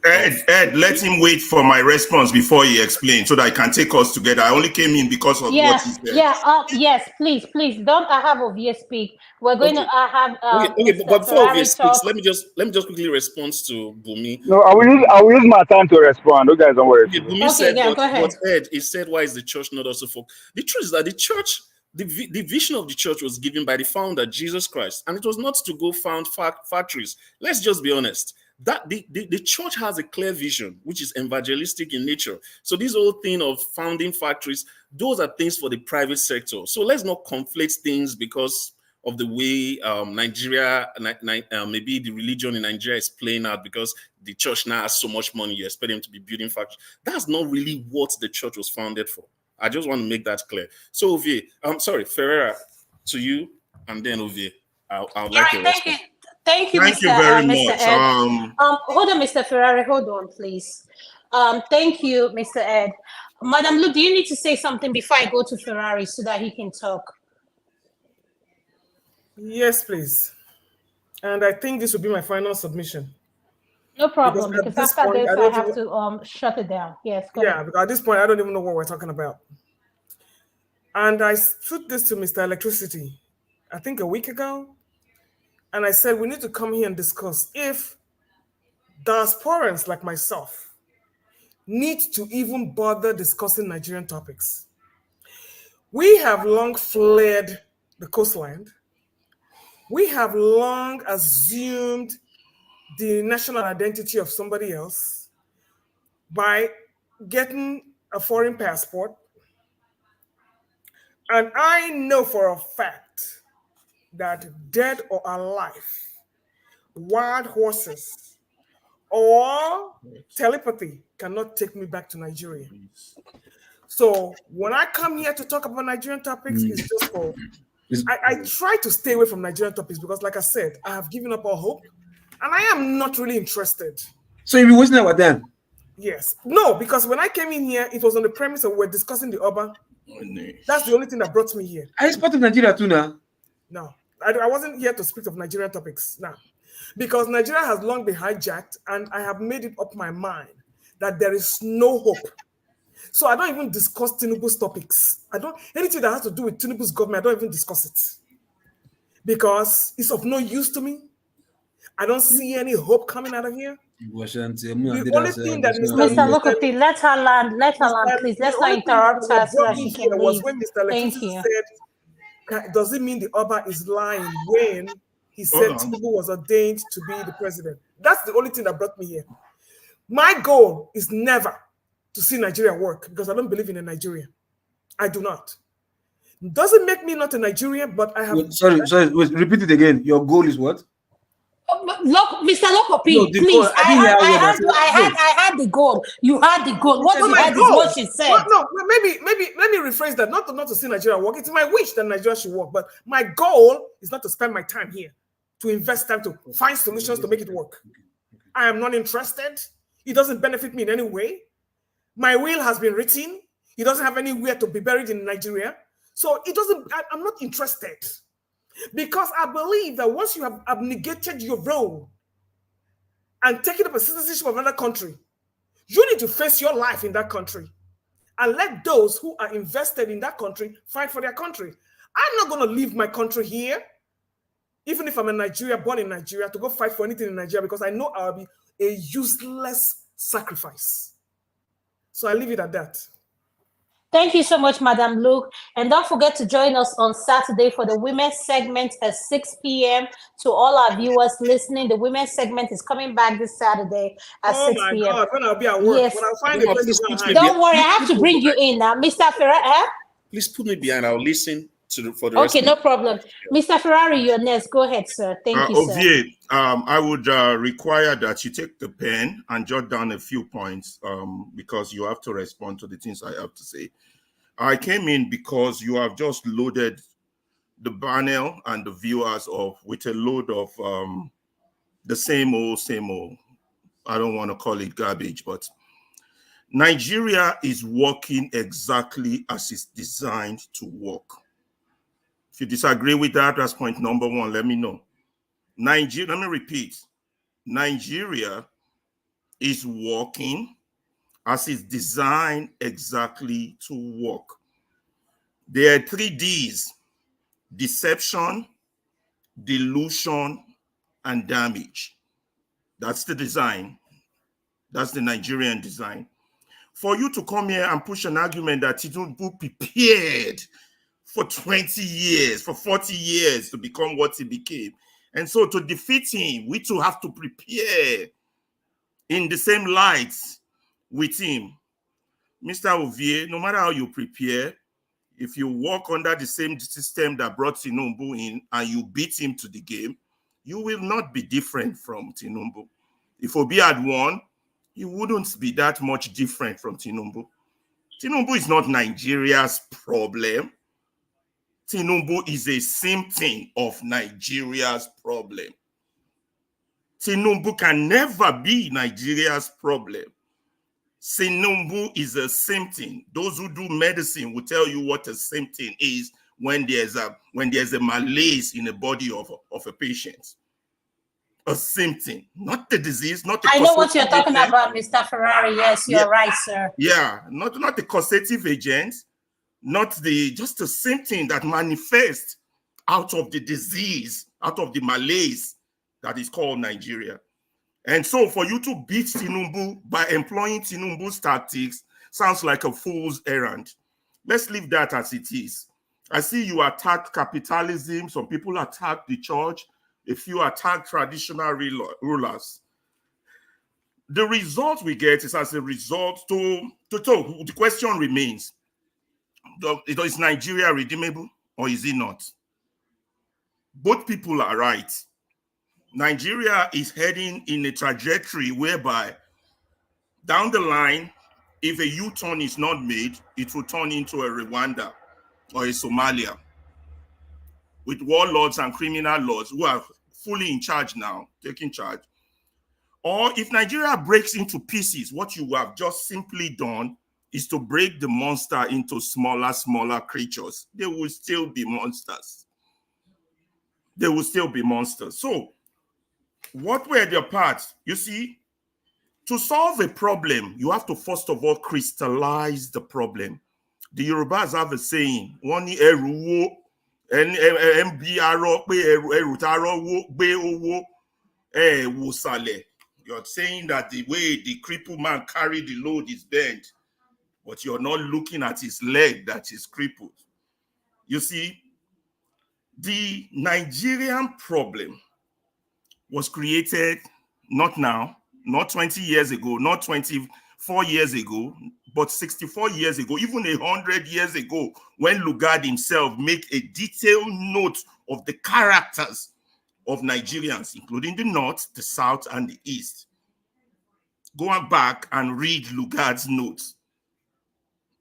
Ed, let him wait for my response before he explains so that I can take us together. I only came in because of what he said. Yes, please, don't have Ovie speak. We're going to have but before Ovie speaks, let me just quickly respond to Bumi. No, I will use my time to respond. You guys don't worry. Okay, Bumi said, go ahead. But Ed, he said, why is the church not also for? The truth is that the church, the vision of the church was given by the founder, Jesus Christ, and it was not to go found factories. Let's just be honest. That the church has a clear vision, which is evangelistic in nature. So this whole thing of founding factories, those are things for the private sector. So let's not conflate things because of the way Nigeria, maybe the religion in Nigeria is playing out, because the church now has so much money, you expect them to be building factories. That's not really what the church was founded for. I just want to make that clear. So Ovie, Ferreira, to you, and then Ovie. I would All like right, a thank you. response. Thank you, Thank you Mr. very Mr. much. Ed. Hold on, Mr. Ferrari. Hold on, please. Thank you, Mr. Ed. Madam Luke, do you need to say something before I go to Ferrari so that he can talk? Yes, please. And I think this will be my final submission. No problem, Because because at this after point, this, I I don't have even, to shut it down. Yes, go yeah, ahead. because at this point, I don't even know what we're talking about. And I put this to Mr. Electricity, I think a week ago. And I said, we need to come here and discuss if diasporans like myself need to even bother discussing Nigerian topics. We have long fled the coastline. We have long assumed the national identity of somebody else by getting a foreign passport. And I know for a fact that dead or alive, wild horses or telepathy cannot take me back to Nigeria. So when I come here to talk about Nigerian topics, it's just for, I try to stay away from Nigerian topics because like I said, I have given up all hope and I am not really interested. So you'll be wasting our time? Yes. No, because when I came in here, it was on the premise that we're discussing the Oba. That's the only thing that brought me here. I is part of Nigeria too now. No, I wasn't here to speak of Nigerian topics now. Because Nigeria has long been hijacked and I have made it up my mind that there is no hope. So I don't even discuss Tinubu's topics. Anything that has to do with Tinubu's government, I don't even discuss it. Because it's of no use to me. I don't see any hope coming out of here. The only thing that Mr. Lokopi, let her land, please. Let's not interrupt her so that she can was leave. when Mr. Thank Electricity you. said, does it mean the Oba is lying when he said Tinubu was ordained to be the president? That's the only thing that brought me here. My goal is never to see Nigeria work because I don't believe in a Nigeria. I do not. Doesn't make me not a Nigerian, but I have. Wait, sorry, wait, repeat it again. Your goal is what? Mr. Lokopi, No, the please. goal, I had the goal. You had the goal. What you had is what she said. No, maybe let me rephrase that. Not to see Nigeria work. It's my wish that Nigeria should work, but my goal is not to spend my time here, to invest time to find solutions to make it work. I am not interested. It doesn't benefit me in any way. My will has been written. It doesn't have anywhere to be buried in Nigeria. So it doesn't, I'm not interested. Because I believe that once you have abnegated your role and taken up a citizenship of another country, you need to face your life in that country and let those who are invested in that country fight for their country. I'm not going to leave my country here, even if I'm in Nigeria, born in Nigeria, to go fight for anything in Nigeria because I know I'll be a useless sacrifice. So I leave it at that. Thank you so much, Madam Luke. And don't forget to join us on Saturday for the women's segment at 6 p.m. To all our viewers listening, the women's segment is coming back this Saturday at 6 p.m. Oh my God, when I'll be at work, yes. when I'll find a place to hide. Don't worry, I have to bring you in now. Mr. Ferrari. Please put me behind. I'll listen for the rest. Okay, no problem. Mr. Ferrari, you're next. Go ahead, sir. Thank you, sir. Ovie, I would require that you take the pen and jot down a few points because you have to respond to the things I have to say. I came in because you have just loaded the panel and the viewers with a load of the same old. I don't want to call it garbage, but Nigeria is working exactly as it's designed to work. If you disagree with that, that's point number one. Let me know. Let me repeat. Nigeria is working as it's designed exactly to work. There are 3 Ds: deception, delusion, and damage. That's the design. That's the Nigerian design. For you to come here and push an argument that Tinubu prepared for 20 years, for 40 years to become what he became. And so to defeat him, we too have to prepare in the same light with him. Mr. Ovie, no matter how you prepare, if you work under the same system that brought Tinubu in and you beat him to the game, you will not be different from Tinubu. If Obi had won, you wouldn't be that much different from Tinubu. Tinubu is not Nigeria's problem. Tinubu is a symptom of Nigeria's problem. Tinubu can never be Nigeria's problem. Tinubu is a symptom. Those who do medicine will tell you what a symptom is when there's a malaise in the body of a patient. A symptom, not the disease, not the I know what you're causative talking agent. about, Mr. Ferrari. Yes, you're right, sir. Yeah, not the causative agent, not just a symptom that manifests out of the disease, out of the malaise that is called Nigeria. And so for you to beat Tinubu by employing Tinubu's tactics sounds like a fool's errand. Let's leave that as it is. I see you attack capitalism. Some people attack the church. A few attack traditional rulers. The result we get is as a result the question remains, is Nigeria redeemable or is it not? Both people are right. Nigeria is heading in a trajectory whereby down the line, if a U-turn is not made, it will turn into a Rwanda or a Somalia with warlords and criminal lords who are fully in charge now, taking charge. Or if Nigeria breaks into pieces, what you have just simply done is to break the monster into smaller creatures. They will still be monsters. They will still be monsters. So what were their parts? You see, to solve a problem, you have to first of all crystallize the problem. The Yorubas have a saying, one ni eru wo, you're saying that the way the crippled man carried the load is bent, but you're not looking at his leg that is crippled. You see, the Nigerian problem was created not now, not 20 years ago, not 24 years ago, but 64 years ago, even 100 years ago, when Lugard himself made a detailed note of the characters of Nigerians, including the North, the South, and the East. Go back and read Lugard's notes.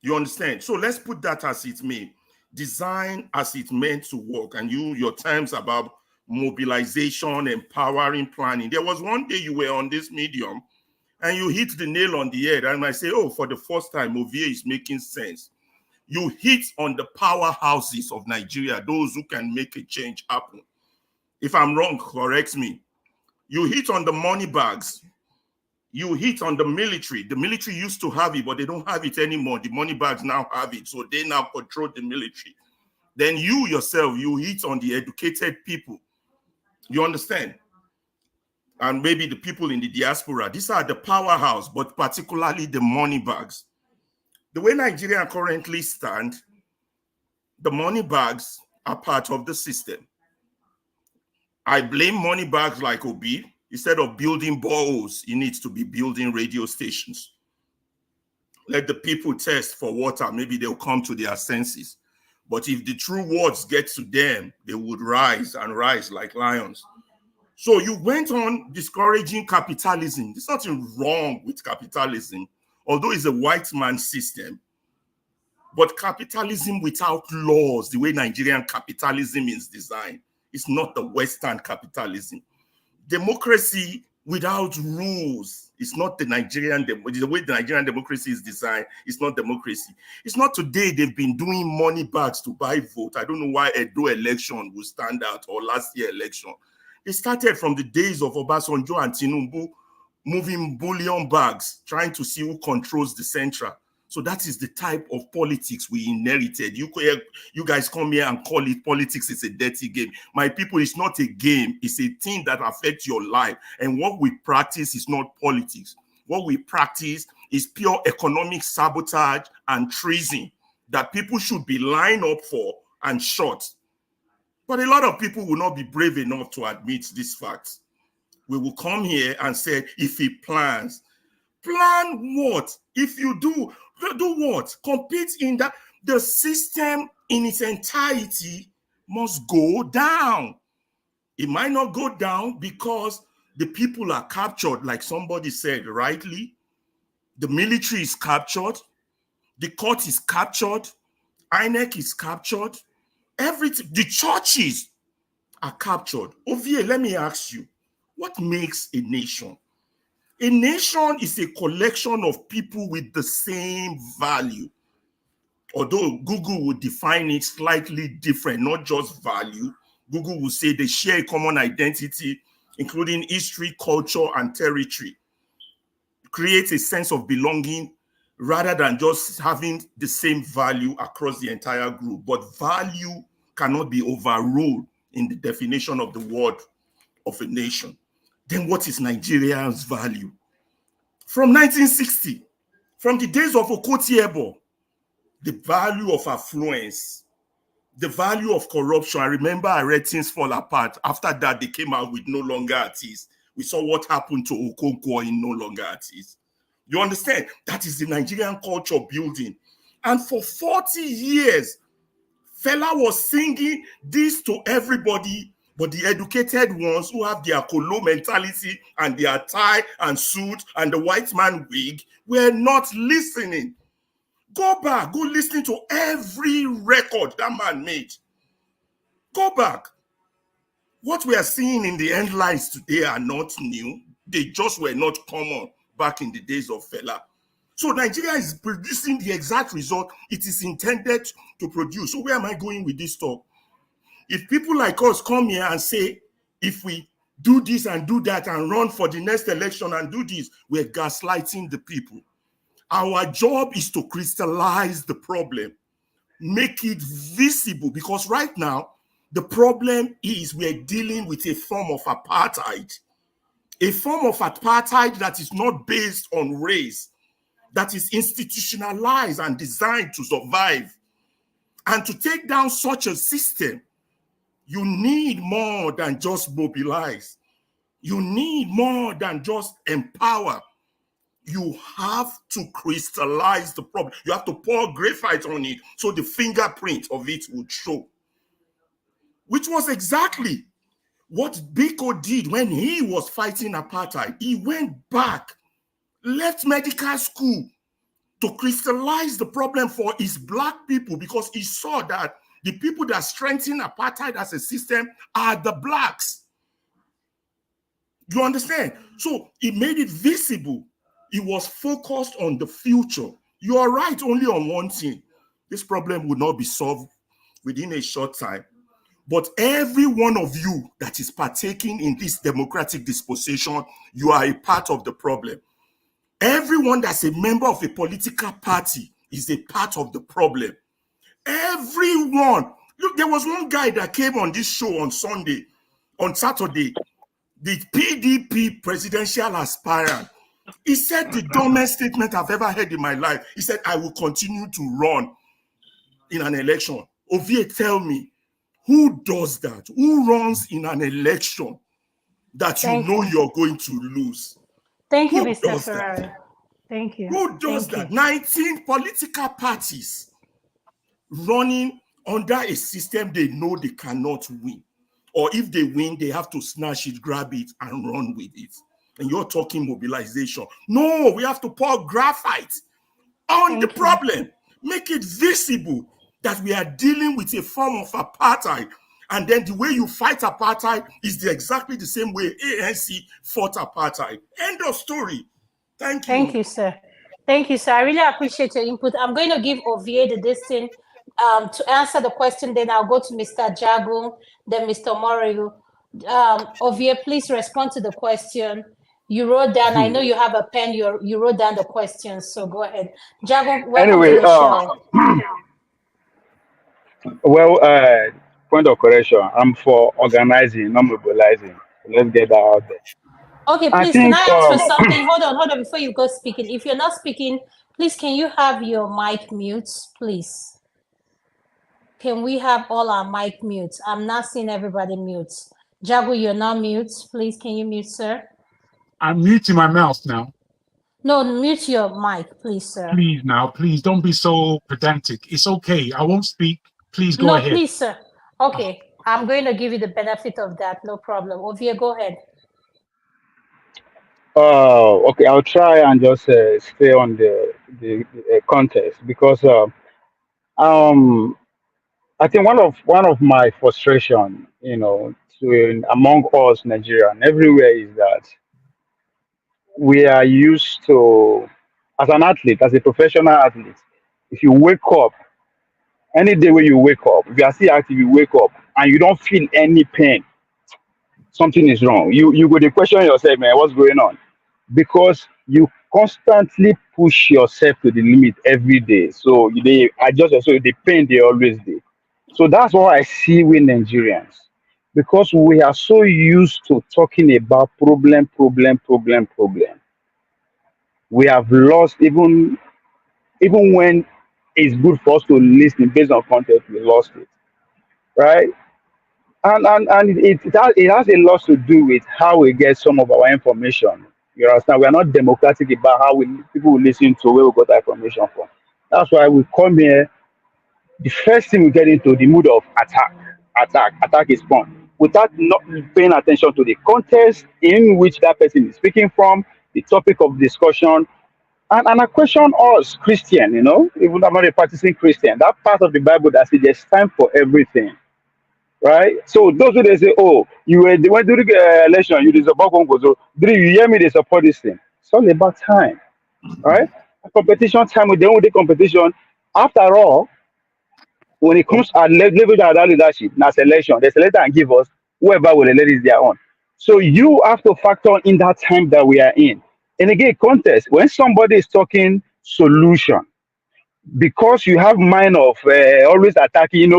You understand? So let's put that as it may. Design as it meant to work. And your terms about mobilization, empowering, planning. There was one day you were on this medium and you hit the nail on the head. And I say, oh, for the first time, Ovie is making sense. You hit on the powerhouses of Nigeria, those who can make a change happen. If I'm wrong, correct me. You hit on the money bags. You hit on the military. The military used to have it, but they don't have it anymore. The money bags now have it, so they now control the military. Then you yourself, you hit on the educated people. You understand? And maybe the people in the diaspora. These are the powerhouse, but particularly the money bags. The way Nigeria currently stand, the money bags are part of the system. I blame money bags like Obi. Instead of building boreholes, he needs to be building radio stations. Let the people test for water. Maybe they'll come to their senses. But if the true words get to them, they would rise and rise like lions. So you went on discouraging capitalism. There's nothing wrong with capitalism, although it's a white man's system. But capitalism without laws, the way Nigerian capitalism is designed, is not the Western capitalism. Democracy without rules is not the way the Nigerian democracy is designed. It's not democracy. It's not today they've been doing money bags to buy vote. I don't know why Edo election will stand out or last year election. It started from the days of Obasanjo and Tinubu moving bullion bags, trying to see who controls the central. So that is the type of politics we inherited. You guys come here and call it politics. It's a dirty game. My people, it's not a game. It's a thing that affects your life. And what we practice is not politics. What we practice is pure economic sabotage and treason that people should be lined up for and shot. But a lot of people will not be brave enough to admit this fact. We will come here and say, if he plans, plan what? If you do what? Compete in that. The system in its entirety must go down. It might not go down because the people are captured, like somebody said rightly. The military is captured. The court is captured. INEC is captured. Everything, the churches are captured. Ovie, let me ask you, what makes a nation? A nation is a collection of people with the same value. Although Google would define it slightly different, not just value. Google will say they share a common identity, including history, culture, and territory. Creates a sense of belonging rather than just having the same value across the entire group. But value cannot be overruled in the definition of the word of a nation. Then what is Nigeria's value? From 1960, from the days of Okotie-Eboh, the value of affluence, the value of corruption. I remember I read Things Fall Apart. After that, they came out with No Longer Artists. We saw what happened to Okonkwo in No Longer Artists. You understand? That is the Nigerian culture building. And for 40 years, Fela was singing this to everybody, but the educated ones who have their Kolo mentality and their tie and suit and the white man wig were not listening. Go back, go listen to every record that man made. Go back. What we are seeing in the headlines today are not new. They just were not common back in the days of Fela. So Nigeria is producing the exact result it is intended to produce. So where am I going with this talk? If people like us come here and say, if we do this and do that and run for the next election and do this, we're gaslighting the people. Our job is to crystallize the problem, make it visible, because right now, the problem is we're dealing with a form of apartheid, a form of apartheid that is not based on race, that is institutionalized and designed to survive. And to take down such a system, you need more than just mobilize. You need more than just empower. You have to crystallize the problem. You have to pour graphite on it so the fingerprint of it would show. Which was exactly what Biko did when he was fighting apartheid. He went back, left medical school to crystallize the problem for his black people, because he saw that the people that strengthen apartheid as a system are the blacks. You understand? So he made it visible. He was focused on the future. You are right only on one thing. This problem will not be solved within a short time. But every one of you that is partaking in this democratic disposition, you are a part of the problem. Everyone that's a member of a political party is a part of the problem. Everyone. Look, there was one guy that came on this show on Saturday, the PDP presidential aspirant. He said the dumbest statement I've ever heard in my life. He said, I will continue to run in an election. Ovie, tell me, who does that? Who runs in an election that you know you're going to lose? Thank you, Mr. Ferrari. Thank you. Who does that? 19 political parties running under a system they know they cannot win. Or if they win, they have to snatch it, grab it, and run with it. And you're talking mobilization. No, we have to pour graphite on the problem. Make it visible that we are dealing with a form of apartheid. And then the way you fight apartheid is exactly the same way ANC fought apartheid. End of story. Thank you. Thank you, sir. Thank you, sir. I really appreciate your input. I'm going to give Ovie the distance to answer the question. Then I'll go to Mr. Jagu, then Mr. Moriyu. Ovie, please respond to the question. You wrote down, I know you have a pen, you wrote down the questions, so go ahead. Jagu, welcome to the show. Well, point of correction, I'm for organizing, not mobilizing. Let's get that out there. Okay, please, can I ask for something? Hold on, before you go speaking. If you're not speaking, please, can you have your mic mute, please? Can we have all our mic mute? I'm not seeing everybody mute. Jagu, you're not mute. Please, can you mute, sir? I'm muting my mouth now. No, mute your mic, please, sir. Please now, please don't be so pedantic. It's okay. I won't speak. Please go ahead. No, please, sir. Okay, I'm going to give you the benefit of that. No problem. Ovie, go ahead. Okay, I'll try and just stay on the context, because I think one of my frustration, among us Nigerian everywhere is that we are used to, as an athlete, as a professional athlete, if you wake up any day when you wake up, if you are still active, you wake up and you don't feel any pain, something is wrong. You go to question yourself, man, what's going on? Because you constantly push yourself to the limit every day. So they adjust yourself, the pain they always do. So that's what I see with Nigerians. Because we are so used to talking about problem. We have lost even when it's good for us to listen based on content, we lost it. Right? And it has a lot to do with how we get some of our information. You understand? We are not democratic about how people will listen to where we got that information from. That's why we come here. The first thing we get into the mood of attack is fun, without not paying attention to the context in which that person is speaking from, the topic of discussion, and I question us Christian. Even though I'm not a practicing Christian, that part of the Bible that says there's time for everything. Right? So those who they say, oh, they went during the election, you support Congo. So you hear me, they support this thing. It's all about time, right? A competition time with the competition. After all, when it comes at level of that leadership, now selection, they select and give us whoever will elect is their own. So you have to factor in that time that we are in. And again, contest, when somebody is talking solution, because you have mind of always attacking,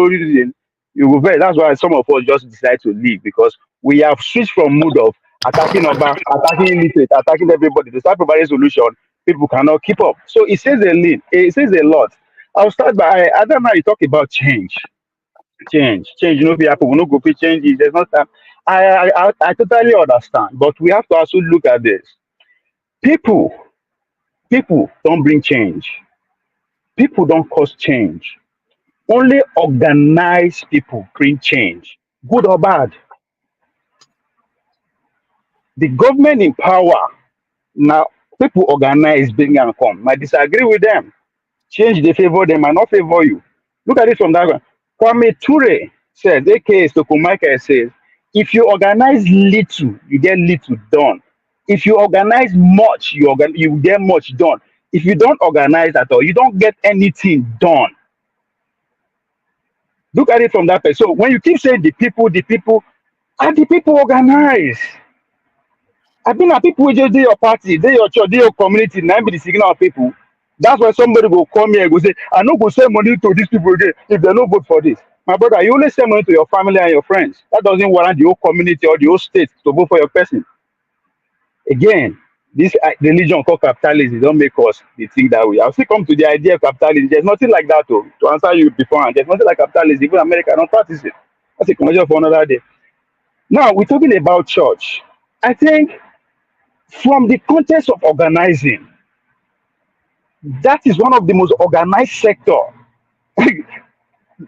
you will very, that's why some of us just decide to leave, because we have switched from mood of attacking Oba, attacking illiterate, attacking everybody to start providing solution. People cannot keep up. So it says a lot. I'll start by, I don't know, you talk about change. People will not go for change. There's not time. I totally understand, but we have to also look at this. People don't bring change. People don't cause change. Only organized people bring change, good or bad. The government in power, now people organize, bring and come. I disagree with them. Change they favor them and not favor you. Look at it from that one. Kwame Ture says, aka Stokumaika says, if you organize little, you get little done. If you organize much, you get much done. If you don't organize at all, you don't get anything done. Look at it from that perspective. So when you keep saying the people, are the people organized? I mean, are people just do your party, do your church, do your community, now be the signal of people. That's why somebody will come here and go say, I no go send money to these people again if they don't vote for this. My brother, you only send money to your family and your friends. That doesn't warrant the whole community or the whole state to vote for your person. Again, this religion called capitalism don't make us think that way. I'll still come to the idea of capitalism. There's nothing like that, though. To answer you before, there's nothing like capitalism. Even America don't practice it. That's a conversation for another day. Now, we're talking about church. I think from the context of organizing, that is one of the most organized sector.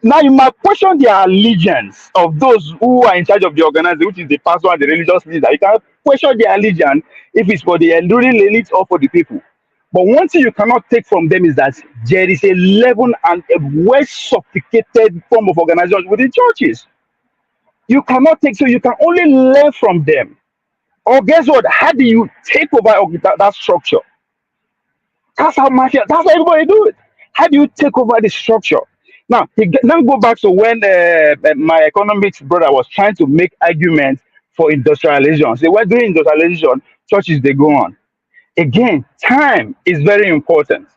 Now, you might question the allegiance of those who are in charge of the organizing, which is the pastor and the religious leader. You can question their allegiance if it's for the ruling elite or for the people. But one thing you cannot take from them is that there is a level and a well sophisticated form of organization within churches. You cannot take, so you can only learn from them. Or guess what? How do you take over that structure? That's how mafia, that's how everybody do it. How do you take over the structure? Now go back to when my economics brother was trying to make arguments for industrialization. So when doing industrialization, churches they go on. Again, time is very important.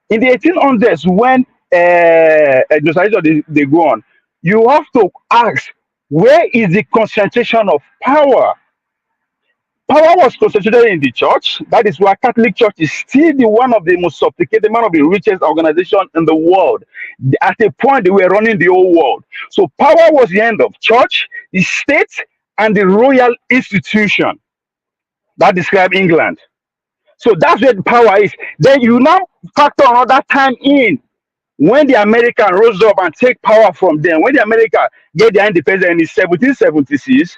In the 1800s, when industrialization they go on, you have to ask, where is the concentration of power? Power was concentrated in the church. That is why Catholic Church is still one of the most sophisticated, one of the richest organizations in the world. At a point, they were running the whole world. So power was the end of church, the state, and the royal institution. That describes England. So that's where the power is. Then you now factor another time in when the American rose up and take power from them. When the America get their independence in 1776,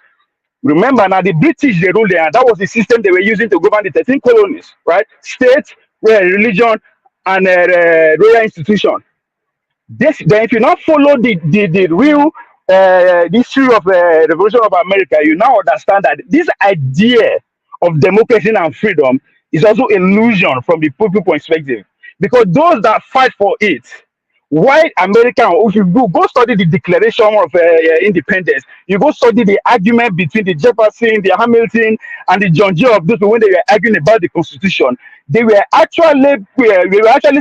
remember now the British they ruled there, and that was the system they were using to govern the 13 colonies, right? State, religion, and royal institution. This, then if you not follow the real the history of Revolution of America, you now understand that this idea of democracy and freedom is also illusion from the people perspective, because those that fight for it, white American, if you go study the Declaration of Independence, you go study the argument between the Jefferson, the Hamilton, and the John Jay of those when they were arguing about the Constitution. They were actually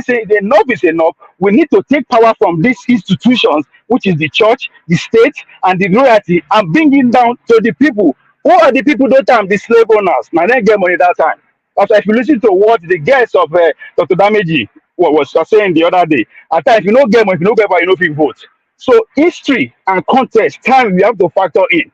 saying enough is enough. We need to take power from these institutions, which is the church, the state, and the royalty, and bring it down to the people. Who are the people that time? The slave owners. Now they get money that time. After, if you listen to what the guest of Dr. Dameji was saying the other day, at times, if you don't get money, if you don't get money, you don't fit vote. So history and context, time we have to factor in.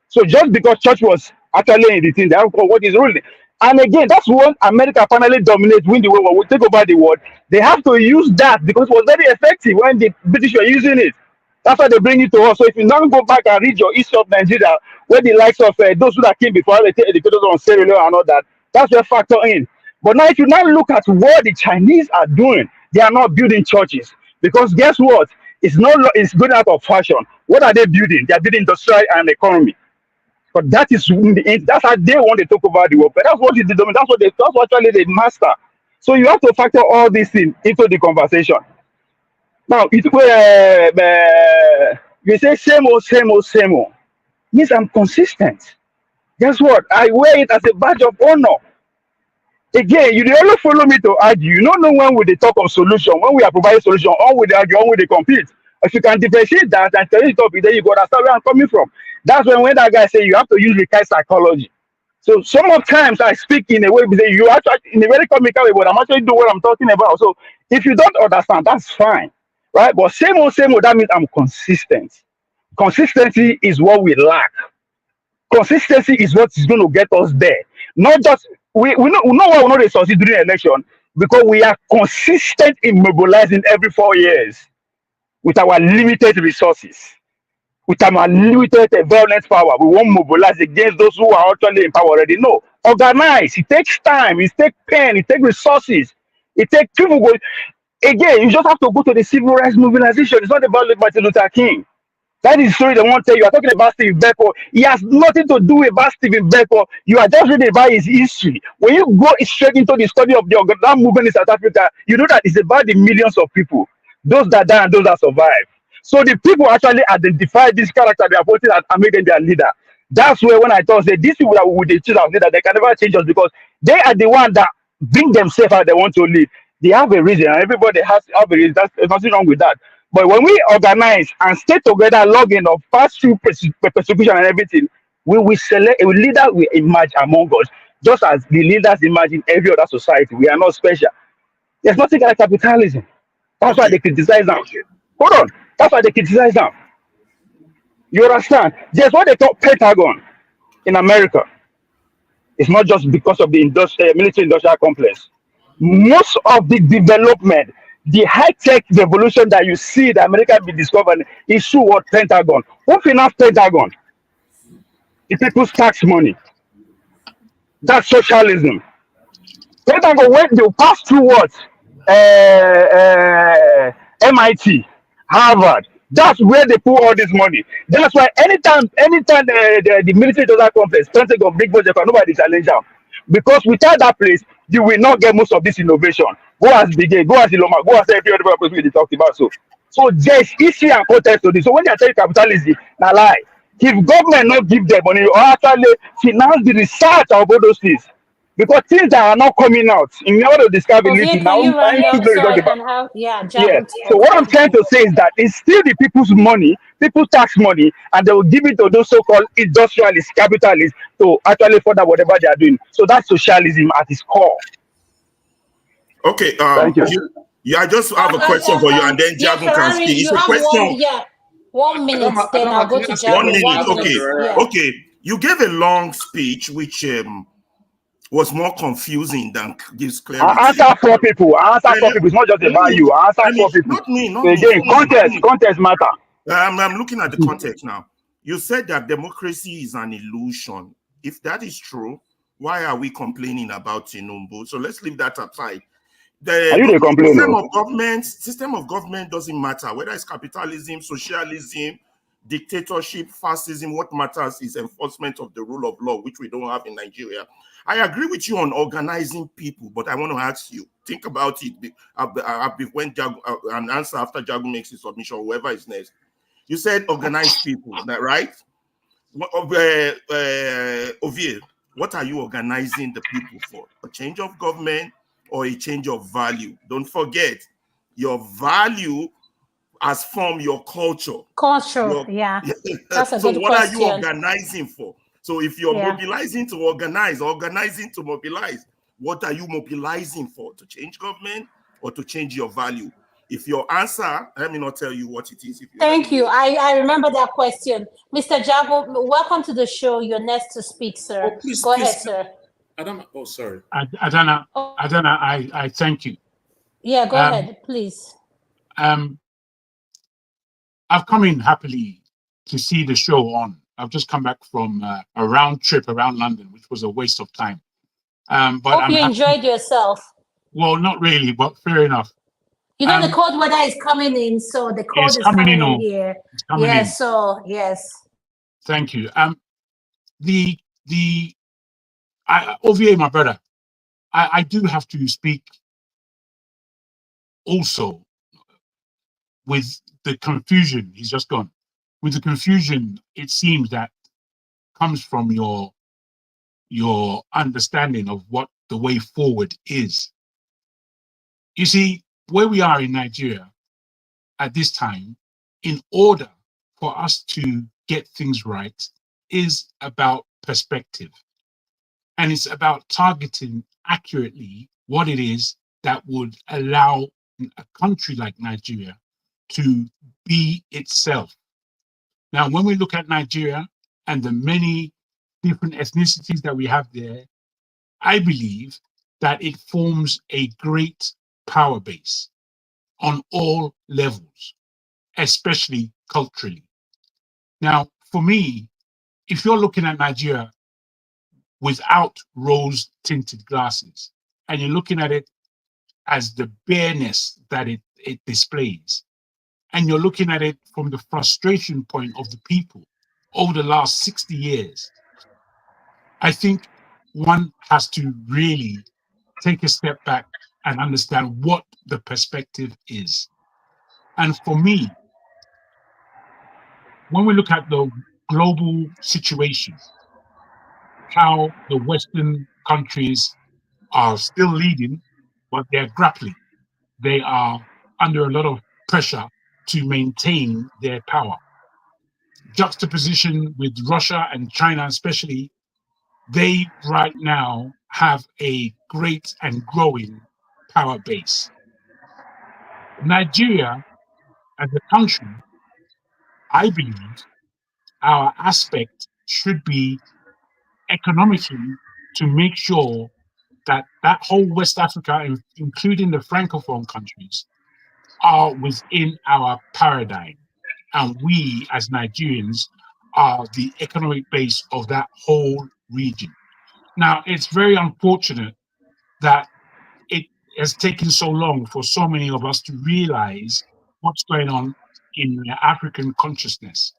So just because church was actually in the thing, they have what is ruling. And again, that's when America finally dominates, win the world, will take over the world. They have to use that because it was very effective when the British were using it. That's why they bring it to us. So if you now go back and read your history of Nigeria, where the likes of those who that came before, they take educators on Sierra Leone and all that, that's where factor in. But now if you now look at what the Chinese are doing, they are not building churches. Because guess what? It's going out of fashion. What are they building? They are building industrial and economy. But that is that's how they want to take over the world. But that's what is the domain. That's what actually they master. So you have to factor all these things into the conversation. Now you say same old, same old, same old. Means I'm consistent. Guess what? I wear it as a badge of honor. Again, you only follow me to argue. You don't know when we talk of solution, when we are providing solution, or we argue, or we compete. If you can differentiate that and tell it up, then you go understand where I'm coming from. That's when that guy say you have to use research psychology. So some of times I speak in a way because you actually in a very comical way, but I'm actually doing what I'm talking about. So if you don't understand, that's fine, right? But same old, that means I'm consistent. Consistency is what we lack. Consistency is what is going to get us there. Not just we know why we're not succeed during election, because we are consistent in mobilizing every 4 years with our limited resources, with our limited violent power. We won't mobilize against those who are actually in power already. No, organize. It takes time. It takes pen. It takes resources. It takes people. Again, you just have to go to the civil rights mobilization. It's not about Martin Luther King. That is the story they want to tell you. You are talking about Stephen Beko. He has nothing to do about Stephen Beko. You are just reading about his history. When you go straight into the study of that movement in South Africa, you know that it's about the millions of people, those that die and those that survive. So the people actually identify this character they are putting and make them their leader. That's where when I thought say these people that would choose as leader, they can never change us because they are the one that bring themselves how they want to lead. They have a reason, and everybody has a reason. There's nothing wrong with that. But when we organize and stay together, log in of past through persecution and everything, we will select a leader will emerge among us, just as the leaders emerge in every other society. We are not special. There's nothing like capitalism. That's why they criticize them. Hold on. That's why they criticize them. You understand? There's what they call Pentagon in America. It's not just because of the military industrial complex. Most of the development, the high-tech revolution that you see that America be discovered is through what Pentagon. Who finance Pentagon? The people's tax money. That's socialism. Pentagon went to pass through what? MIT, Harvard. That's where they put all this money. That's why anytime the military does that complex, Pentagon, big budget, nobody challenge them. Because without that place, you will not get most of this innovation. Go as Bigay, go as Iloma, go as every other person we talked about. So there's history and context to this. So when they are telling capitalism, na lie. If government not give them money or actually finance the research of all those things, because things that are not coming out in order to discover Jose, can you round up so I can have yeah. So what I'm trying to say is that it's still the people's money, people's tax money, and they will give it to those so-called industrialists, capitalists to actually further whatever they are doing. So that's socialism at its core. Okay. Thank you. I just have a question for you, and then Jagun can speak. It's a question. 1 minute, then I'll go to Jagun. 1 minute. Okay. Yeah. Okay. You gave a long speech, which was more confusing than gives clarity. I answer for people. It's not just about you. I answer for people. Not me. So again, context matter. I'm looking at the context now. You said that democracy is an illusion. If that is true, why are we complaining about Tinubu? So let's leave that aside. Are you the complainer? System of government doesn't matter whether it's capitalism, socialism, dictatorship, fascism. What matters is enforcement of the rule of law, which we don't have in Nigeria. I agree with you on organizing people, but I want to ask you, think about it. When an answer after Jagu makes his submission, whoever is next. You said organize people, right? Ovie, what are you organizing the people for? A change of government or a change of value? Don't forget, your value has formed your culture. Yeah. That's a so good what question. are you organizing for? So if you're mobilizing to organize, organizing to mobilize, what are you mobilizing for? To change government or to change your value? If your answer, let me not tell you what it is. Thank you. I remember that question. Mr. Jago, welcome to the show. You're next to speak, sir. Go ahead, sir. Adam, oh, sorry. Adana, I thank you. Yeah, go ahead, please. I've come in happily to see the show on. I've just come back from a round trip around London, which was a waste of time. But Hope you enjoyed yourself. Well, not really, but fair enough. You know, the cold weather is coming in, so the cold is coming in here. Yes, so yes. Thank you. Ovie, my brother, I do have to speak also with the confusion. He's just gone. With the confusion, it seems that comes from your understanding of what the way forward is. You see, where we are in Nigeria at this time, in order for us to get things right, is about perspective. And it's about targeting accurately what it is that would allow a country like Nigeria to be itself. Now, when we look at Nigeria and the many different ethnicities that we have there, I believe that it forms a great power base on all levels, especially culturally. Now, for me, if you're looking at Nigeria without rose-tinted glasses, and you're looking at it as the bareness that it displays, and you're looking at it from the frustration point of the people over the last 60 years, I think one has to really take a step back and understand what the perspective is. And for me, when we look at the global situation, how the Western countries are still leading, but they're grappling. They are under a lot of pressure to maintain their power. Juxtaposition with Russia and China especially, they right now have a great and growing power base. Nigeria, as a country, I believe our aspect should be economically to make sure that that whole West Africa, including the Francophone countries, are within our paradigm. And we, as Nigerians, are the economic base of that whole region. Now, it's very unfortunate that it has taken so long for so many of us to realize what's going on in the African consciousness.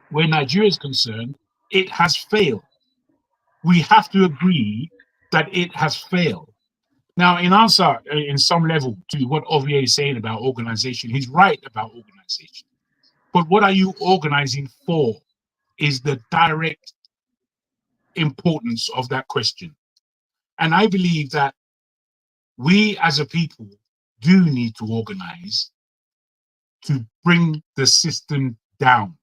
Where Nigeria is concerned, it has failed. We have to agree that it has failed. Now, in answer, in some level, to what Ovie is saying about organization, he's right about organization. But what are you organizing for is the direct importance of that question. And I believe that we as a people do need to organize to bring the system down.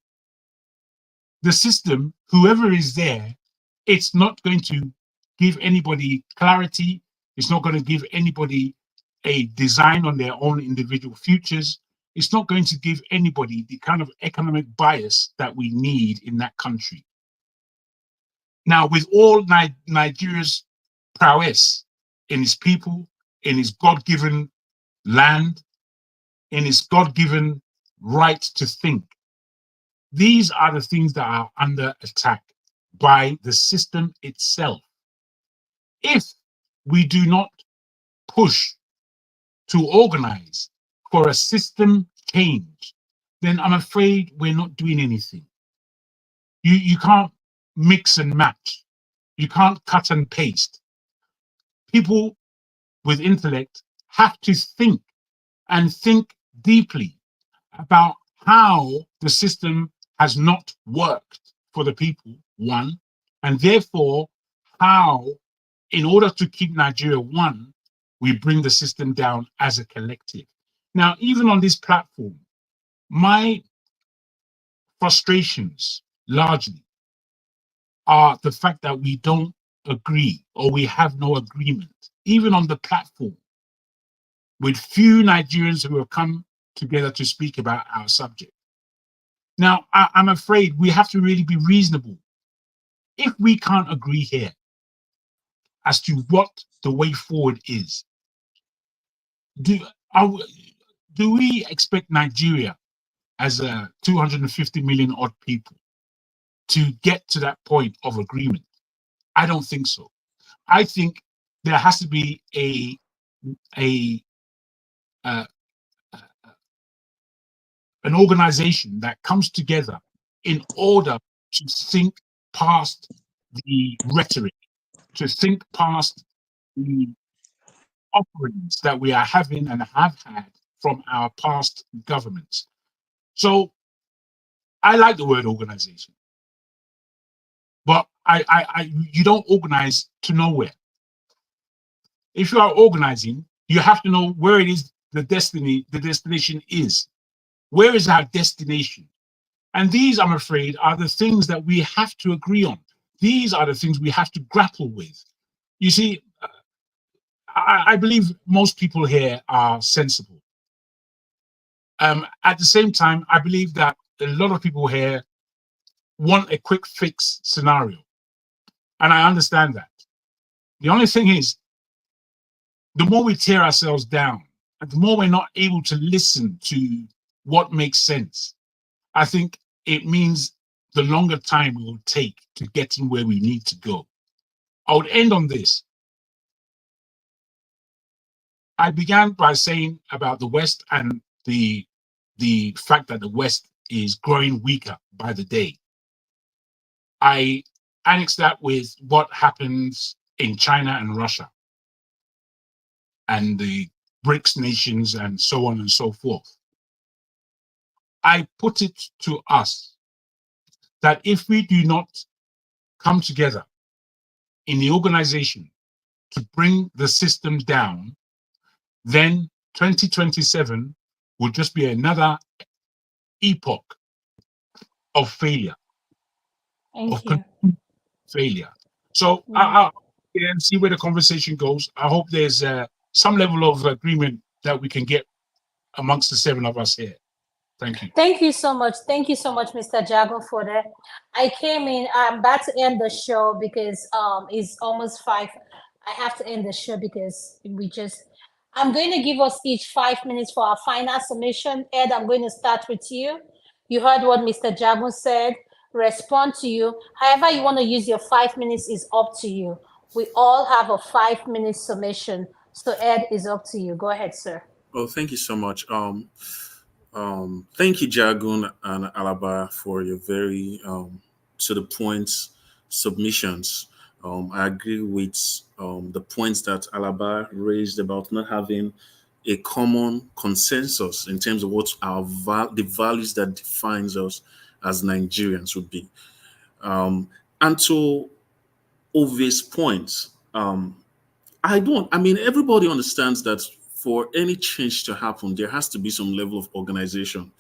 The system, whoever is there, it's not going to give anybody clarity. It's not going to give anybody a design on their own individual futures. It's not going to give anybody the kind of economic bias that we need in that country. Now, with all Nigeria's prowess in its people, in its God-given land, in its God-given right to think, these are the things that are under attack by the system itself. If we do not push to organize for a system change, then I'm afraid we're not doing anything. You can't mix and match. You can't cut and paste. People with intellect have to think and think deeply about how the system has not worked for the people, one, and therefore how, in order to keep Nigeria one, we bring the system down as a collective. Now, even on this platform, my frustrations largely are the fact that we don't agree or we have no agreement, even on the platform, with few Nigerians who have come together to speak about our subject. Now, I'm afraid we have to really be reasonable. If we can't agree here as to what the way forward is, do we expect Nigeria as a 250 million odd people to get to that point of agreement? I don't think so. I think there has to be an organization that comes together in order to think past the rhetoric, to think past the offerings that we are having and have had from our past governments. So I like the word organization, but you don't organize to nowhere. If you are organizing, you have to know where it is the destination is. Where is our destination? And these, I'm afraid, are the things that we have to agree on. These are the things we have to grapple with. You see, I believe most people here are sensible. At the same time, I believe that a lot of people here want a quick fix scenario. And I understand that. The only thing is, the more we tear ourselves down, and the more we're not able to listen to what makes sense, I think it means the longer time it will take to get in where we need to go. I would end on this. I began by saying about the West and the fact that the West is growing weaker by the day. I annexed that with what happens in China and Russia and the BRICS nations and so on and so forth. I put it to us that if we do not come together in the organization to bring the system down, then 2027 will just be another epoch of failure, Thank you. failure. So I'll see where the conversation goes. I hope there's some level of agreement that we can get amongst the seven of us here. Thank you. Thank you so much. Thank you so much, Mr. Jago, for that. I came in, I'm about to end the show because it's almost 5. I have to end the show because I'm going to give us each 5 minutes for our final submission. Ed, I'm going to start with you. You heard what Mr. Jago said. Respond to you. However you want to use your 5 minutes is up to you. We all have a 5-minute submission. So Ed, is up to you. Go ahead, sir. Oh, thank you so much. Thank you, Jagun and Alaba, for your very to the point submissions. I agree with the points that Alaba raised about not having a common consensus in terms of what the values that defines us as Nigerians would be. And to Ove's point, everybody understands that for any change to happen, there has to be some level of organization.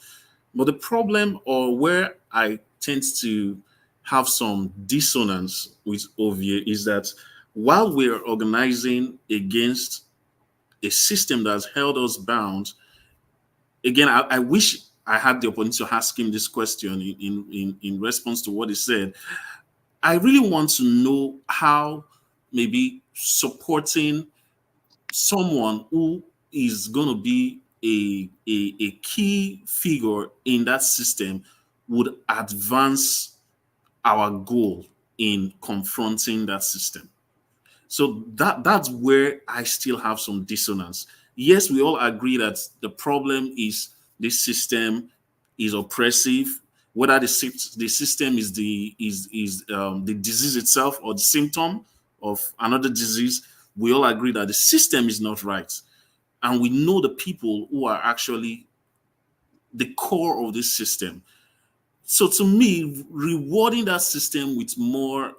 But the problem, or where I tend to have some dissonance with Ovie, is that while we're organizing against a system that's held us bound, again, I wish I had the opportunity to ask him this question in response to what he said. I really want to know how maybe supporting someone who is going to be a key figure in that system would advance our goal in confronting that system. So that's where I still have some dissonance. Yes, we all agree that the problem is this system is oppressive. Whether the system is the disease itself or the symptom of another disease, we all agree that the system is not right, and we know the people who are actually the core of this system. So to me, rewarding that system with more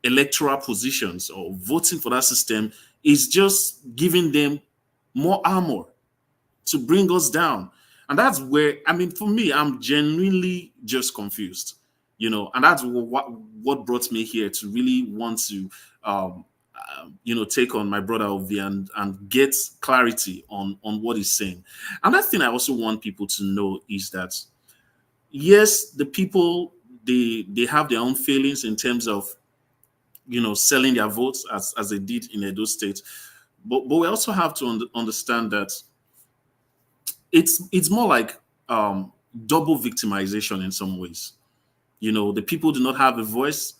electoral positions or voting for that system is just giving them more armor to bring us down. And that's where, I mean, for me, I'm genuinely just confused, and that's what brought me here to really want to, take on my brother Ovi and get clarity on what he's saying. Another thing I also want people to know is that, yes, the people, they have their own feelings in terms of, selling their votes as they did in Edo State. But we also have to understand that it's more like double victimization in some ways. The people do not have a voice,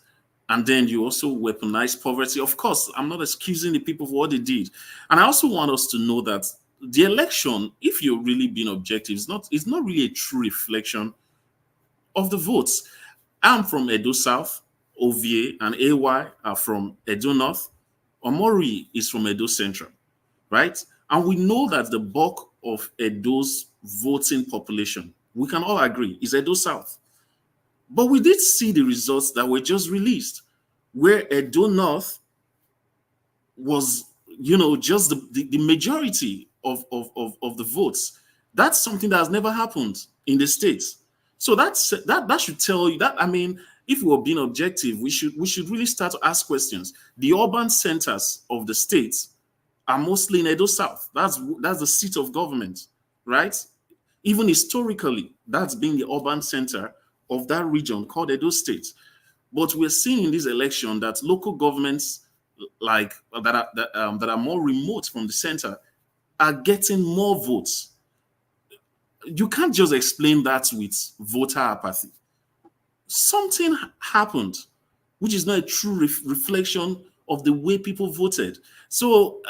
and then you also weaponize poverty. Of course, I'm not excusing the people for what they did. And I also want us to know that the election, if you're really being objective, it's not really a true reflection of the votes. I'm from Edo South, OVA and AY are from Edo North. Omori is from Edo Central, right? And we know that the bulk of Edo's voting population, we can all agree, is Edo South. But we did see the results that were just released, where Edo North was, just the majority of the votes. That's something that has never happened in the States. So that should tell you that, I mean, if we were being objective, we should really start to ask questions. The urban centers of the states are mostly in Edo South. That's the seat of government, right? Even historically, that's been the urban center of that region called Edo State. But we're seeing in this election that local governments that are more remote from the center are getting more votes. You can't just explain that with voter apathy. Something happened, which is not a true reflection of the way people voted. So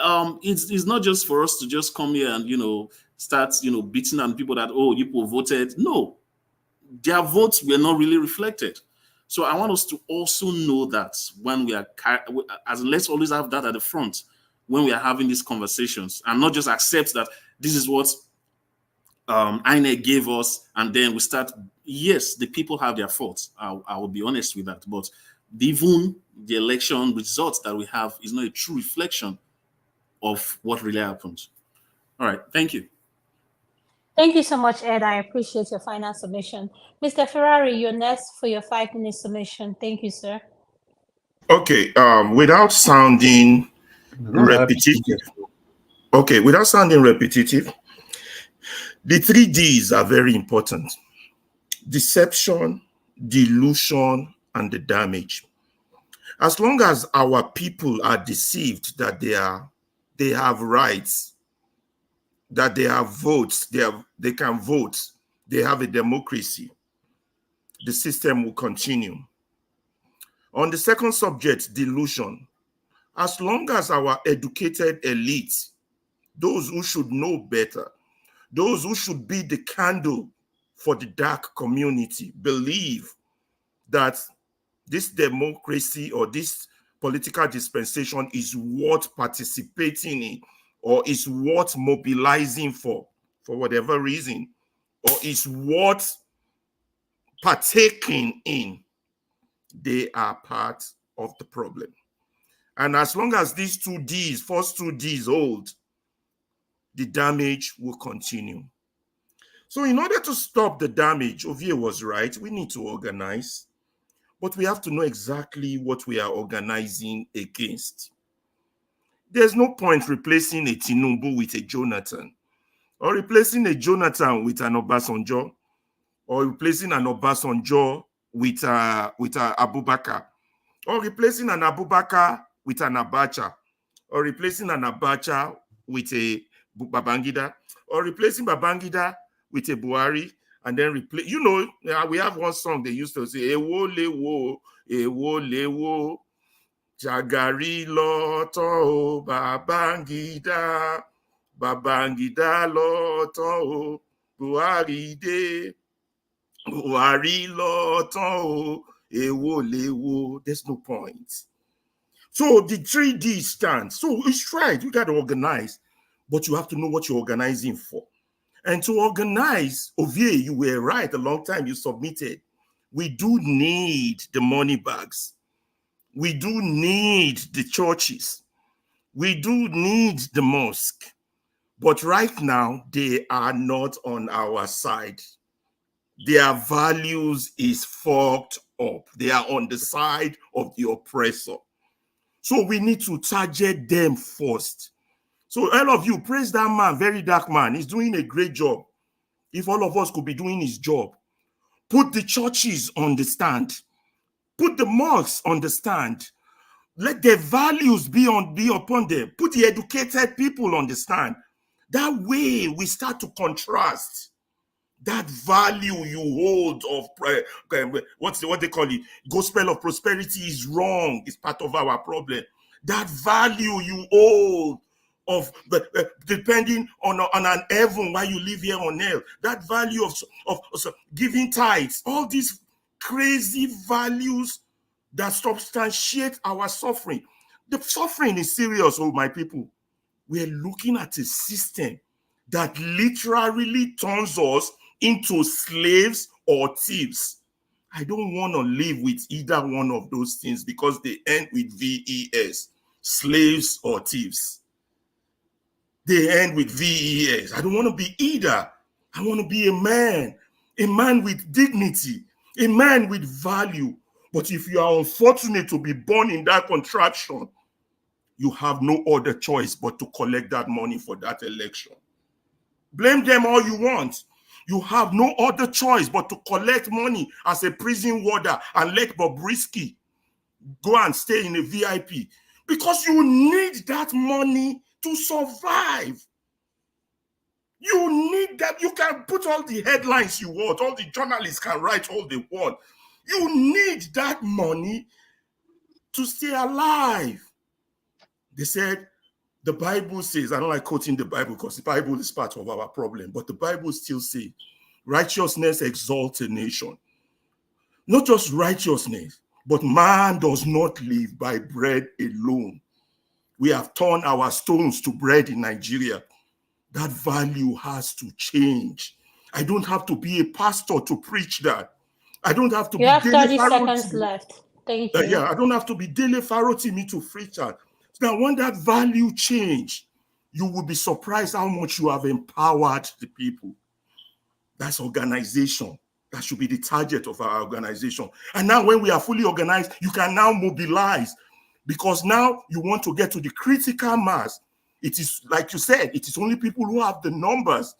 it's not just for us to just come here and start beating on people that, oh, you people voted. No, their votes were not really reflected. So I want us to also know that when we are, let's always have that at the front when we are having these conversations, and not just accept that this is what INEC gave us, and then we start. Yes, the people have their faults. I will be honest with that, but even the election results that we have is not a true reflection of what really happened. All right, thank you. Thank you so much, Ed. I appreciate your final submission. Mr. Ferrari, you're next for your 5-minute submission. Thank you, sir. Okay, without sounding repetitive. Okay, without sounding repetitive, the 3 Ds are very important: deception, delusion, and the damage. As long as our people are deceived that they have rights, that they have votes, they can vote, they have a democracy, the system will continue. On the second subject, delusion, as long as our educated elite, those who should know better, those who should be the candle for the dark community, believe that this democracy or this political dispensation is worth participating in, or is worth mobilizing for whatever reason, or is worth partaking in, they are part of the problem. And as long as these 2 Ds, first 2 Ds hold, the damage will continue. So in order to stop the damage, Ovie was right, we need to organize, but we have to know exactly what we are organizing against. There's no point replacing a Tinubu with a Jonathan, or replacing a Jonathan with an Obasanjo, or replacing an Obasanjo with Abubakar, or replacing an Abubakar with an Abacha, or replacing an Abacha with a Babangida, or replacing Babangida with a Buhari, and then replace. We have one song they used to say, Ewo lewo, Jagari loto Babangida, Babangida lọ tán o, Buhari dé. Buhari lọ tán o, èwo lèwo. There's no point. So the 3D stands. So it's right, you got to organize, but you have to know what you're organizing for. And to organize, Ovie, you were right a long time you submitted. We do need the money bags. We do need the churches. We do need the mosque. But right now, they are not on our side. Their values is fucked up. They are on the side of the oppressor. So we need to target them first. So all of you, praise that man, very dark man. He's doing a great job. If all of us could be doing his job, put the churches on the stand, put the mosques on the stand, let their values be upon them, put the educated people on the stand. That way we start to contrast that value you hold of what they call it, gospel of prosperity is wrong. It's part of our problem. That value you hold of depending on an heaven while you live here on earth, that value of giving tithes, all these crazy values that substantiate our suffering. The suffering is serious, oh my people. We're looking at a system that literally turns us into slaves or thieves. I don't want to live with either one of those things because they end with VES, slaves or thieves. They end with VES. I don't want to be either. I want to be a man with dignity, a man with value. But if you are unfortunate to be born in that contraction, you have no other choice but to collect that money for that election. Blame them all you want. You have no other choice but to collect money as a prison warder and let Bobrisky go and stay in a VIP because you need that money to survive. You need that. You can put all the headlines you want. All the journalists can write all they want. You need that money to stay alive. They said, the Bible says, I don't like quoting the Bible because the Bible is part of our problem, but the Bible still says, righteousness exalts a nation. Not just righteousness, but man does not live by bread alone. We have turned our stones to bread in Nigeria. That value has to change. I don't have to be a pastor to preach that. I don't have to be. You have 30 seconds left. Thank you. Yeah, I don't have to be Dele Farotimi to preach that. Now, when that value change, you will be surprised how much you have empowered the people. That's organization. That should be the target of our organization. And now when we are fully organized, you can now mobilize because now you want to get to the critical mass. It is, like you said, it is only people who have the numbers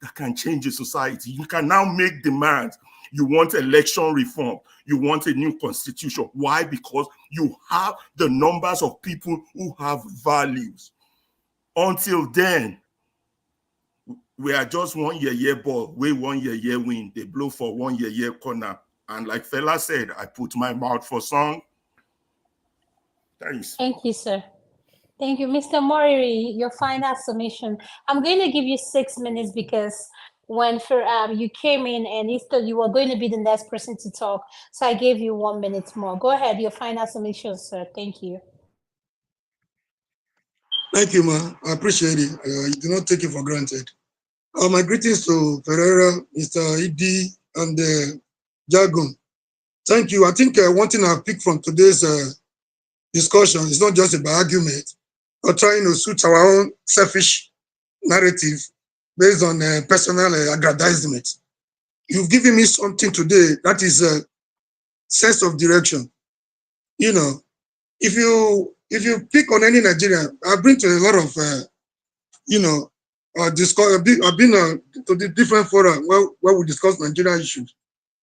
that can change the society. You can now make demands. You want election reform. You want a new constitution. Why? Because you have the numbers of people who have values. Until then, we are just 1 year ball. We 1 year win. They blow for 1 year corner. And like fella said, I put my mouth for song. Thanks. Thank you, sir. Thank you. Mr. Moriri, your final submission. I'm going to give you 6 minutes because when you came in and you were going to be the next person to talk, so I gave you 1 minute more. Go ahead, your final submission, sir. Thank you. Thank you, ma. I appreciate it. You do not take it for granted. My greetings to Ferreira, Mr. Idi, and Jagun. Thank you. I think one thing I picked from today's discussion is not just about argument, but trying to suit our own selfish narrative based on personal aggrandizement. You've given me something today that is a sense of direction. You know, if you pick on any Nigerian, I've been to a lot of, I've been to the different forums where we discuss Nigerian issues.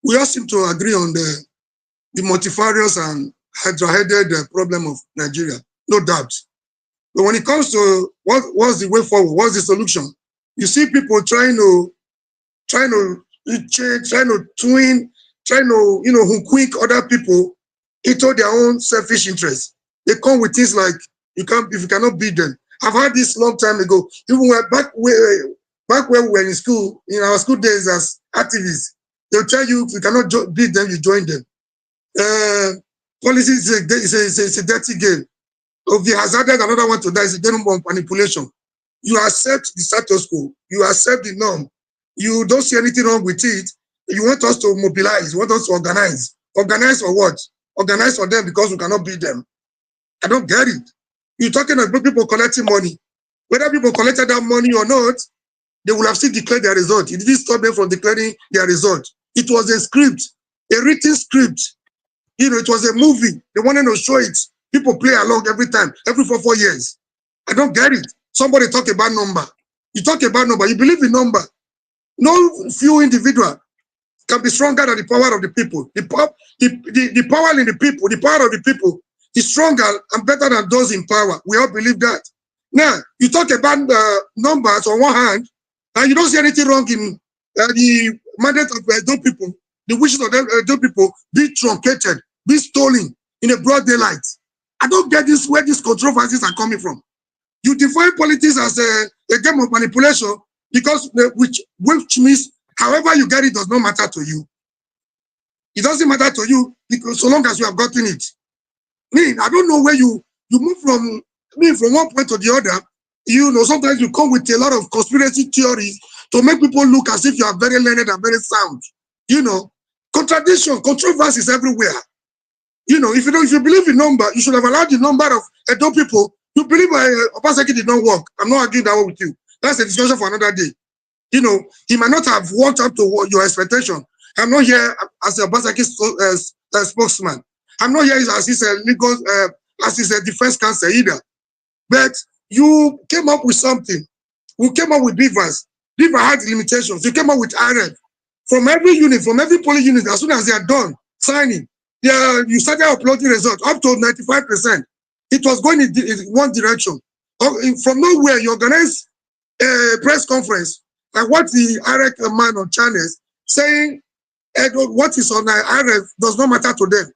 We all seem to agree on the multifarious and hydra-headed problem of Nigeria, no doubt. But when it comes to what's the way forward, what's the solution, you see people trying to change, trying to twin, trying to hook other people into their own selfish interests. They come with things like if you cannot beat them, I've had this long time ago. Even back when we were in school, in our school days as activists, they'll tell you if you cannot beat them, you join them. Policy is a dirty game. If you hazarded another one to die, it's a game of manipulation. You accept the status quo. You accept the norm. You don't see anything wrong with it. You want us to mobilize. You want us to organize. Organize for what? Organize for them because we cannot beat them. I don't get it. You're talking about people collecting money. Whether people collected that money or not, they will have still declared their result. It didn't stop them from declaring their result. It was a script, a written script. You know, it was a movie. They wanted to show it. People play along every time, every 4 years. I don't get it. Somebody talk about number. You talk about number. You believe in number. No few individual can be stronger than the power of the people. The power in the people, the power of the people is stronger and better than those in power. We all believe that. Now, you talk about numbers on one hand, and you don't see anything wrong in the mandate of those people, the wishes of those people be truncated, be stolen in a broad daylight. I don't get this where these controversies are coming from. You define politics as a game of manipulation because which means however you get it does not matter to you. It doesn't matter to you because so long as you have gotten it. I don't know where you move from one point to the other. You know, sometimes you come with a lot of conspiracy theories to make people look as if you are very learned and very sound. You know, contradiction, controversies everywhere. You know, if you believe in number, you should have allowed the number of Edo people. You believe Obaseki did not work. I'm not arguing that one with you. That's a discussion for another day. You know, he might not have worked up to your expectation. I'm not here as a Obaseki spokesman. I'm not here as his legal, as his defense counsel either. But you came up with something. We came up with beavers. Beaver had limitations. You came up with RF. From every unit, from every polling unit, as soon as they are done signing, you started uploading results up to 95%. It was going in one direction. From nowhere, you organized a press conference and what the RF man on channels saying what is on RF does not matter to them.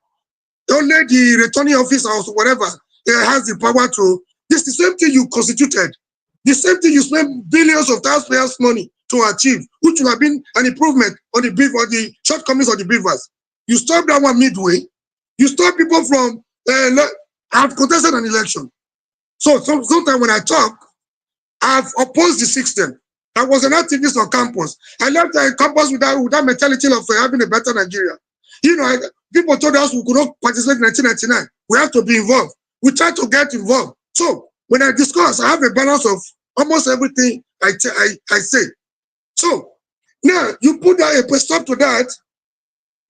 Only the returning officer or whatever has the power to. This is the same thing you constituted. The same thing you spent billions of taxpayers' money to achieve, which would have been an improvement on the beef or the shortcomings of the beavers. You stopped that one midway. You stop people from have contested an election. So sometimes when I talk, I've opposed the system. I was an activist on campus. I left the campus with that mentality of having a better Nigeria. You know, people told us we could not participate in 1999. We have to be involved. We try to get involved. So when I discuss, I have a balance of almost everything I say. So now you put a stop to that.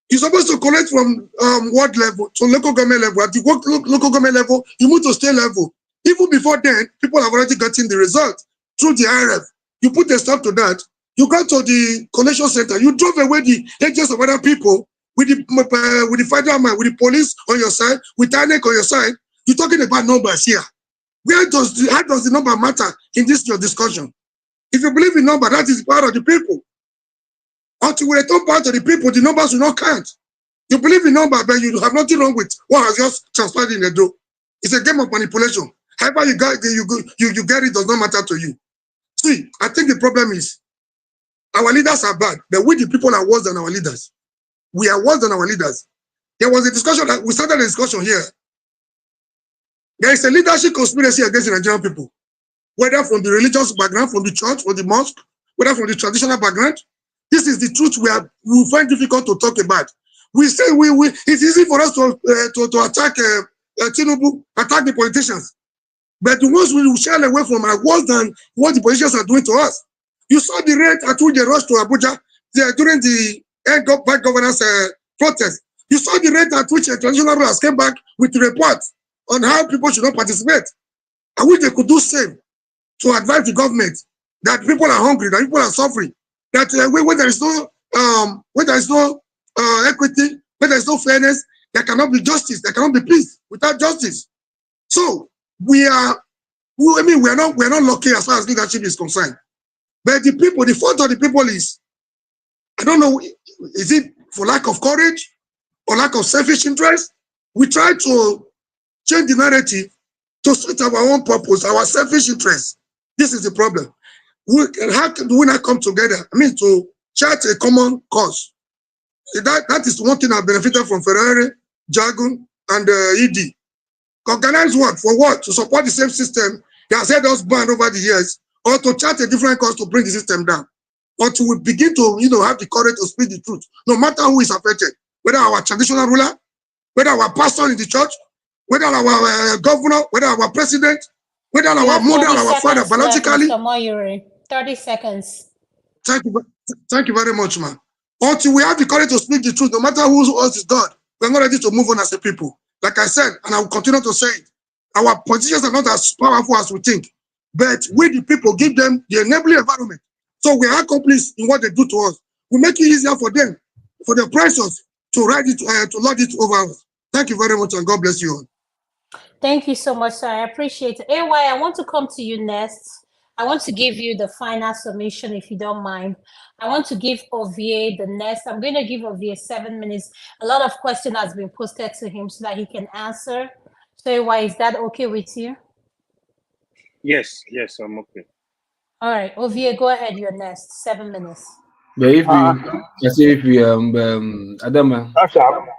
You're supposed to collect from ward level to local government level. At the local government level, you move to state level. Even before then, people have already gotten the result through the IRF. You put a stop to that. You got to the collection center. You drove away the agents of other people with the federal man, with the police on your side, with INEC on your side. You're talking about numbers here. How does the number matter in this your discussion? If you believe in number, that is part of the people. Until we return back to the people, the numbers will not count. You believe in number, but you have nothing wrong with what has just transpired in the door. It's a game of manipulation. However you get it does not matter to you. See, I think the problem is our leaders are bad, but we the people are worse than our leaders. We are worse than our leaders. There was a discussion that we started a discussion here. There is a leadership conspiracy against the Nigerian people, whether from the religious background, from the church, from the mosque, whether from the traditional background. This is the truth we find difficult to talk about. We say it's easy for us to attack Tinubu, attack the politicians. But the ones we shy away from are worse than what the politicians are doing to us. You saw the rate at which they rushed to Abuja during the bad governance protest. You saw the rate at which traditional rulers came back with reports on how people should not participate. I wish they could do the same to advise the government that people are hungry, that people are suffering. That when there is no equity, when there is no fairness, there cannot be justice, there cannot be peace without justice. So we are not lucky as far as leadership is concerned. But the people, the fault of the people is, I don't know, is it for lack of courage or lack of selfish interest? We try to change the narrative to suit our own purpose, our selfish interests. This is the problem. How do we not come together? I mean, to chart a common cause. That is one thing I benefited from Ferrari, Jagun, and ED. Organize what? For what? To support the same system that has had us banned over the years, or to chart a different cause to bring the system down. Or to begin to, have the courage to speak the truth, no matter who is affected, whether our traditional ruler, whether our pastor in the church, whether our governor, whether our president, whether our mother, our father, biologically. Mr. Moyuri, 30 seconds. Thank you very much, man. Until we have the courage to speak the truth, no matter who else is God, we're not ready to move on as a people. Like I said, and I will continue to say it, our politicians are not as powerful as we think, but we, the people, give them the enabling environment. So we are accomplices in what they do to us. We make it easier for them, for the oppressors, to ride it, to lord it over us. Thank you very much, and God bless you all. Thank you so much, sir. I appreciate it. AY, I want to come to you next. I want to give you the final submission, if you don't mind. I want to give Ovie the next. I'm going to give Ovie 7 minutes. A lot of questions has been posted to him so that he can answer. So, AY, is that okay with you? Yes, I'm okay. All right, Ovie, go ahead. You're next. 7 minutes. But if we Adama,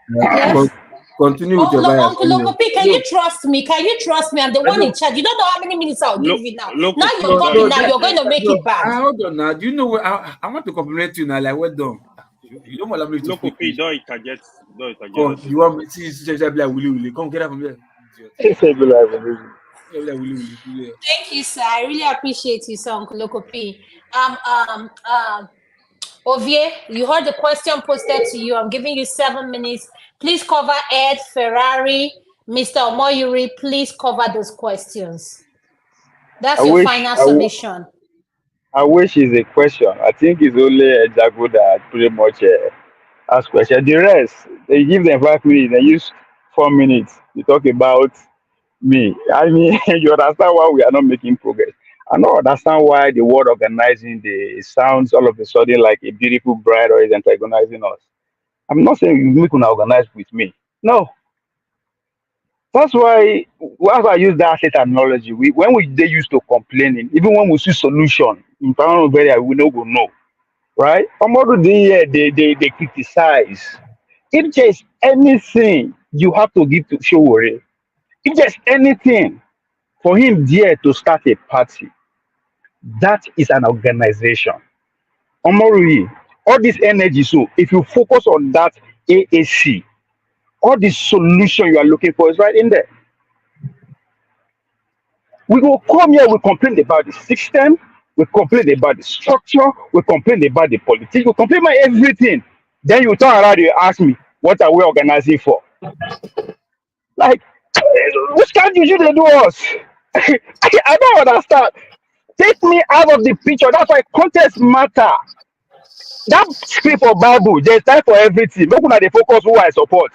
Yes. Continue with your bias. Uncle Lokopi, can you trust me? Can you trust me? I'm the one in charge. You don't know how many minutes I'll give you now. Now you're talking now. You're going to make it bad. Hold on now. Do you know what I want to compliment you now? Like, well done. You don't want me to speak. You want me to say like Willy? Come get up from there. Thank you, sir. I really appreciate you, sir, Uncle Lokopi. Ovie, you heard the question posted to you. I'm giving you 7 minutes. Please cover Ed, Ferrari, Mr. Omoyuri. Please cover those questions. That's your final submission. I wish it's a question. I think it's only a Jago that pretty much ask question. The rest, they give them 5 minutes. They use 4 minutes to talk about me. I mean, you understand why we are not making progress. I don't understand why the word organizing sounds all of a sudden like a beautiful bride or is antagonizing us. I'm not saying you can organize with me. No. That's why I use that set analogy. They used to complaining, even when we see solution in Parliament area, we don't go no. Right? They criticize. If there's anything you have to give to Showore, if there's anything for him there to start a party, that is an organization. Omorui, all this energy, so if you focus on that AAC, all the solution you are looking for is right in there. We will come here, we complain about the system, we complain about the structure, we complain about the politics, we complain about everything. Then you turn around, you ask me, what are we organizing for? Like, which kind of you they do us? I don't understand. Take me out of the picture. That's why context matter. That script of Bible, there's time for everything. Look at the focus who I support.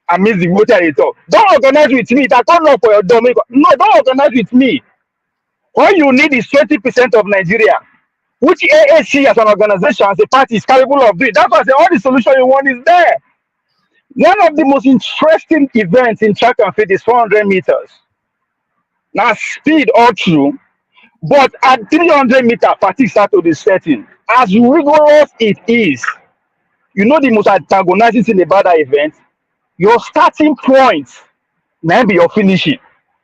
I miss the voter they talk. Don't organize with me. That can't not for your domain. No, don't organize with me. All you need is 20% of Nigeria, which AAC as an organization, as a party, is capable of doing. That's why I say all the solution you want is there. One of the most interesting events in track and field is 400 meters. Now, speed all through, but at 300 meters, fatigue starts to be setting. As rigorous it is, you know the most antagonizing thing about that event? Your starting point may be your finishing.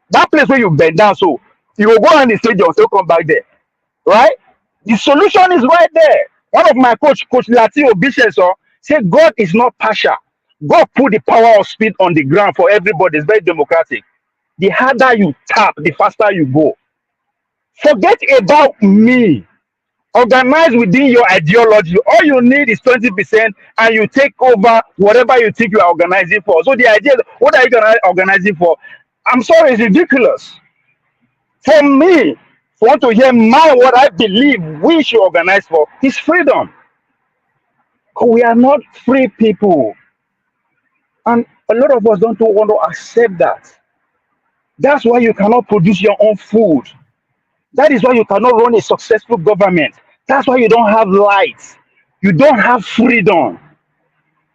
That place where you bend down, so you will go on the stage and still come back there, right? The solution is right there. One of my Coach Latino Bishops, said God is not partial. God put the power of speed on the ground for everybody. It's very democratic. The harder you tap, the faster you go. Forget about me. Organize within your ideology. All you need is 20%, and you take over whatever you think you are organizing for. So the idea, what are you organizing for? I'm sorry, it's ridiculous. For me, want to hear what I believe we should organize for is freedom. We are not free people. And a lot of us don't want to accept that. That's why you cannot produce your own food. That is why you cannot run a successful government. That's why you don't have light. You don't have freedom.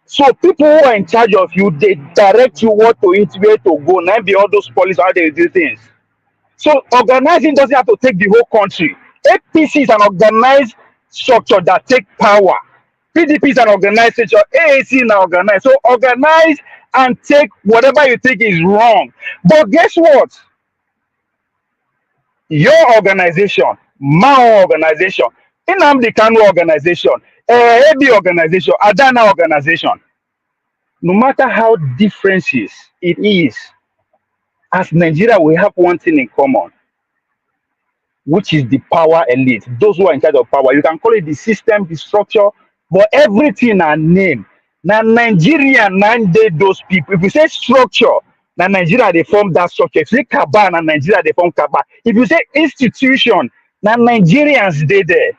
So people who are in charge of you, they direct you what to eat, where to go. Now be all those policies, how they do things. So organizing doesn't have to take the whole country. APC is an organized structure that take power. PDP is an organized structure. AAC is an organized. So organize and take whatever you think is wrong. But guess what? Your organization, my organization, Nnamdi Kanu organization, AB organization, Adana organization, no matter how different it is, as Nigeria, we have one thing in common, which is the power elite, those who are in charge of power. You can call it the system, the structure, but everything are name. Now, Nigeria, 9 day, those people. If you say structure, now Nigeria, they form that structure. If you say Kaba, now Nigeria, they form Kaba. If you say institution, now Nigerians, they there.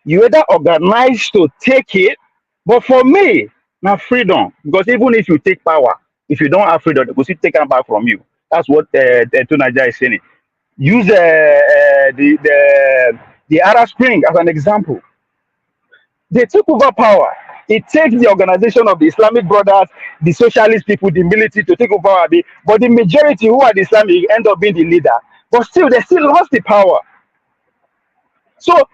You either organize to take it, but for me, now freedom. Because even if you take power, if you don't have freedom, they will still take it back from you. That's what Tunaja is saying. Use the Arab Spring as an example. They took over power. It takes the organization of the Islamic Brothers, the socialist people, the military to take over power. But the majority who are the Islamic end up being the leader. But still, they still lost the power. So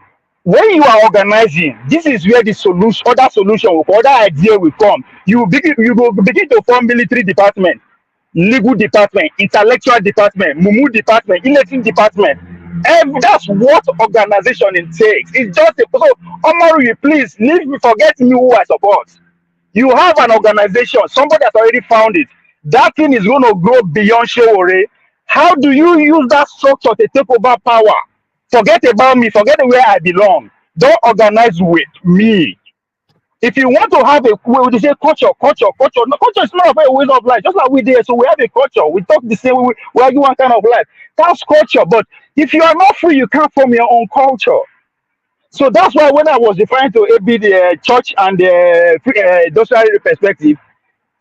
when you are organizing, this is where the solution, other solution, other idea will come. You will begin to form military department, legal department, intellectual department, mumu department, electing department. That's what organization it takes. It's just so Omaru, please leave me, forget me who I support. You have an organization, somebody has already found it. That thing is going to grow beyond Shewore. How do you use that structure to take over power? Forget about me, forget where I belong. Don't organize with me. If you want to have a, we say culture. No, culture is not a way of life. Just like we did, so we have a culture. We talk the same way. We argue one kind of life. That's culture. But if you are not free, you can't form your own culture. So that's why when I was referring to AB, the church and the industrial perspective,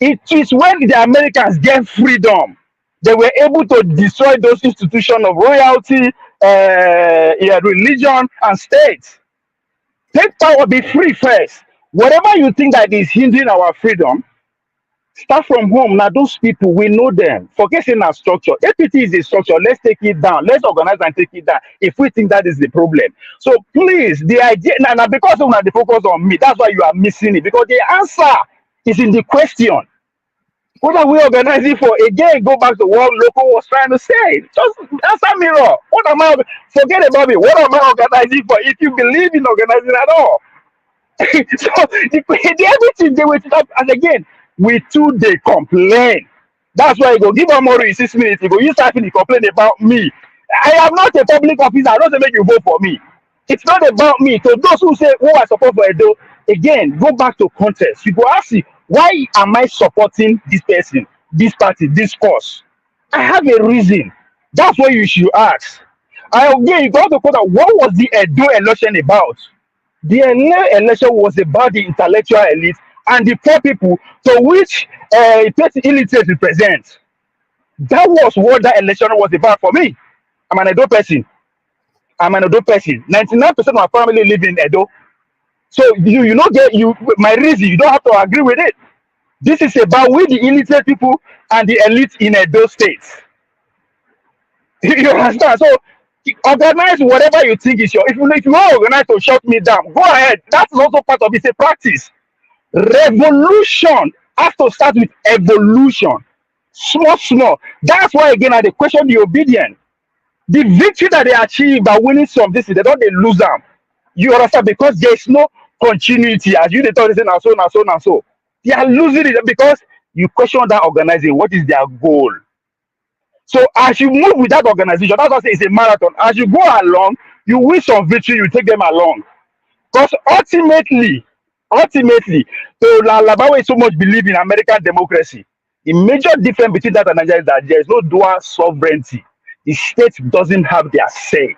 it is when the Americans get freedom, they were able to destroy those institutions of royalty, religion, and state. Take power, be free first. Whatever you think that is hindering our freedom, start from home. Now, those people, we know them. Forget saying our structure. APT is a structure. Let's take it down. Let's organize and take it down if we think that is the problem. So please, the idea, now because of the focus on me, that's why you are missing it. Because the answer is in the question. What are we organizing for? Again, go back to what Loco was trying to say. Just answer me wrong. What am I? Forget about it. What am I organizing for? If you believe in organizing at all. So everything they will stop. And again, we too they complain. That's why you go give Amoru in 6 minutes. You go use typing to complain about me. I am not a public officer. I don't say make you vote for me. It's not about me. So those who say, "Oh, I support for Edo," again, go back to context. You go ask me, why am I supporting this person, this party, this cause? I have a reason. That's what you should ask. Again, you got to put out what was the Edo election about? The election was about the intellectual elite and the poor people to which illiterate represents. That was what that election was about for me. I'm an Edo person. 99% of my family live in Edo. So you know my reason, you don't have to agree with it. This is about we the illiterate people and the elite in Edo State. You understand? So organize whatever you think is your. If you want to organize to shut me down, go ahead. That's also part of it. It's a practice. Revolution has to start with evolution. Small. That's why again I question the obedience. The victory that they achieve by winning some this, they don't they lose them. You understand? Because there is no continuity. As you thought, they say so. They are losing it because you question that organizing. What is their goal? So as you move with that organization, that's what I say it's a marathon. As you go along, you win some victory, you take them along. Because ultimately, so Labawe so much believe in American democracy. The major difference between that and Nigeria is that there is no dual sovereignty. The state doesn't have their say.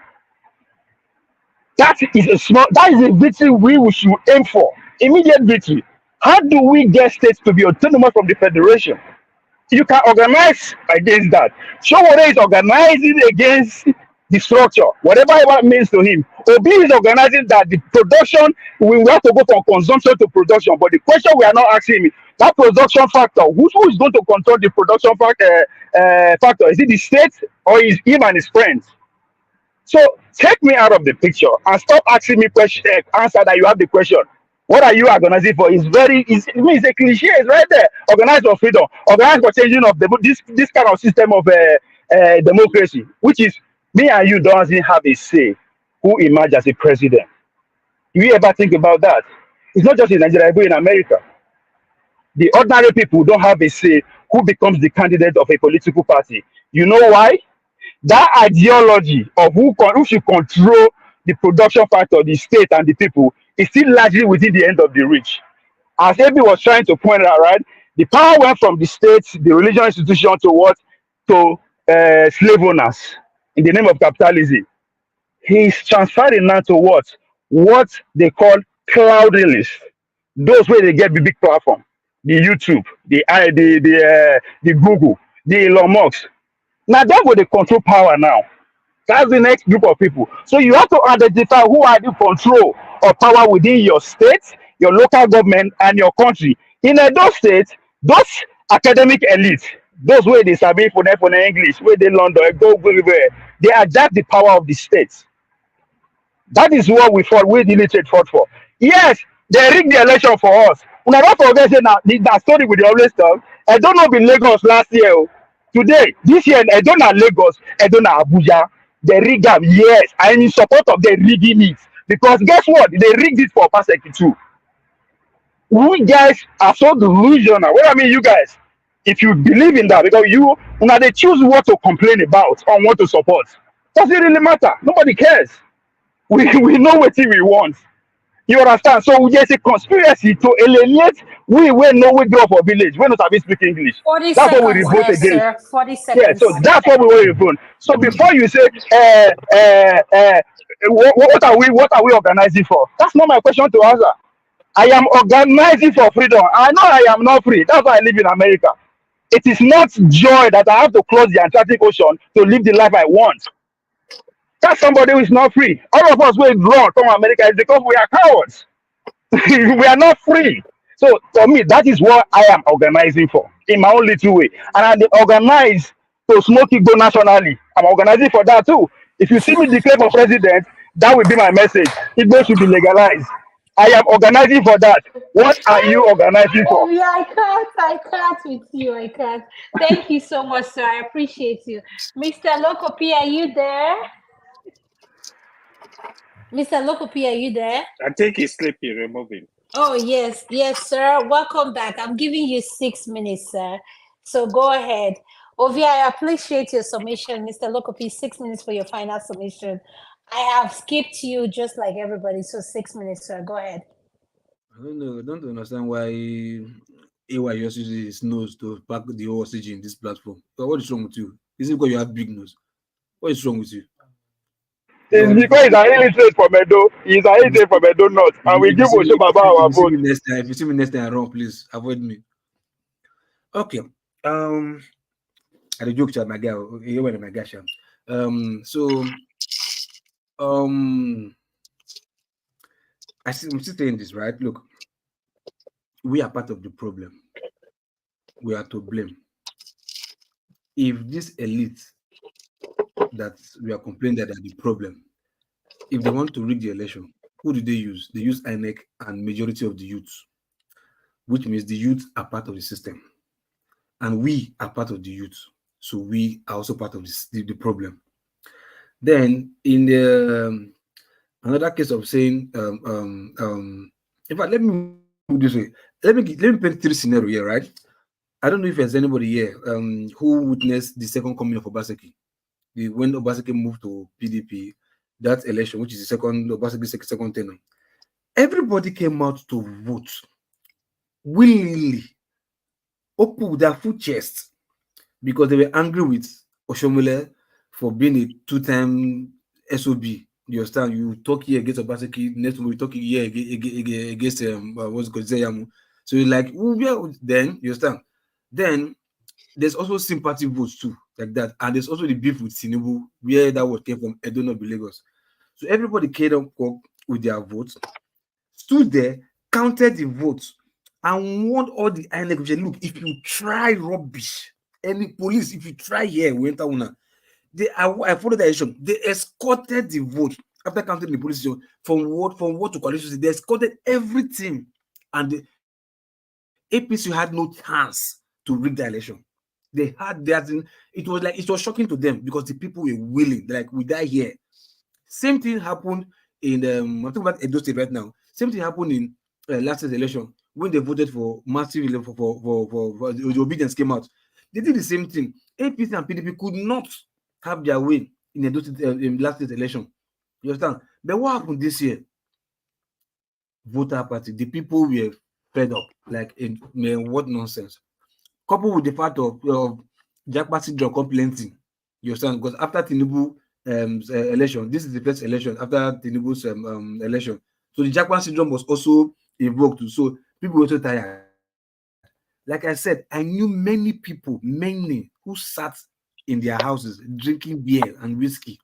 That is a victory we should aim for. Immediate victory. How do we get states to be autonomous from the federation? You can organize against that. Showore is organizing against the structure, whatever it means to him. Obi is organizing that the production, we have to go from consumption to production. But the question we are not asking him, That production factor, who is going to control the production factor? Is it the state or is him and his friends? So take me out of the picture and stop asking me question. Answer that you have the question. What are you organizing for? It's a cliche. It's right there. Organize for freedom. Organize for changing of this kind of system of democracy, which is me and you doesn't have a say who emerge as a president. Do you ever think about that? It's not just in Nigeria, but in America. The ordinary people don't have a say who becomes the candidate of a political party. You know why? That ideology of who should control the production factor, the state and the people is still largely within the end of the reach. As Ebi was trying to point out, right? The power went from the state, the religious institution to what? To slave owners in the name of capitalism. He's transferring now to what? What they call cloud release. Those where they get the big platform, the YouTube, the Google, the Elon Musk. Now that's where they control power now. That's the next group of people. So you have to identify who are the control of power within your state, your local government, and your country. In Edo State, those academic elites, those where they sabi for English, where they London, go everywhere, they adapt the power of the states. That is what we fought, we the illiterate fought for. Yes, they rigged the election for us. When I don't forget that story with the always tell, I don't know in Lagos last year. Today, this year, I don't know Lagos, I don't know Abuja. They rigged them, yes. I'm in support of the rigging it. Because guess what? They rigged it for Obaseki too. We guys are so delusional. Well, I mean, you guys, if you believe in that, because now they choose what to complain about or what to support. Does it really matter? Nobody cares. We know what we want. You understand? So there's a conspiracy to alienate we know we grow up for village. We're not having speak English. 40 That's what we seconds revolt left, against. sir. 40 Yeah, seconds. so that's what we will revolt. So before you say what are we organizing for? That's not my question to answer. I am organizing for freedom. I know I am not free. That's why I live in America. It is not joy that I have to cross the Atlantic Ocean to live the life I want. That's somebody who is not free. All of us will run from America is because we are cowards. We are not free. So for me, that is what I am organizing for in my own little way. And I organize to smoke it go nationally. I'm organizing for that too. If you see me declare for president, that will be my message. Igbo should be legalized. I am organizing for that. What are you organizing for? Oh, yeah, I can't with you. I can't. Thank you so much, sir. I appreciate you. Mr. Lokopi, are you there? Mr. Lokopi, are you there? I think he's sleepy. Remove him. Oh, yes, sir. Welcome back. I'm giving you 6 minutes, sir. So go ahead. Ovia, I appreciate your submission. Mr. Lokopi, 6 minutes for your final submission. I have skipped you just like everybody. So 6 minutes, sir. Go ahead. I don't know. I don't understand why AY just uses his nose to pack the whole oxygen in this platform. But what is wrong with you? Is it because you have big nose? What is wrong with you? It's because he's an illiterate from Edo. He's an illiterate from Edo North. And we give Oshobaba our vote. If you see me next time wrong, please avoid me. Okay. I joke to my guy. You went my guy. I'm still saying this, right? Look, we are part of the problem. We are to blame. If this elite that we are complaining that are the problem, if they want to rig the election, who do they use? They use INEC and majority of the youth, which means the youth are part of the system. And we are part of the youth. So we are also part of the problem. Then in the another case of saying, in fact, let me put this way. Let me paint three scenarios here, right? I don't know if there's anybody here who witnessed the second coming of Obaseki. When Obaseki moved to PDP, that election, which is the second Obaseki's second tenure, everybody came out to vote willingly, open with their full chest, because they were angry with Oshiomole for being a two-time SOB. You understand? You talk here against Obaseki, next week you talk here against what's called Zeyamu. So you're like, oh, yeah, then you understand? Then there's also sympathy votes too, like that. And there's also the beef with Tinubu, where that word came from, Edo State, Lagos. So everybody came up with their votes, stood there, counted the votes, and warned all the INEC officials, look, if you try rubbish, any police, if you try here, we enter una. I followed the election. They escorted the vote after counting the police station from what to coalition. They escorted everything, and the APC had no chance to rig the election. They had that. It was shocking to them because the people were willing. Like, we die here. Same thing happened in I'm talking about Edo State right now. Same thing happened in last year's election when they voted for massive for the obedience came out. They did the same thing. APC and PDP could not have their way in Edo State in last year's election. You understand? But what happened this year? Voter party. The people were fed up. Like, man, what nonsense. Coupled with the fact of Jackpot syndrome complaining. You understand? Because after Tinubu election, this is the first election after Tinubu's election. So the Jackpot syndrome was also invoked. So people were so tired. Like I said, I knew many people, who sat in their houses drinking beer and whiskey.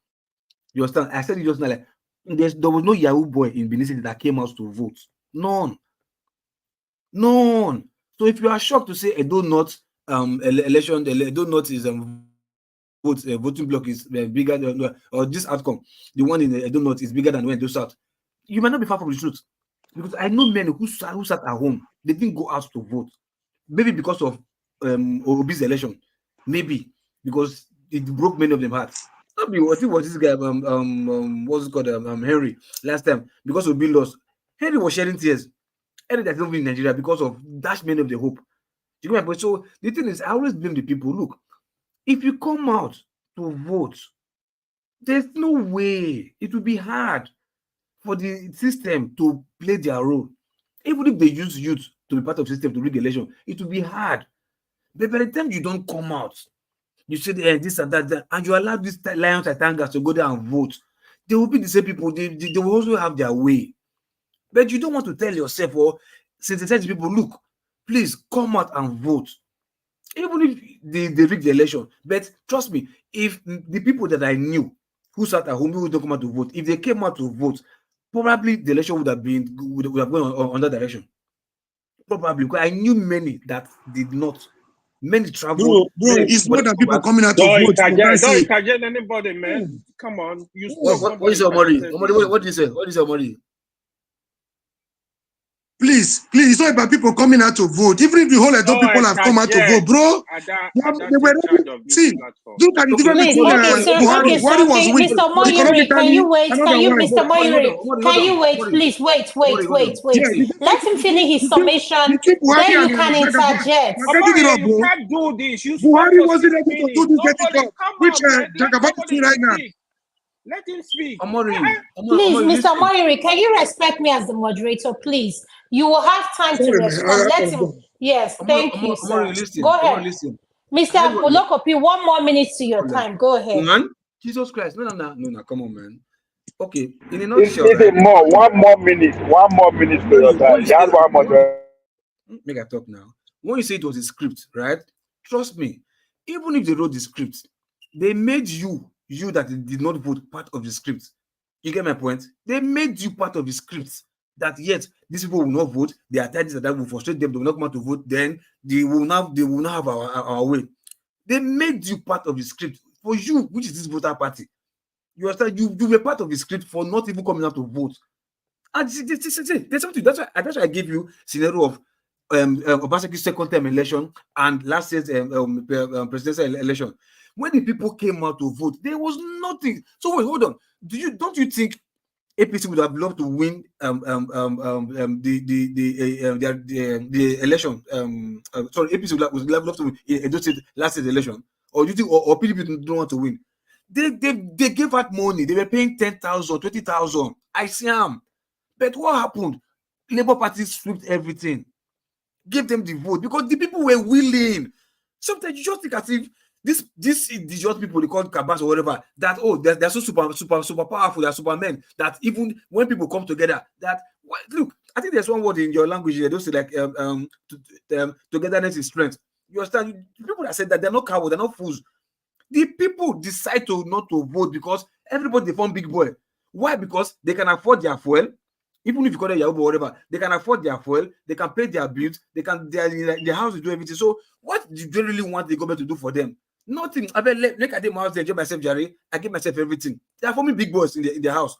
You understand? I said it just now, like, there was no Yahoo boy in Benin City that came out to vote. None. So if you are shocked to say Edo North election, Edo North is voting block is bigger than, or this outcome, the one in Edo North is bigger than when Edo South, you might not be far from the truth, because I know men who sat at home. They didn't go out to vote, maybe because of Obi's election, maybe because it broke many of them hearts. Not be what it was this guy what's it called Henry last time, because Obi lost. Henry was shedding tears. Henry that's not in Nigeria because of that many of the hope. You know my point? So the thing is, I always blame the people. Look, if you come out to vote, there's no way. It will be hard for the system to play their role. Even if they use youth to be part of the system to rig election, it will be hard. But by the time you don't come out, you say this and that, and you allow these lions and tigers to go there and vote, they will be the same people. They will also have their way. But you don't want to tell yourself or sensitize people, look, please come out and vote. Even if they rig the election. But trust me, if the people that I knew who sat at home, who don't come out to vote, if they came out to vote, probably the election would have gone on that direction. Probably, because I knew many that did not. Many traveled. Bro, it's not that people coming out to vote. Don't target anybody, man. Come on. What is your money? What did you say? What is your money? Please, it's not about people coming out to vote. Even if the whole Edo people have come out to vote, bro, they were ready. See, look at the different people. Buhari was with Mr. Moyuri, can you wait? Mr. Moyuri, can you wait? Please, wait. Let him finish his summation. Then you can interject. You can't do this. Buhari wasn't able to do this ethical, which Jagabati is doing right now. Let him speak. Please, Mr. Moyuri, can you respect me as the moderator, please? You will have time to respond. Let him. Yes, thank you, sir. Go ahead. Mr. Olokopi, 1 more minute to your time. Go ahead. Man, Jesus Christ. No, come on, man. Okay, in a nutshell. One more minute to your time. You have 1 more. Make I talk now. When you say it was a script, right? Trust me, even if they wrote the script, they made you that did not vote part of the script. You get my point? They made you part of the script. That yet these people will not vote. They are tired that will frustrate them. They will not come out to vote. Then they will not have our way. They made you part of the script for you, which is this voter party. You understand? You were part of the script for not even coming out to vote. And there's something. That's why I gave you scenario of Obaseki's second term election and last year's presidential election. When the people came out to vote, there was nothing. So wait, hold on. Don't you think APC would have loved to win the election? APC would have loved to win Edo State last year's election, or do you think or PDP don't want to win? They gave out money. They were paying 10,000, 20,000. I see them. But what happened? Labour Party stripped everything, gave them the vote because the people were willing. Sometimes you just think as if this is just people they call cabas or whatever, that they're so super powerful, they're supermen, that even when people come together, that look, I think there's one word in your language they don't say like togetherness is strength. You understand? People that said that they're not cowards, they're not fools. The people decide to not to vote because everybody they form big boy. Why? Because they can afford their fuel, Even if you call them Yahoo or whatever, they can afford their fuel, they can pay their bills, they can their house to do everything. So what do they really want the government to do for them? Nothing. I bet look at them house, they enjoy myself, Jerry. I give myself everything. They are forming big boys in the house.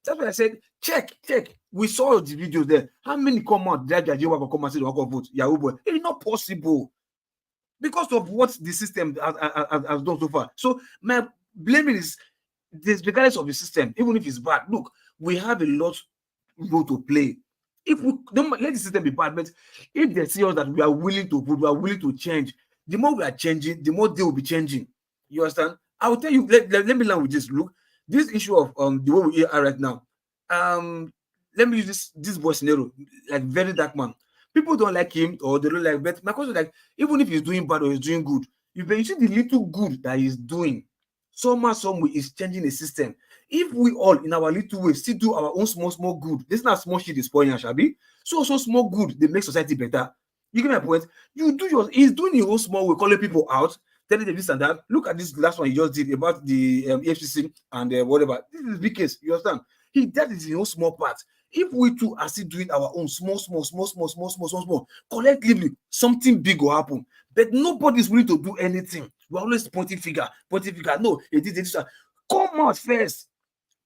That's why I said, check. We saw the videos there. How many come out that Yahoo come and say they want to vote Yahoo boy? It's not possible because of what the system has done so far. So my blaming is this, regardless of the system, even if it's bad. Look, we have a lot role to play. If we don't let the system be bad, but if they see us that we are willing to vote, we are willing to change, the more we are changing, the more they will be changing. You understand? I will tell you, let me learn with this. Look, this issue of the way we are right now. Let me use this boy scenario, like very dark man. People don't like him or they don't like, but my question is like, even if he's doing bad or he's doing good, you see the little good that he's doing, somehow, some way is changing the system. If we all in our little way still do our own small good, this is not small shit is spoiling, Shabi. So small good, they make society better. You get my point? You do yours, he's doing his own small way, calling people out, telling them this and that. Look at this last one he just did about the EFCC and whatever. This is big case, you understand? That is his own small part. If we too are still doing our own small, collectively, something big will happen. But nobody's willing to do anything. We're always pointing finger. No, it did this. Come out first.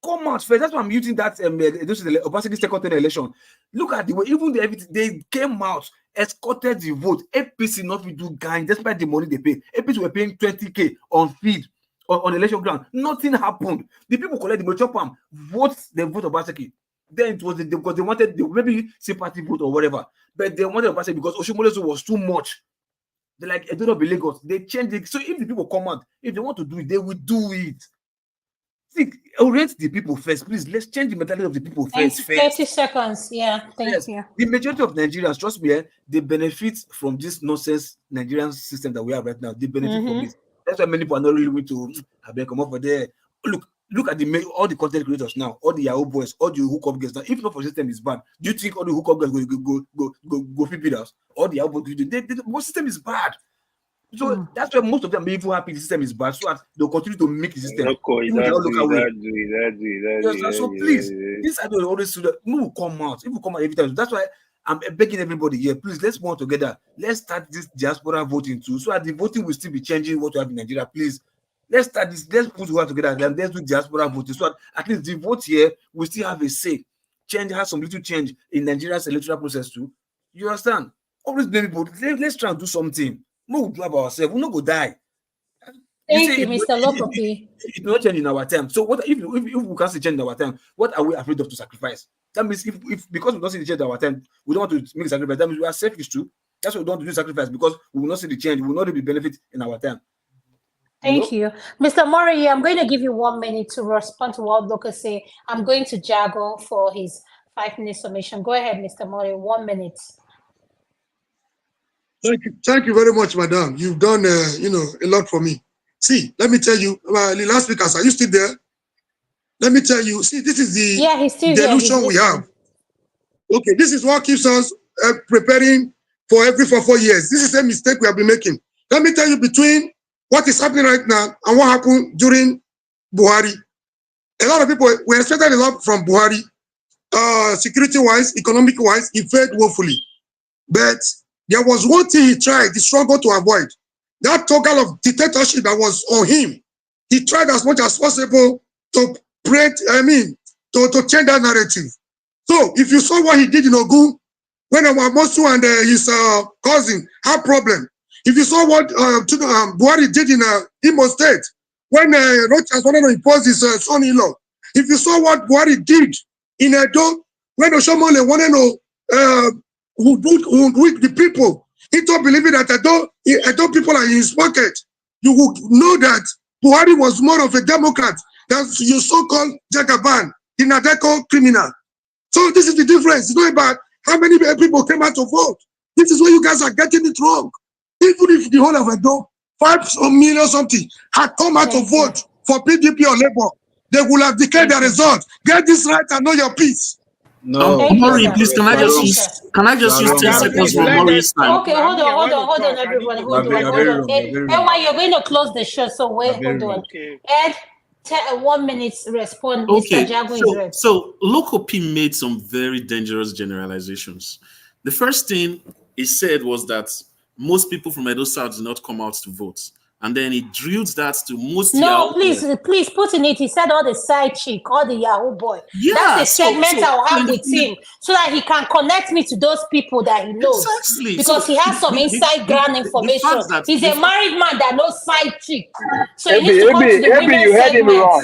That's why I'm using that Obaseki second election. Look at the way, even they came out, escorted the vote. APC not will do gain despite the money they pay. APC were paying 20K on feed on election ground. Nothing happened. The people collect the Mochopam, they vote Obaseki. Then it was because they wanted maybe sympathy vote or whatever, but they wanted Obaseki because Oshimole was too much. They like Edo State Lagos. They changed it. So if the people come out, if they want to do it, they will do it. See, orient the people first, please. Let's change the mentality of the people first. 30 seconds. Yeah, thank you. The majority of Nigerians, trust me, they benefit from this nonsense Nigerian system that we have right now. They benefit from it. That's why many people are not really willing to come over there. Look at all the content creators now, all the Yahoo boys, all the hookup girls. Now, if not for the system is bad, do you think all the hookup girls go fit with us? All the Yahoo boys, the system is bad. So that's why most of them are even happy the system is bad, so they'll continue to make the system. So please, this I don't always do that. No, come out. If you come out every time, that's why I'm begging everybody here. Please, let's work together. Let's start this diaspora voting too, so that the voting will still be changing what we have in Nigeria. Please, let's start this. Let's put work together and let's do diaspora voting, so that at least the vote here will still have a say. Have some little change in Nigeria's electoral process too. You understand? Always blame people. Let's try and do something. We'll do about ourselves. We'll not go die. Thank you, Mr. Lokopi. It's not changing in our time. So what if we can't see change in our time? What are we afraid of to sacrifice? That means if because we don't see the change in our time, we don't want to make a sacrifice. That means we are selfish too. That's why we don't want to do sacrifice, because we will not see the change. We will not be benefit in our time. Thank you. Mr. Murray, I'm going to give you 1 minute to respond to what Loka say. I'm going to Jago for his 5-minute summation. Go ahead, Mr. Murray, 1 minute. Thank you very much, madam. You've done, a lot for me. See, let me tell you, the last speakers, are you still there? Let me tell you, see, this is the delusion we have. Okay, this is what keeps us preparing for every 4 years. This is a mistake we have been making. Let me tell you, between what is happening right now and what happened during Buhari, a lot of people, we expected a lot from Buhari, security-wise, economic-wise, he failed woefully. But there was one thing he tried, he struggled to avoid. That toggle of dictatorship that was on him, he tried as much as possible to to change that narrative. So if you saw what he did in Ogun, when Amosu and his cousin had problem, if you saw what Buhari did in Imo State, when Rochas wanted to impose his son-in-law, if you saw what Buhari did in Edo, when Oshiomole wanted to who with the people into believing that Edo people are in his pocket, you would know that Buhari was more of a Democrat than your so-called Jagaban, the Nadeko criminal. So this is the difference. It's not about how many people came out to vote. This is where you guys are getting it wrong. Even if the whole of Edo, 5 million something, had come out to vote for PDP or Labour, they would have declared the result. Get this right and know your peace. No, Maury, please, can I just use 10 seconds for Maury's time? Okay, hold on, everybody, hold on. Why you're going to close the show, so wait, hold on. Ed, 1 minute respond. Okay, Mr. Jago is red. so Loco P made some very dangerous generalizations. The first thing he said was that most people from Edo South did not come out to vote. And then he drilled that to most No, Yahoo please put in it. He said all the side chick, all the Yahoo boy. Yeah, That's a segment I'll have in with him so that he can connect me to those people that he knows. Exactly. Because he has some inside ground information. He's a married man that knows side chick. So he needs to come to the women's you heard him segment. wrong.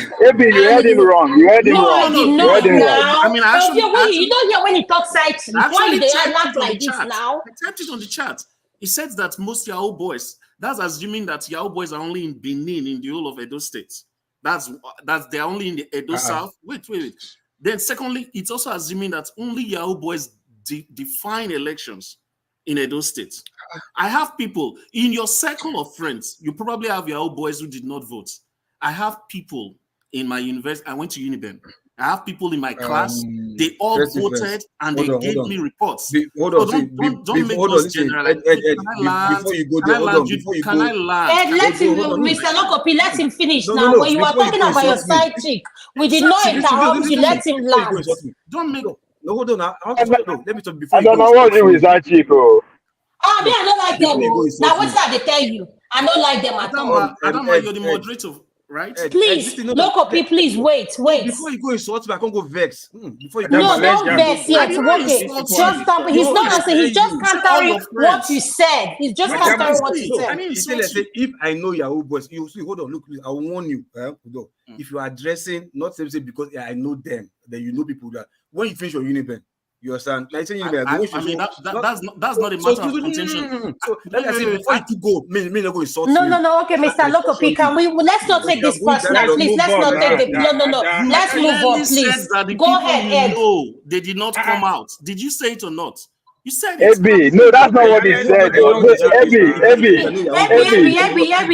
You heard him wrong. You heard him No, wrong. I did You not heard him wrong. now. I mean, actually, you don't hear when he talks side chick. Why they act like this now? I typed it on the chat. He said that most Yahoo boys, that's assuming that Yahoo boys are only in Benin, in the whole of Edo State. That's they're only in the Edo South. Wait. Then secondly, it's also assuming that only Yahoo boys define elections in Edo State. I have people in your circle of friends. You probably have Yahoo boys who did not vote. I have people in my university. I went to Uniben. I have people in my class. They all voted and they gave me reports. Don't make those generalizations. Before you go there, hold on. Can I land? Let him, Mr. Lokopi, let him finish now. When you are talking about your side chick, we did not interrupt you. Let him land. Don't make. No, hold on. Let me talk before. I don't know what you is that chick. Ah, me, I don't like them. Now, what's that they tell you? I don't like them at all. Adama, you're the moderator, right? Please, Lokopi, please wait. Before you go insult me, I can't go vex. Before you go no, don't vex yet. Okay, just stop. He's not answering. He's just countering what you said. He's just countering what you said. He said, if I know Yahoo boys, you see, hold on, look, I will warn you. If you are addressing, not say because I know them, then you know people that when you finish your Uniben, you understand? Like saying that's not a matter of contention. So like I said, before you go, me not go insult you. No. Okay, Mr. Lokopi, can we? Let's not take this personal, please. Let's not take it. No. Let's move on, please. Go ahead, Ed. No, they did not come out. Did you say it or not? You said it. Ebi, no, that's not what he said. Ebi,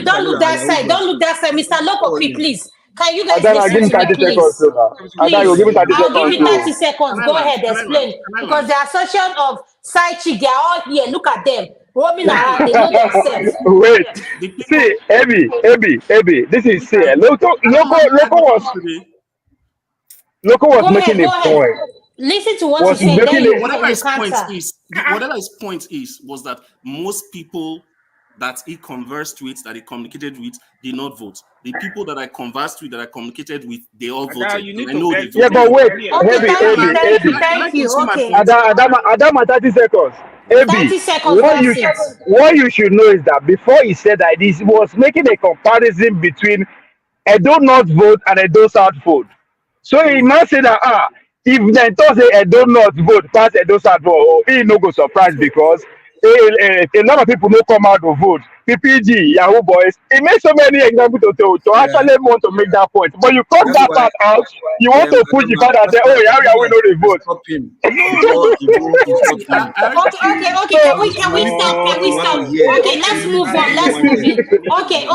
don't look that side. Don't look that side, Mr. Lokopi, please. Can you guys Adana, give him 30 seconds. I'll give you 30 seconds. Go ahead, explain. Because the assertion of side chick, they are all here. Look at them. Roaming around, they know themselves. Wait. See, Ebi. This is Loco was making a point. Listen to what he said. Whatever his point is, was that most people that he conversed with, that he communicated with, did not vote. The people that I conversed with, that I communicated with, they all voted. I know they voted. Yeah, but wait, Ebi. Thank you. Okay. Adama, 30 seconds. Ebi, 30 seconds. What you should know is that before he said that, he was making a comparison between Edo North vote and Edo South vote. So he must say that if they thought say Edo North vote pass Edo South vote, he no go surprised because a lot of people no come out to vote. PPG, Yahoo boys. It makes so many examples to actually want to make that point. But you cut that part out, you want to push the part and say, oh, Yahoo know the vote. Okay, can we stop? Okay, let's move on.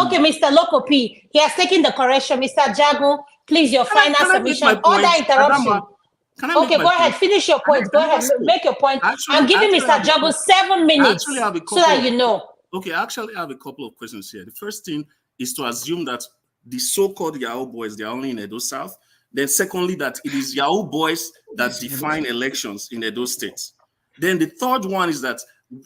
Okay, Mr. Lokopi, he has taken the correction. Mr. Jago, please, your final submission. Order interruption. Okay, go ahead. Finish your point. Go ahead. Make your point. I'm giving Mr. Jago 7 minutes so that you know. Okay, I actually have a couple of questions here. The first thing is to assume that the so-called Yahoo boys, they are only in Edo South. Then secondly, that it is Yahoo boys that define elections in Edo State. Then the third one is that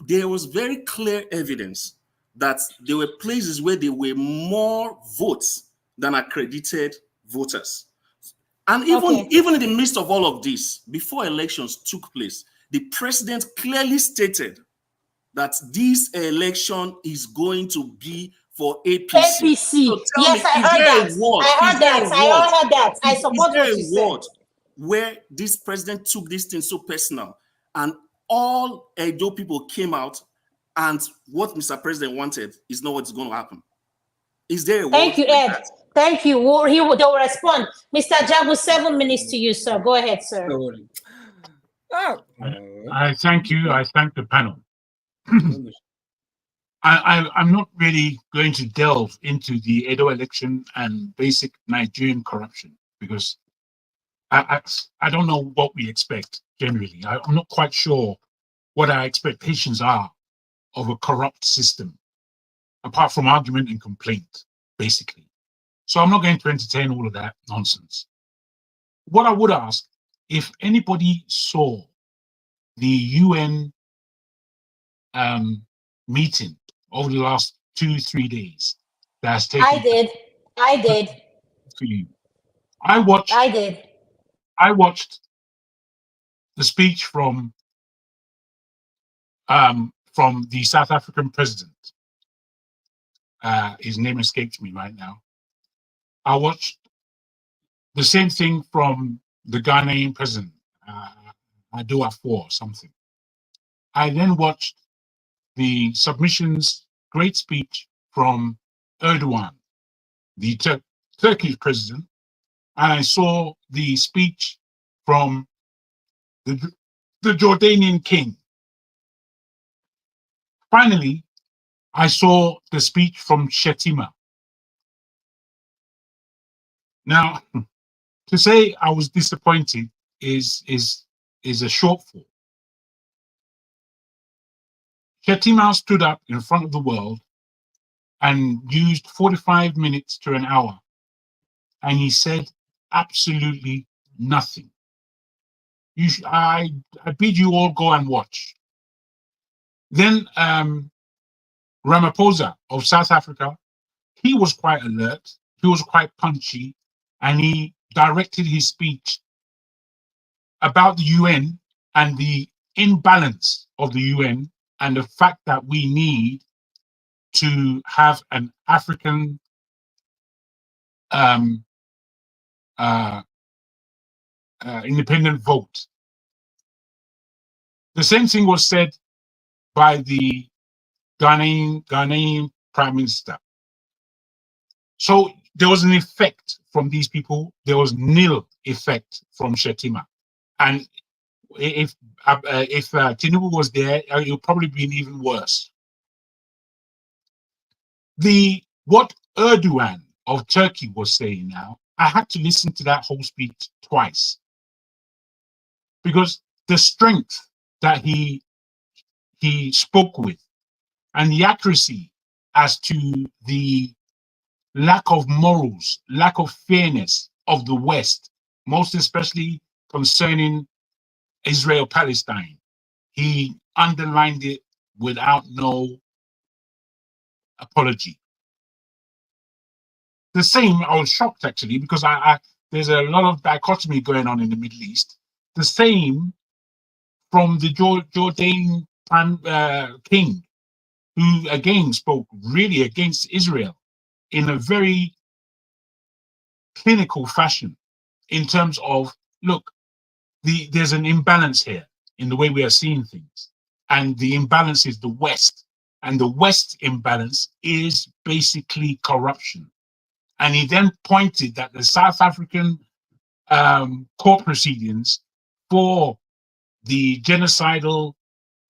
there was very clear evidence that there were places where there were more votes than accredited voters. And even in the midst of all of this, before elections took place, the president clearly stated that this election is going to be for APC. So yes, I heard that. I support what you said. Where this president took this thing so personal, and all Edo people came out, and what Mr. President wanted is not what's going to happen. Is there a Thank you, Ed. Thank you. They will respond. Mr. Jago, 7 minutes to you, sir. Go ahead, sir. I thank you. I thank the panel. I'm not really going to delve into the Edo election and basic Nigerian corruption because I don't know what we expect generally. I'm not quite sure what our expectations are of a corrupt system, apart from argument and complaint, basically. So I'm not going to entertain all of that nonsense. What I would ask, if anybody saw the UN meeting over the last 2-3 days that has taken I did. for you. I watched the speech from the South African president. His name escapes me right now. I watched the same thing from the Ghanaian president, Edo State or something. I then watched the submissions, great speech from Erdogan, the Turkish president, and I saw the speech from the Jordanian king. Finally, I saw the speech from Shetima. Now, to say I was disappointed is a shortfall. Shetima stood up in front of the world and used 45 minutes to an hour, and he said absolutely nothing. I bid you all go and watch. Then Ramaphosa of South Africa, he was quite alert, he was quite punchy, and he directed his speech about the UN and the imbalance of the UN and the fact that we need to have an African independent vote. The same thing was said by the Ghanaian Prime Minister. So there was an effect from these people. There was nil effect from Shetima. And if Tinubu was there, it would probably been even worse. What Erdogan of Turkey was saying now, I had to listen to that whole speech twice, because the strength that he spoke with and the accuracy as to the lack of morals, lack of fairness of the West, most especially concerning Israel-Palestine, he underlined it without no apology. The same, I was shocked actually, because there's a lot of dichotomy going on in the Middle East. The same from the Jordanian king, who again spoke really against Israel in a very clinical fashion, in terms of, look, there's an imbalance here in the way we are seeing things, and the imbalance is the West, and the West imbalance is basically corruption. And he then pointed that the South African court proceedings for the genocidal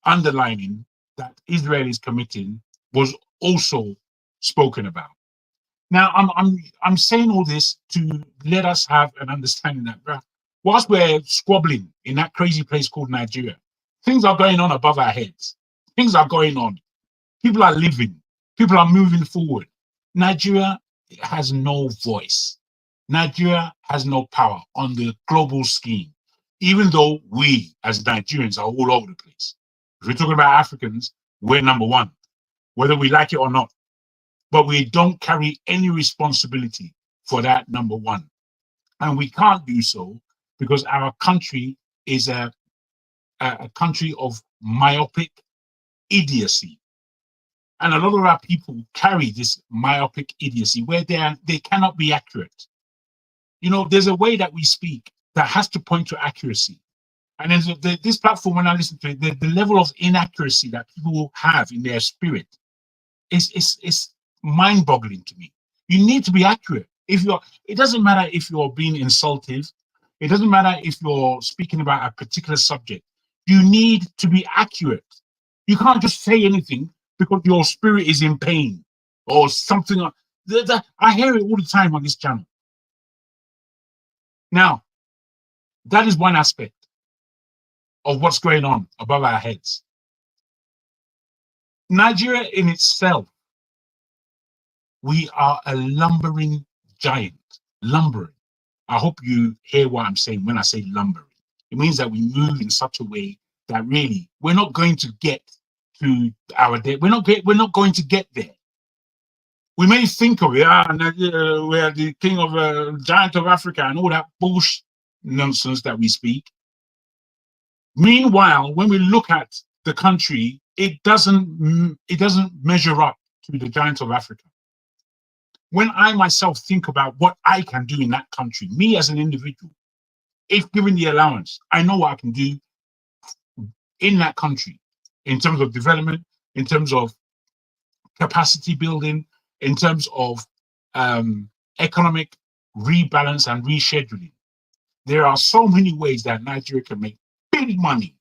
underlining that Israel is committing was also spoken about. Now, I'm saying all this to let us have an understanding that whilst we're squabbling in that crazy place called Nigeria, things are going on above our heads. Things are going on. People are living. People are moving forward. Nigeria has no voice. Nigeria has no power on the global scheme, even though we as Nigerians are all over the place. If we're talking about Africans, we're number one, whether we like it or not. But we don't carry any responsibility for that number one. And we can't do so because our country is a country of myopic idiocy. And a lot of our people carry this myopic idiocy where they cannot be accurate. You know, there's a way that we speak that has to point to accuracy. And then this platform, when I listen to it, the level of inaccuracy that people have in their spirit is mind-boggling to me. You need to be accurate. It doesn't matter if you're being insultive. It doesn't matter if you're speaking about a particular subject. You need to be accurate. You can't just say anything because your spirit is in pain or something. I hear it all the time on this channel. Now, that is one aspect of what's going on above our heads. Nigeria in itself, we are a lumbering giant, lumbering. I hope you hear what I'm saying when I say lumbering. It means that we move in such a way that really we're not going to get to our day. We're not going to get there. We may think of it, we are the king of giant of Africa and all that bullshit nonsense that we speak. Meanwhile, when we look at the country, it doesn't measure up to the giant of Africa. When I myself think about what I can do in that country, me as an individual, if given the allowance, I know what I can do in that country in terms of development, in terms of capacity building, in terms of economic rebalance and rescheduling. There are so many ways that Nigeria can make big money.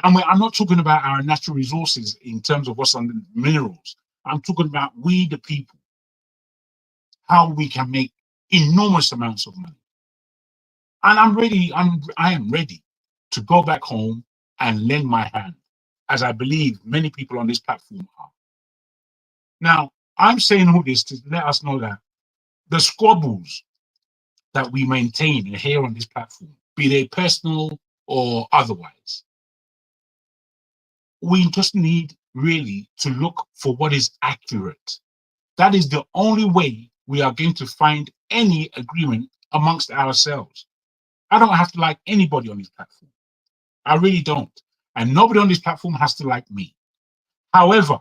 And I'm not talking about our natural resources in terms of what's on the minerals. I'm talking about we, the people, how we can make enormous amounts of money. And I am ready to go back home and lend my hand, as I believe many people on this platform are. Now, I'm saying all this to let us know that the squabbles that we maintain here on this platform, be they personal or otherwise, we just need really to look for what is accurate. That is the only way we are going to find any agreement amongst ourselves. I don't have to like anybody on this platform. I really don't. And nobody on this platform has to like me. However,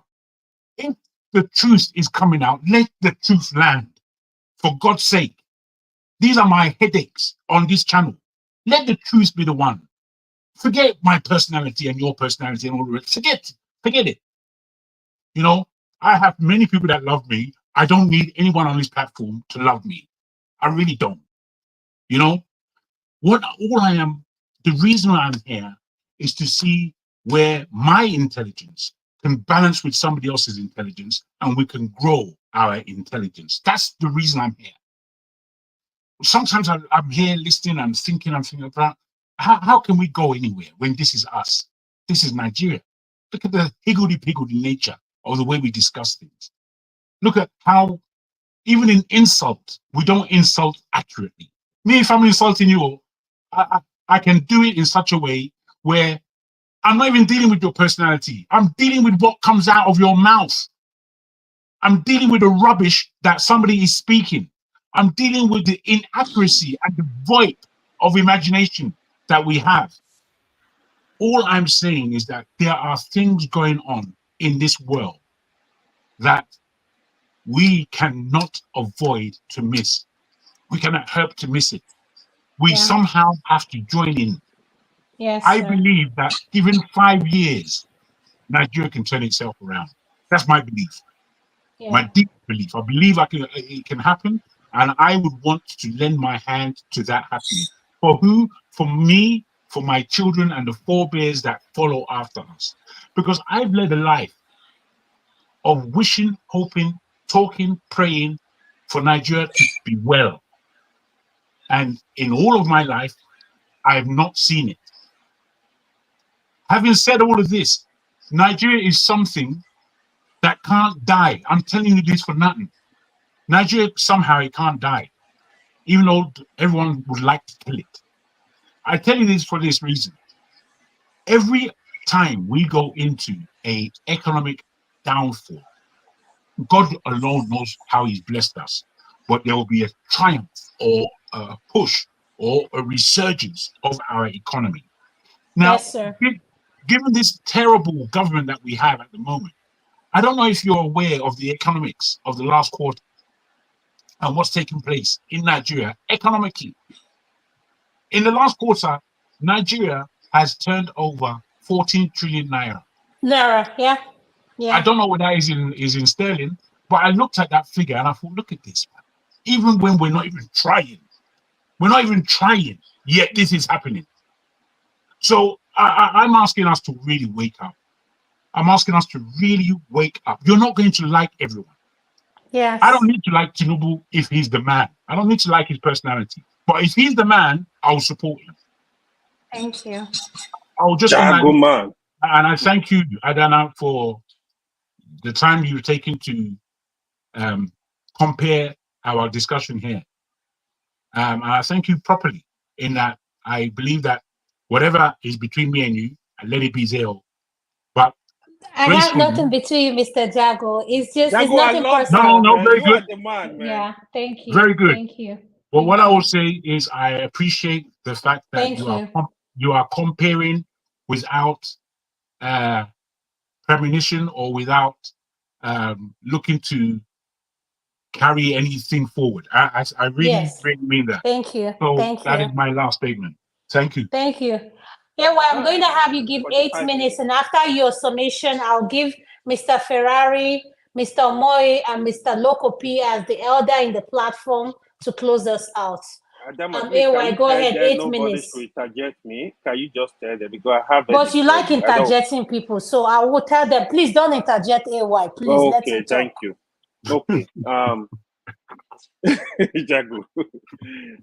if the truth is coming out, let the truth land. For God's sake. These are my headaches on this channel. Let the truth be the one. Forget my personality and your personality and all the rest. Forget it. You know, I have many people that love me. I don't need anyone on this platform to love me. I really don't. You know, the reason I'm here is to see where my intelligence can balance with somebody else's intelligence and we can grow our intelligence. That's the reason I'm here. Sometimes I'm here listening and thinking about how can we go anywhere when this is us? This is Nigeria. Look at the higgledy-piggledy nature of the way we discuss things. Look at how, even in insult, we don't insult accurately. Me, if I'm insulting you, I can do it in such a way where I'm not even dealing with your personality. I'm dealing with what comes out of your mouth. I'm dealing with the rubbish that somebody is speaking. I'm dealing with the inaccuracy and the void of imagination that we have. All I'm saying is that there are things going on in this world that we cannot avoid to miss. We cannot help to miss it. We somehow have to join in. Yes, I sir. believe that given 5 years, Nigeria can turn itself around. That's my belief. My deep belief. I believe it can happen, and I would want to lend my hand to that happening. For who? For me, for my children, and the forebears that follow after us. Because I've led a life of wishing, hoping, talking, praying for Nigeria to be well. And in all of my life, I have not seen it. Having said all of this, Nigeria is something that can't die. I'm telling you this for nothing. Nigeria, somehow it can't die, even though everyone would like to kill it. I tell you this for this reason. Every time we go into an economic downfall, God alone knows how he's blessed us, but there will be a triumph or a push or a resurgence of our economy. Now, Yes, sir. Given this terrible government that we have at the moment, I don't know if you're aware of the economics of the last quarter and what's taking place in Nigeria economically. In the last quarter, Nigeria has turned over 14 trillion naira. Naira, yeah. I don't know what that is in sterling, but I looked at that figure and I thought, look at this, man. Even when we're not even trying, yet this is happening. So I'm asking us to really wake up. I'm asking us to really wake up. You're not going to like everyone. Yes. I don't need to like Tinubu if he's the man. I don't need to like his personality. But if he's the man, I'll support him. Thank you. I'll just man. And I thank you, Adana, for the time you've taken to compare our discussion here. And I thank you properly in that I believe that whatever is between me and you, I let it be there. But I have nothing between you, Mr. Jago. It's just, it's Jago, I nothing love personal. No, man. very You good. are the man, man. Yeah, thank you. Very good. Thank you. Well, what Thank I will you. say is I appreciate the fact that Thank you are comparing without premonition or without looking to carry anything forward. I really, Yes. really mean that. Thank you. So Thank that you. is my last statement. Thank you. Thank you. Yeah, well, I'm going to have you give 8 minutes, and after your summation, I'll give Mr. Ferrari, Mr. Moy, and Mr. Lokopi as the elder in the platform to close us out. Adama, please, can AY, you go tell ahead, them 8 nobody minutes. should interject me? Can you just tell them? Because I have a But you like ready. I don't. interjecting people, so I will tell them, please don't interject AY. Please, let him Okay, talk. thank you. Okay. Jago.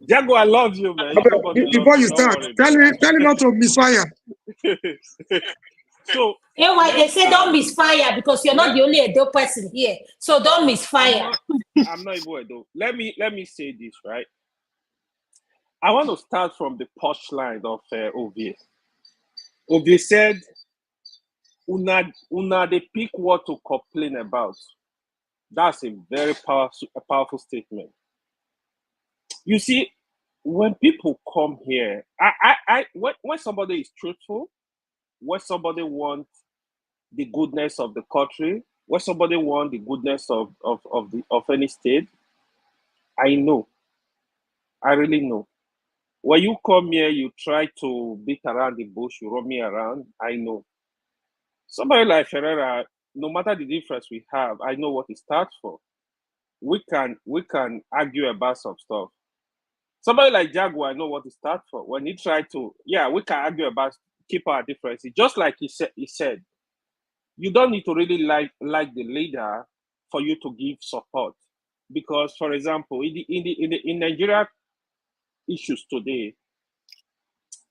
Jago, I love you, man. You know, but I love Before you. you Don't start, worry, tell him not to misfire. So AY, they say don't misfire because you're not the only Edo person here. So don't misfire. I'm not even Edo. Let me say this, right? I want to start from the punchline of Ovie. Ovie said, "Una they pick what to complain about." That's a very powerful statement. You see, when people come here, when somebody is truthful, when somebody wants the goodness of the country, when somebody wants the goodness of any state, I know. I really know. When you come here, you try to beat around the bush, you run me around, I know. Somebody like Ferreira, no matter the difference we have, I know what he stands for. We can argue about some stuff. Somebody like Jaguar, I know what he stands for. When he tried to, we can argue about keep our differences. Just like he said, you don't need to really like the leader for you to give support. Because, for example, in Nigeria issues today,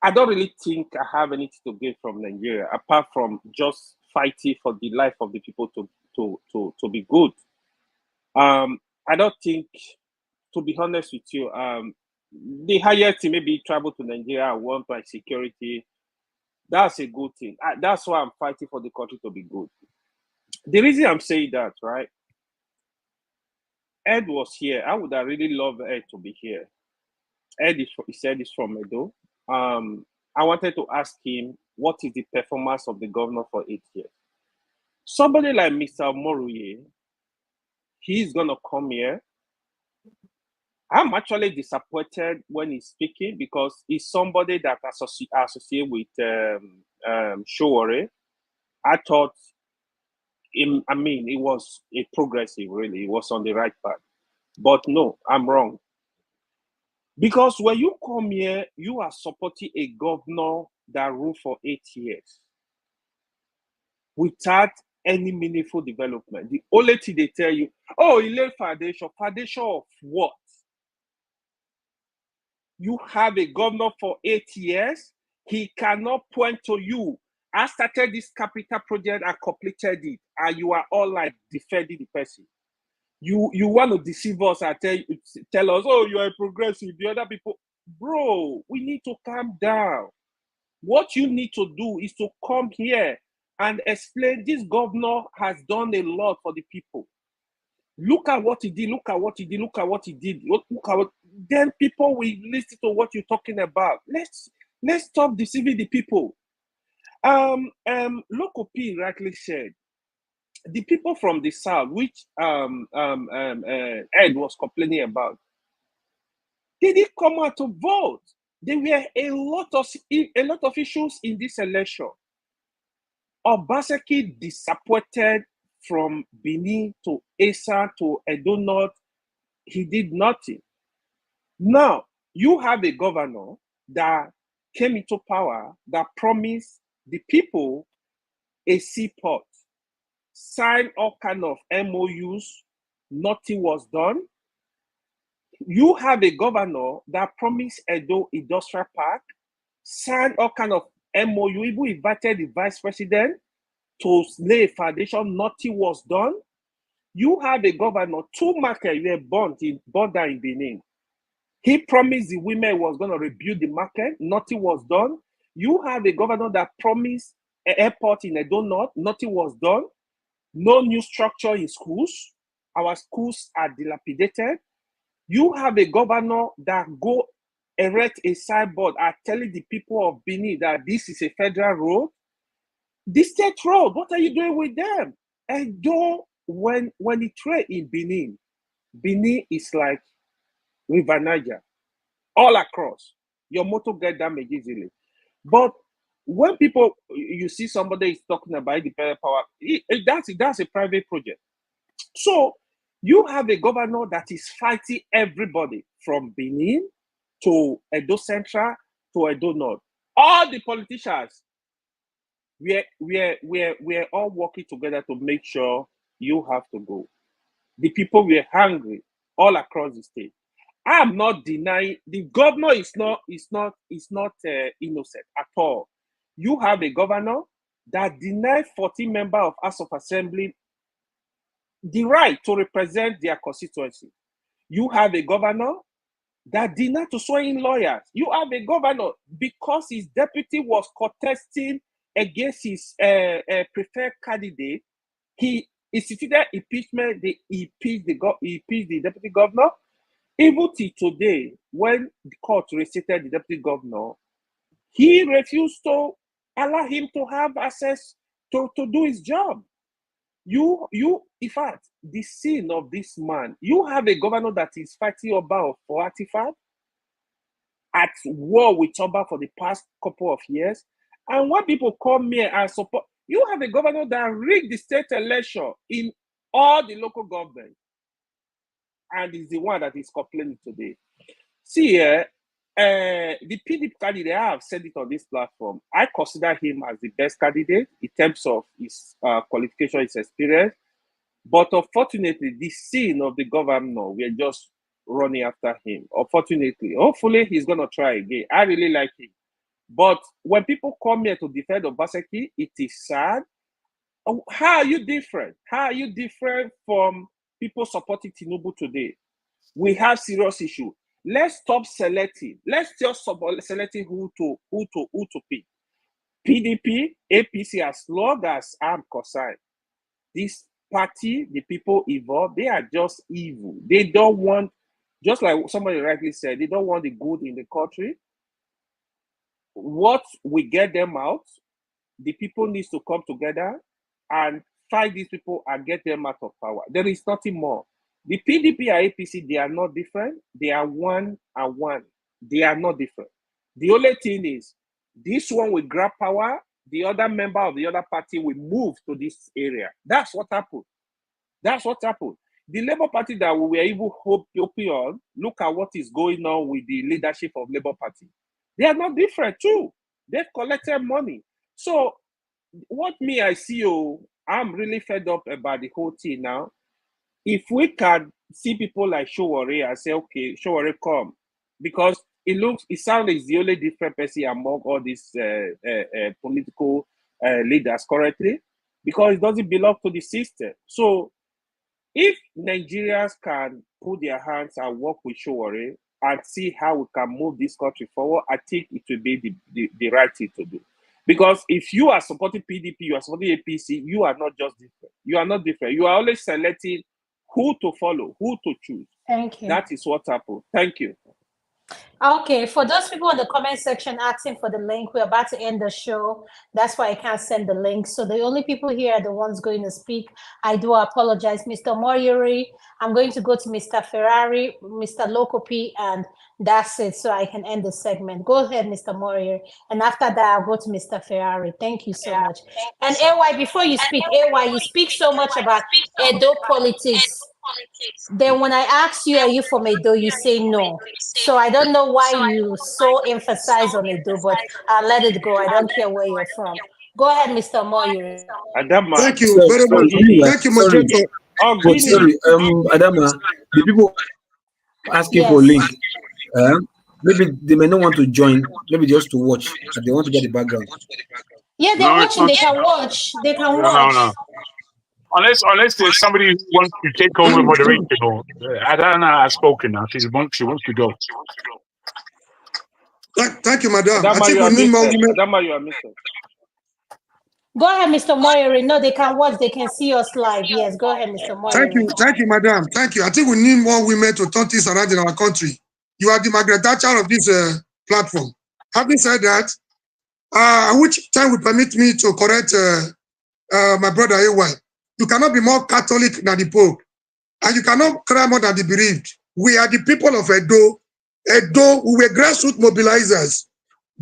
I don't really think I have anything to gain from Nigeria apart from just fighting for the life of the people to be good. I don't think, to be honest with you, the highest maybe travel to Nigeria and want by security. That's a good thing. That's why I'm fighting for the country to be good. The reason I'm saying that, right? Ed was here. I would have really loved Ed to be here. He said he's from Edo. I wanted to ask him what is the performance of the governor for 8 years. Somebody like Mr. Moruye, he's gonna come here. I'm actually disappointed when he's speaking because he's somebody that associate with Showore. I thought it was a progressive, really. It was on the right path. But no, I'm wrong. Because when you come here, you are supporting a governor that ruled for 8 years without any meaningful development. The only thing they tell you, oh, he laid foundation. Foundation of what? You have a governor for 8 years. He cannot point to you. I started this capital project and completed it, and you are all like defending the person. You want to deceive us and tell us, oh, you are progressive. The other people, bro, we need to calm down. What you need to do is to come here and explain this governor has done a lot for the people. Look at what he did, look at what he did, look at what he did. Then people will listen to what you're talking about. Let's stop deceiving the people. Local P rightly said, the people from the south, which Ed was complaining about, they didn't come out to vote. There were a lot of issues in this election. Obaseki disappointed from Benin to Esa to Edo North. He did nothing. Now, you have a governor that came into power that promised the people a seaport, signed all kind of MOUs, nothing was done. You have a governor that promised Edo Industrial Park, signed all kind of MOU, even invited the vice president to lay a foundation, nothing was done. You have a governor, 2 markets were burned down in Benin. He promised the women was going to rebuild the market. Nothing was done. You have a governor that promised an airport in Edo North. Nothing was done. No new structure in schools. Our schools are dilapidated. You have a governor that go erect a signboard and telling the people of Benin that this is a federal road. The state road, what are you doing with them? And though when it trade in Benin, Benin is like River Niger, all across. Your motor get damaged easily. But when you see somebody is talking about independent power, that's a private project. So you have a governor that is fighting everybody from Benin to Edo Central to Edo North. All the politicians, we're all working together to make sure you have to go. The people were hungry all across the state. I'm not denying the governor is not innocent at all. You have a governor that denied 14 members of House of Assembly the right to represent their constituency. You have a governor that denied to swear in lawyers. You have a governor because his deputy was contesting against his preferred candidate. He instituted impeachment. He impeached the deputy governor. Even till today, when the court recited the deputy governor, he refused to allow him to have access to do his job. In fact, the sin of this man, you have a governor that is fighting Oba for artifact, at war with Oba for the past couple of years. And when people come here and support, you have a governor that rigged the state election in all the local government, and is the one that is complaining today. See here, the PDP candidate, I have said it on this platform, I consider him as the best candidate in terms of his qualification, his experience. But unfortunately, the sin of the governor, we're just running after him. Unfortunately, hopefully he's going to try again. I really like him. But when people come here to defend Obaseki, it is sad. How are you different? How are you different from people supporting Tinubu today? We have serious issue. Let's stop selecting. Let's just stop selecting who to pick. PDP, APC, as long as I'm concerned, this party, the people involved, they are just evil. They don't want, just like somebody rightly said, they don't want the good in the country. What we get them out, the people need to come together and fight these people and get them out of power. There is nothing more. The PDP and APC, they are not different. They are one and one. They are not different. The only thing is, this one will grab power, the other member of the other party will move to this area. That's what happened. That's what happened. The Labour Party that we were even hoping on, look at what is going on with the leadership of Labour Party. They are not different too. They've collected money. So what I see, I'm really fed up about the whole thing now. If we can see people like Showore and say, okay, Showore, come. Because it sounds like the only different person among all these political leaders currently, because it doesn't belong to the system. So if Nigerians can put their hands and work with Showore and see how we can move this country forward, I think it will be the right thing to do. Because if you are supporting PDP, you are supporting APC, you are not just different. You are not different. You are always selecting who to follow, who to choose. Thank you. That is what happened. Thank you. Okay, for those people in the comment section asking for the link, we're about to end the show. That's why I can't send the link. So the only people here are the ones going to speak. I do apologize. Mr. Moriori, I'm going to go to Mr. Ferrari, Mr. Lokopi, and that's it, so I can end the segment. Go ahead, Mr. Moriori. And after that, I'll go to Mr. Ferrari. Thank you so much. And AY, before you speak, AY, you speak so much about Edo politics. Then when I ask you, are you from Edo, you say no. So I don't know why you so emphasize on Edo, but I'll let it go. I don't care where you're from. Go ahead, Mr. Moyuri. Thank you very much. Thank you, moderator. Sorry, Adama, the people asking for link, maybe they may not want to join, maybe just to watch, but they want to get the background. Yeah, they're watching. They can watch. They can watch. No. Unless there's somebody who wants to take over moderation, or Adana has spoken now. She wants to go. Thank you, madam. I Adama, think you we are need more muted. women. Adama, you are muted. Go ahead, Mr. Moyeri. No, they can watch. They can see us live. Yes, go ahead, Mr. Moyeri. Thank you, madam. Thank you. I think we need more women to turn things around in our country. You are the Margaret Thatcher of this platform. Having said that, which time will permit me to correct my brother AY. You cannot be more Catholic than the Pope, and you cannot cry more than the bereaved. We are the people of Edo. Edo, we were grassroots mobilizers,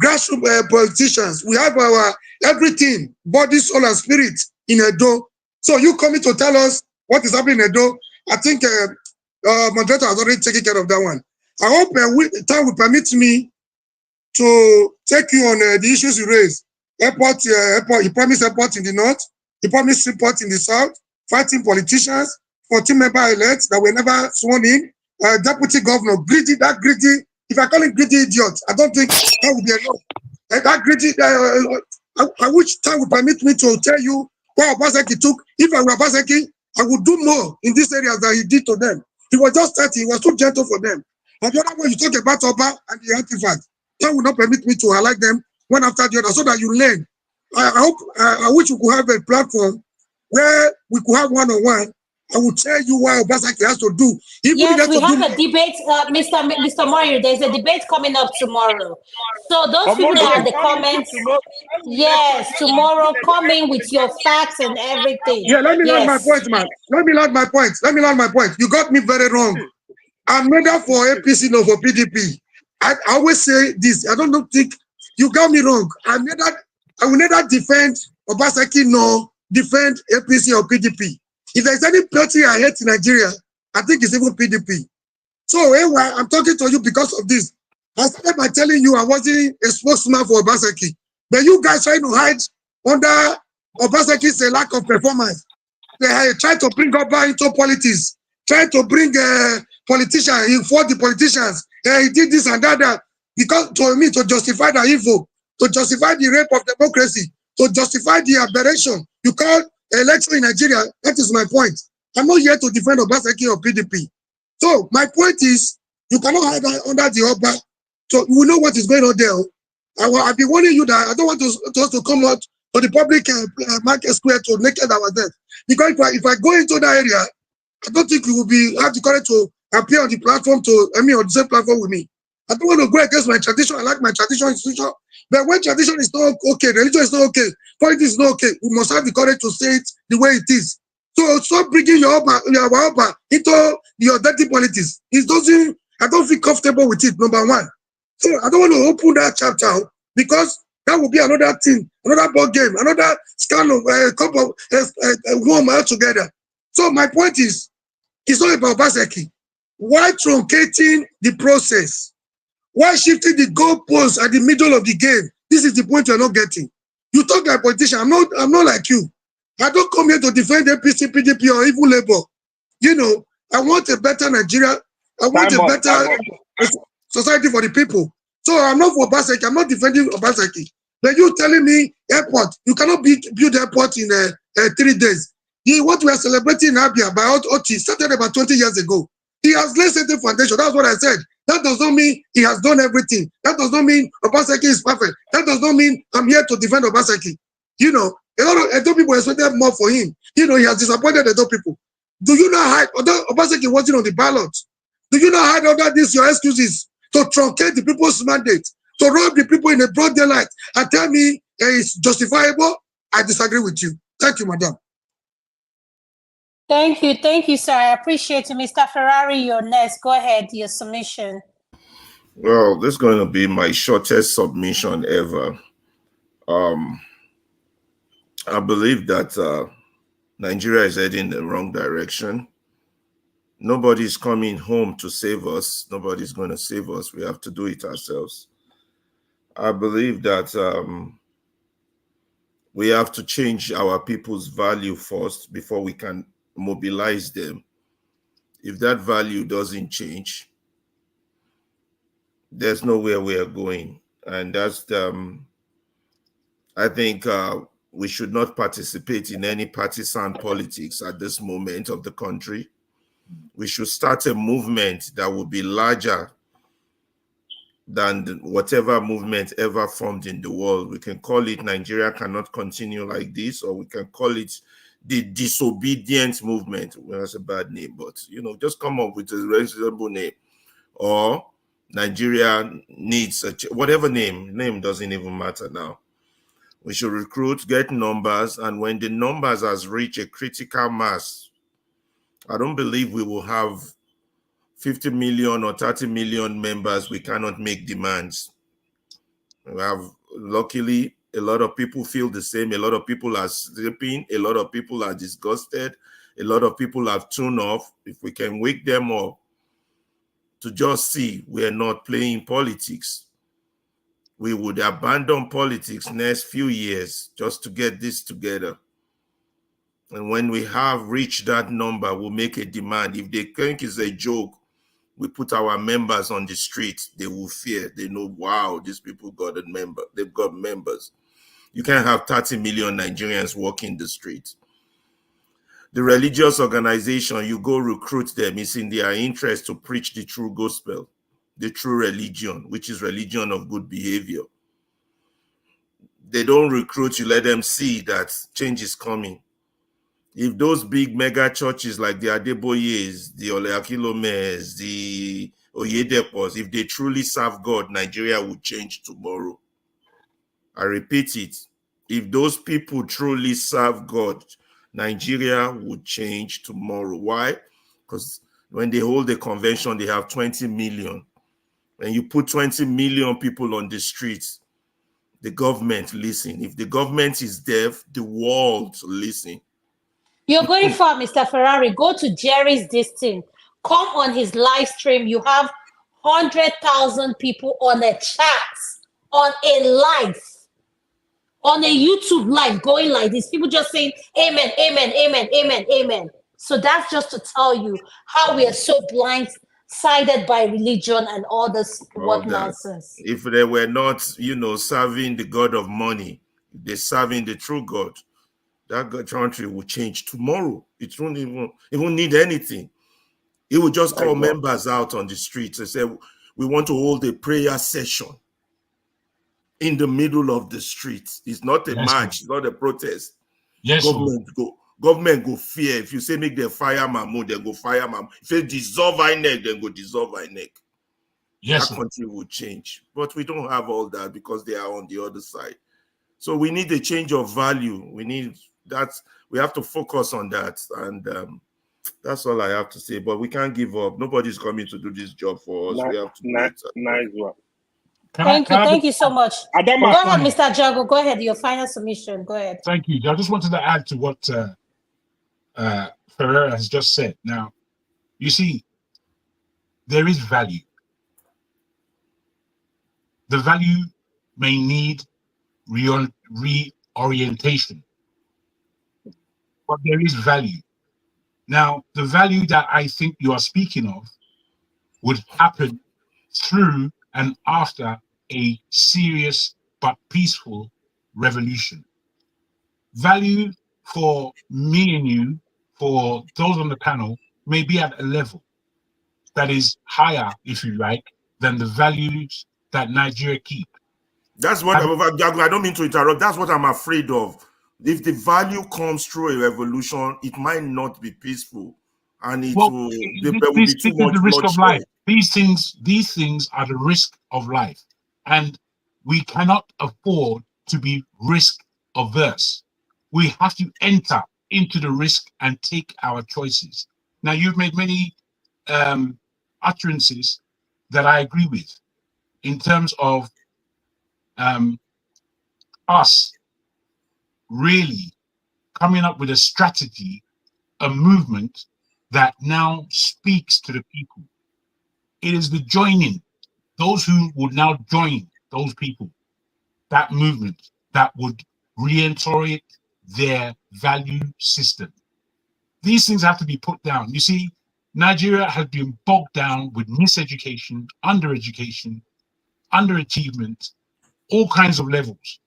grassroots politicians. We have our everything, body, soul, and spirit in Edo. So you coming to tell us what is happening in Edo? I think moderator has already taken care of that one. I hope time will permit me to take you on the issues you raised. Airport, he promised airport in the north. He promised support in the south. Fighting politicians, 14 member elects that were never sworn in. Deputy governor, greedy, that greedy. If I call him greedy idiot, I don't think that would be enough. That greedy, I wish time would permit me to tell you what Obaseki took. If I were Obaseki, I would do more in these areas than he did to them. He was just 30, he was too gentle for them. And the other way you talk about Oba and the artifact, that would not permit me to highlight them one after the other so that you learn. I wish we could have a platform where we could have one-on-one. I will tell you what Obaseki has to do. Yes, we have a debate, Mr. Moyer. There's a debate coming up tomorrow. So those people that have the comments, yes, tomorrow come in with your facts and everything. Yeah, let me land my Yes. point, man. Let me land my point. You got me very wrong. I'm neither for APC nor for PDP. I always say this. I don't think you got me wrong. I will neither defend Obaseki nor defend APC or PDP. If there's any party I hate in Nigeria, I think it's even PDP. So anyway, I'm talking to you because of this. I started by telling you I wasn't a spokesman for Obaseki, but you guys trying to hide under Obaseki's lack of performance. They try to bring Oba into politics, try to bring politicians, he fought the politicians, he did this and that, because to me, to justify the evil, to justify the rape of democracy, to justify the aberration you call election in Nigeria. That is my point. I'm not here to defend Obaseki or PDP. So my point is, you cannot hide under the Oba. So we know what is going on there. I've been warning you that I don't want us to come out to the public market square to naked ourselves. Because if I go into that area, I don't think you will have the courage to appear on the platform on the same platform with me. I don't want to go against my tradition. I like my traditional institution. But when tradition is not okay, religion is not okay, politics is not okay, we must have the courage to say it the way it is. So stop bringing your Oba into your dirty politics. I don't feel comfortable with it, number one. So I don't want to open that chapter because that will be another thing, another ball game, another scandal, cup of warm altogether. So my point is, it's not about Obaseki. Why truncating the process? Why shifting the goalposts at the middle of the game? This is the point you're not getting. You talk like a politician. I'm not like you. I don't come here to defend APC, PDP, or even Labour. You know, I want a better Nigeria. I want a better society for the people. So I'm not for Obaseki. I'm not defending Obaseki. But you telling me airport, you cannot build airport in 3 days. What we are celebrating in Abia by Oti started about 20 years ago. He has laid certain foundation. That's what I said. That does not mean he has done everything. That does not mean Obaseki is perfect. That does not mean I'm here to defend Obaseki. You know, a lot of Edo people expected more for him. You know, he has disappointed Edo people. Do you not hide? Although Obaseki wasn't on the ballot, do you not hide under this your excuses to truncate the people's mandate, to rob the people in a broad daylight and tell me it's justifiable? I disagree with you. Thank you, madam. Thank you, sir. I appreciate you. Mr. Ferrari, you're next. Go ahead, your submission. Well, this is going to be my shortest submission ever. I believe that Nigeria is heading in the wrong direction. Nobody's coming home to save us. Nobody's going to save us. We have to do it ourselves. I believe that we have to change our people's value first before we can mobilize them. If that value doesn't change, there's nowhere we are going. And that's I think We should not participate in any partisan politics at this moment of the country. We should start a movement that will be larger than whatever movement ever formed in the world. We can call it Nigeria Cannot Continue Like This, or we can call it the Disobedient Movement. Well, that's a bad name, but just come up with a reasonable name. Or Nigeria needs whatever name doesn't even matter now. We should recruit, get numbers, and when the numbers has reached a critical mass, I don't believe we will have 50 million or 30 million members. We cannot make demands. We have, luckily, a lot of people feel the same. A lot of people are sleeping. A lot of people are disgusted. A lot of people have tuned off. If we can wake them up to just see we're not playing politics, we would abandon politics next few years just to get this together. And when we have reached that number, we'll make a demand. If they think it's a joke, we put our members on the street, they will fear. They know, wow, these people got a member. They've got members. You can't have 30 million Nigerians walking the street. The religious organization, you go recruit them. It's in their interest to preach the true gospel, the true religion, which is religion of good behavior. They don't recruit you, let them see that change is coming. If those big mega churches like the Adeboyes, the Oleakilomes, the Oyedepos, if they truly serve God, Nigeria will change tomorrow. I repeat it. If those people truly serve God, Nigeria will change tomorrow. Why? Because when they hold the convention, they have 20 million. When you put 20 million people on the streets, the government listen. If the government is deaf, the world listen. You're going far, Mr. Ferrari. Go to Jerry's this thing. Come on his live stream. You have 100,000 people on a chat, on a live, on a YouTube live going like this. People just saying, amen, amen, amen, amen, amen. So that's just to tell you how we are so blindsided by religion and all this nonsense. If they were not, serving the God of money, they're serving the true God, that country will change tomorrow. It won't need anything. It will just call members out on the streets and say, we want to hold a prayer session in the middle of the street. It's not a march, it's not a protest. Government go fear. If you say make them fire Mahmoud, they go fire Mahmoud. If they dissolve INEC, then go dissolve INEC. That country will change. But we don't have all that because they are on the other side. So we need a change of value. We have to focus on that. And that's all I have to say. But we can't give up. Nobody's coming to do this job for us. We have to do it. Nice one. Thank you so much. Go ahead, Mr. Jago. Go ahead, your final submission. Go ahead. Thank you. I just wanted to add to what Ferreira has just said. Now, you see, there is value. The value may need reorientation, but there is value. Now, the value that I think you are speaking of would happen through and after a serious but peaceful revolution. Value for me and you, for those on the panel, may be at a level that is higher, if you like, than the values that Nigeria keep. That's what I don't mean to interrupt. That's what I'm afraid of. If the value comes through a revolution, it might not be peaceful, and there will be too much the risk of bloodshed. life. These things are the risk of life, and we cannot afford to be risk averse. We have to enter into the risk and take our choices. Now, you've made many utterances that I agree with in terms of us really coming up with a strategy, a movement that now speaks to the people. It is the joining, those who would now join those people, that movement that would reinterrogate their value system. These things have to be put down. You see, Nigeria has been bogged down with miseducation, undereducation, underachievement, all kinds of levels.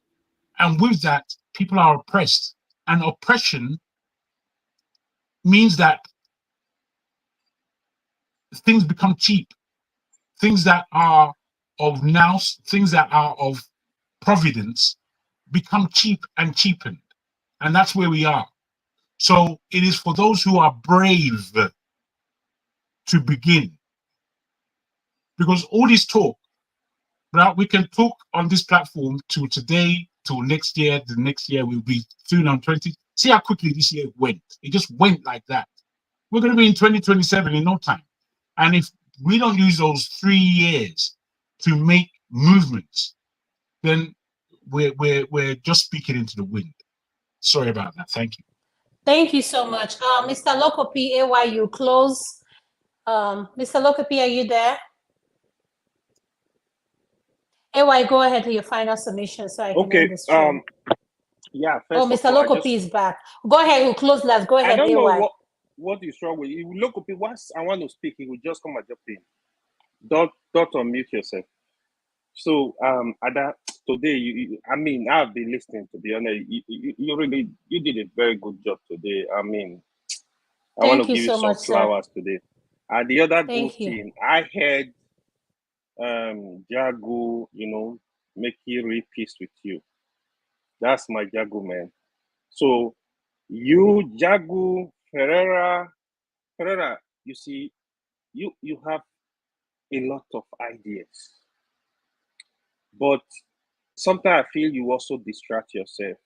And with that, people are oppressed, and oppression means that things become cheap. Things that are of nous, things that are of providence, become cheap and cheapened. And that's where we are. So it is for those who are brave to begin. Because all this talk, right, we can talk on this platform till today, till next year. The next year will be 2020. See how quickly this year went. It just went like that. We're going to be in 2027 in no time. And if we don't use those 3 years to make movements, then we're just speaking into the wind. Sorry about that. Thank you. Thank you so much. Mr. Lokopi, AY, you close. Mr. Lokopi, are you there? AY, go ahead to your final submission so I can end the stream. Yeah. Oh, Mr. Lokopi is back. Go ahead, who close last. Go ahead, I don't AY. know what is wrong with you. Lokopi, once I want to speak, he will just come and jump in. Don't unmute yourself. So, Ada, today, I mean, I've been listening, to be honest. You did a very good job today. I mean, I want to give you some flowers today. And the other good thing, I heard Jagu, make you real peace with you. That's my Jagu, man. So, you, Jagu, Ferreira, you see, you have a lot of ideas. But sometimes I feel you also distract yourself.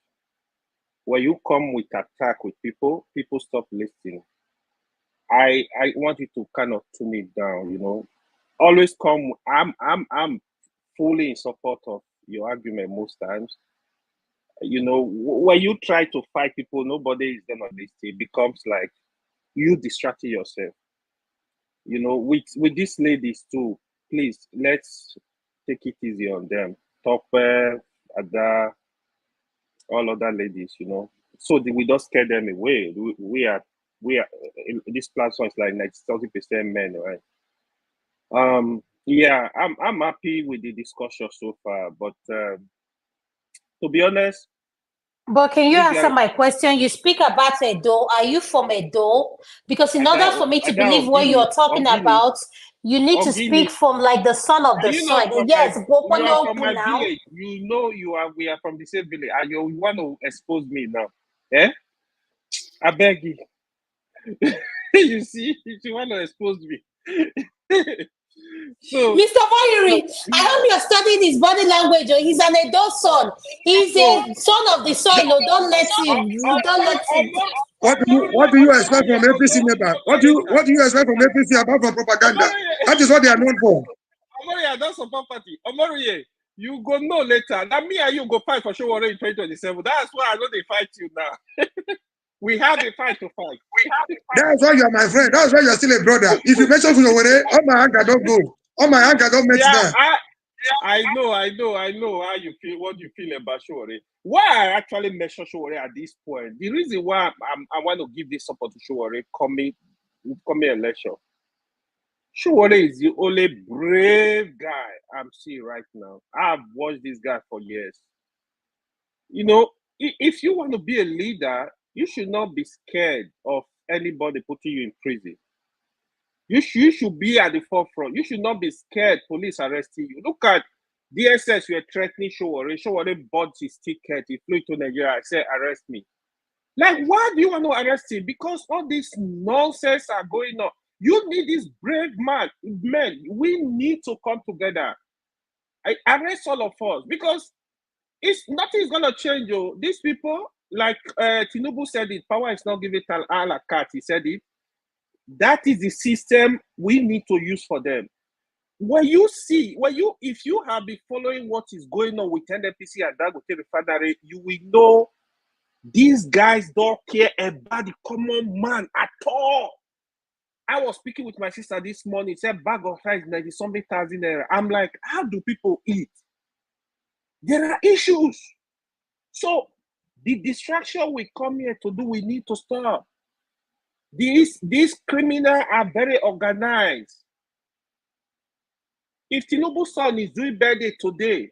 When you come with attack with people stop listening. I want you to kind of tune it down, Always come. I'm fully in support of your argument most times. When you try to fight people, nobody is gonna listen. It becomes like you distracting yourself. With these ladies too, please let's take it easy on them. Tope, Ada, all other ladies, so we don't scare them away. We are this platform is like 90% men, right? Yeah, I'm happy with the discussion so far, but to be honest. But can you answer my question? You speak about Edo. Are you from Edo? Because in order for me to believe what you're talking about, you need to speak from like the son of the soil. Yes, you are from my village. We are from the same village, and you want to expose me now? I beg you. You see, you want to expose me. So, Mr. Mayuri, I hope you're studying his body language. He's an Edo son. He's a son of the soil. Don't let him. Don't let him. What do you expect from APC member? What do you expect from APC apart from propaganda? That is what they are known for. Omoriye, that's support party. Omoriye, you go know later. Now me and you go fight for Showore in 2027. That's why I know they fight you now. We have a fight to fight. That's why you are my friend. That's why you are still a brother. If you mention Showore, all my anger don't go. All my anger don't match that. I know how you feel, what you feel about Showore. Why I actually mention Showore at this point, the reason why I want to give this support to Showore coming election. Showore is the only brave guy I'm seeing right now. I've watched this guy for years. If you want to be a leader, you should not be scared of anybody putting you in prison. You should be at the forefront. You should not be scared police arresting you. Look at DSS, you are threatening Showore. Showore bought his ticket. He flew to Nigeria. I said, arrest me. Like, why do you want to arrest him? Because all this nonsense are going on. You need this brave man. Men, we need to come together. I arrest all of us because nothing is gonna change. These people, like Tinubu said it, power is not given to a la carte. He said it. That is the system we need to use for them. If you have been following what is going on with NNPC and Dangote Refinery, you will know these guys don't care about the common man at all. I was speaking with my sister this morning. Said bag of rice 90-something thousand naira. I'm like, how do people eat? There are issues. So the distraction we come here to do, we need to stop. These criminals are very organized. If Tinubu's son is doing birthday today,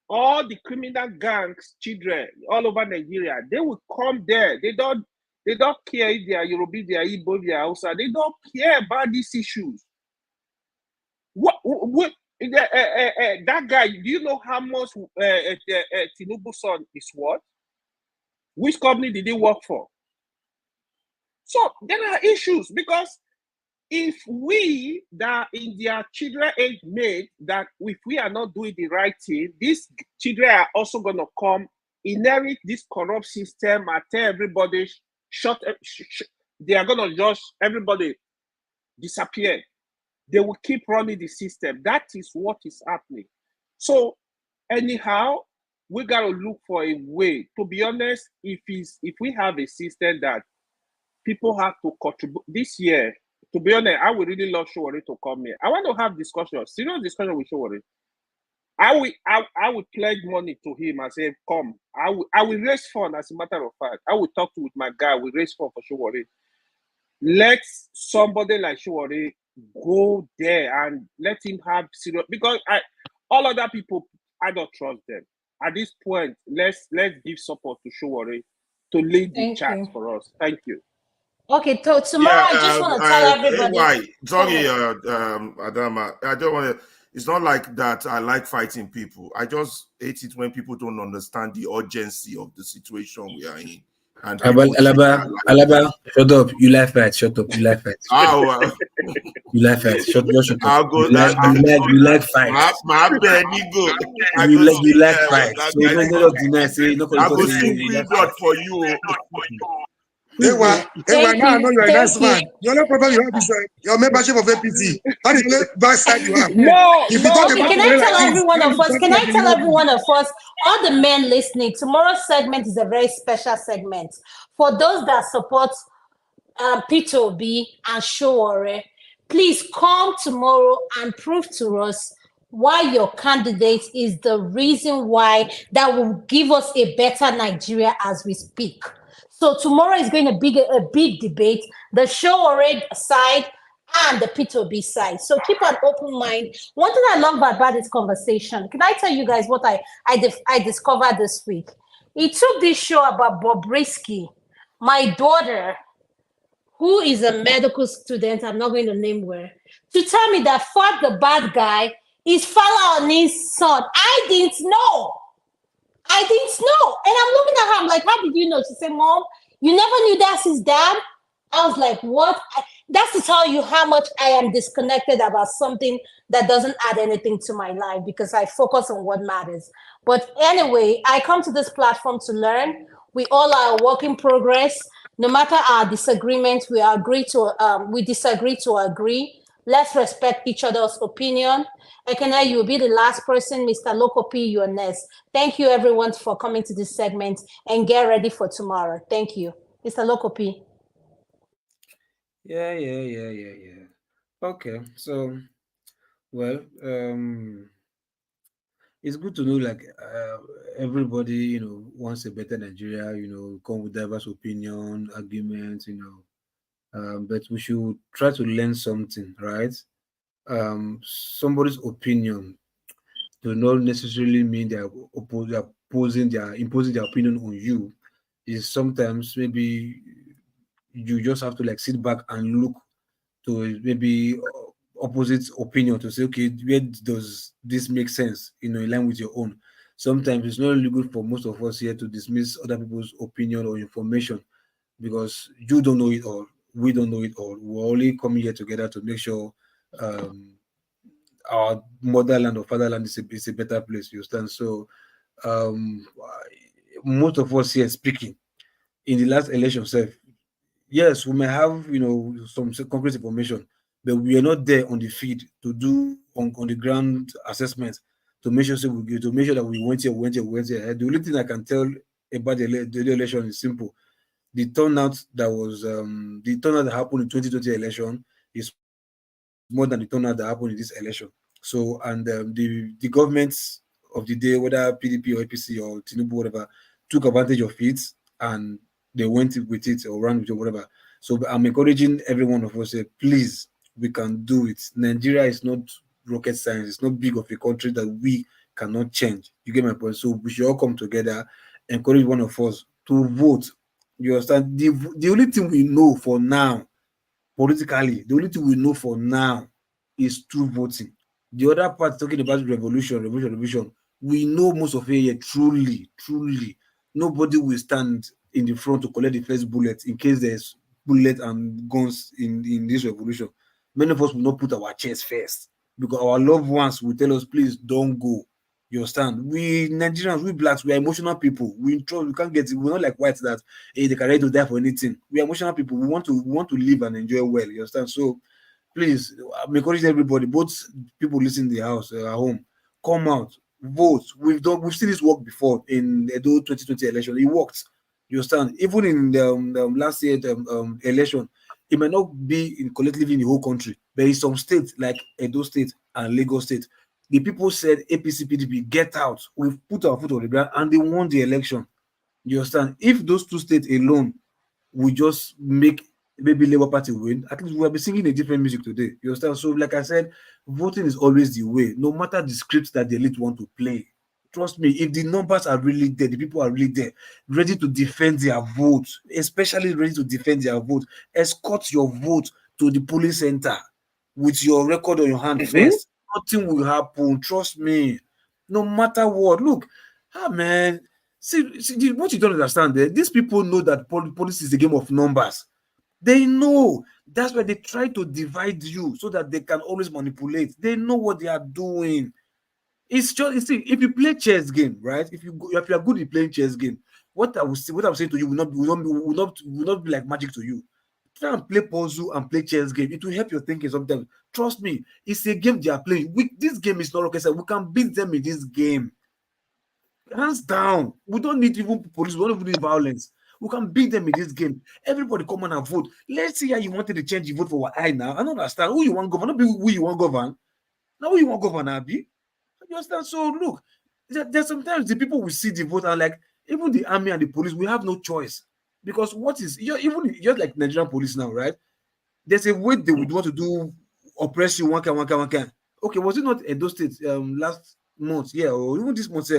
all the criminal gangs, children all over Nigeria, they will come there. They don't care if they are Yoruba, they are Igbo, they are Hausa. They don't care about these issues. That guy, do you know how much Tinubu's son is worth? Which company did he work for? So there are issues, because if we that in their children age made that if we are not doing the right thing, these children are also going to come, inherit this corrupt system and tell everybody, they are going to just, everybody disappear. They will keep running the system. That is what is happening. So anyhow, we got to look for a way. To be honest, if we have a system that people have to contribute this year, to be honest, I would really love Showore to come here. I want to have discussion, serious discussion with Showore. I would pledge money to him and say, come. I will raise funds, as a matter of fact. I will talk with my guy, we raise funds for Showore. Let somebody like Showore go there and let him have serious, because all other people, I don't trust them. At this point, let's give support to Showore to lead the chat for us. Thank you. Okay, so tomorrow I just want to tell everybody. Sorry, Adama, I don't want to. It's not like that. I like fighting people. I just hate it when people don't understand the urgency of the situation we are in. And Alaba, shut up. You like fight. Shut up. You like fight. You like fight. Shut up. I'll go. You like fight. My bad, go. You like fight. So no deny. Say no. I go sing blood for you. Now I know you're a nice man. The only problem you have is your membership of APC. That is the bad side you have. No. Can I tell every one of us, all the men listening, tomorrow's segment is a very special segment. For those that support P2B and Showore, please come tomorrow and prove to us why your candidate is the reason why that will give us a better Nigeria as we speak. So tomorrow is going to be a big debate, the Showore side and the P2B side. So keep an open mind. One thing I love about this conversation, can I tell you guys what I discovered this week? He took this show about Bobrisky, my daughter, who is a medical student, I'm not going to name where, to tell me that Fuad the bad guy is Falani's son. I didn't know. And I'm looking at her, I'm like, how did you know? She said, Mom, you never knew that's his dad? I was like, what? That's to tell you how much I am disconnected about something that doesn't add anything to my life, because I focus on what matters. But anyway, I come to this platform to learn. We all are a work in progress. No matter our disagreements, we disagree to agree. Let's respect each other's opinion. Ekene, you'll be the last person. Mr. Lokopi, you're next. Thank you, everyone, for coming to this segment, and get ready for tomorrow. Thank you. Mr. Lokopi. Yeah. Okay, so, well, it's good to know, like, everybody, wants a better Nigeria, come with diverse opinion, arguments, but we should try to learn something, right? Somebody's opinion do not necessarily mean they're imposing their opinion on you. Is sometimes maybe you just have to like sit back and look to maybe opposite opinion to say, okay, where does this make sense, in line with your own. Sometimes it's not really good for most of us here to dismiss other people's opinion or information, because you don't know it all, we don't know it all. We're only coming here together to make sure our motherland or fatherland is a better place, you understand? So most of us here speaking in the last election, yes, we may have some concrete information, but we are not there on the field to do on the ground assessment to make sure that we went here. The only thing I can tell about the election is simple. The turnout that happened in 2020 election is more than the turnout that happened in this election. So, and the governments of the day, whether PDP or APC or Tinubu, whatever, took advantage of it and they went with it or ran with it or whatever. So I'm encouraging every one of us, please, we can do it. Nigeria is not rocket science. It's not big of a country that we cannot change. You get my point? So we should all come together, encourage one of us to vote. You understand? The only thing we know for now, politically, the only thing we know for now is through voting. The other part talking about revolution, we know most of it here, truly. Nobody will stand in the front to collect the first bullet in case there's bullet and guns in this revolution. Many of us will not put our chest first because our loved ones will tell us, please don't go. You understand? We Nigerians, we blacks, we are emotional people. We can't get it. We're not like whites that they can ready to die for anything. We are emotional people. We want to live and enjoy well. You understand? So please, I'm encouraging everybody, both people listening in the house, at home, come out, vote. We've seen this work before in the Edo 2020 election. It worked. You understand? Even in the last year election, it might not be collectively in the whole country, but in some states like Edo State and Lagos State, the people said APC PDP get out. We've put our foot on the ground and they won the election. You understand? If those two states alone we just make maybe Labour Party win, at least we'll be singing a different music today. You understand? So, like I said, voting is always the way, no matter the scripts that the elite want to play. Trust me, if the numbers are really there, the people are really there, ready to defend their vote, especially ready to defend their vote, escort your vote to the polling center with your record on your hand first. Nothing will happen. Trust me. No matter what. Look, man. See, what you don't understand there, these people know that politics is a game of numbers. They know. That's why they try to divide you so that they can always manipulate. They know what they are doing. It's just, you see, if you play chess game, right? If you are good at playing chess game, what I'm saying to you will not be like magic to you. Try and play puzzle and play chess game. It will help your thinking sometimes. Trust me, it's a game they are playing. This game is not rocket science. We can beat them in this game. Hands down. We don't need even police. We don't even need violence. We can beat them in this game. Everybody come on and vote. Let's see how you wanted to change your vote for what I now. I don't understand who you want govern. Not be who you want govern. Now who you want govern, Abi? You understand? So look, there's sometimes the people will see the vote and like even the army and the police, we have no choice because you're like Nigerian police now, right? There's a way they would want to do oppress you one can. Okay, was it not Edo State last month? Yeah, or even this month?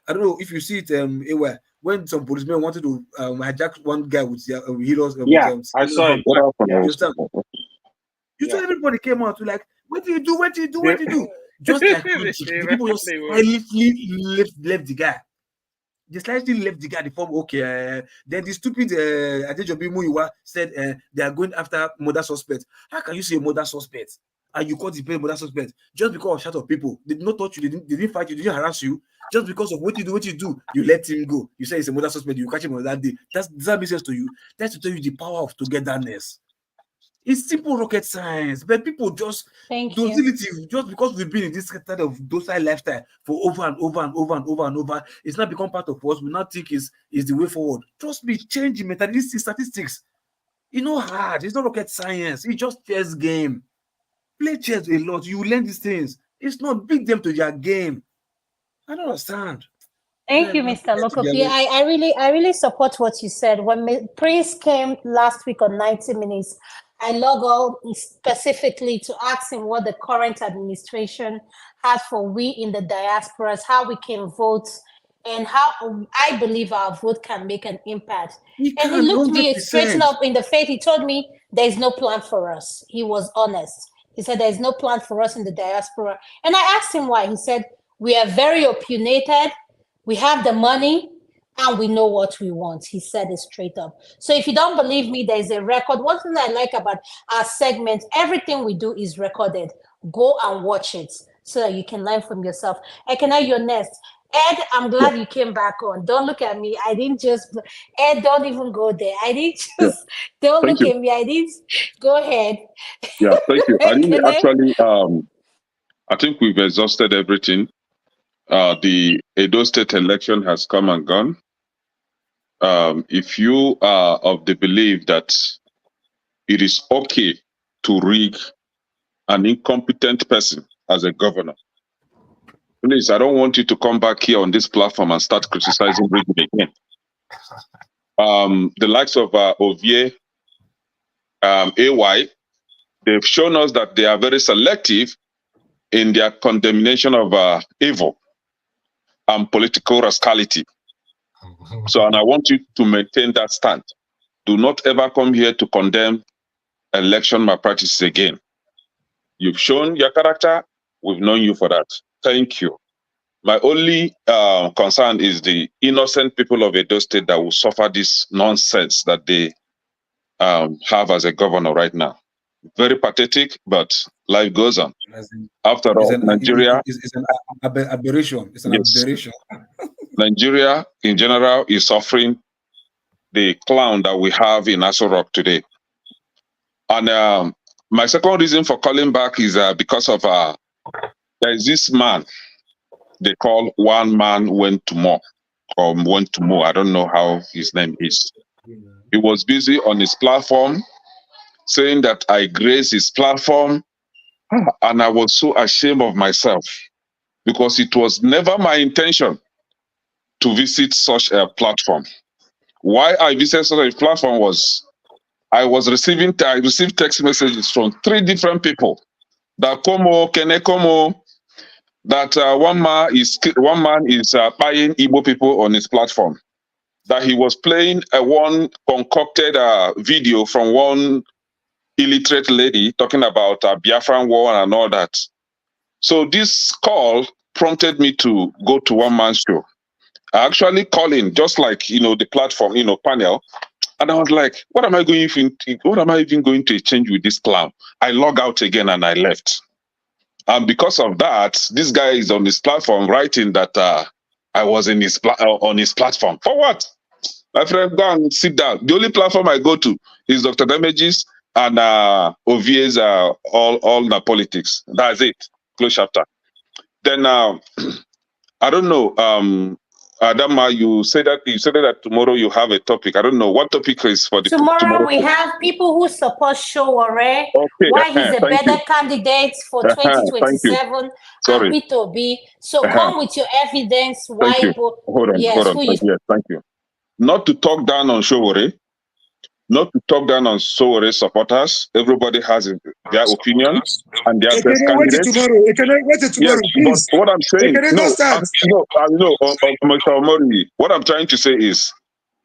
I don't know if you see it anywhere when some policemen wanted to hijack one guy with heroes. I saw it. You saw everybody came out to like, what do you do? Just like the people just silently left the guy. They slightly left the guy the form. Okay, then the stupid Adejobi Muyiwa said they are going after murder suspects. How can you say murder suspects? And you call the murder suspect just because of shut up people? They did not touch you, they didn't fight you, they didn't harass you. Just because of what you do, you let him go. You say it's a murder suspect, you catch him on that day. Does that make sense to you? That's to tell you the power of togetherness. It's simple rocket science, but people just docility just because we've been in this kind of docile lifestyle for over and over. It's not become part of us. We not think is the way forward. Trust me, change the mentality, statistics. It's not hard. It's not rocket science. It's just chess game. Play chess a lot. You learn these things. It's not beat them to their game. I don't understand. Thank you, Mr. Lokopi. I really support what you said. When Prince came last week on 90 Minutes, I logged on specifically to ask him what the current administration has for we in the diasporas, how we can vote, and how I believe our vote can make an impact. And he looked me straight up in the face. He told me there's no plan for us. He was honest. He said there's no plan for us in the diaspora. And I asked him why. He said, we are very opinionated, we have the money, and we know what we want. He said it straight up. So if you don't believe me, there's a record. One thing I like about our segment, everything we do is recorded. Go and watch it so that you can learn from yourself. Ekene, you're next. Ed, I'm glad you came back on. Don't look at me. I didn't just, Ed, don't even go there. I didn't just, don't look at me. I didn't, go ahead. Yeah, thank you. I didn't actually, I think we've exhausted everything. The Edo State election has come and gone. If you are of the belief that it is okay to rig an incompetent person as a governor, please, I don't want you to come back here on this platform and start criticizing rigging again. The likes of Ovie, AY, they've shown us that they are very selective in their condemnation of evil. and political rascality. So, and I want you to maintain that stand. Do not ever come here to condemn election malpractices again. You've shown your character. We've known you for that. Thank you. My only concern is the innocent people of Edo State that will suffer this nonsense that they have as a governor right now. Very pathetic, but life goes on. After all, Nigeria... It's an aberration. It's an Yes. aberration. Nigeria, in general, is suffering the clown that we have in Aso Rock today. And my second reason for calling back is because of there is this man they call One Man Went to More, or Went to More. I don't know how his name is. He was busy on his platform saying that I graced his platform, and I was so ashamed of myself because it was never my intention to visit such a platform. Why I visited such a platform was I received text messages from 3 different people that Kene, that one man is buying Igbo people on his platform. That he was playing one concocted video from one illiterate lady talking about Biafran war and all that. So this call prompted me to go to one man's show. I actually called in, just like the platform, panel, and I was like, what am I even going to exchange with this clown? I log out again and I left. And because of that, this guy is on his platform writing that I was on his platform. For what? My friend, go and sit down. The only platform I go to is Dr. Damages and OVA's all the politics. That's it. Close chapter. Then I don't know. Adama, you said that tomorrow you have a topic. I don't know what topic is for the Tomorrow we have people who support Showore, okay, why he's a thank better you. candidate for Thank you. 2027 Sorry. and P2B. So come with your evidence why Thank you. Hold on. Yes, thank you. Not to talk down on Showore, not to talk down on Showore supporters. Everybody has their opinion and their best candidate. Yes, but what I'm saying, Mr. Omori, what I'm trying to say is,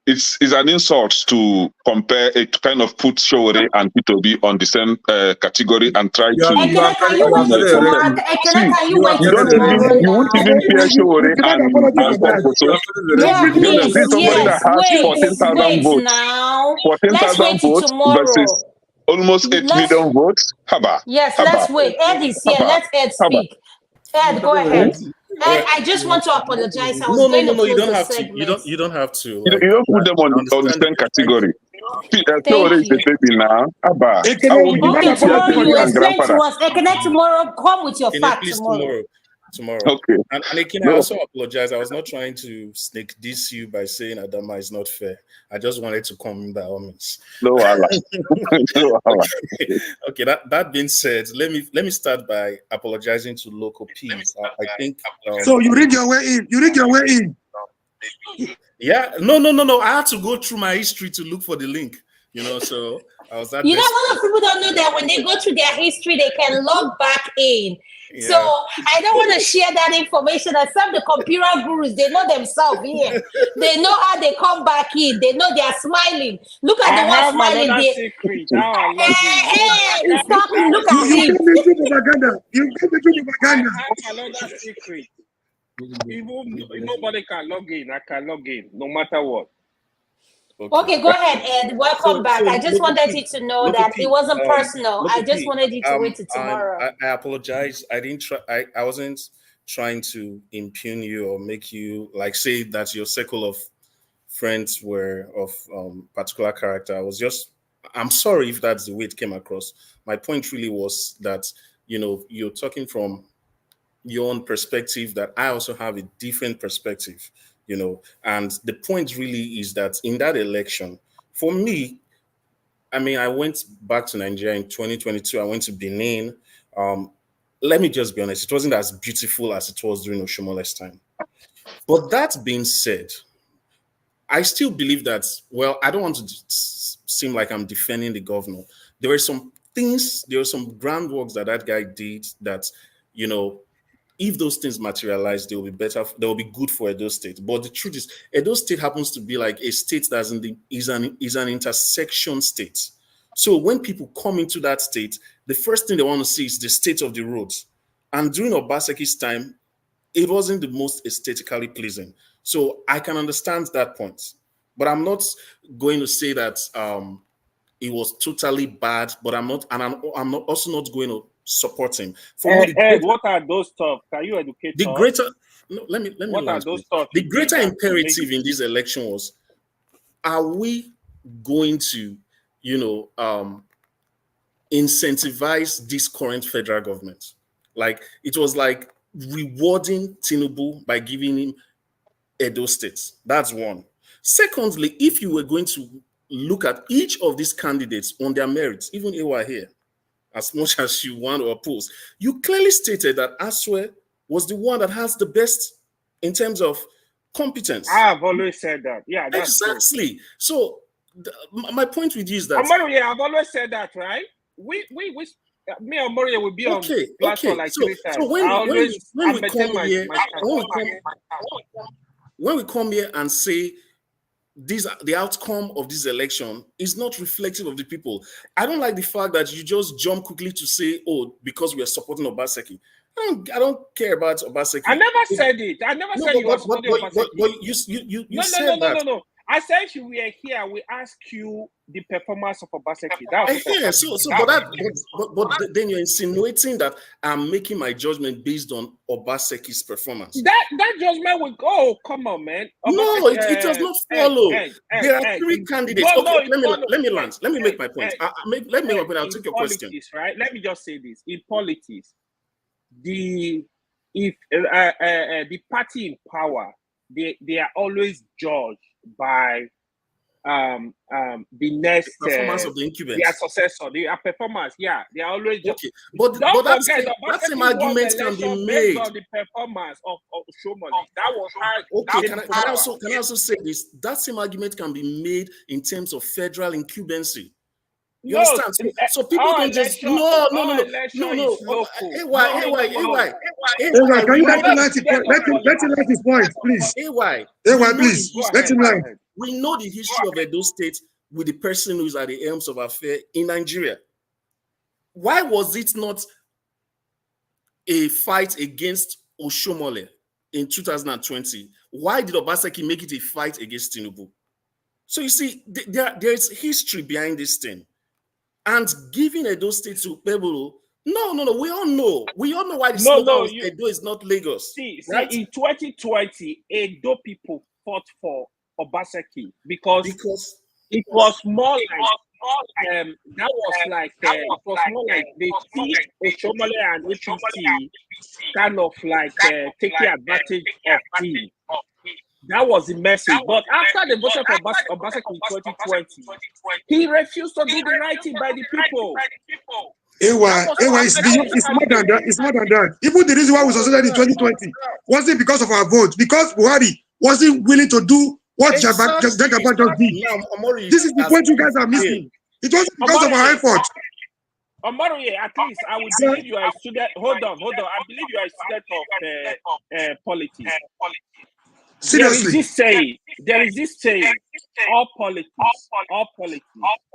it's an insult to compare it, to kind of put Showore and P2B on the same category and try to. Ekene, can you wait till tomorrow? Ekene, can you wait till tomorrow You won't even hear Showore and Popoto. Yeah, please. This is somebody that Yes, has 14,000 wait votes. now. Let's 14,000 wait till votes tomorrow. versus almost 8 million votes. Haba. Yes, Haba. let's wait. Ed is here. Haba. Let Ed Haba. speak. Ed, go ahead. Ed, I just want to apologize. I was going to close You don't the have segment. to. You don't have to. You don't put them on the same category. Thank you. The baby now. Haba. Okay, tomorrow you explain to us. Ekene, tomorrow, come with your facts Please, tomorrow. tomorrow. Okay. And again, I also apologize. I was not trying to snake diss you by saying Adama is not fair. I just wanted to come in by all means. No, Okay. That being said, let me start by apologizing to local peace. I think. So you read your way in. You read your way in. Yeah. No. I had to go through my history to look for the link. So I was that. You know, a lot of people don't know that when they go through their history, they can log back in. Yeah. So I don't want to share that information. And some of the computer gurus, they know themselves here. They know how they come back in. They know they are smiling. Look at the one smiling there. He's talking. Look at him. You get propaganda. You get propaganda. I have another secret. Even nobody can log in. I can log in, no matter what. Okay, go ahead, Ed. Welcome back. I just wanted you to know that it wasn't personal. I just wanted you to wait till tomorrow. I apologize. I didn't try. I wasn't trying to impugn you or make you say that your circle of friends were of particular character. I'm sorry if that's the way it came across. My point really was that you're talking from your own perspective, that I also have a different perspective. And the point really is that in that election, for me, I went back to Nigeria in 2022. I went to Benin. Let me just be honest, it wasn't as beautiful as it was during Oshiomole's time. But that being said, I still believe that, I don't want to seem like I'm defending the governor. There were some things, there were some groundworks that guy did that, if those things materialize, they will be better. They will be good for Edo State. But the truth is, Edo State happens to be like a state that's is an intersection state. So when people come into that state, the first thing they want to see is the state of the roads. And during Obaseki's time, it wasn't the most aesthetically pleasing. So I can understand that point. But I'm not going to say that it was totally bad, but I'm not also not going to support him. For me, what are those stuff? Can you educate the us? greater? No, let me. What are those stuff? The greater imperative in this election was: are we going to, incentivize this current federal government? Like it was like rewarding Tinubu by giving him Edo State. That's one. Secondly, if you were going to look at each of these candidates on their merits, even Ewa here, as much as you want to oppose, you clearly stated that Aswe was the one that has the best in terms of competence. I've always said that. Yeah, that's exactly. True. So my point with you is that Omori, I've always said that, right? Me and Omori will be on platform like 3 times. So when we come here and say the outcome of this election is not reflective of the people, I don't like the fact that you just jump quickly to say, oh, because we are supporting Obaseki. I don't care about Obaseki. I never said it. I never said you were supporting Obaseki. But you said that. No. I said if we are here, we ask you the performance of Obaseki. But then you're insinuating that I'm making my judgment based on Obaseki's performance. That judgment will go. Come on, man. No, it does not follow. There are 3 candidates. Okay, let me land. Let me make my point. Let me make my point. I'll take your question. Right? Let me just say this. In politics, the party in power, they are always judged by the next performance of the incumbent, their successor, their performance. Yeah, they are always just okay. But that same argument can be made on the performance of Oshiomhole. That was hard. Okay, can I also say this? That same argument can be made in terms of federal incumbency. You understand? So people don't just no. Can you let him land his point, please? Please let him land. We know the history of Edo State with the person who is at the helms of affairs in Nigeria. Why was it not a fight against Oshiomole in 2020? Why did Obaseki make it a fight against Tinubu? So you see, there is history behind this thing. And giving Edo State to Pebble, no, we all know why the slogan of Edo is not Lagos. See, in 2020, Edo people fought for Obaseki because it was more like they see Oshiomole and APC kind of like taking advantage of him. That was the message. But after the vote for Obaseki in 2020, he refused to do the right thing by the people. It's more than that. It's more than that. Even the reason why we succeeded in 2020 wasn't because of our vote, because Buhari wasn't willing to do what Jagaban just did. This is the point you guys are missing. It wasn't because of our effort. Omori, at least I would believe you are a student. Hold on. I believe you are a student of politics. Seriously. There is this saying, all politics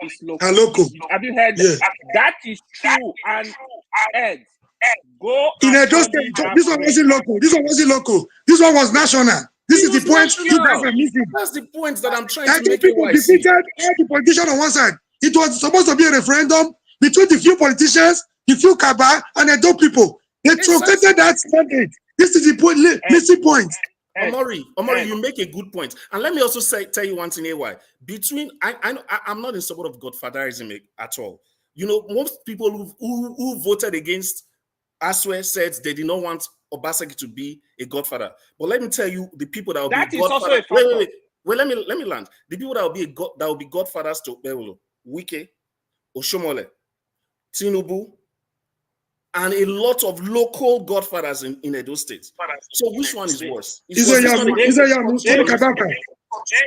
is local. Have you heard that? That is true. And Ed, go in Edo State. This one wasn't local. This one was national. This is the point you guys are missing. That's the point that I'm trying to make. People defeated all the politicians on one side. It was supposed to be a referendum between the few politicians, the few Kaba, and Edo people. They truncated that mandate. This is the point, missing point. Omori, you make a good point. And let me also tell you one thing, AY. I'm not in support of Godfatherism at all. You know, most people who voted against Aswe said they did not want Obaseki to be a godfather. But let me tell you, the people that will be godfathers. Wait, let me land. The people that will be godfathers to Bewolo, Wike, Oshiomole, Tinubu, and a lot of local godfathers in Edo State. So which one is worse?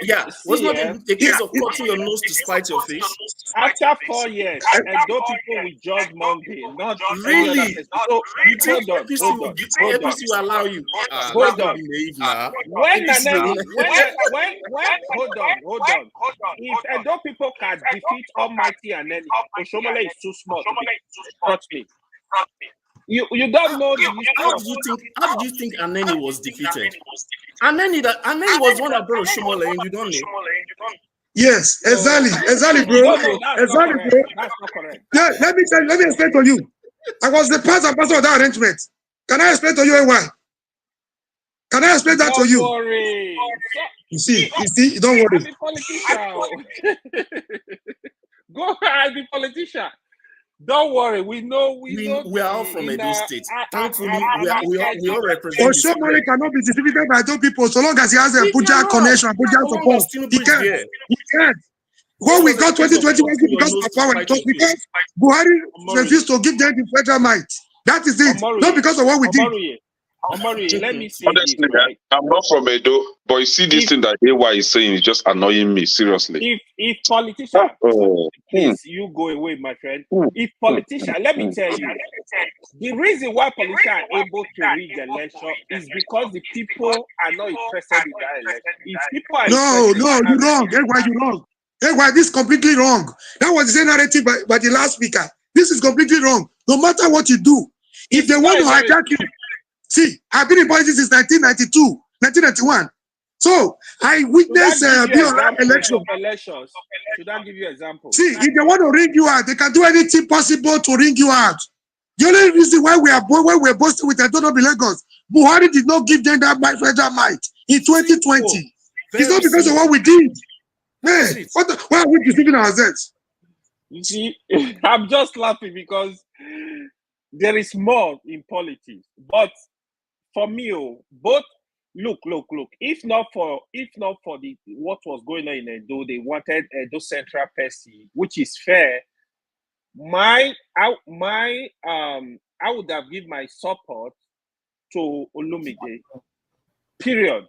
Yeah, was not a case of cutting your nose to spite your face. After 4 years, and those people will judge Monday, not any other Really? person. So You think hold on. APC will allow you? Hold Let's not on. be naive now. When APC hold on. If Edo people can defeat Almighty Aneni, Oshiomole is too small to be. Trust me. You don't know the history. How did you think Aneni was defeated? Aneni was one that brought Oshiomole in. You don't know. Yes, exactly, bro. No, that's not correct. Bro. That's not correct. Yeah, let me explain to you. I was the part and parcel of that arrangement. Can I explain to you why? Can I explain that to you? Don't worry. You see, don't worry. I'm a politician. Go ahead, be politician. Don't worry, we know. We are all from Edo State. Thankfully, we all represent. Oshiomole cannot be distributed by those people so long as he has a Abuja connection, Abuja support. He can't. When we got 2021 because of power, it was because Buhari refused to give them the federal might. That is it. Not because of what we did. Omori, let me say honestly, this, right? I'm not from Edo, but you see this thing that AY is saying is just annoying me, seriously. If politicians, please, you go away, my friend. If politicians, let me tell you, the reason why politicians are able to rig the election is because the people are not interested in that election. If people are you're wrong. You're wrong. This is completely wrong. That was the same narrative by the last speaker. This is completely wrong. No matter what you do, if they want to hijack you, see, I've been in politics since 1992, 1991. So I witnessed election. Should I give you examples? See, if they want to ring you out, they can do anything possible to ring you out. The only reason why we're boasting with autonomy Lagos, Buhari did not give them that federal might in 2020. It's not because of what we did. Man, why are we deceiving ourselves? You see, I'm just laughing because there is more in politics. But for me, both look. If not for the what was going on in Edo, they wanted Edo Central Percy, which is fair. I would have given my support to Olumide. Period.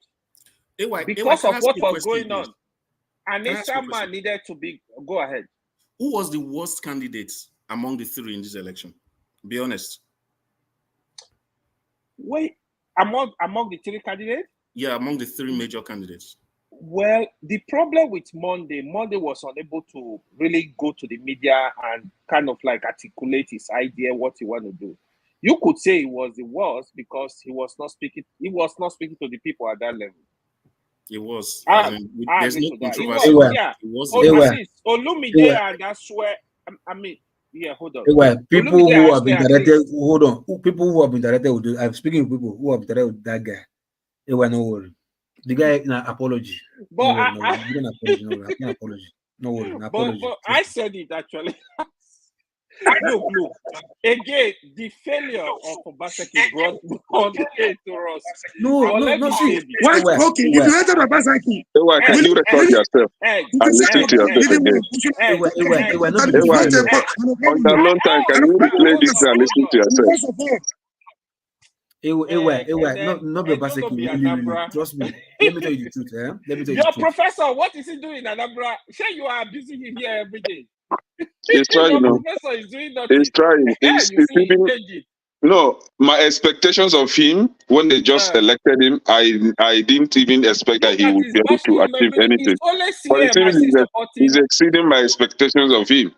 Because of what was going on. And man needed to be. Go ahead. Who was the worst candidate among the three in this election? Be honest. Wait, among the three candidates? Yeah, among the three major candidates. Well, the problem with Monday was unable to really go to the media and kind of like articulate his idea, what he want to do. You could say it was the worst because he was not speaking to the people at that level. It was. There's no controversy. Olumide, and that's where I mean. Yeah, hold on. People who have been directed. Hold on. People who have been directed with. I'm speaking to people who have been directed with that guy. They were no worry. The guy, no apology. But no apology. No worry. No apology. But I said it actually. Look. Again, the failure of Obaseki brought pain to us. No. See, why? Okay, if you enter Obaseki, can you record yourself and listen to yourself again? On the long time, can you replay this and listen to yourself? Not be Obaseki. Trust me. Let me tell you the truth. Let me tell you the truth. Your professor, what is he doing in Anambra? Sure, you are abusing him here every day. He's trying. He's trying. No, my expectations of him when they just elected him, I didn't even expect that he would be able to achieve anything. But it seems he's exceeding my expectations of him.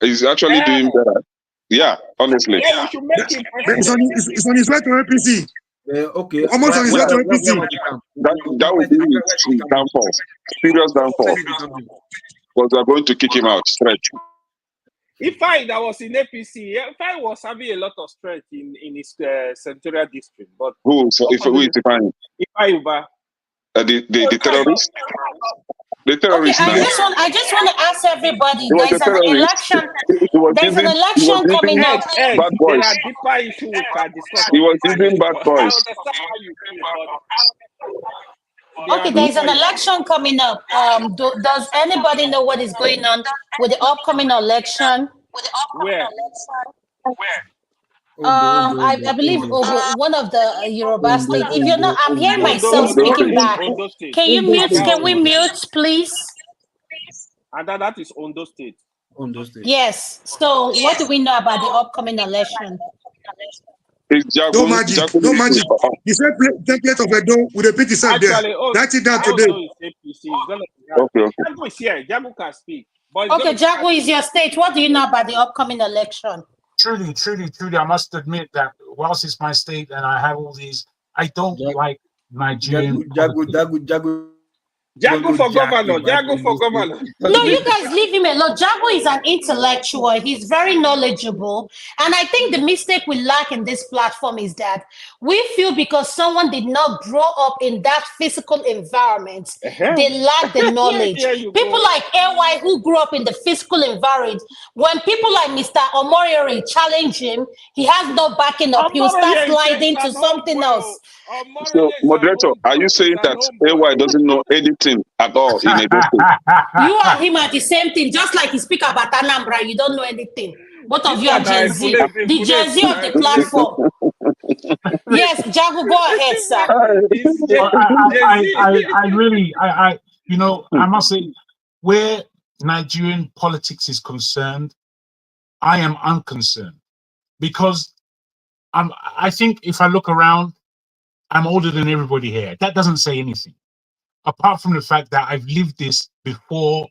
He's actually doing better. Yeah, honestly. Yeah, we should make him it's on his way to APC. Okay. Almost on his way to APC. That would be his downfall. Serious downfall. Because we're going to kick him out straight. If I was in APC, if I was having a lot of strength in his senatorial district, but who is defining? The terrorist. The terrorist. Okay, I just want to ask everybody. There's an election. There's an election coming up. Bad boys. He was using bad boys. Okay, there's an election coming up. Does anybody know what is going on with the upcoming election? Where? I believe one of the Yoruba state. If you're not, I'm hearing myself speaking back. Can you mute? Can we mute, please? And that is Ondo State. Ondo State. Yes. So, what do we know about the upcoming election? No magic, no magic. The same template of Edo will repeat itself there. Write it down today. Okay. Jago is here. Jago can speak. Okay, Jago is your state. What do you know about the upcoming election? Truly, I must admit that whilst it's my state and I have all these, I don't like Nigerian. Jago for governor. Jago for governor. No, you guys leave him alone. Jago is an intellectual. He's very knowledgeable. And I think the mistake we lack in this platform is that we feel because someone did not grow up in that physical environment, they lack the knowledge. People like AY who grew up in the physical environment, when people like Mr. Omoriori challenge him, he has no backing up. He'll start sliding to something else. So, moderator, are you saying that AY doesn't know anything at all in Edo State? You and him are the same thing, just like you speak about Anambra, you don't know anything. Both of you are Gen Z, the Gen Z of the platform. Yes, Jago, go ahead, sir. I really, you know, I must say, where Nigerian politics is concerned, I am unconcerned because I think if I look around, I'm older than everybody here. That doesn't say anything. Apart from the fact that I've lived this before.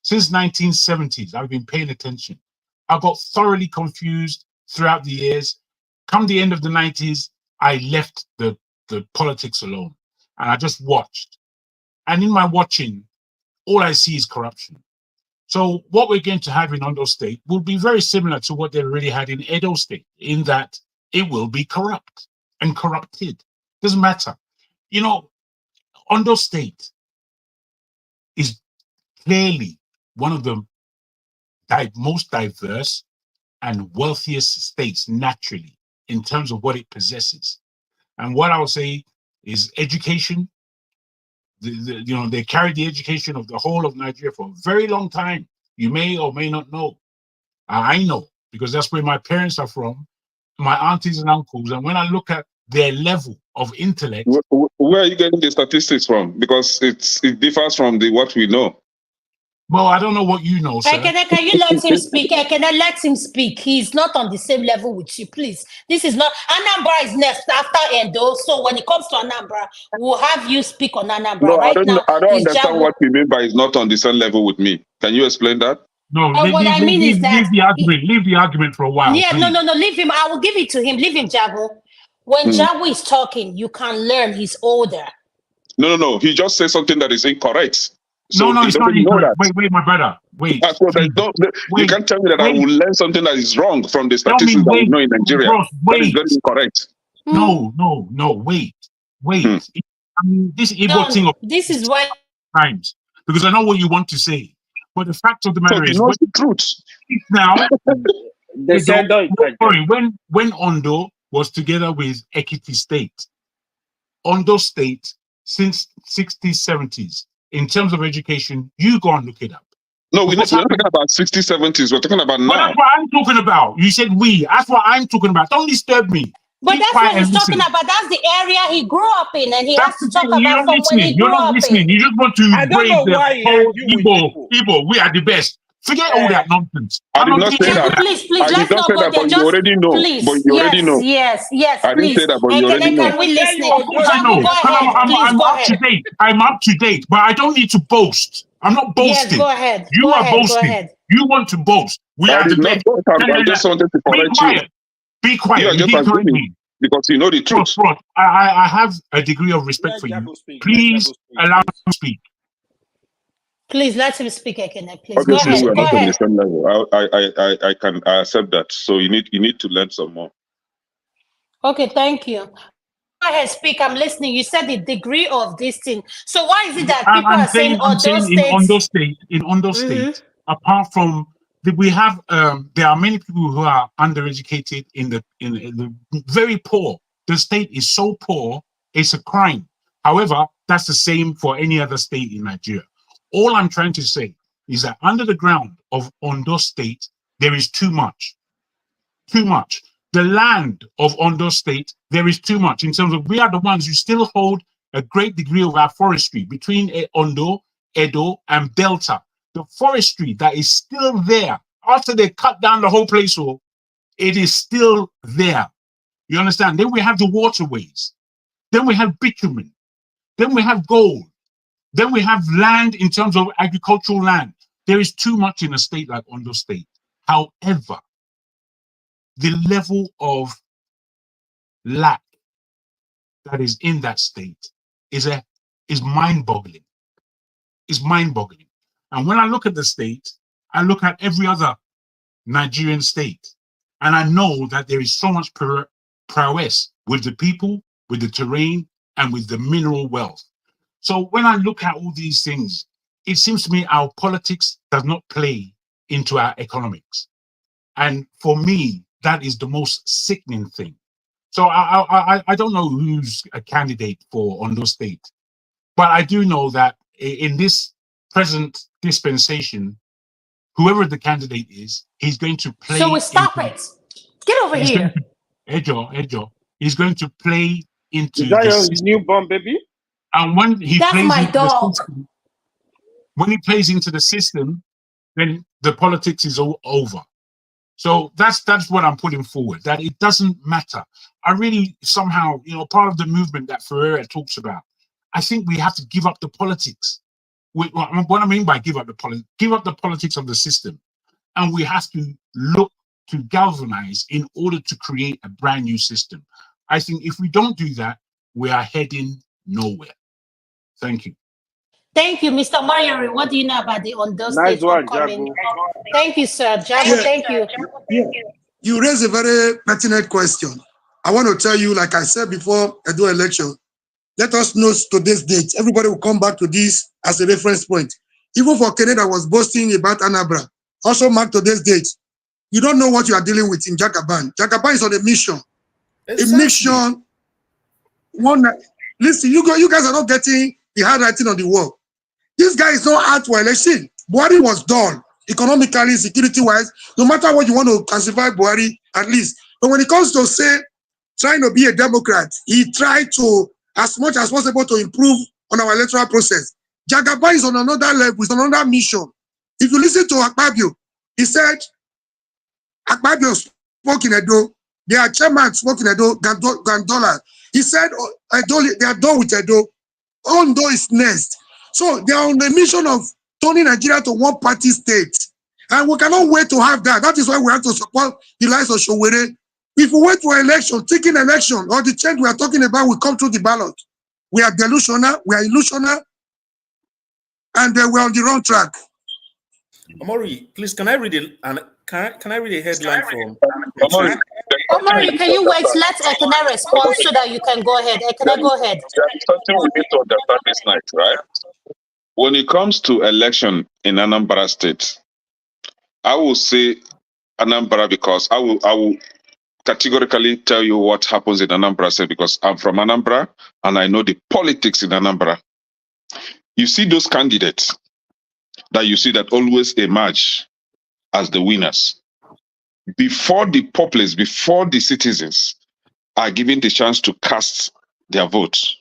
Since 1970s, I've been paying attention. I got thoroughly confused throughout the years. Come the end of the 90s, I left the politics alone and I just watched. And in my watching, all I see is corruption. So what we're going to have in Ondo State will be very similar to what they already had in Edo State, in that it will be corrupt and corrupted. Doesn't matter. You know, Ondo State is clearly one of the most diverse and wealthiest states naturally in terms of what it possesses. And what I would say is education. You know, they carried the education of the whole of Nigeria for a very long time. You may or may not know. I know, because that's where my parents are from, my aunties and uncles. And when I look at their level of intellect. Where are you getting the statistics from? Because it differs from what we know. Well, I don't know what you know, sir. Can you let him speak? Can I let him speak? He's not on the same level with you, please. This is not, Anambra is next after Endo. So when it comes to Anambra, we'll have you speak on Anambra. No, right I don't understand Jago. what you mean by it's not on the same level with me. Can you explain that? No, leave the argument for a while. Yeah, please. no, leave him. I will give it to him. Leave him, Jago. When Jago is talking, you can learn. He's older. No. He just said something that is incorrect. So no, it's not incorrect. Wait, my brother. Wait. You can't tell me that I will learn something that is wrong from the statistics that we know in Nigeria. That is very incorrect. No, wait. I mean, this Igbo thing of this is why times, because I know what you want to say. But the fact of the matter is, the truth. Now, sorry, when Ondo was together with Ekiti State, Ondo State since 60s, 70s, in terms of education, you go and look it up. No, we're not talking about 60s, 70s. We're talking about now. But that's what I'm talking about. You said we. That's what I'm talking about. Don't disturb me. But that's what he's talking about. That's the area he grew up in, and he has to talk about from when he grew up in. You're not listening. You just want to embrace the whole Igbo. We are the best. Forget all that nonsense. I did not say that. Please, I did not say that, but you already know. Please, you already know. Yes, I didn't say that, but you already know. Can we listen? I'm up to date. I'm up to date, but I don't need to boast. I'm not boasting. Yes, go ahead. You are boasting. You want to boast. We are the best. I just wanted to correct you. Be quiet. You are just agreeing because you know the truth. I have a degree of respect for you. Please allow me to speak. Please let him speak, Ekene. Please Obviously, go ahead. we're not on the same level. I can accept that. So you need to learn some more. Okay, thank you. Go ahead, speak. I'm listening. You said the degree of this thing. So why is it that people are saying in Ondo State, apart from we have there are many people who are undereducated in the very poor. The state is so poor, it's a crime. However, that's the same for any other state in Nigeria. All I'm trying to say is that under the ground of Ondo State, there is too much. too much. The land of Ondo State, there is too much in terms of we are the ones who still hold a great degree of our forestry between Ondo, Edo, and Delta. The forestry that is still there after they cut down the whole place, it is still there. You understand? Then we have the waterways. Then we have bitumen. Then we have gold. Then we have land in terms of agricultural land. There is too much in a state like Ondo State. However, the level of lack that is in that state is mind-boggling. It's mind-boggling. And when I look at the state, I look at every other Nigerian state, and I know that there is so much prowess with the people, with the terrain, and with the mineral wealth. So when I look at all these things, it seems to me our politics does not play into our economics. And for me, that is the most sickening thing. So I don't know who's a candidate for Ondo State, but I do know that in this present dispensation, whoever the candidate is, he's going to play. So we stop it. Get over here. Ejo, he's going to play into Is that the your system. newborn baby? And when he That's plays my into dog. the system, when he plays into the system, then the politics is all over. So that's what I'm putting forward, that it doesn't matter. I really somehow, part of the movement that Ferreira talks about, I think we have to give up the politics. What I mean by give up the politics of the system. And we have to look to galvanize in order to create a brand new system. I think if we don't do that, we are heading nowhere. Thank you. Thank you, Mr. Mayori. What do you know about the Ondo Nice State one, upcoming? Jabu. Thank you, sir. Jabu, thank you. Yeah. You raise a very pertinent question. I want to tell you, like I said before, Edo election, let us know today's date. Everybody will come back to this as a reference point. Even for Canada was boasting about Anambra, also mark today's date. You don't know what you are dealing with in Jakaban. Jakaban is on a mission. Exactly. A mission. Listen, you guys are not getting the handwriting on the wall. This guy is not out for election. Buhari was done economically, security-wise. No matter what you want to classify Buhari, at least. But when it comes to say trying to be a Democrat, he tried to, as much as possible, to improve on our electoral process. Jagaba is on another level, is on another mission. If you listen to Akpabio, he said, Akpabio spoke in Edo, their chairman spoke in Edo, Gandola. He said, Edo, they are done with Edo. Ondo is next. So they are on the mission of turning Nigeria to one-party state. And we cannot wait to have that. That is why we have to support the likes of Showere. If we wait for election, taking election, or the change we are talking about will come through the ballot. We are delusional, we are illusional, and we're on the wrong track. Omori, please, can I read it? And can I read a headline from Omori, can you wait? Let Ekene respond so that you can go ahead. Ekene, go ahead. There's something we need to understand this night, right? When it comes to election in Anambra State, I will say Anambra because I will categorically tell you what happens in Anambra State because I'm from Anambra and I know the politics in Anambra. You see those candidates that you see that always emerge as the winners. Before the populace, before the citizens are given the chance to cast their votes,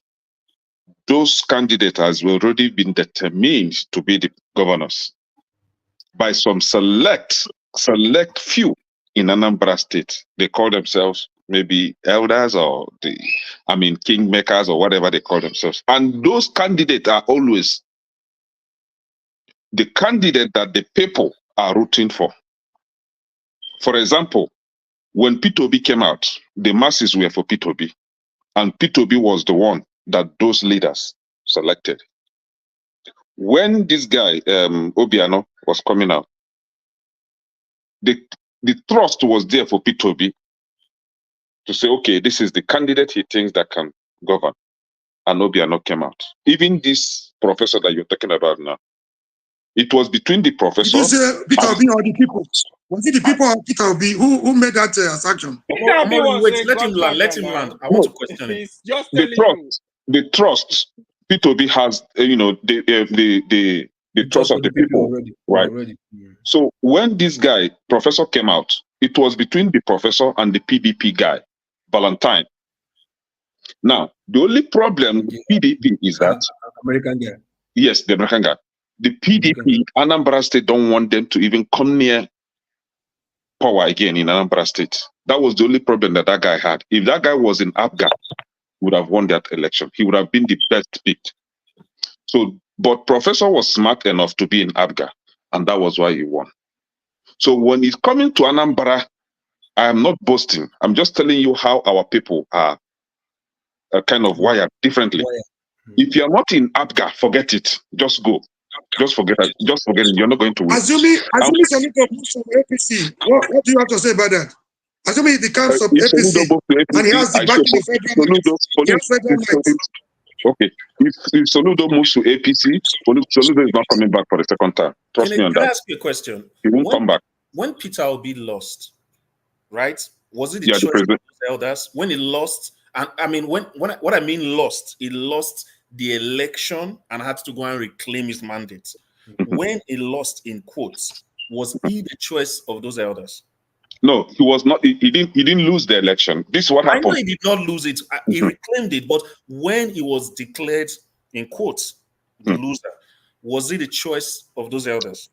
those candidates has already been determined to be the governors by some select few in Anambra State. They call themselves maybe elders or kingmakers or whatever they call themselves. And those candidates are always the candidate that the people are rooting for. For example, when P2B came out, the masses were for P2B. And P2B was the one that those leaders selected. When this guy, Obiano, was coming out, the trust was there for P2B to say, okay, this is the candidate he thinks that can govern. And Obiano came out. Even this professor that you're talking about now, it was between the professor. Did you say Peter Obi or the people? Was it the people or Peter Obi who made that assumption? Wait, let him land. Let him land. I want to question him. The trust P2B has, the trust of the people, right? So when this guy, professor, came out It was between the professor and the PDP guy, Valentine. Now, the only problem with PDP is that American guy. yes, the American guy. The PDP, Anambra State don't want them to even come near power again in Anambra State. That was the only problem that guy had. If that guy was in Abga, he would have won that election. He would have been the best picked. So, but Professor was smart enough to be in Abga, and that was why he won. So when he's coming to Anambra, I am not boasting. I'm just telling you how our people are kind of wired differently. If you're not in Abga, forget it. Just go. Just forget it. Just forget it. You're not going to win. Assuming Soludo moves from APC, what do you have to say about that? Assuming he becomes from APC, and he has the backing of federal might. Okay. If Soludo moves to APC, Soludo is not coming back for the second time. Trust me on that. Can I ask you a question? He won't come back. When Peter Obi lost, right? Was it the Yeah, choice of the elders? When he lost, and I mean, what I mean lost, he lost the election and had to go and reclaim his mandate. When he lost, in quotes, was he the choice of those elders? No, he was not. He didn't lose the election. This is what happened. I know he did not lose it. He reclaimed it, but when he was declared, in quotes, the loser, was he the choice of those elders?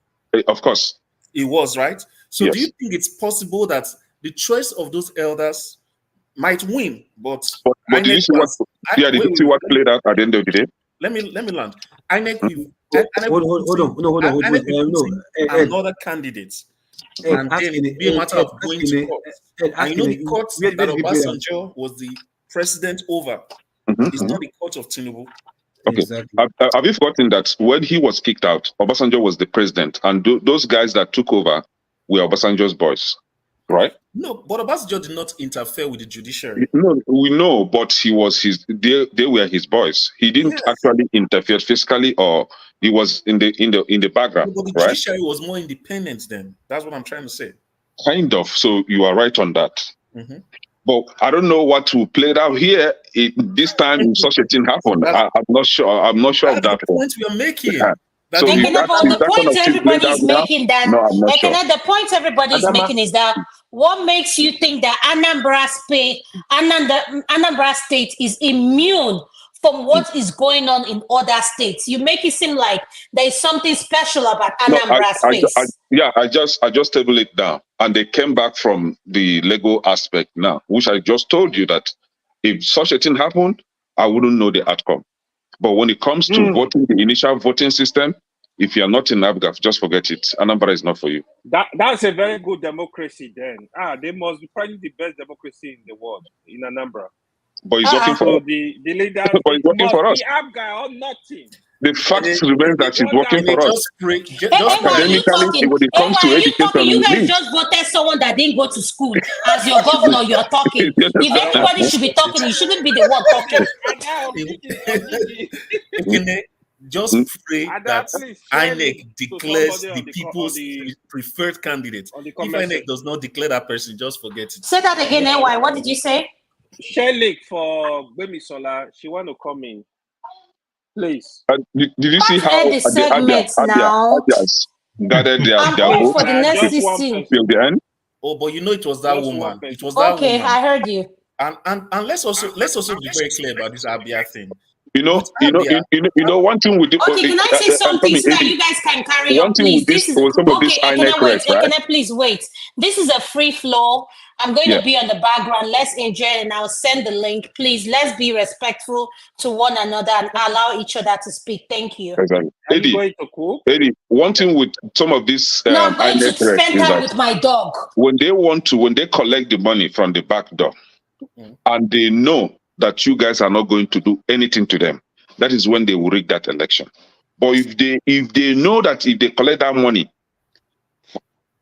Of course. It was, right? So Yes. do you think it's possible that the choice of those elders might win, but did you see what? Did you see what played out at the end of the day? Let me land. INEC Hold on. Another candidate. And then it will be a matter of going to court. And you know the court that Obasanjo was the president over. It's not the court of Tinubu. Okay. Exactly. Have you forgotten that when he was kicked out, Obasanjo was the president, and those guys that took over were Obasanjo's boys, right? No, but Obasanjo did not interfere with the judiciary. No, we know, but he was they were his boys. He didn't actually interfere fiscally, or he was in the background, but the right? judiciary was more independent then. That's what I'm trying to say. Kind of. So you are right on that. But I don't know what will play out here. This time, such a thing happened. I'm not sure. I'm not sure of that. The point we are making. Yeah. So the point everybody is making that the point everybody is making is that what makes you think that Anambra State is immune from what is going on in other states? You make it seem like there is something special about Anambra space. I just table it down, and they came back from the legal aspect now, which I just told you that if such a thing happened, I wouldn't know the outcome. But when it comes to voting, the initial voting system, if you are not in Abga, just forget it. Anambra is not for you. That's a very good democracy then. They must be probably the best democracy in the world, in Anambra. But he's working for us. The leader but he's working for us. The Abga or nothing. The fact remains that he's working for us. Academically, when it comes to education, you guys just voted someone that didn't go to school as your governor. You're talking. If everybody should be talking, you shouldn't be the one talking. Just pray that INEC declares the people's preferred candidate. If INEC does not declare that person, just forget it. Say that again, NY. What did you say? Shelik for Gbemisola. She want to come in. Please. Did you see how the segments now gathered their vote for the next system till the end? Oh, but you know it was that woman. It was that woman. Okay, I heard you. And let's also be very clear about this Abia thing. You know, one thing with okay, can I say something so that you guys can carry on, please? Please wait. This is a free flow. I'm going to be on the background. Let's enjoy it, and I'll send the link. Please, let's be respectful to one another and allow each other to speak. Thank you. Exactly. Eddie, one thing with some of this no, I'm going to spend time with my dog. When they collect the money from the back door, and they know that you guys are not going to do anything to them, that is when they will rig that election. But if they know that if they collect that money,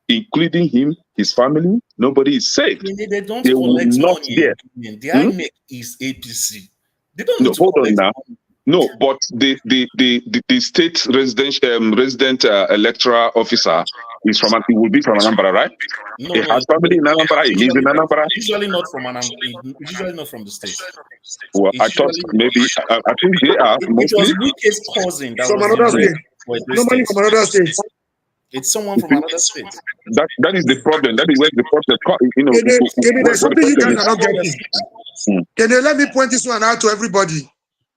including him, his family, nobody is safe. They don't they collect will not money. there. The INEC is APC. They don't need to hold on collect now. money. No, but the state resident electoral officer is from. He will be from Anambra, right? No, he has family in Anambra. He lives in Anambra. Usually not from Anambra. Usually not from the state. Well, I thought maybe. I think they are. It was Wike's cousin that from was another state. Normally from another state. It's someone from another state. That is the problem. That is where the problem. There's something you guys are not problem getting. Can you let me point this one out to everybody?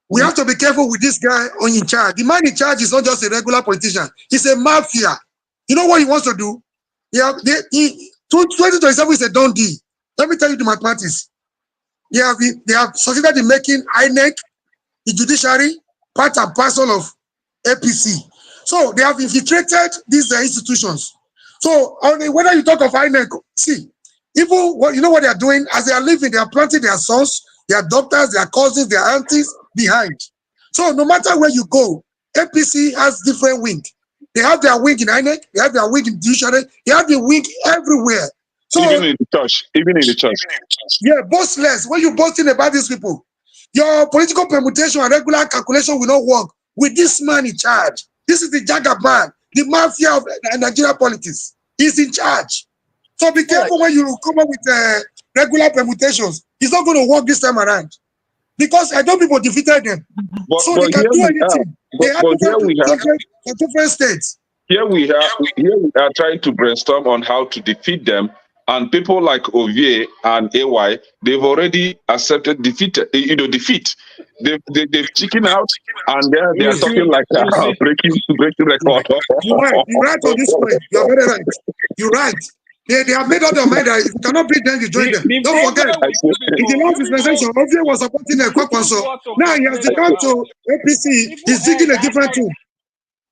We have to be careful with this guy in charge. The man in charge is not just a regular politician. He's a mafia. You know what he wants to do? 2027 is a done deal. Let me tell you the mathematics. They have succeeded in making INEC, the judiciary, part and parcel of APC. So they have infiltrated these institutions. So whether you talk of INEC, see, even you know what they are doing as they are living, they are planting their sons, their daughters, their cousins, their aunties behind. So no matter where you go, APC has different wing. They have their wing in INEC, they have their wing in judiciary, they have the wing everywhere. So even in the church. Yeah, boastless. When you're boasting about these people, your political permutation and regular calculation will not work with this man in charge. This is the Jagaban, the mafia of Nigeria politics. He's in charge. So be careful when you come up with regular permutations. It's not going to work this time around. Because I know people defeated them. So they can do anything. They have different states. Here we are trying to brainstorm on how to defeat them. And people like Ovie and AY, they've already accepted defeat. They've chicken out, and they are talking like breaking record. You're right on this point. You're very right. You're right. They have made up their mind that if you cannot beat them, you join them. Don't forget, in the last dispensation, Ovie was supporting a Kwakwanso. Now he has come to APC. He's digging a different tune.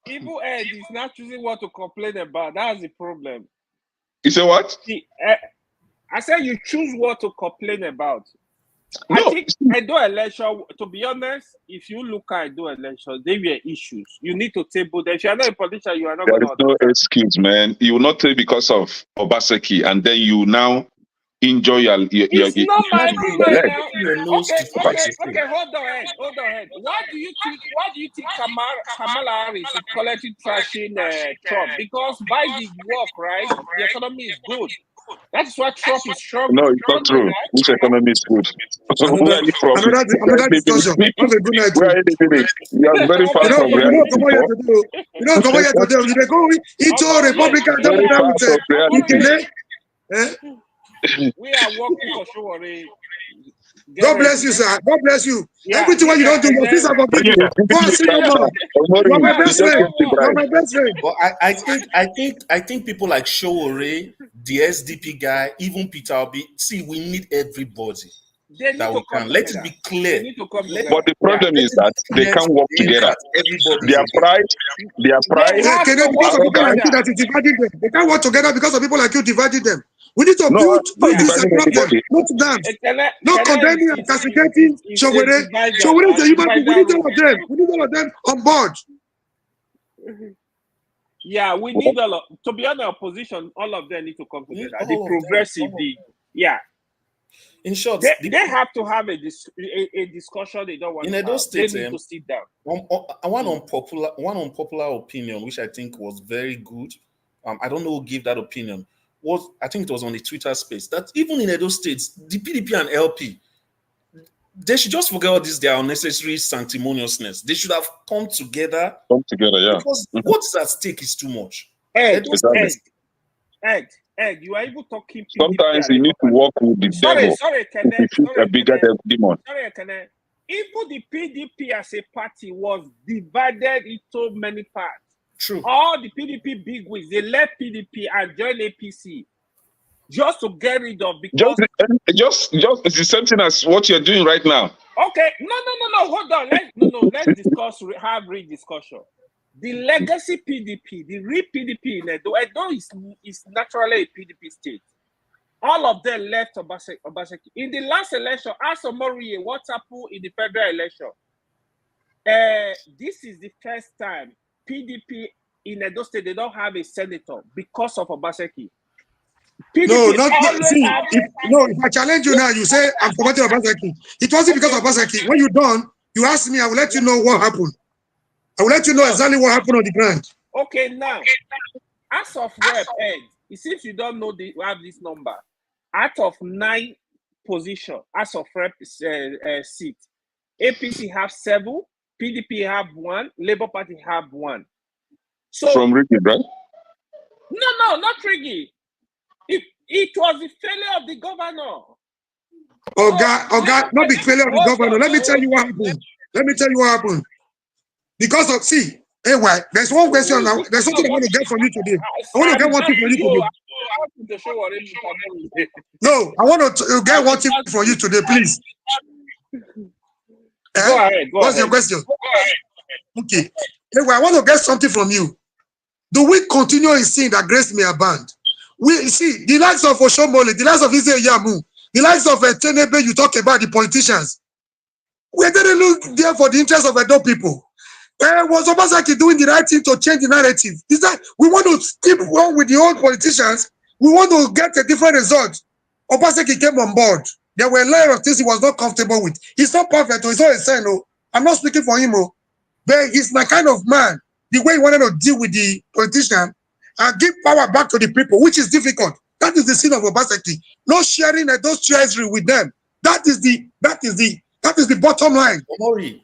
Evil Ed is not choosing what to complain about. That's the problem. You say what? I said you choose what to complain about. No. I think Edo election, to be honest, if you look at Edo election, there were issues. You need to table them. If you are not a politician, you are not going to. There is no excuse, man. You will not say because of Obaseki, and then you now enjoy your it's not my problem now. Okay, hold on. Why do you think Kamala Harris is collecting trashing Trump? Because by the work, right, the economy is good. That's why Trump is strong. No, it's not true. Which economy is good? Another discussion. Have a good night. Where are you living? You are very far from reality. You don't come here today. You go into Republican. Very far from reality. We are working for sure. God bless you, sir. God bless you. Everything what you don't do, your things are forgiven. Go and see your mom. You're my best friend. You're my best friend. But I think people like Showore, the SDP guy, even Peter Obi. See, we need everybody that we can. Let it be clear. But the problem is that they can't work together. Their pride. Because of people like you that is dividing them. They can't work together because of people like you dividing them. We need to build this problem, not dance, not condemning and castigating Showore. Showore is a human being. We need all of them. We need all of them on board. Yeah, we need to be on the opposition. All of them need to come together. The progressive, in short, they have to have a discussion. They don't want in to Edo have. State, They need to sit down. One unpopular opinion, which I think was very good. I don't know who gave that opinion. I think it was on the Twitter space that even in Edo States, the PDP and LP, they should just forget all this their unnecessary sanctimoniousness. They should have come together. Yeah. Because what is at stake is too much. Ed, you are even talking. Sometimes you need to work with the devil. Sorry, Kenneth. A bigger demon. Sorry, Kenneth. Even the PDP as a party was divided into many parts. True. All the PDP bigwigs, they left PDP and joined APC just to get rid of because just it's the same thing as what you're doing right now. Okay, no. Hold on. Let's discuss. Have real discussion. The legacy PDP, the real PDP in Edo is naturally a PDP state. All of them left Obaseki. In the last election, Oshiomole, what happened in the federal election? This is the first time PDP in Edo State, they don't have a senator because of Obaseki. No, if I challenge you now, you say I'm forgetting Obaseki. It wasn't because of Obaseki. When you're done, you ask me, I will let you know what happened. I will let you know exactly what happened on the ground. Okay, now, as of rep, Ed, it seems you don't know you have this number. Out of 9 positions, as of rep seat, APC have 7, PDP have 1, Labour Party have 1. So from Ricky, right? No, not Triggy. It was the failure of the governor. Oga, not the failure of the governor. Let me tell you what happened. Let me tell you what happened. Because of, see, anyway, there's one question now. There's something I want to get from you today. I want to get one thing from you today. No, I want to get one thing from you today, please. Go ahead. What's your question? Okay. Anyway, I want to get something from you. Do we continue in sin that grace may abound? We see the likes of Oshiomhole, the likes of Israel Yamu, the likes of Tenebe, you talk about the politicians. We didn't look there for the interest of Edo people. Was Obaseki doing the right thing to change the narrative? Is that we want to keep on with the old politicians? We want to get a different result. Obaseki came on board. There were a lot of things he was not comfortable with. He's not perfect, he's not a saint. No. I'm not speaking for him, but he's my kind of man. The way he wanted to deal with the politician and give power back to the people, which is difficult. That is the sin of Obaseki. No sharing those treasury with them. That is the bottom line.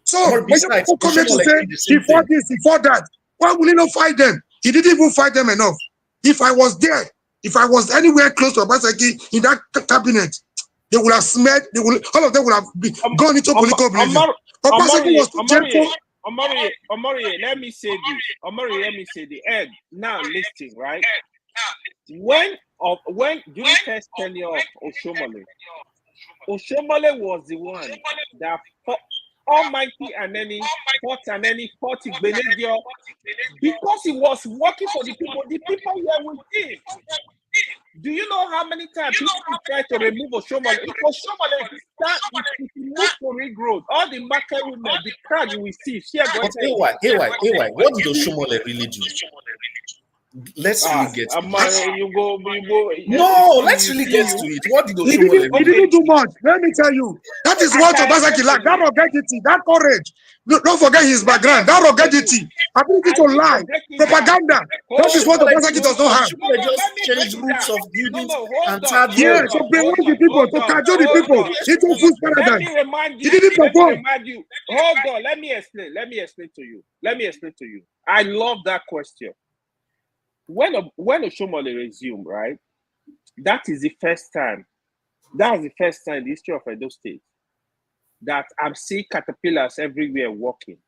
So when you come here to say before this, before that, why will he not fight them? He didn't even fight them enough. If I was there, if I was anywhere close to Obaseki in that cabinet, they would have smeared. All of them would have gone into political oblivion. Obaseki was too gentle. Omori, let me say this. Ed, now listen, right? When during first tenure of Oshiomhole was the one that Almighty and any fought Igbenegio because he was working for the people. The people were with him. Do you know how many times people tried to remove Oshiomhole? If Oshiomhole if he moves to Ring Road, all the market women, the crowd you will see, But AY, what did Oshiomhole really do? Let's really get to it. No, let's really get to it. What did Oshiomhole He didn't do much. Let me tell you. That is what Obaseki lacked. That ruggedity, that courage. Don't forget his background. That ruggedity, ability to lie, propaganda. That is what Obaseki does not have. Oshiomhole just changed routes of buildings and third yeah, to brainwash the people, to cajole the people into food paradise. He didn't perform. Hold on. Let me explain to you. I love that question. When Oshiomhole resumed, right? That is the first time. That was the first time in the history of Edo State that I'm seeing caterpillars everywhere walking.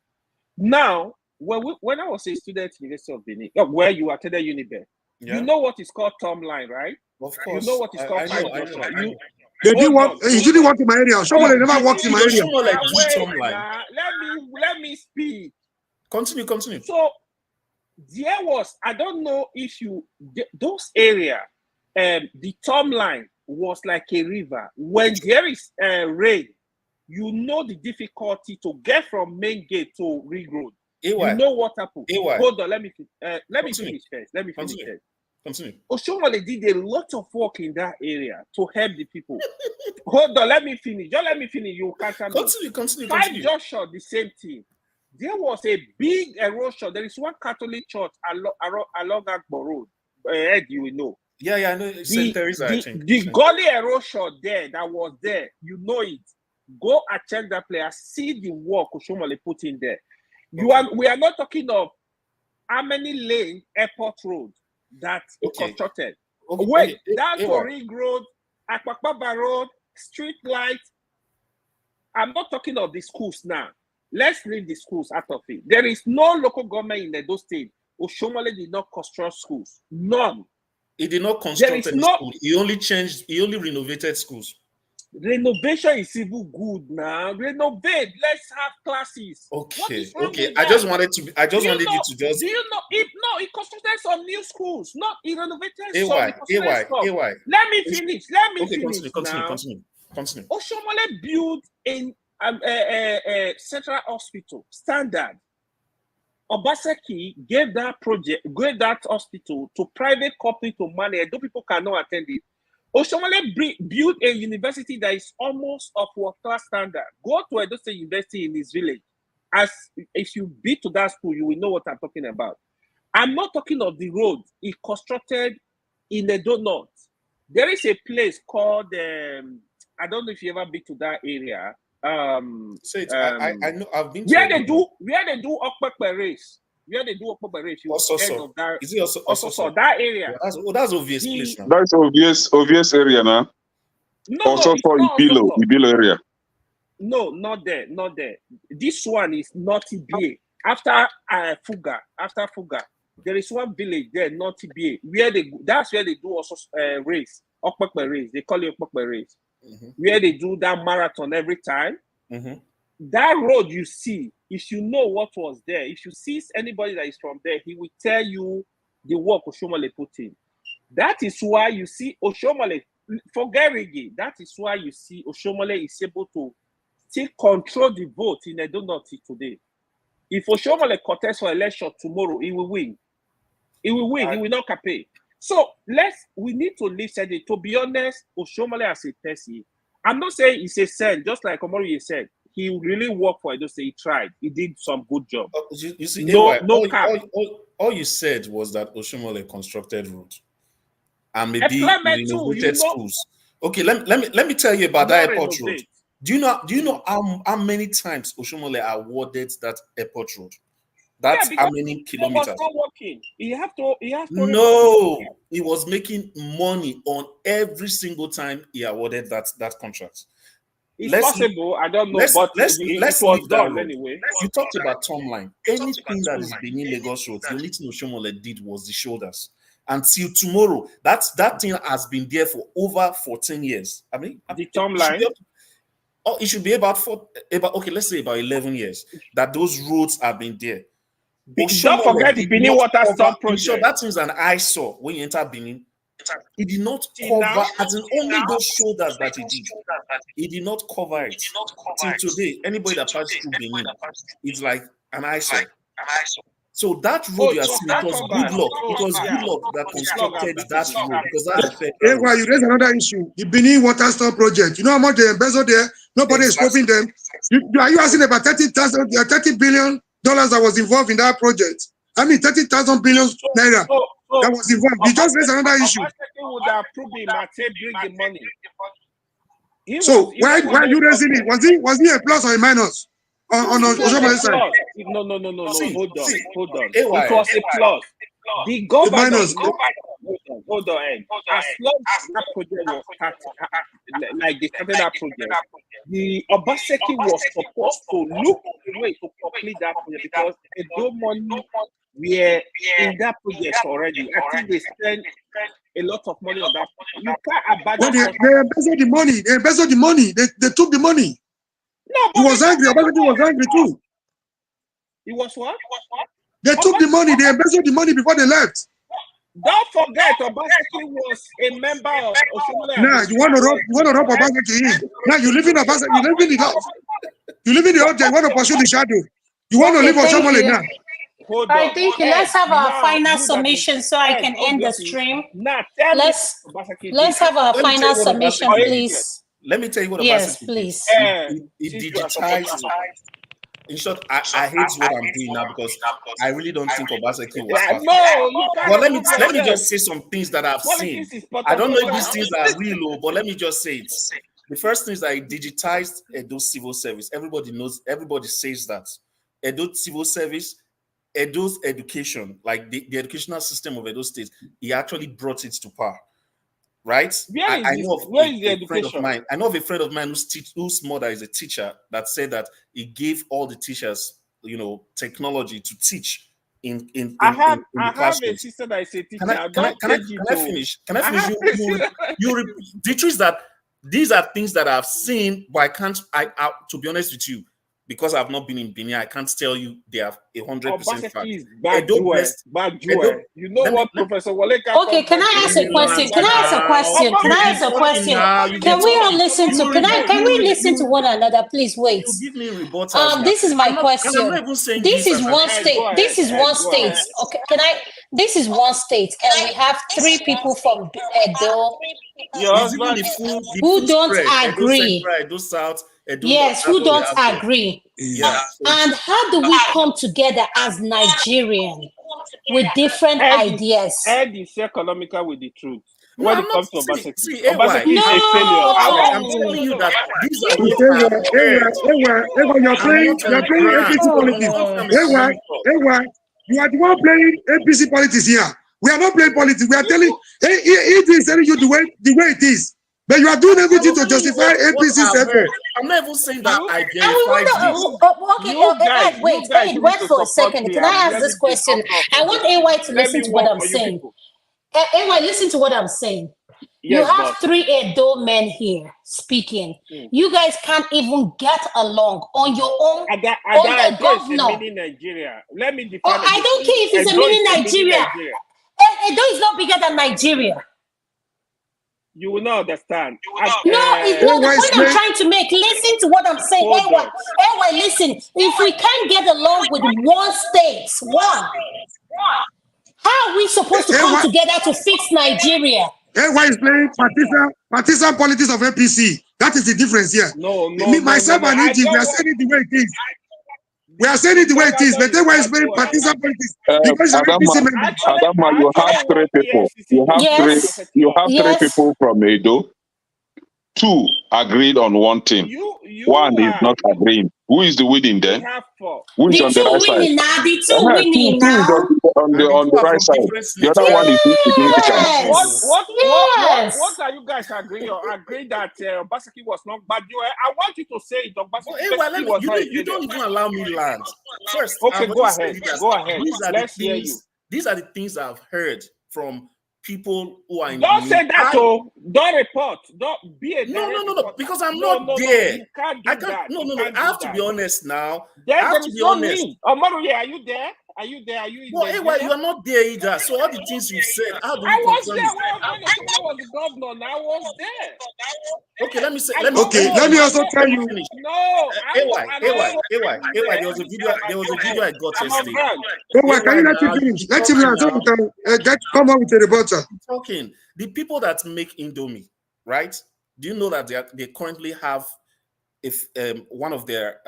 Now, when I was a student at the University of Benin, where you attended Unibe, you know what is called Tom line, right? Of course. You know what is called I know. He didn't walk in my area. Oshiomhole never walked in my area. Let me speak. Continue. So there was, I don't know if those area, the Tom line was like a river. When there is rain, you know the difficulty to get from main gate to Ring Road. You know what happened. Hold on, let me finish first. Continue. Oshiomhole did a lot of work in that area to help the people. Hold on, let me finish. Just let me finish. You can't continue. 5 Joshua, the same thing. There was a big erosion. There is one Catholic church along Agbo Road. Ed, you will know. Yeah, I know. St. Teresa, I think. The gully erosion that was there, you know it. Go and check that place. See the work Oshiomhole put in there. We are not talking of how many lane airport road that constructed. Wait, down to Ring Road, Akpakpaba Road, street light. I'm not talking of the schools now. Let's leave the schools out of it. There is no local government in Edo State. Oshiomhole did not construct schools. None. He did not construct any school. He only renovated schools. Renovation is even good now. Renovate. Let's have classes. Okay. I just wanted you to just. Do you know? He constructed some new schools. Not he renovated some. Let me finish. Continue. Oshiomhole built in central hospital standard. Obaseki gave that hospital to private company to manage. Those people cannot attend it. Oshiomhole built a university that is almost of world-class standard. Go to Edo State University in his village. If you be to that school, you will know what I'm talking about. I'm not talking of the road he constructed in Edo North. There is a place called I don't know if you ever been to that area. I know I've been to where they do Okpekpe race. where they do Okpekpe race, you Also, heard of that. is it also that area? Yeah, that's obvious place now. That's obvious area now. No, also it's for not Ibilo area. No, not there. This one is not Ibie. After Fuga, there is one village there, not Ibie, where that's where they do also race, Okpekpe race. They call it Okpekpe race, where they do that marathon every time. That road you see, if you know what was there, if you see anybody that is from there, he will tell you the work Oshiomhole put in. That is why you see Oshiomhole, forget Rigi, that is why you see Oshiomhole is able to still control the vote in Edo North today. If Oshiomhole contests for election tomorrow, he will win. He will win, he will not campaign. So we need to listen. To be honest, Oshiomhole as a person, I'm not saying he's a saint, just like Omori said. He really worked for Edo State. He tried. He did some good job. You see, no cap. All you said was that Oshiomhole constructed roads and maybe renovated schools. Okay, let me tell you about that airport road. Do you know how many times Oshiomhole awarded that airport road? That's how many kilometers. It was not working. He has to. No, he was making money on every single time he awarded that contract. It's possible. I don't know, but let's leave that done road. Anyway. You talked about Tomline. Anything that is Benin Lagos road, the only thing Oshiomhole did was the shoulders. Until tomorrow, that thing has been there for over 14 years. I mean, the Tomline. It should be about let's say about 11 years that those roads have been there. Don't forget the Benin water stop project. Sure, that is an eyesore when you enter Benin. He did not cover, as in only those shoulders that he did. He did not cover it. Till today, anybody that passes through Benin, it's like an eyesore. So that road you are seeing, it was good luck. It was good luck that constructed that road because that's the fair. Hey, well, you raise another issue. The Benin water stop project. You know how much they embezzled there? Nobody is stopping them. Are you asking about $30 billion that was involved in that project? I mean, 30,000 billion naira that was involved. You just raised another issue. Would approve him and say bring the money. So why are you raising it? Was he a plus or a minus on Oshiomhole's side? No. Hold on. It was a plus. The government. Hold on. As long as that project was started, like they started that project, the Obaseki was supposed to look for a way to complete that project because Edo money were in that project already. I think they spent a lot of money on that. You can't abandon. They embezzled the money. They embezzled the money. They took the money. No, he was angry. Obaseki was angry too. He was what? They took the money. They embezzled the money before they left. Don't forget, Obaseki was a member of Oshiomhole. Nah, you want to rob Obaseki in. Now you live in Obaseki. You live in the house. You live in the object. You want to pursue the shadow. You want to leave Oshiomhole now. All right, thank you. Let's have our final summation so I can end the stream. Let's have our final summation, please. Let me tell you what Yes, Obaseki please. did. He digitized. In short, I hate what I'm doing now because I really don't think Obaseki was perfect. But let me just say some things that I've seen. I don't know if these things are real, but let me just say it. The first thing is that he digitized Edo civil service. Everybody knows, everybody says that. Edo civil service, Edo's education, like the educational system of Edo State, he actually brought it to par. Right? I know of a friend of mine. I know of a friend of mine whose mother is a teacher that said that he gave all the teachers, technology to teach in the classroom. I have a sister that is a teacher. Can I finish? The truth is that these are things that I've seen, but I can't. To be honest with you, because I've not been in Benin, I can't tell you they are 100% fact. Bad You know what, Professor Wale? Okay, can I ask a question? Can I ask a question? Can we all listen to? Can we listen to one another, please? Wait. This is my question. This is one state. This is one state. Okay, This is one state, and we have 3 people from Edo who don't agree. Yes, who don't agree. Yeah. And how do we come together as Nigerians with different ideas? Ed is economical with the truth. When it comes to Obaseki, Obaseki is a failure. I'm telling you that these are you're playing APC politics. You are the one playing APC politics here. We are not playing politics. We are telling, it is telling you the way it is. But you are doing everything to justify APC's effort. I'm not even saying that I verified this. Wait for a second. Can I ask this question? I want AY to listen to what I'm saying. AY, listen to what I'm saying. You have 3 Edo men here speaking. You guys can't even get along on your own. On the governor. Nigeria. Let me define. I don't care if it's a mini Nigeria. Edo is not bigger than Nigeria. You will not understand. No, it's not the point I'm trying to make. Listen to what I'm saying. AY, listen. If we can't get along with one state, how are we supposed to come together to fix Nigeria? AY is playing partisan politics of APC. That is the difference here. Myself and EG, we are saying it the way it is. We are saying it the way it is, but AY is playing partisan politics because of APC members. Adama, you have 3 people. You have 3 people from Edo. 2 agreed on one thing. One is not agreeing. Who is the winning then? Who is on the right side? The 2 winning now. On the right side. The other one is insignificant. What are you guys agreeing on? Agreeing that Obaseki was not bad. I want you to say it. You don't even allow me land. First, okay, go ahead. Let's hear you. These are the things I've heard from people who are in. Don't say that, Don't report. Don't be a. No. Because I'm not there. You can't do that. I have to be honest now. I have to be honest. Omaruye, are you there? Are you there? Are you in there? You are not there either. So all the things you said, how do you I was confirm there. it? I was the governor. And I was there. Okay, let me say. Let me also tell you. No. AY. There was a video I got yesterday. Can you let him finish? Let him know so we can come up with a rebuttal. Talking. The people that make Indomie, right? Do you know that they currently have one of their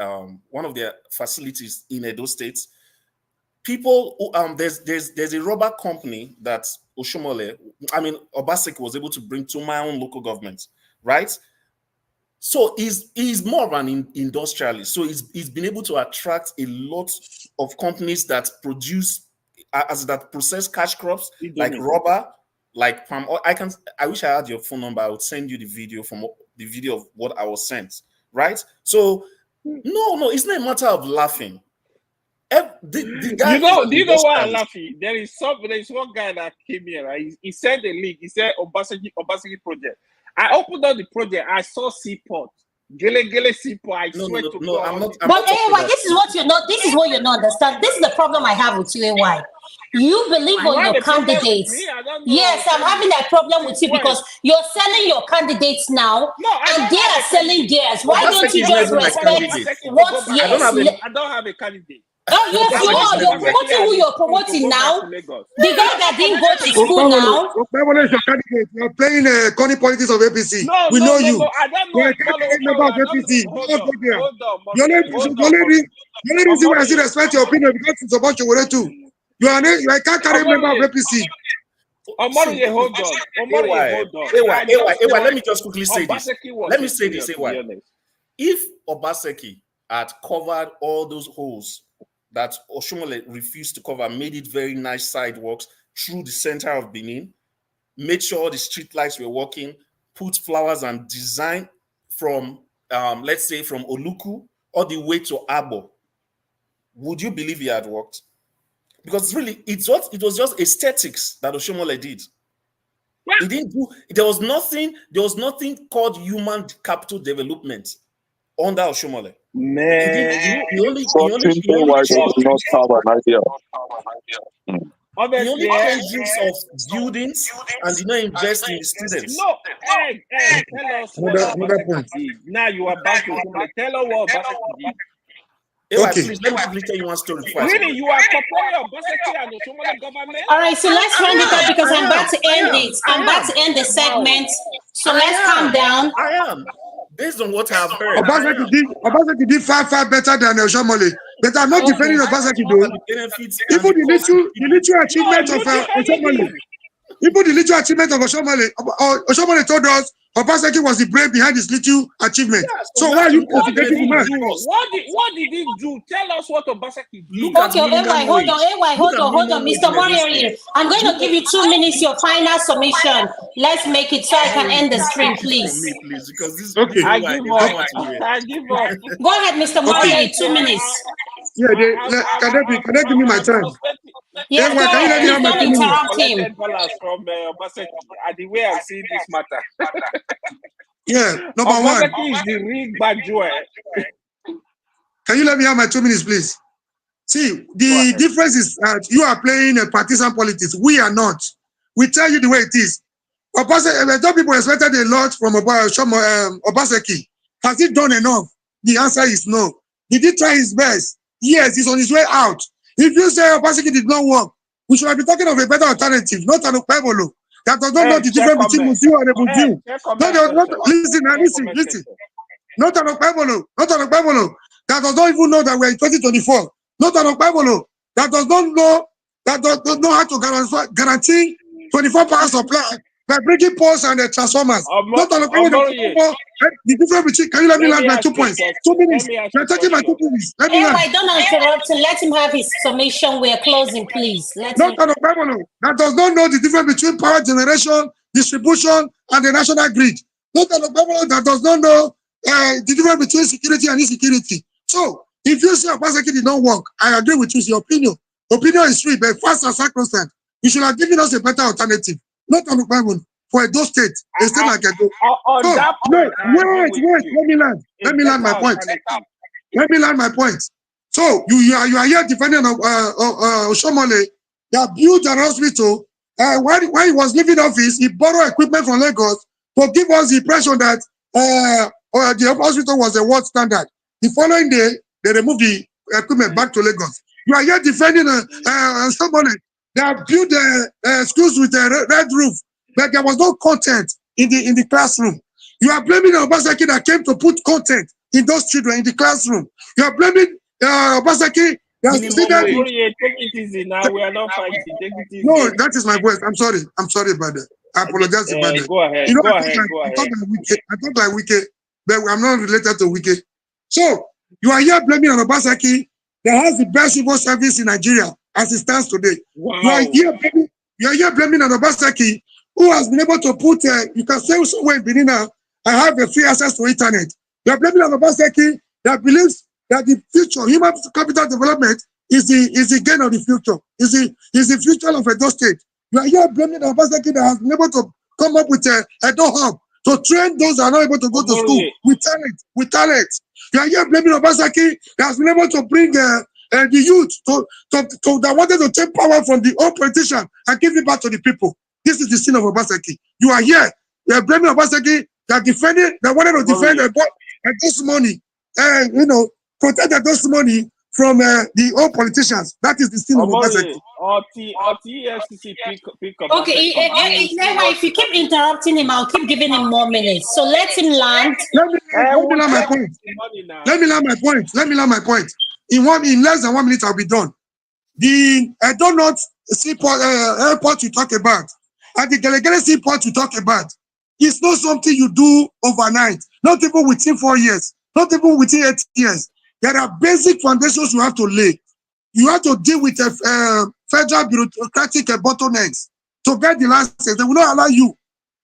facilities in Edo State? People who there's a rubber company that Oshiomole, Obaseki was able to bring to my own local government, right? So he's more of an industrialist. So he's been able to attract a lot of companies that process cash crops like rubber, like palm oil. I wish I had your phone number. I would send you the video of what I was sent, right? So no, it's not a matter of laughing. The guy, do you know why I'm laughing? There is one guy that came here, right? He sent a link. He said Obaseki project. I opened up the project. I saw seaport. Gele seaport. I swear to God. I'm not AY, this is what you're not understanding. This is the problem I have with you, AY. You believe on your candidates. Yes, I'm having that problem with you because you're selling your candidates now, and they are selling theirs. Why don't you just respect what? Yes, I don't have a candidate. Oh, yes, you are. You're promoting who you're promoting now. The guy that didn't go to school now. You're playing corny politics of APC. We know you. You're a candidate member of APC. The only reason why I still respect your opinion because it's about your too. You are a candidate member of APC. Omaruye, hold on. AY, let me just quickly say this. Let me say this, AY. If Obaseki had covered all those holes that Oshiomole refused to cover, made it very nice sidewalks through the center of Benin, made sure the street lights were working, put flowers and design from, let's say, from Oluku all the way to Abo, would you believe he had worked? Because really, it was just aesthetics that Oshiomole did. He didn't do. There was nothing called human capital development under Oshiomole. Man, he only not have an idea. He only changed use of buildings and did not invest in the students. No, tell us what Obaseki did. Now you are back to Oshiomole. Tell us what Obaseki did. Please, let me quickly tell you one story first. Really, you are comparing Obaseki and Oshiomole government? All right, so let's round it up because I'm about to end it. I'm about to end the segment. So let's calm down. I am. Based on what I've heard. Obaseki did far better than Oshiomole. But I'm not defending Obaseki though. Even the little achievement of Oshiomole. Even the little achievement of Oshiomhole told us Obaseki was the brain behind his little achievement. Yeah, so why are you what did concentrating he the man? do? What did he do? Tell us what Obaseki did. Okay, AY, hold on, Mr. Moriari. I'm going to give you 2 minutes, your final submission. Let's make it so I can end the stream, please. Please, because this Okay. I give up. I give up. Go ahead, Mr. Moriari, 2 minutes. Yeah, can they give me my time? Yes, go ahead. Please don't interrupt him. Balance from Obaseki. The way I'm seeing this matter. Yeah, number one. Obaseki is the real bad joy. Can you let me have my 2 minutes, please? See, the difference is that you are playing a partisan politics. We are not. We tell you the way it is. Obaseki, people expected a lot from Obaseki. Has he done enough? The answer is no. Did he try his best? Yes, he's on his way out. If you say Obaseki did not work, we should be talking of a better alternative, not an Okpebolo that does not know the difference between Mutiu and a Mutiu. Listen. Not an Okpebolo that does not even know that we're in 2024. Not an Okpebolo that does not know how to guarantee 24 power supply by bringing poles and transformers. Not an Okpebolo. The difference between, can you let me land my 2 points? 2 minutes. You're taking my 2 minutes. Let me land. Don't interrupt him. Let him have his summation. We're closing, please. Not an Okpebolo that does not know the difference between power generation, distribution, and the national grid. Not an Okpebolo that does not know the difference between security and insecurity. So, if you say Obaseki did not work, I agree with you. It's your opinion. Opinion is free, but fast and circumstance. You should have given us a better alternative. Not an Okpebolo for Edo State. A state like Edo. Wait. Let me land my point. Let me land my point. So, you are here defending Oshiomhole that built an hospital. When he was leaving office, he borrowed equipment from Lagos to give us the impression that the hospital was a world standard. The following day, they removed the equipment back to Lagos. You are here defending Oshiomhole that built schools with a red roof, but there was no content in the classroom. You are blaming Obaseki that came to put content in those children in the classroom. You are blaming Obaseki. Take it easy now. We are not fighting. Take it easy. No, that is my voice. I'm sorry about that. I apologize about that. Go ahead. You know, Go I ahead. thought like Wike, but I'm not related to Wike. So you are here blaming on Obaseki that has the best civil service in Nigeria as it stands today. Wow. You are here blaming on Obaseki, who has been able to put, you can say somewhere in Benin now, I have a free access to internet. You are blaming on Obaseki that believes that the future, human capital development, is the gain of the future, is the future of Edo State. You are here blaming on Obaseki that has been able to come up with a Edo hub to train those that are not able to go to school with talent. You are here blaming Obaseki that has been able to bring the youth that wanted to take power from the old politician and give it back to the people. This is the sin of Obaseki. You are here. You are blaming Obaseki that wanted to defend those money, protect those money from the old politicians. That is the sin of Obaseki. Okay, if you keep interrupting him, I'll keep giving him more minutes. So let him land. Let me land my point. Let me land my point. In less than 1 minute, I'll be done. I don't know seaport airport you talk about, and the Gelegele seaport you talk about. It's not something you do overnight. Not even within 4 years. Not even within 8 years. There are basic foundations you have to lay. You have to deal with federal bureaucratic bottlenecks to get the license. They will not allow you.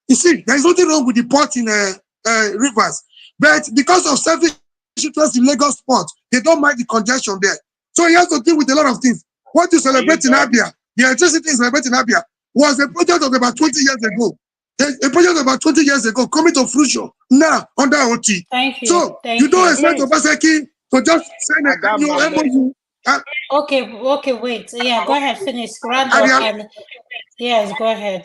You see, there is nothing wrong with the port in rivers, but because of selfish interest in Lagos port, they don't mind the congestion there. So he has to deal with a lot of things. What you celebrate in Abia, the electricity is celebrated in Abia, was a project of about 20 years ago. A project of about 20 years ago coming to fruition now under OT. Thank you. So you don't expect Obaseki to just send a new MOU. Okay, wait. Yeah, go ahead, finish. Round up and yes, go ahead.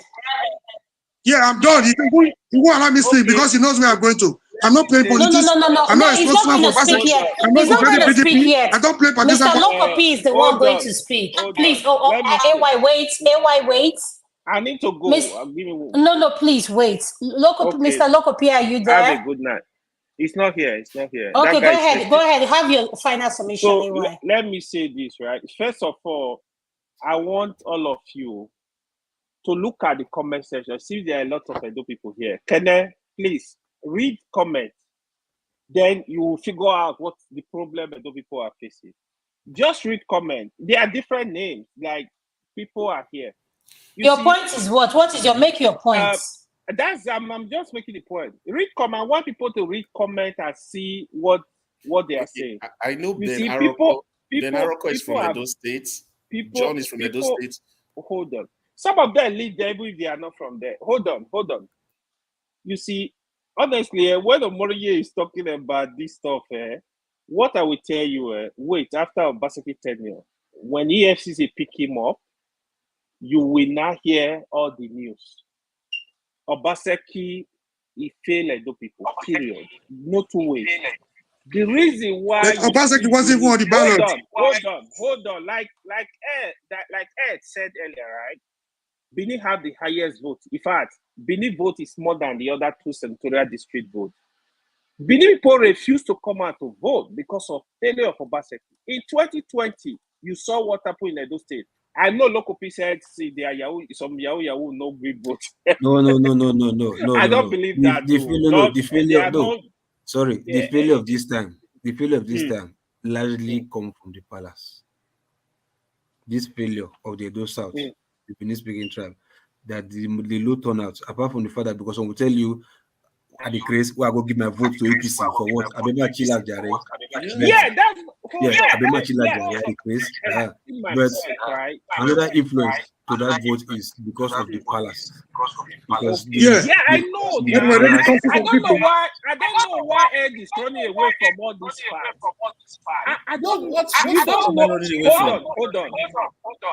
Yeah, I'm done. He won't allow me to speak because he knows where I'm going to. I'm not playing politics. No. I'm not He's not going to speak yet. He's not going to speak yet. I don't play politics. Mr. Lokopi is the one going to speak. Please, AY, wait. I need to go. No, please wait. Mr. Lokopi, are you there? Have a good night. It's not here. Okay, go ahead. Have your final submission. So let me say this, right? First of all, I want all of you to look at the comment section. See, there are a lot of Edo people here. Kene, please read comments. Then you will figure out what the problem Edo people are facing. Just read comments. There are different names. Like people are here. Your point is what? What is your make your point? That's I'm just making the point. Read comment. I want people to read comment and see what they are saying. I know you Ben see, Aroko is from have, Edo State. John is from Edo State. Hold on. Some of them live there even if they are not from there. Hold on. You see, honestly, when Omoriye is talking about this stuff, what I will tell you, wait, after Obaseki tenure, when EFCC pick him up, you will not hear all the news. Obaseki, he failed Edo people, period. No two ways. The reason why Obaseki wasn't even on the ballot. Hold on. Like Ed said earlier, right? Benin have the highest vote. In fact, Benin vote is more than the other two senatorial district votes. Benin people refused to come out to vote because of failure of Obaseki. In 2020, you saw what happened in Edo State. I know local people said, see, they are some Yahoo, no great vote. No. I don't believe that. The failure of this time largely come from the palace. This failure of the Edo South, the Benin speaking tribe, that the low turnout, apart from the fact that because I will tell you at the craze, I go give my vote to APC for what? Abema Chila Jare. Abema Chila Jare at the craze. But another influence to that vote is because of the palace. Because I know that. I don't know why Ed is running away from all this facts. I don't know. Hold on.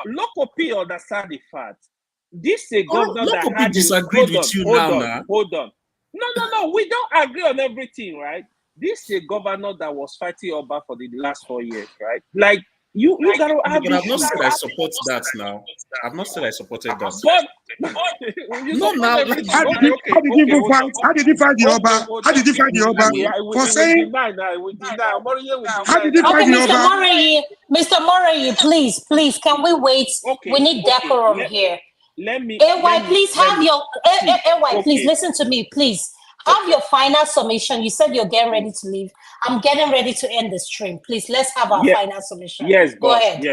Local people understand the fact. This is a governor that had disagreed with you now. Hold on. No. We don't agree on everything, right? This is a governor that was fighting Oba for the last 4 years, right? Like you gotta have. But I've not said I support that now. I've not said I supported that. But no, now. How did he fight the Oba? How did he fight the Oba? For saying. How did he fight the Oba? Mr. Moroye, please, can we wait? We need decorum here. Let me. Please listen to me, please. Have your final summation. You said you're getting ready to leave. I'm getting ready to end the stream. Please, let's have our final summation. Yes, Go boss. ahead.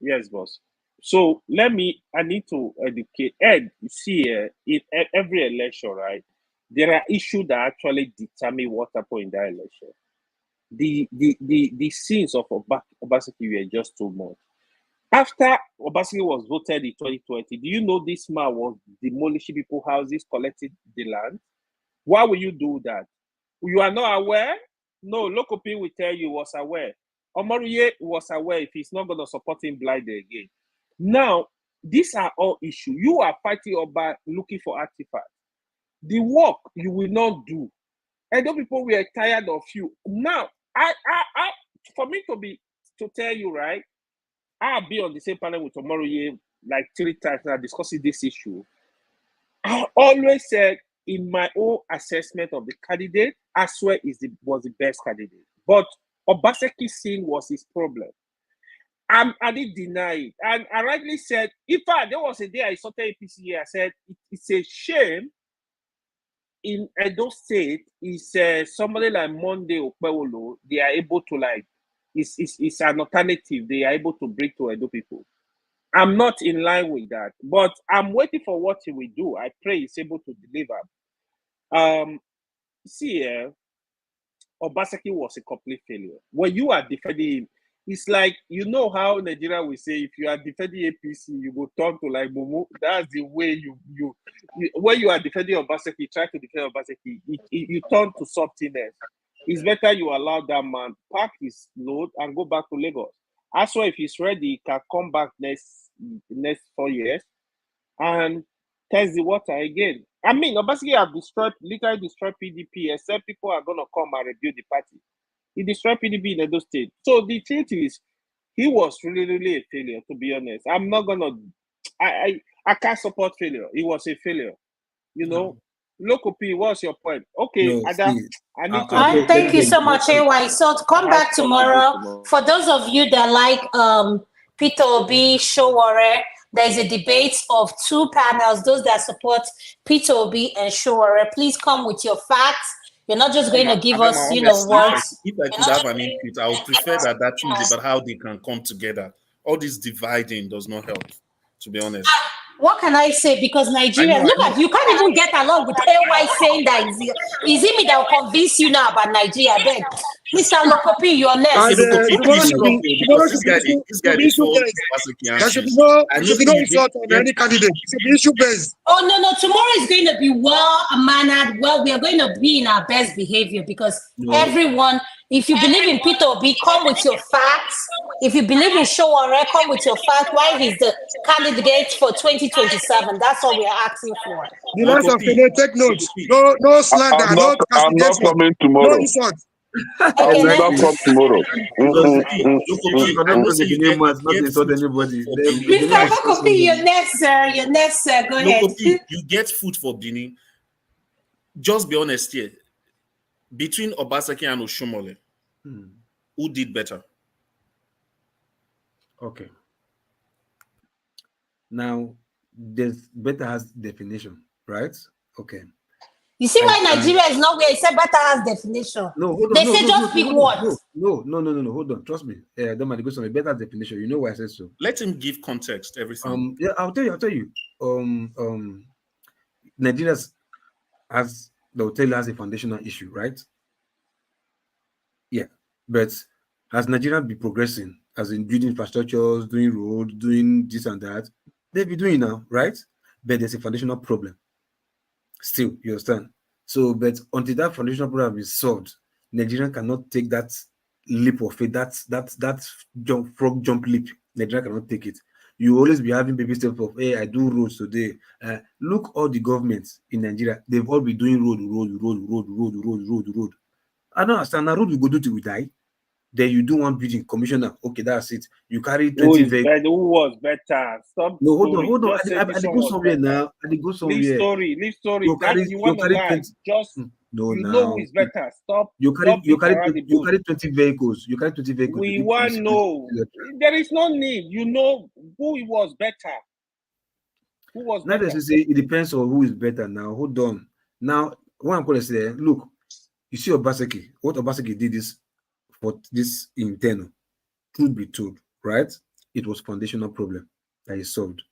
Yes, boss. So I need to educate Ed. You see, in every election, right, there are issues that actually determine what happened in that election. The sins of Obaseki were just too much. After Obaseki was voted in 2020, do you know this man was demolishing people's houses, collecting the land? Why will you do that? You are not aware? No, local people will tell you was aware. Omoriye was aware if he's not going to support him blindly again. Now, these are all issues. You are fighting Oba looking for artifacts. The work you will not do. And those people were tired of you. Now, for me to tell you, right, I'll be on the same panel with Omoriye like 3 times now discussing this issue. I always said, in my own assessment of the candidate, Aswe was the best candidate. But Obaseki's sin was his problem. I didn't deny it. And I rightly said, in fact, there was a day I saw APC, I said, it's a shame in Edo State, is somebody like Monday Okpewolo, they are able to it's an alternative they are able to bring to Edo people. I'm not in line with that, but I'm waiting for what he will do. I pray he's able to deliver. Obaseki was a complete failure. When you are defending him, it's like, you know how Nigeria will say, if you are defending APC, you will turn to like Mumu. That's the way you when you are defending Obaseki, try to defend Obaseki, you turn to something else. It's better you allow that man pack his load and go back to Lagos. Also, if he's ready, he can come back next 4 years and test the water again. I mean, Obaseki have literally destroyed PDP, except people are going to come and rebuild the party. He destroyed PDP in Edo State. So the truth is, he was really, really a failure, to be honest. I'm not going to... I can't support failure. He was a failure. You know? Local P, what's your point? Okay, No, Adam, see, I need to... Thank you so much, AY. So come back tomorrow. For those of you that like Peter Obi, Showore, There is a debate of two panels, those that support Peter Obi and Showore. Please come with your facts. You're not just going to give us, Honestly, words. if I could have an input, I would prefer that thing is about how they can come together. All this dividing does not help, to be honest. What can I say? Because Nigeria, look at you can't even get along with AY saying that is it me that will convince you now about Nigeria? Then, Mr. Lokopi, you're next. This guy is so There should be no insult on any candidate. It should be issue based. Oh no, tomorrow is going to be well mannered. Well, we are going to be in our best behavior because everyone, if you believe in Peter Obi, come with your facts. If you believe in Showore, come with your facts. Why he's the candidate for 2027? That's all we are asking for. The last of take notes. No slander. I'm not coming tomorrow. No insult. I will not come tomorrow. Mr. Lokopi, you're next, sir. You're next, sir. Go ahead. Lokopi, you get food for Benin. Just be honest here. Between Obaseki and Oshiomhole, who did better? Okay. Now, there's better has definition, right? Okay. You see why Nigeria is not where it said better has definition. No, hold on. They say just pick words. No. Hold on. Trust me. Don't mind. It goes on a better definition. You know why I said so. Let him give context. Everything. Yeah, I'll tell you. Nigeria has a foundational issue, right? Yeah, but has Nigeria been progressing, as in building infrastructures, doing roads, doing this and that? They've been doing now, right? But there's a foundational problem. Still, you understand? So, but until that foundational problem is solved, Nigeria cannot take that leap of faith, that frog jump leap. Nigeria cannot take it. You always be having baby steps of, hey, I do roads today. Look, all the governments in Nigeria, they've all been doing road. I don't understand. Now, road we go do till we die. Then you do one building, commissioner. Okay, that's it. You carry 20 vehicles. Who was better? Stop. No, hold on. I go somewhere now. I go somewhere. Leave story. You want to lie. Just no, you know who is better. Stop. You carry 20 vehicles. You carry 20 vehicles. We want to know. There is no need. You know who was better. Who was better? Now, say it depends on who is better. Now, hold on. Now, what I'm going to say, look, you see Obaseki. What Obaseki did is for this internal. Truth be told, right? It was foundational problem that he solved.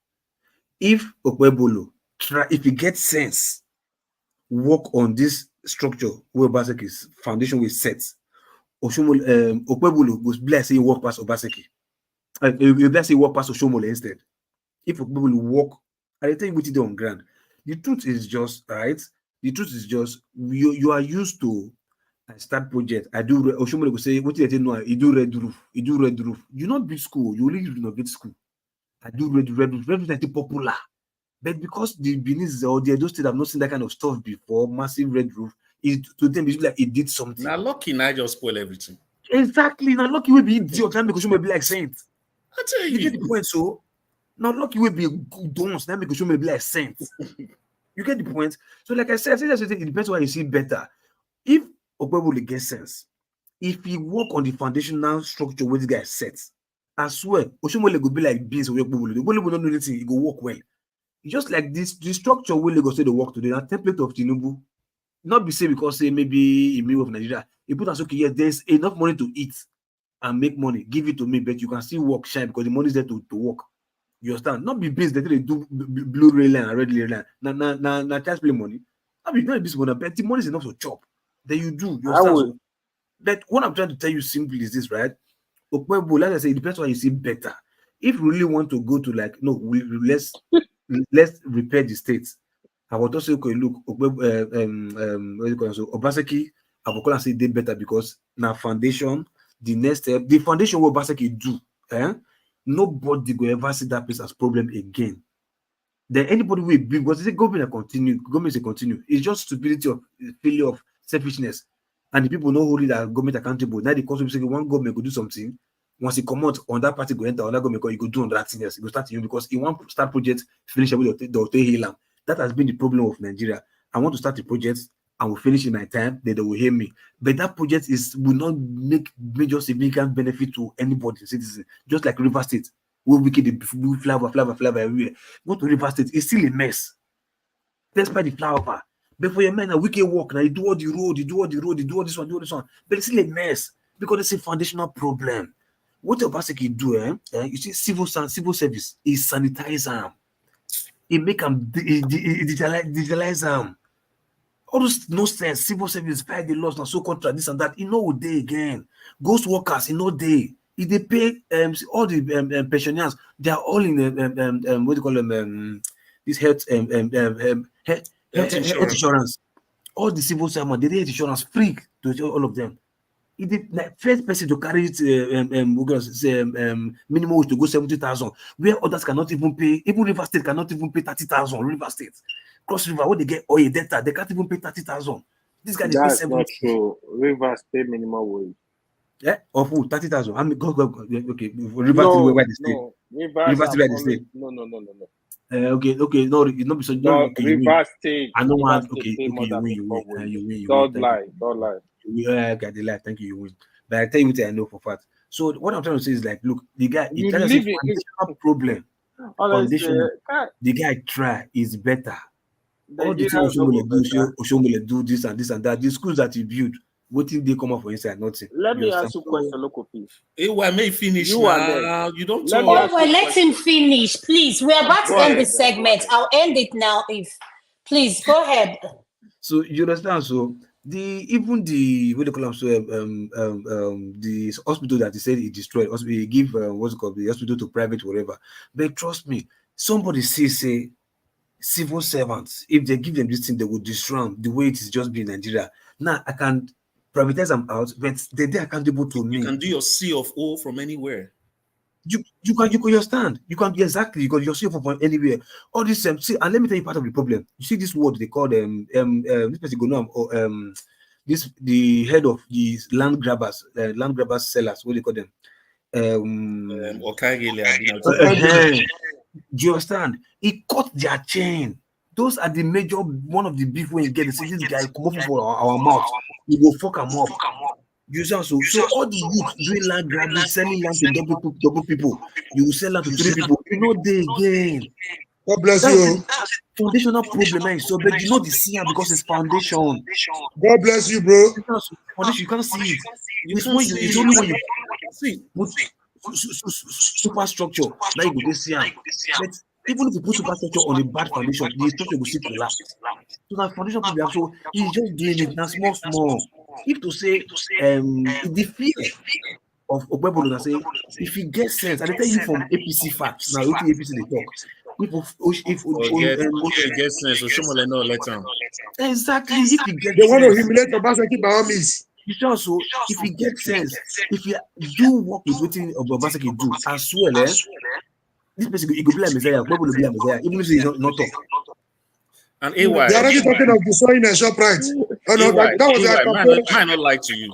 If Okwebolo if he gets sense, work on this structure where Obaseki's foundation was set, Okwebolo goes bless he walk past Obaseki. Bless he walk past Oshiomole instead. If Okwebolo walk, I tell you what he do on ground. The truth is just right. The truth is just you are used to start project. I do Oshiomole will say, what did I know? You do red roof. You not build school, you only renovate school. I do red roof. Red roof is popular. But because the Benin or the Edo State have not seen that kind of stuff before, massive red roof, to them it's like it did something. Now lucky I just spoil everything. Exactly. Now lucky will be idiot and make Oshiomole be like saint. I tell you. You get the point, so now lucky will be good dons, now make Oshiomole be like saint. You get the point? So like I said, it depends on what you see better. If Okwebolo get sense, if he work on the foundational structure where this guy sets, I swear, Oshiomole will be like beans or Okwebolo. The Okwebolo will not know anything, he go work well. Just like this, the structure where they go say the work today, a template of Tinubu, not be say because say maybe in middle of Nigeria, he put us okay, yes, there's enough money to eat and make money, give it to me, but you can still work shine because the money is there to work. You understand? Not be based that they do blue rail line and red rail line. Now tax play money. I mean, not this money, but the money is enough to chop. Then you do. You understand? But what I'm trying to tell you simply is this, right? Okwebolo, like I say, it depends on what you see better. If you really want to go to like, no, let's repair the states. I would also okay, look, Obaseki, I would call and say they better because now foundation, the next step, the foundation what Obaseki do, nobody will ever see that place as problem again. Then anybody will be because the government continue. It's just stupidity of failure of selfishness. And the people know holding that government accountable. Now the concept say one government could do something. Once he come out on that party, go enter on that government, you go do on that thing else. It go start you because he want to start projects, finish with the That has been the problem of Nigeria. I want to start the project and will finish in my time, then they will hear me. But that project will not make major significant benefit to anybody, citizen, just like River State. Where wicked the flower everywhere. Go to River State, it's still a mess. Despite the flower. But for your men, a wicked walk now, you do all the road, you do all this one, but it's still a mess because it's a foundational problem. What Obaseki do, you see, civil service is sanitize them. It make them digitalize them. All those no sense. Civil service fight the laws, now so contract this and that. You know day again. Ghost workers, you know day. If they pay all the pensioners, they are all in what do you call them? This health insurance. All the civil servants, they health insurance free to all of them. If the first person to carry it, minimum wage to go 70,000, where others cannot even pay, even River State cannot even pay 30,000. River State, Cross River, what they get oil data, they can't even pay 30,000. This guy they pay 70,000. That's not true. River State minimum wage. Yeah, of who 30,000. I mean, go. Okay, River State, where they stay. No, River State, where they stay. No. Okay, no, it's not so. No, Okay, River State. I know one. River Okay, State you win. You Don't win. lie. Yeah, I got the lie. Thank you. You win. But I tell you what I know for fact. So what I'm trying to say is like, look, the guy. You It live a in foundational problem. honestly. Foundational. The guy try is better. All the Nigeria things no go better. Oshomole do this and that. The schools that he built, what thing they come up for inside? Nothing. Let me understand? ask you a question, local peace. Why may finish You now? are You don't Let talk. me Oh, ask well, you a let question. him finish, please. We're about to Go end ahead, this then, go segment. ahead. I'll end it now if, please, go ahead. So you understand? So the what do you call them? So the hospital that he said he destroyed, also he give what's it called, the hospital to private whatever. But trust me, somebody say civil servants, if they give them this thing, they will destroy them the way it is just being Nigeria. Now I can privatize them out, but they're accountable to me. You can do your C of O from anywhere. You can understand. You can exactly because you're safe from anywhere. All this see, and let me tell you part of the problem. You see this word they call them this person go now this the head of these land grabbers sellers, what do you call them? Do you understand? He cut their chain. Those are the major one of the beef when you get. They say this guy come up for our mouth. We will fuck him up. You see, so all the youth doing land grabbing, selling land to double people. You will sell land to 3 people. You know they again. God bless That's you. the foundational problem. So, but you know the CR because it's foundation. God bless you, bro. Foundation, you can't see it. It's when you. It's only when you see superstructure. Now you go to CR. But even if you put superstructure on a bad foundation, the structure will still collapse. So that foundation problem. So he's just doing it now small. If to say the fear of Obebolo and say if he gets sense, and I tell you from APC facts now, what APC they talk. If he gets sense, Oshomole no let him. Exactly. If he gets they want to sense, humiliate Obaseki by all means. Also, if he gets sense, if you do work with what Obaseki do, as well, this person he could be a Messiah, probably be a Messiah, even if he's not talk. And They are already talking of destroying a shop right. That was their campaign. Might not lie to you.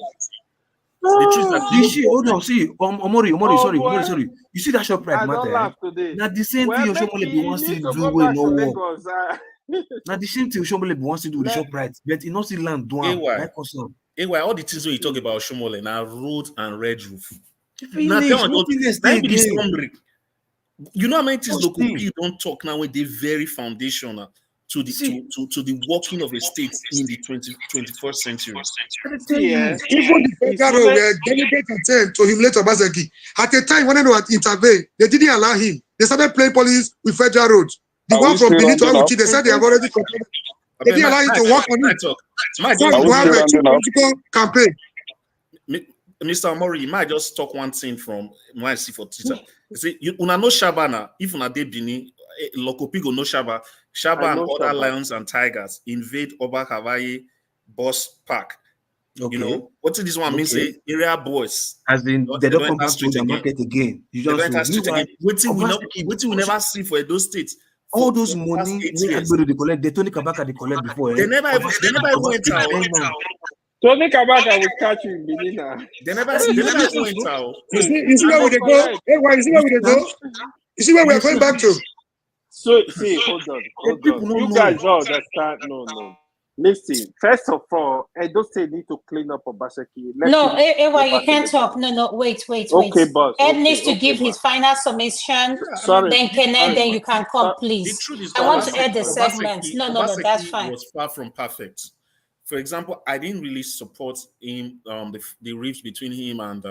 The truth that You see, hold on, see, Omori, sorry. You see that shop right matter? Now the same thing Oshomole be wants to do with no work. Now the same thing Oshomole be wants to do with the shop right, but he not see land do all the things when you talk about Oshomole now road and red roof. Now tell me, you know how many things local people don't talk now when they very foundational to the to the working of a state in the 21st century. Even the federal were delicate attempt to humiliate Obaseki. At a time when they were intervene, they didn't allow him. They started playing police with federal roads. The one from Benin to Awuchi, they said they have already completed. They didn't allow him to work on it. So you have a political campaign. Mr. Omori, you might just talk one thing from my see for Twitter. You see, una no Shabana, if una de Benin, local people no Shaba and other lions and tigers invade Oba Hawaii Bus Park. Okay. You know, what is this one mean? Say area boys. As in they don't come back to the market again. You just we never see for Edo State. All those money they collect, they Tony Kabaka they collect before. They never went out. Tony Kabaka will catch you in Benin. They never went out. You see where they go? Hey, why? You see where they go? You see where we are going back to? So see, hold on. You guys don't understand. No. Listen, first of all, Edo State need to clean up Obaseki. No, Ewa, you to can't the talk. government. No, wait. Okay, boss. Ed Okay, needs to okay, give ma. his final submission. Sorry, Then Kenneth, sorry, then ma. you can come, The please. truth is, I want to end the segment. Obaseki, No, that's Obaseki fine. was far from perfect. For example, I didn't really support him, the rift between him and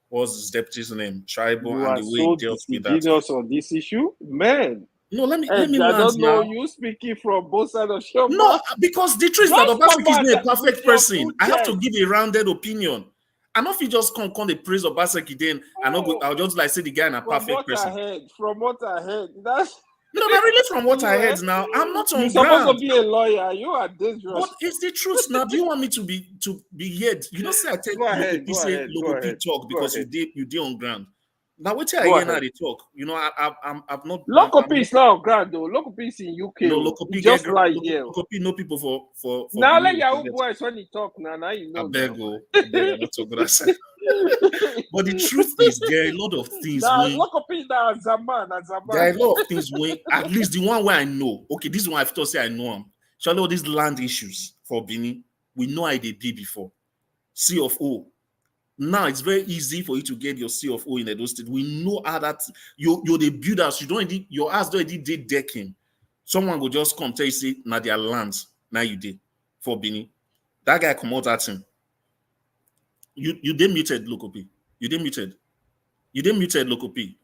what was his deputy's name, Tribal, You and are the way he so dealt with that. genius on this issue, man. No, let me I land don't know now. you speaking from both sides of your No, mouth. because the truth is that Just come Obaseki is out not a with perfect your person. full I have to chest. give a rounded opinion. And if you just come the praise Obaseki, then I'll just like say the guy is a From perfect what person. I heard, that's No, not really from what I you, heard now. I'm not You're on supposed to ground. be a lawyer. You are dangerous. But it's the truth now. Do you want me to be heard? You don't say I take Go ahead, Lokopi say Lokopi talk because you did on ground. Now what I Go hear now ahead. they talk. You know, I've not. Lokopi is not on ground though. Lokopi is in UK. No, Oh. Lokopi He just lie here. Lokopi know people for Now let Benin. Yahoo boys when he talk now you know. I beg, I'm not so good at that. But the truth is, there are a lot of things Now when Lokopi now Zaman. there are a lot of things when at least the one where I know. Okay, this one I have to say I know him. Surely all these land issues for Benin, we know how they did before. C of O. Now it's very easy for you to get your C of O in Edo State. We know how that you're the builders. You don't need your ass don't need decking. Someone will just come tell you say now their lands now you did for Benin. That guy come out at him. You did muted Lokopi. You did muted Lokopi.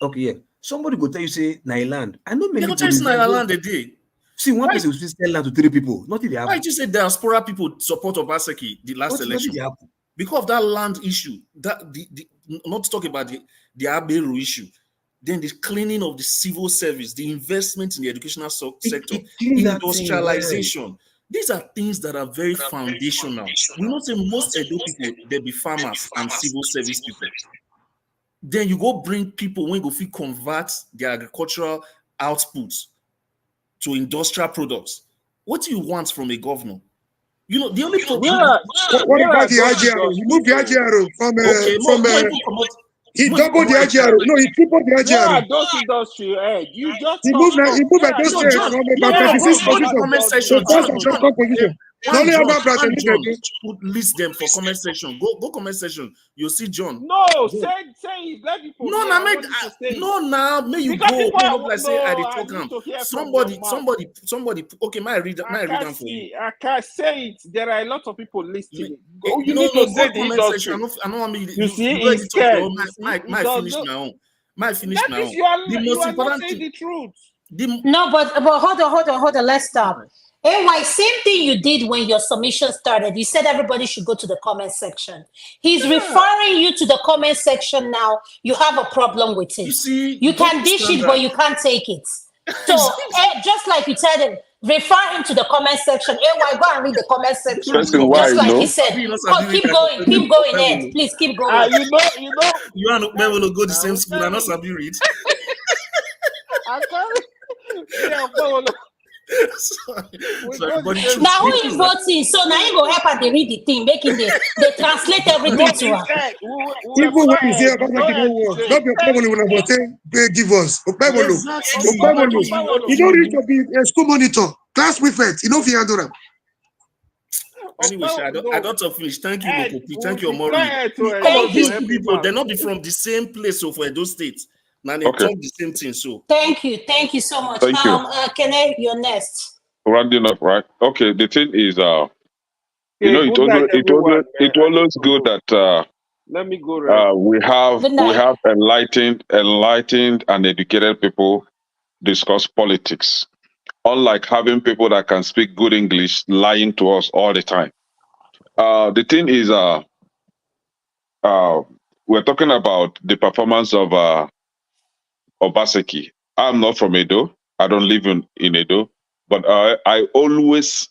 Okay, yeah. Somebody go tell you say Nailand. I know many They go people. tell you Nailand a day. See, one person will sell land to 3 people. Nothing they have. Why did you say diaspora people support Obaseki the last election? Because of that land issue, that the not to talk about the Aberu issue, then the cleaning of the civil service, the investment in the educational sector, industrialization. These are things that are very foundational. We know say most Edo people, they be farmers and civil service people. Then you go bring people when you go convert their agricultural output to industrial products. What do you want from a governor? You know, the only problem. What about the IGRO? He moved the IGRO he doubled the IGRO. No, he tripled the IGRO. Those industry, you just he moved those states from about 26 positions to first and second position. John put list them for comment section. Go comment section. You'll see John. No, say it. Let people. No, now may you go. Like say I talk somebody. Okay, may I read them for you? I can't say it. There are a lot of people listening. You need to say the industry. I know. You see, he's scared. Might finish my own. The most important thing. The truth. No, but hold on. Let's stop. AY, same thing you did when your submission started. You said everybody should go to the comment section. He's referring you to the comment section now. You have a problem with it. You can dish it, but you can't take it. So just like you said him, refer him to the comment section. AY, go and read the comment section. Just like he said. Keep going, Ed. Please keep going. You know. You and men will go the same school and not Sabi read. I can't. Now who is voting? So now you go help and they read the thing, making they translate everything to her. Even when you say about not your family when I say give us. You don't need to be a school monitor, class prefect. You know if you handle them. Anyway, I got to finish. Thank you, Lokopi. Thank you, Omori. These people, they're not be from the same place, so for Edo State. Now they talk the same thing. So thank you so much. Thank you. Kenneth, you're next. Rounding up, right? Okay, the thing is, you know, it always good that let me go. We have enlightened and educated people discuss politics. Unlike having people that can speak good English lying to us all the time. The thing is, we're talking about the performance of Obaseki. I'm not from Edo. I don't live in Edo, but I always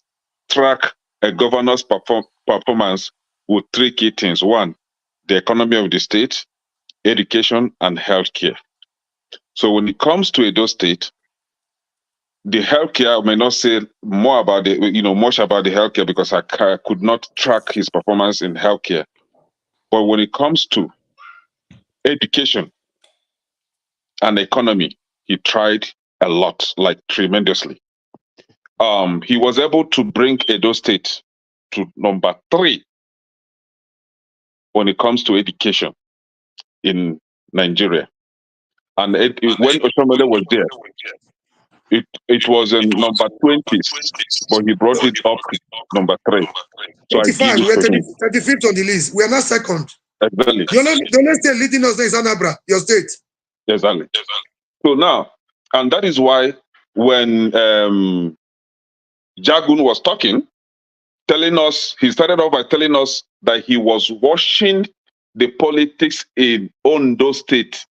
track a governor's performance with 3 key things. 1, the economy of the state, education, and healthcare. So when it comes to Edo State, the healthcare, I may not say more about much about the healthcare because I could not track his performance in healthcare. But when it comes to education and economy, he tried a lot, like tremendously. he was able to bring Edo State to number 3 when it comes to education in Nigeria. And when Oshiomhole was there, it was in number 20s, but he brought it up to number 3. So I give 35, we it are to him. 35th on the list. We are not second. Exactly. The only state leading us is Anambra, your state. Exactly. So now, and that is why when Jagun was talking, telling us, he started off by telling us that he was watching the politics in Ondo State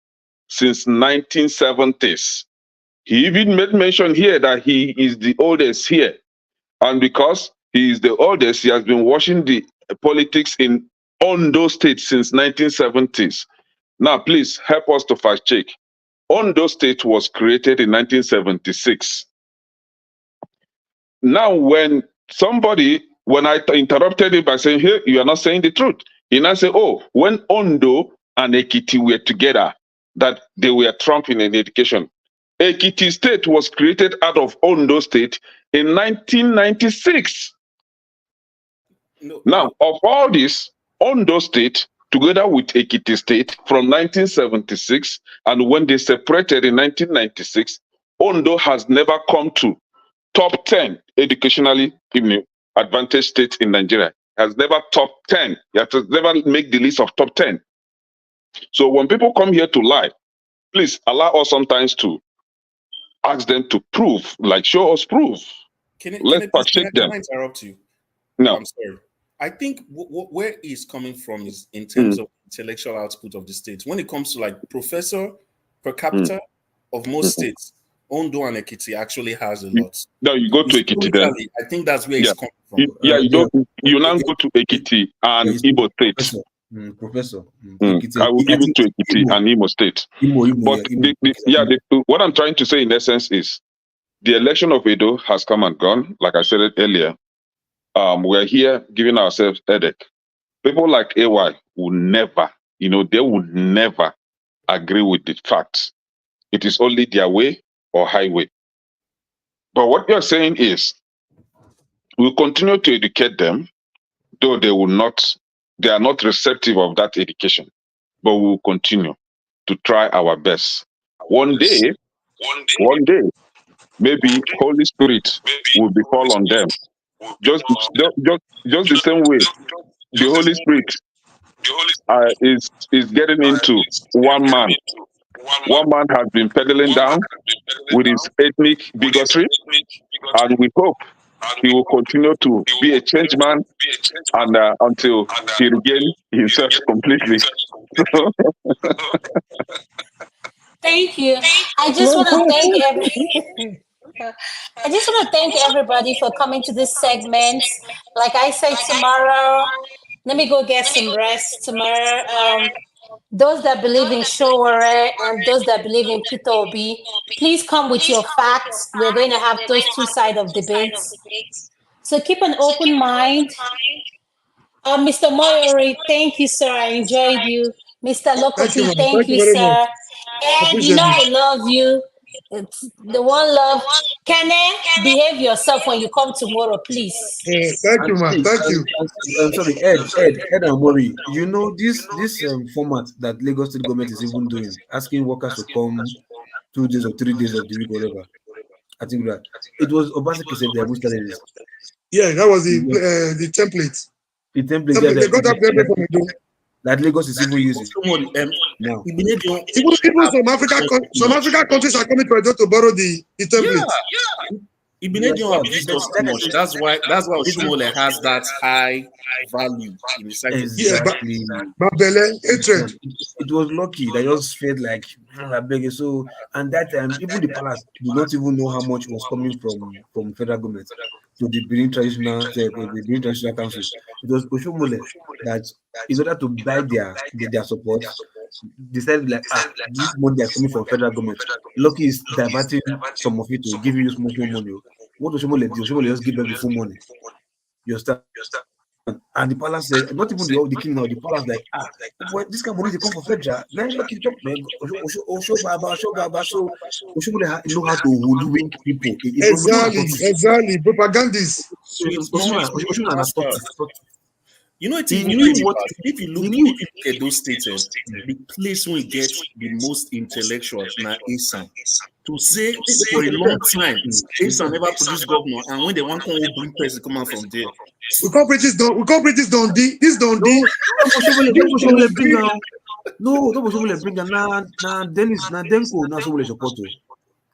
since 1970s. He even made mention here that he is the oldest here. And because he is the oldest, he has been watching the politics in Ondo State since 1970s. Now, please help us to fact check. Ondo State was created in 1976. Now, when I interrupted him by saying, hey, you are not saying the truth. He now said, oh, when Ondo and Ekiti were together, that they were trumping in education. Ekiti State was created out of Ondo State in 1996. Now, of all this, Ondo State, together with Ekiti State from 1976, and when they separated in 1996, Ondo has never come to top 10 educationally in the advantaged state in Nigeria. Has never top 10. It has never make the list of top 10. So when people come here to lie, please allow us sometimes to ask them to prove, like show us proof. Let's check them. Can I interrupt you? No. I'm sorry. I think where he's coming from is in terms of intellectual output of the state. When it comes to like professor per capita of most states, Ondo and Ekiti actually has a lot. No, you go to Ekiti then. I think that's where he's coming from. You now go to Ekiti and Igbo State. Professor. I will give it to Ekiti and Imo State. What I'm trying to say in essence is the election of Edo has come and gone. Like I said it earlier, we're here giving ourselves headache. People like AY will never, they would never agree with the facts. It is only their way or highway. But what you're saying is we'll continue to educate them, though they are not receptive of that education. But we'll continue to try our best. One day, maybe Holy Spirit will befall on them. Just the same way the Holy Spirit is getting into one man. One man has been pedaling down with his ethnic bigotry, and we hope he will continue to be a changed man and until he regains himself completely. Thank you. I just want to thank everybody for coming to this segment. Like I said, tomorrow, let me go get some rest tomorrow. Those that believe in Showore and those that believe in Peter Obi, please come with your facts. We're going to have those two sides of debates. So keep an open mind. Mr. Moyori, thank you, sir. I enjoyed you. Mr. Lokopi, thank you, sir. And I love you. It's the one love. Kene, behave yourself when you come tomorrow, please. Thank you, man. Thank you. I'm sorry, Ed and Mori. You know this format that Lagos State government is even doing, asking workers to come 2 days or 3 days of the week, whatever. I think that it was Obaseki said they started this. Yeah, that was the template. The template they got that template from Edo. That Lagos is even using. Now. Even some African countries are coming to Edo to borrow the template. Ibinedion have used us too much. That's why Oshiomhole has that high value in the sector. Exactly. It was lucky. They just felt like so. And that time, even the palace do not even know how much was coming from federal government to the Benin Traditional Council. It was Oshiomhole that, in order to buy their support, decided like this money is coming from federal government. Lucky is diverting some of it to give you small money. What Oshiomhole do? Oshiomhole just give them the full money. You understand? And the palace said, not even the king now, the palace like, boy, this kind of money they come for federal. Now you keep up, man. So know how to hoodwink people. Exactly. Propagandists. You know, He knew what if you look at those states, the place where we get the most intellectuals now Esan. To say for a long time, Esan never produced governor, and when they want to bring person come out from there. We can't bring this down. This don't do. No, bring now Dennis, now Denko, now Oshomole support.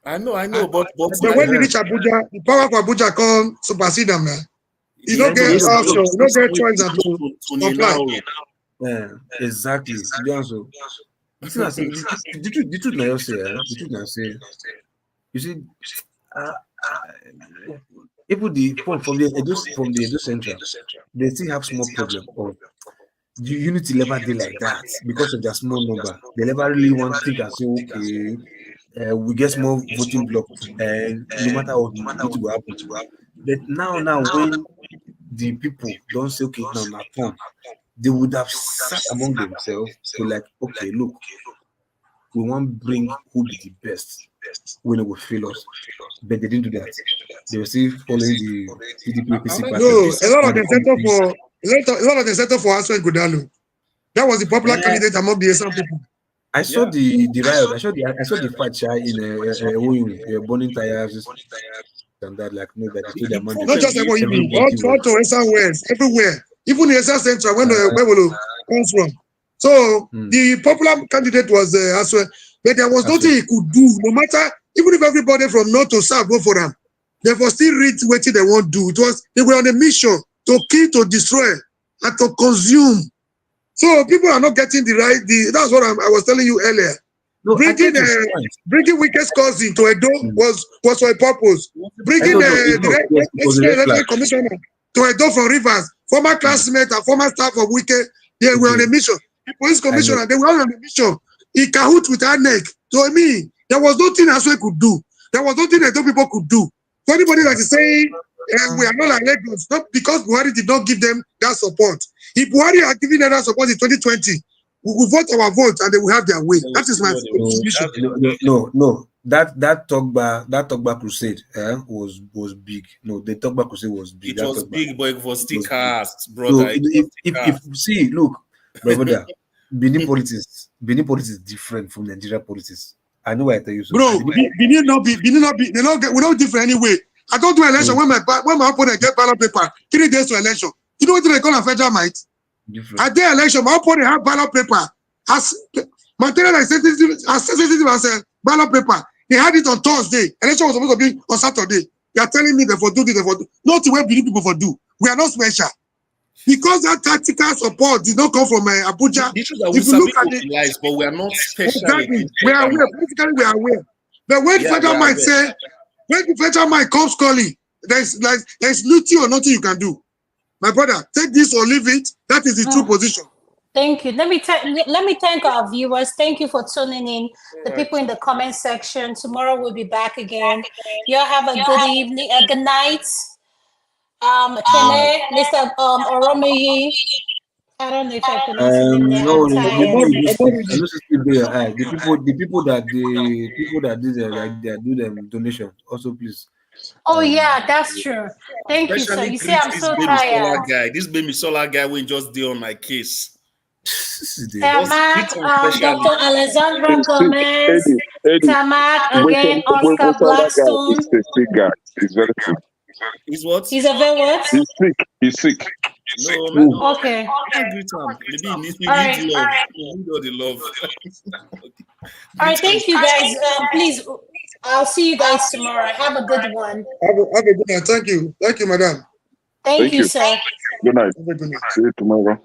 I know, but when they reach Abuja, the power for Abuja come supersede them, man. You don't get option, you don't get choice at all. Yeah, exactly. The truth now say, the truth now say, you see, even from the Edo Central, they still have small problem of the unity never did like that because of their small number. They never really want to think and say, okay, we get small voting block, and no matter what, it will happen. But now when the people don't say, okay, now turn, they would have sat among themselves to like, okay, look, we want to bring who be the best when it will fail us. But they didn't do that. They were still following the PDP APC pattern. No, a lot of them settled for Aswen Godalo. That was the popular candidate among the Esan people. I saw the riot. I saw the fight in burning tires and that, like, no, that they their money. Not just about you, all to Esan West, everywhere. Even the Esan Central, when the Bible comes from. So the popular candidate was Aswen, but there was nothing he could do, no matter, even if everybody from north to south go for them. They will still read what they want to do. They were on a mission to kill, to destroy, and to consume. So people are not getting that's what I was telling you earlier. No, bringing weakest cousin to Edo was for a purpose. Bringing the commissioner to Edo from Rivers, former classmate and former staff of Wike, they were on a mission. The police commissioner, they were on a mission. He cahoot with her neck. So I mean, there was nothing Aswe could do. There was nothing Edo people could do. So anybody that is saying we are not like Lagos, not because Buhari did not give them that support. If Buhari had given them that support in 2020, we will vote our vote and they will have their way. That is my submission. No. That Togba crusade was big. No, the Togba crusade was big. It was big, but it was still cast, brother. So if see, look, brother, Benin politics is different from Nigeria politics. I know what I tell you. So bro, Benin not be. We're not different anyway. I go to election when my opponent get ballot paper 3 days to election. You know what they call a federal might? At their election, my opponent have ballot paper as material as sensitive as ballot paper. They had it on Thursday. Election was supposed to be on Saturday. They are telling me they for do this, they for do. Not the way Benin people for do. We are not special. Because that tactical support did not come from Abuja. If you look at it, but we are not special. Exactly. We are aware. Politically, we are aware. But when federal might say, when the federal might comes calling, there's nothing or nothing you can do. My brother, take this or leave it. That is the true position. Thank you. Let me thank our viewers. Thank you for tuning in. The people in the comment section. Tomorrow we'll be back again. You all have a good evening, a good night. Kene, Mr. Oromeyi. I don't know if I pronounce his name there. No, the people that do them donation also, please. Oh yeah, that's true. Thank you, sir. You see, I'm so tired. This baby solar guy will just deal on my case. Tamak, Dr. Alexandra Gomez, Tamak again, Oscar Blackstone. He's very sick. He's what? He's a very what? He's sick. No, man. Okay. Maybe he needs love. He needs all the love. All right, thank you guys. Please, I'll see you guys tomorrow. Have a good one. Have a good night. Thank you. Thank you, madam. Thank you, sir. Good night. See you tomorrow.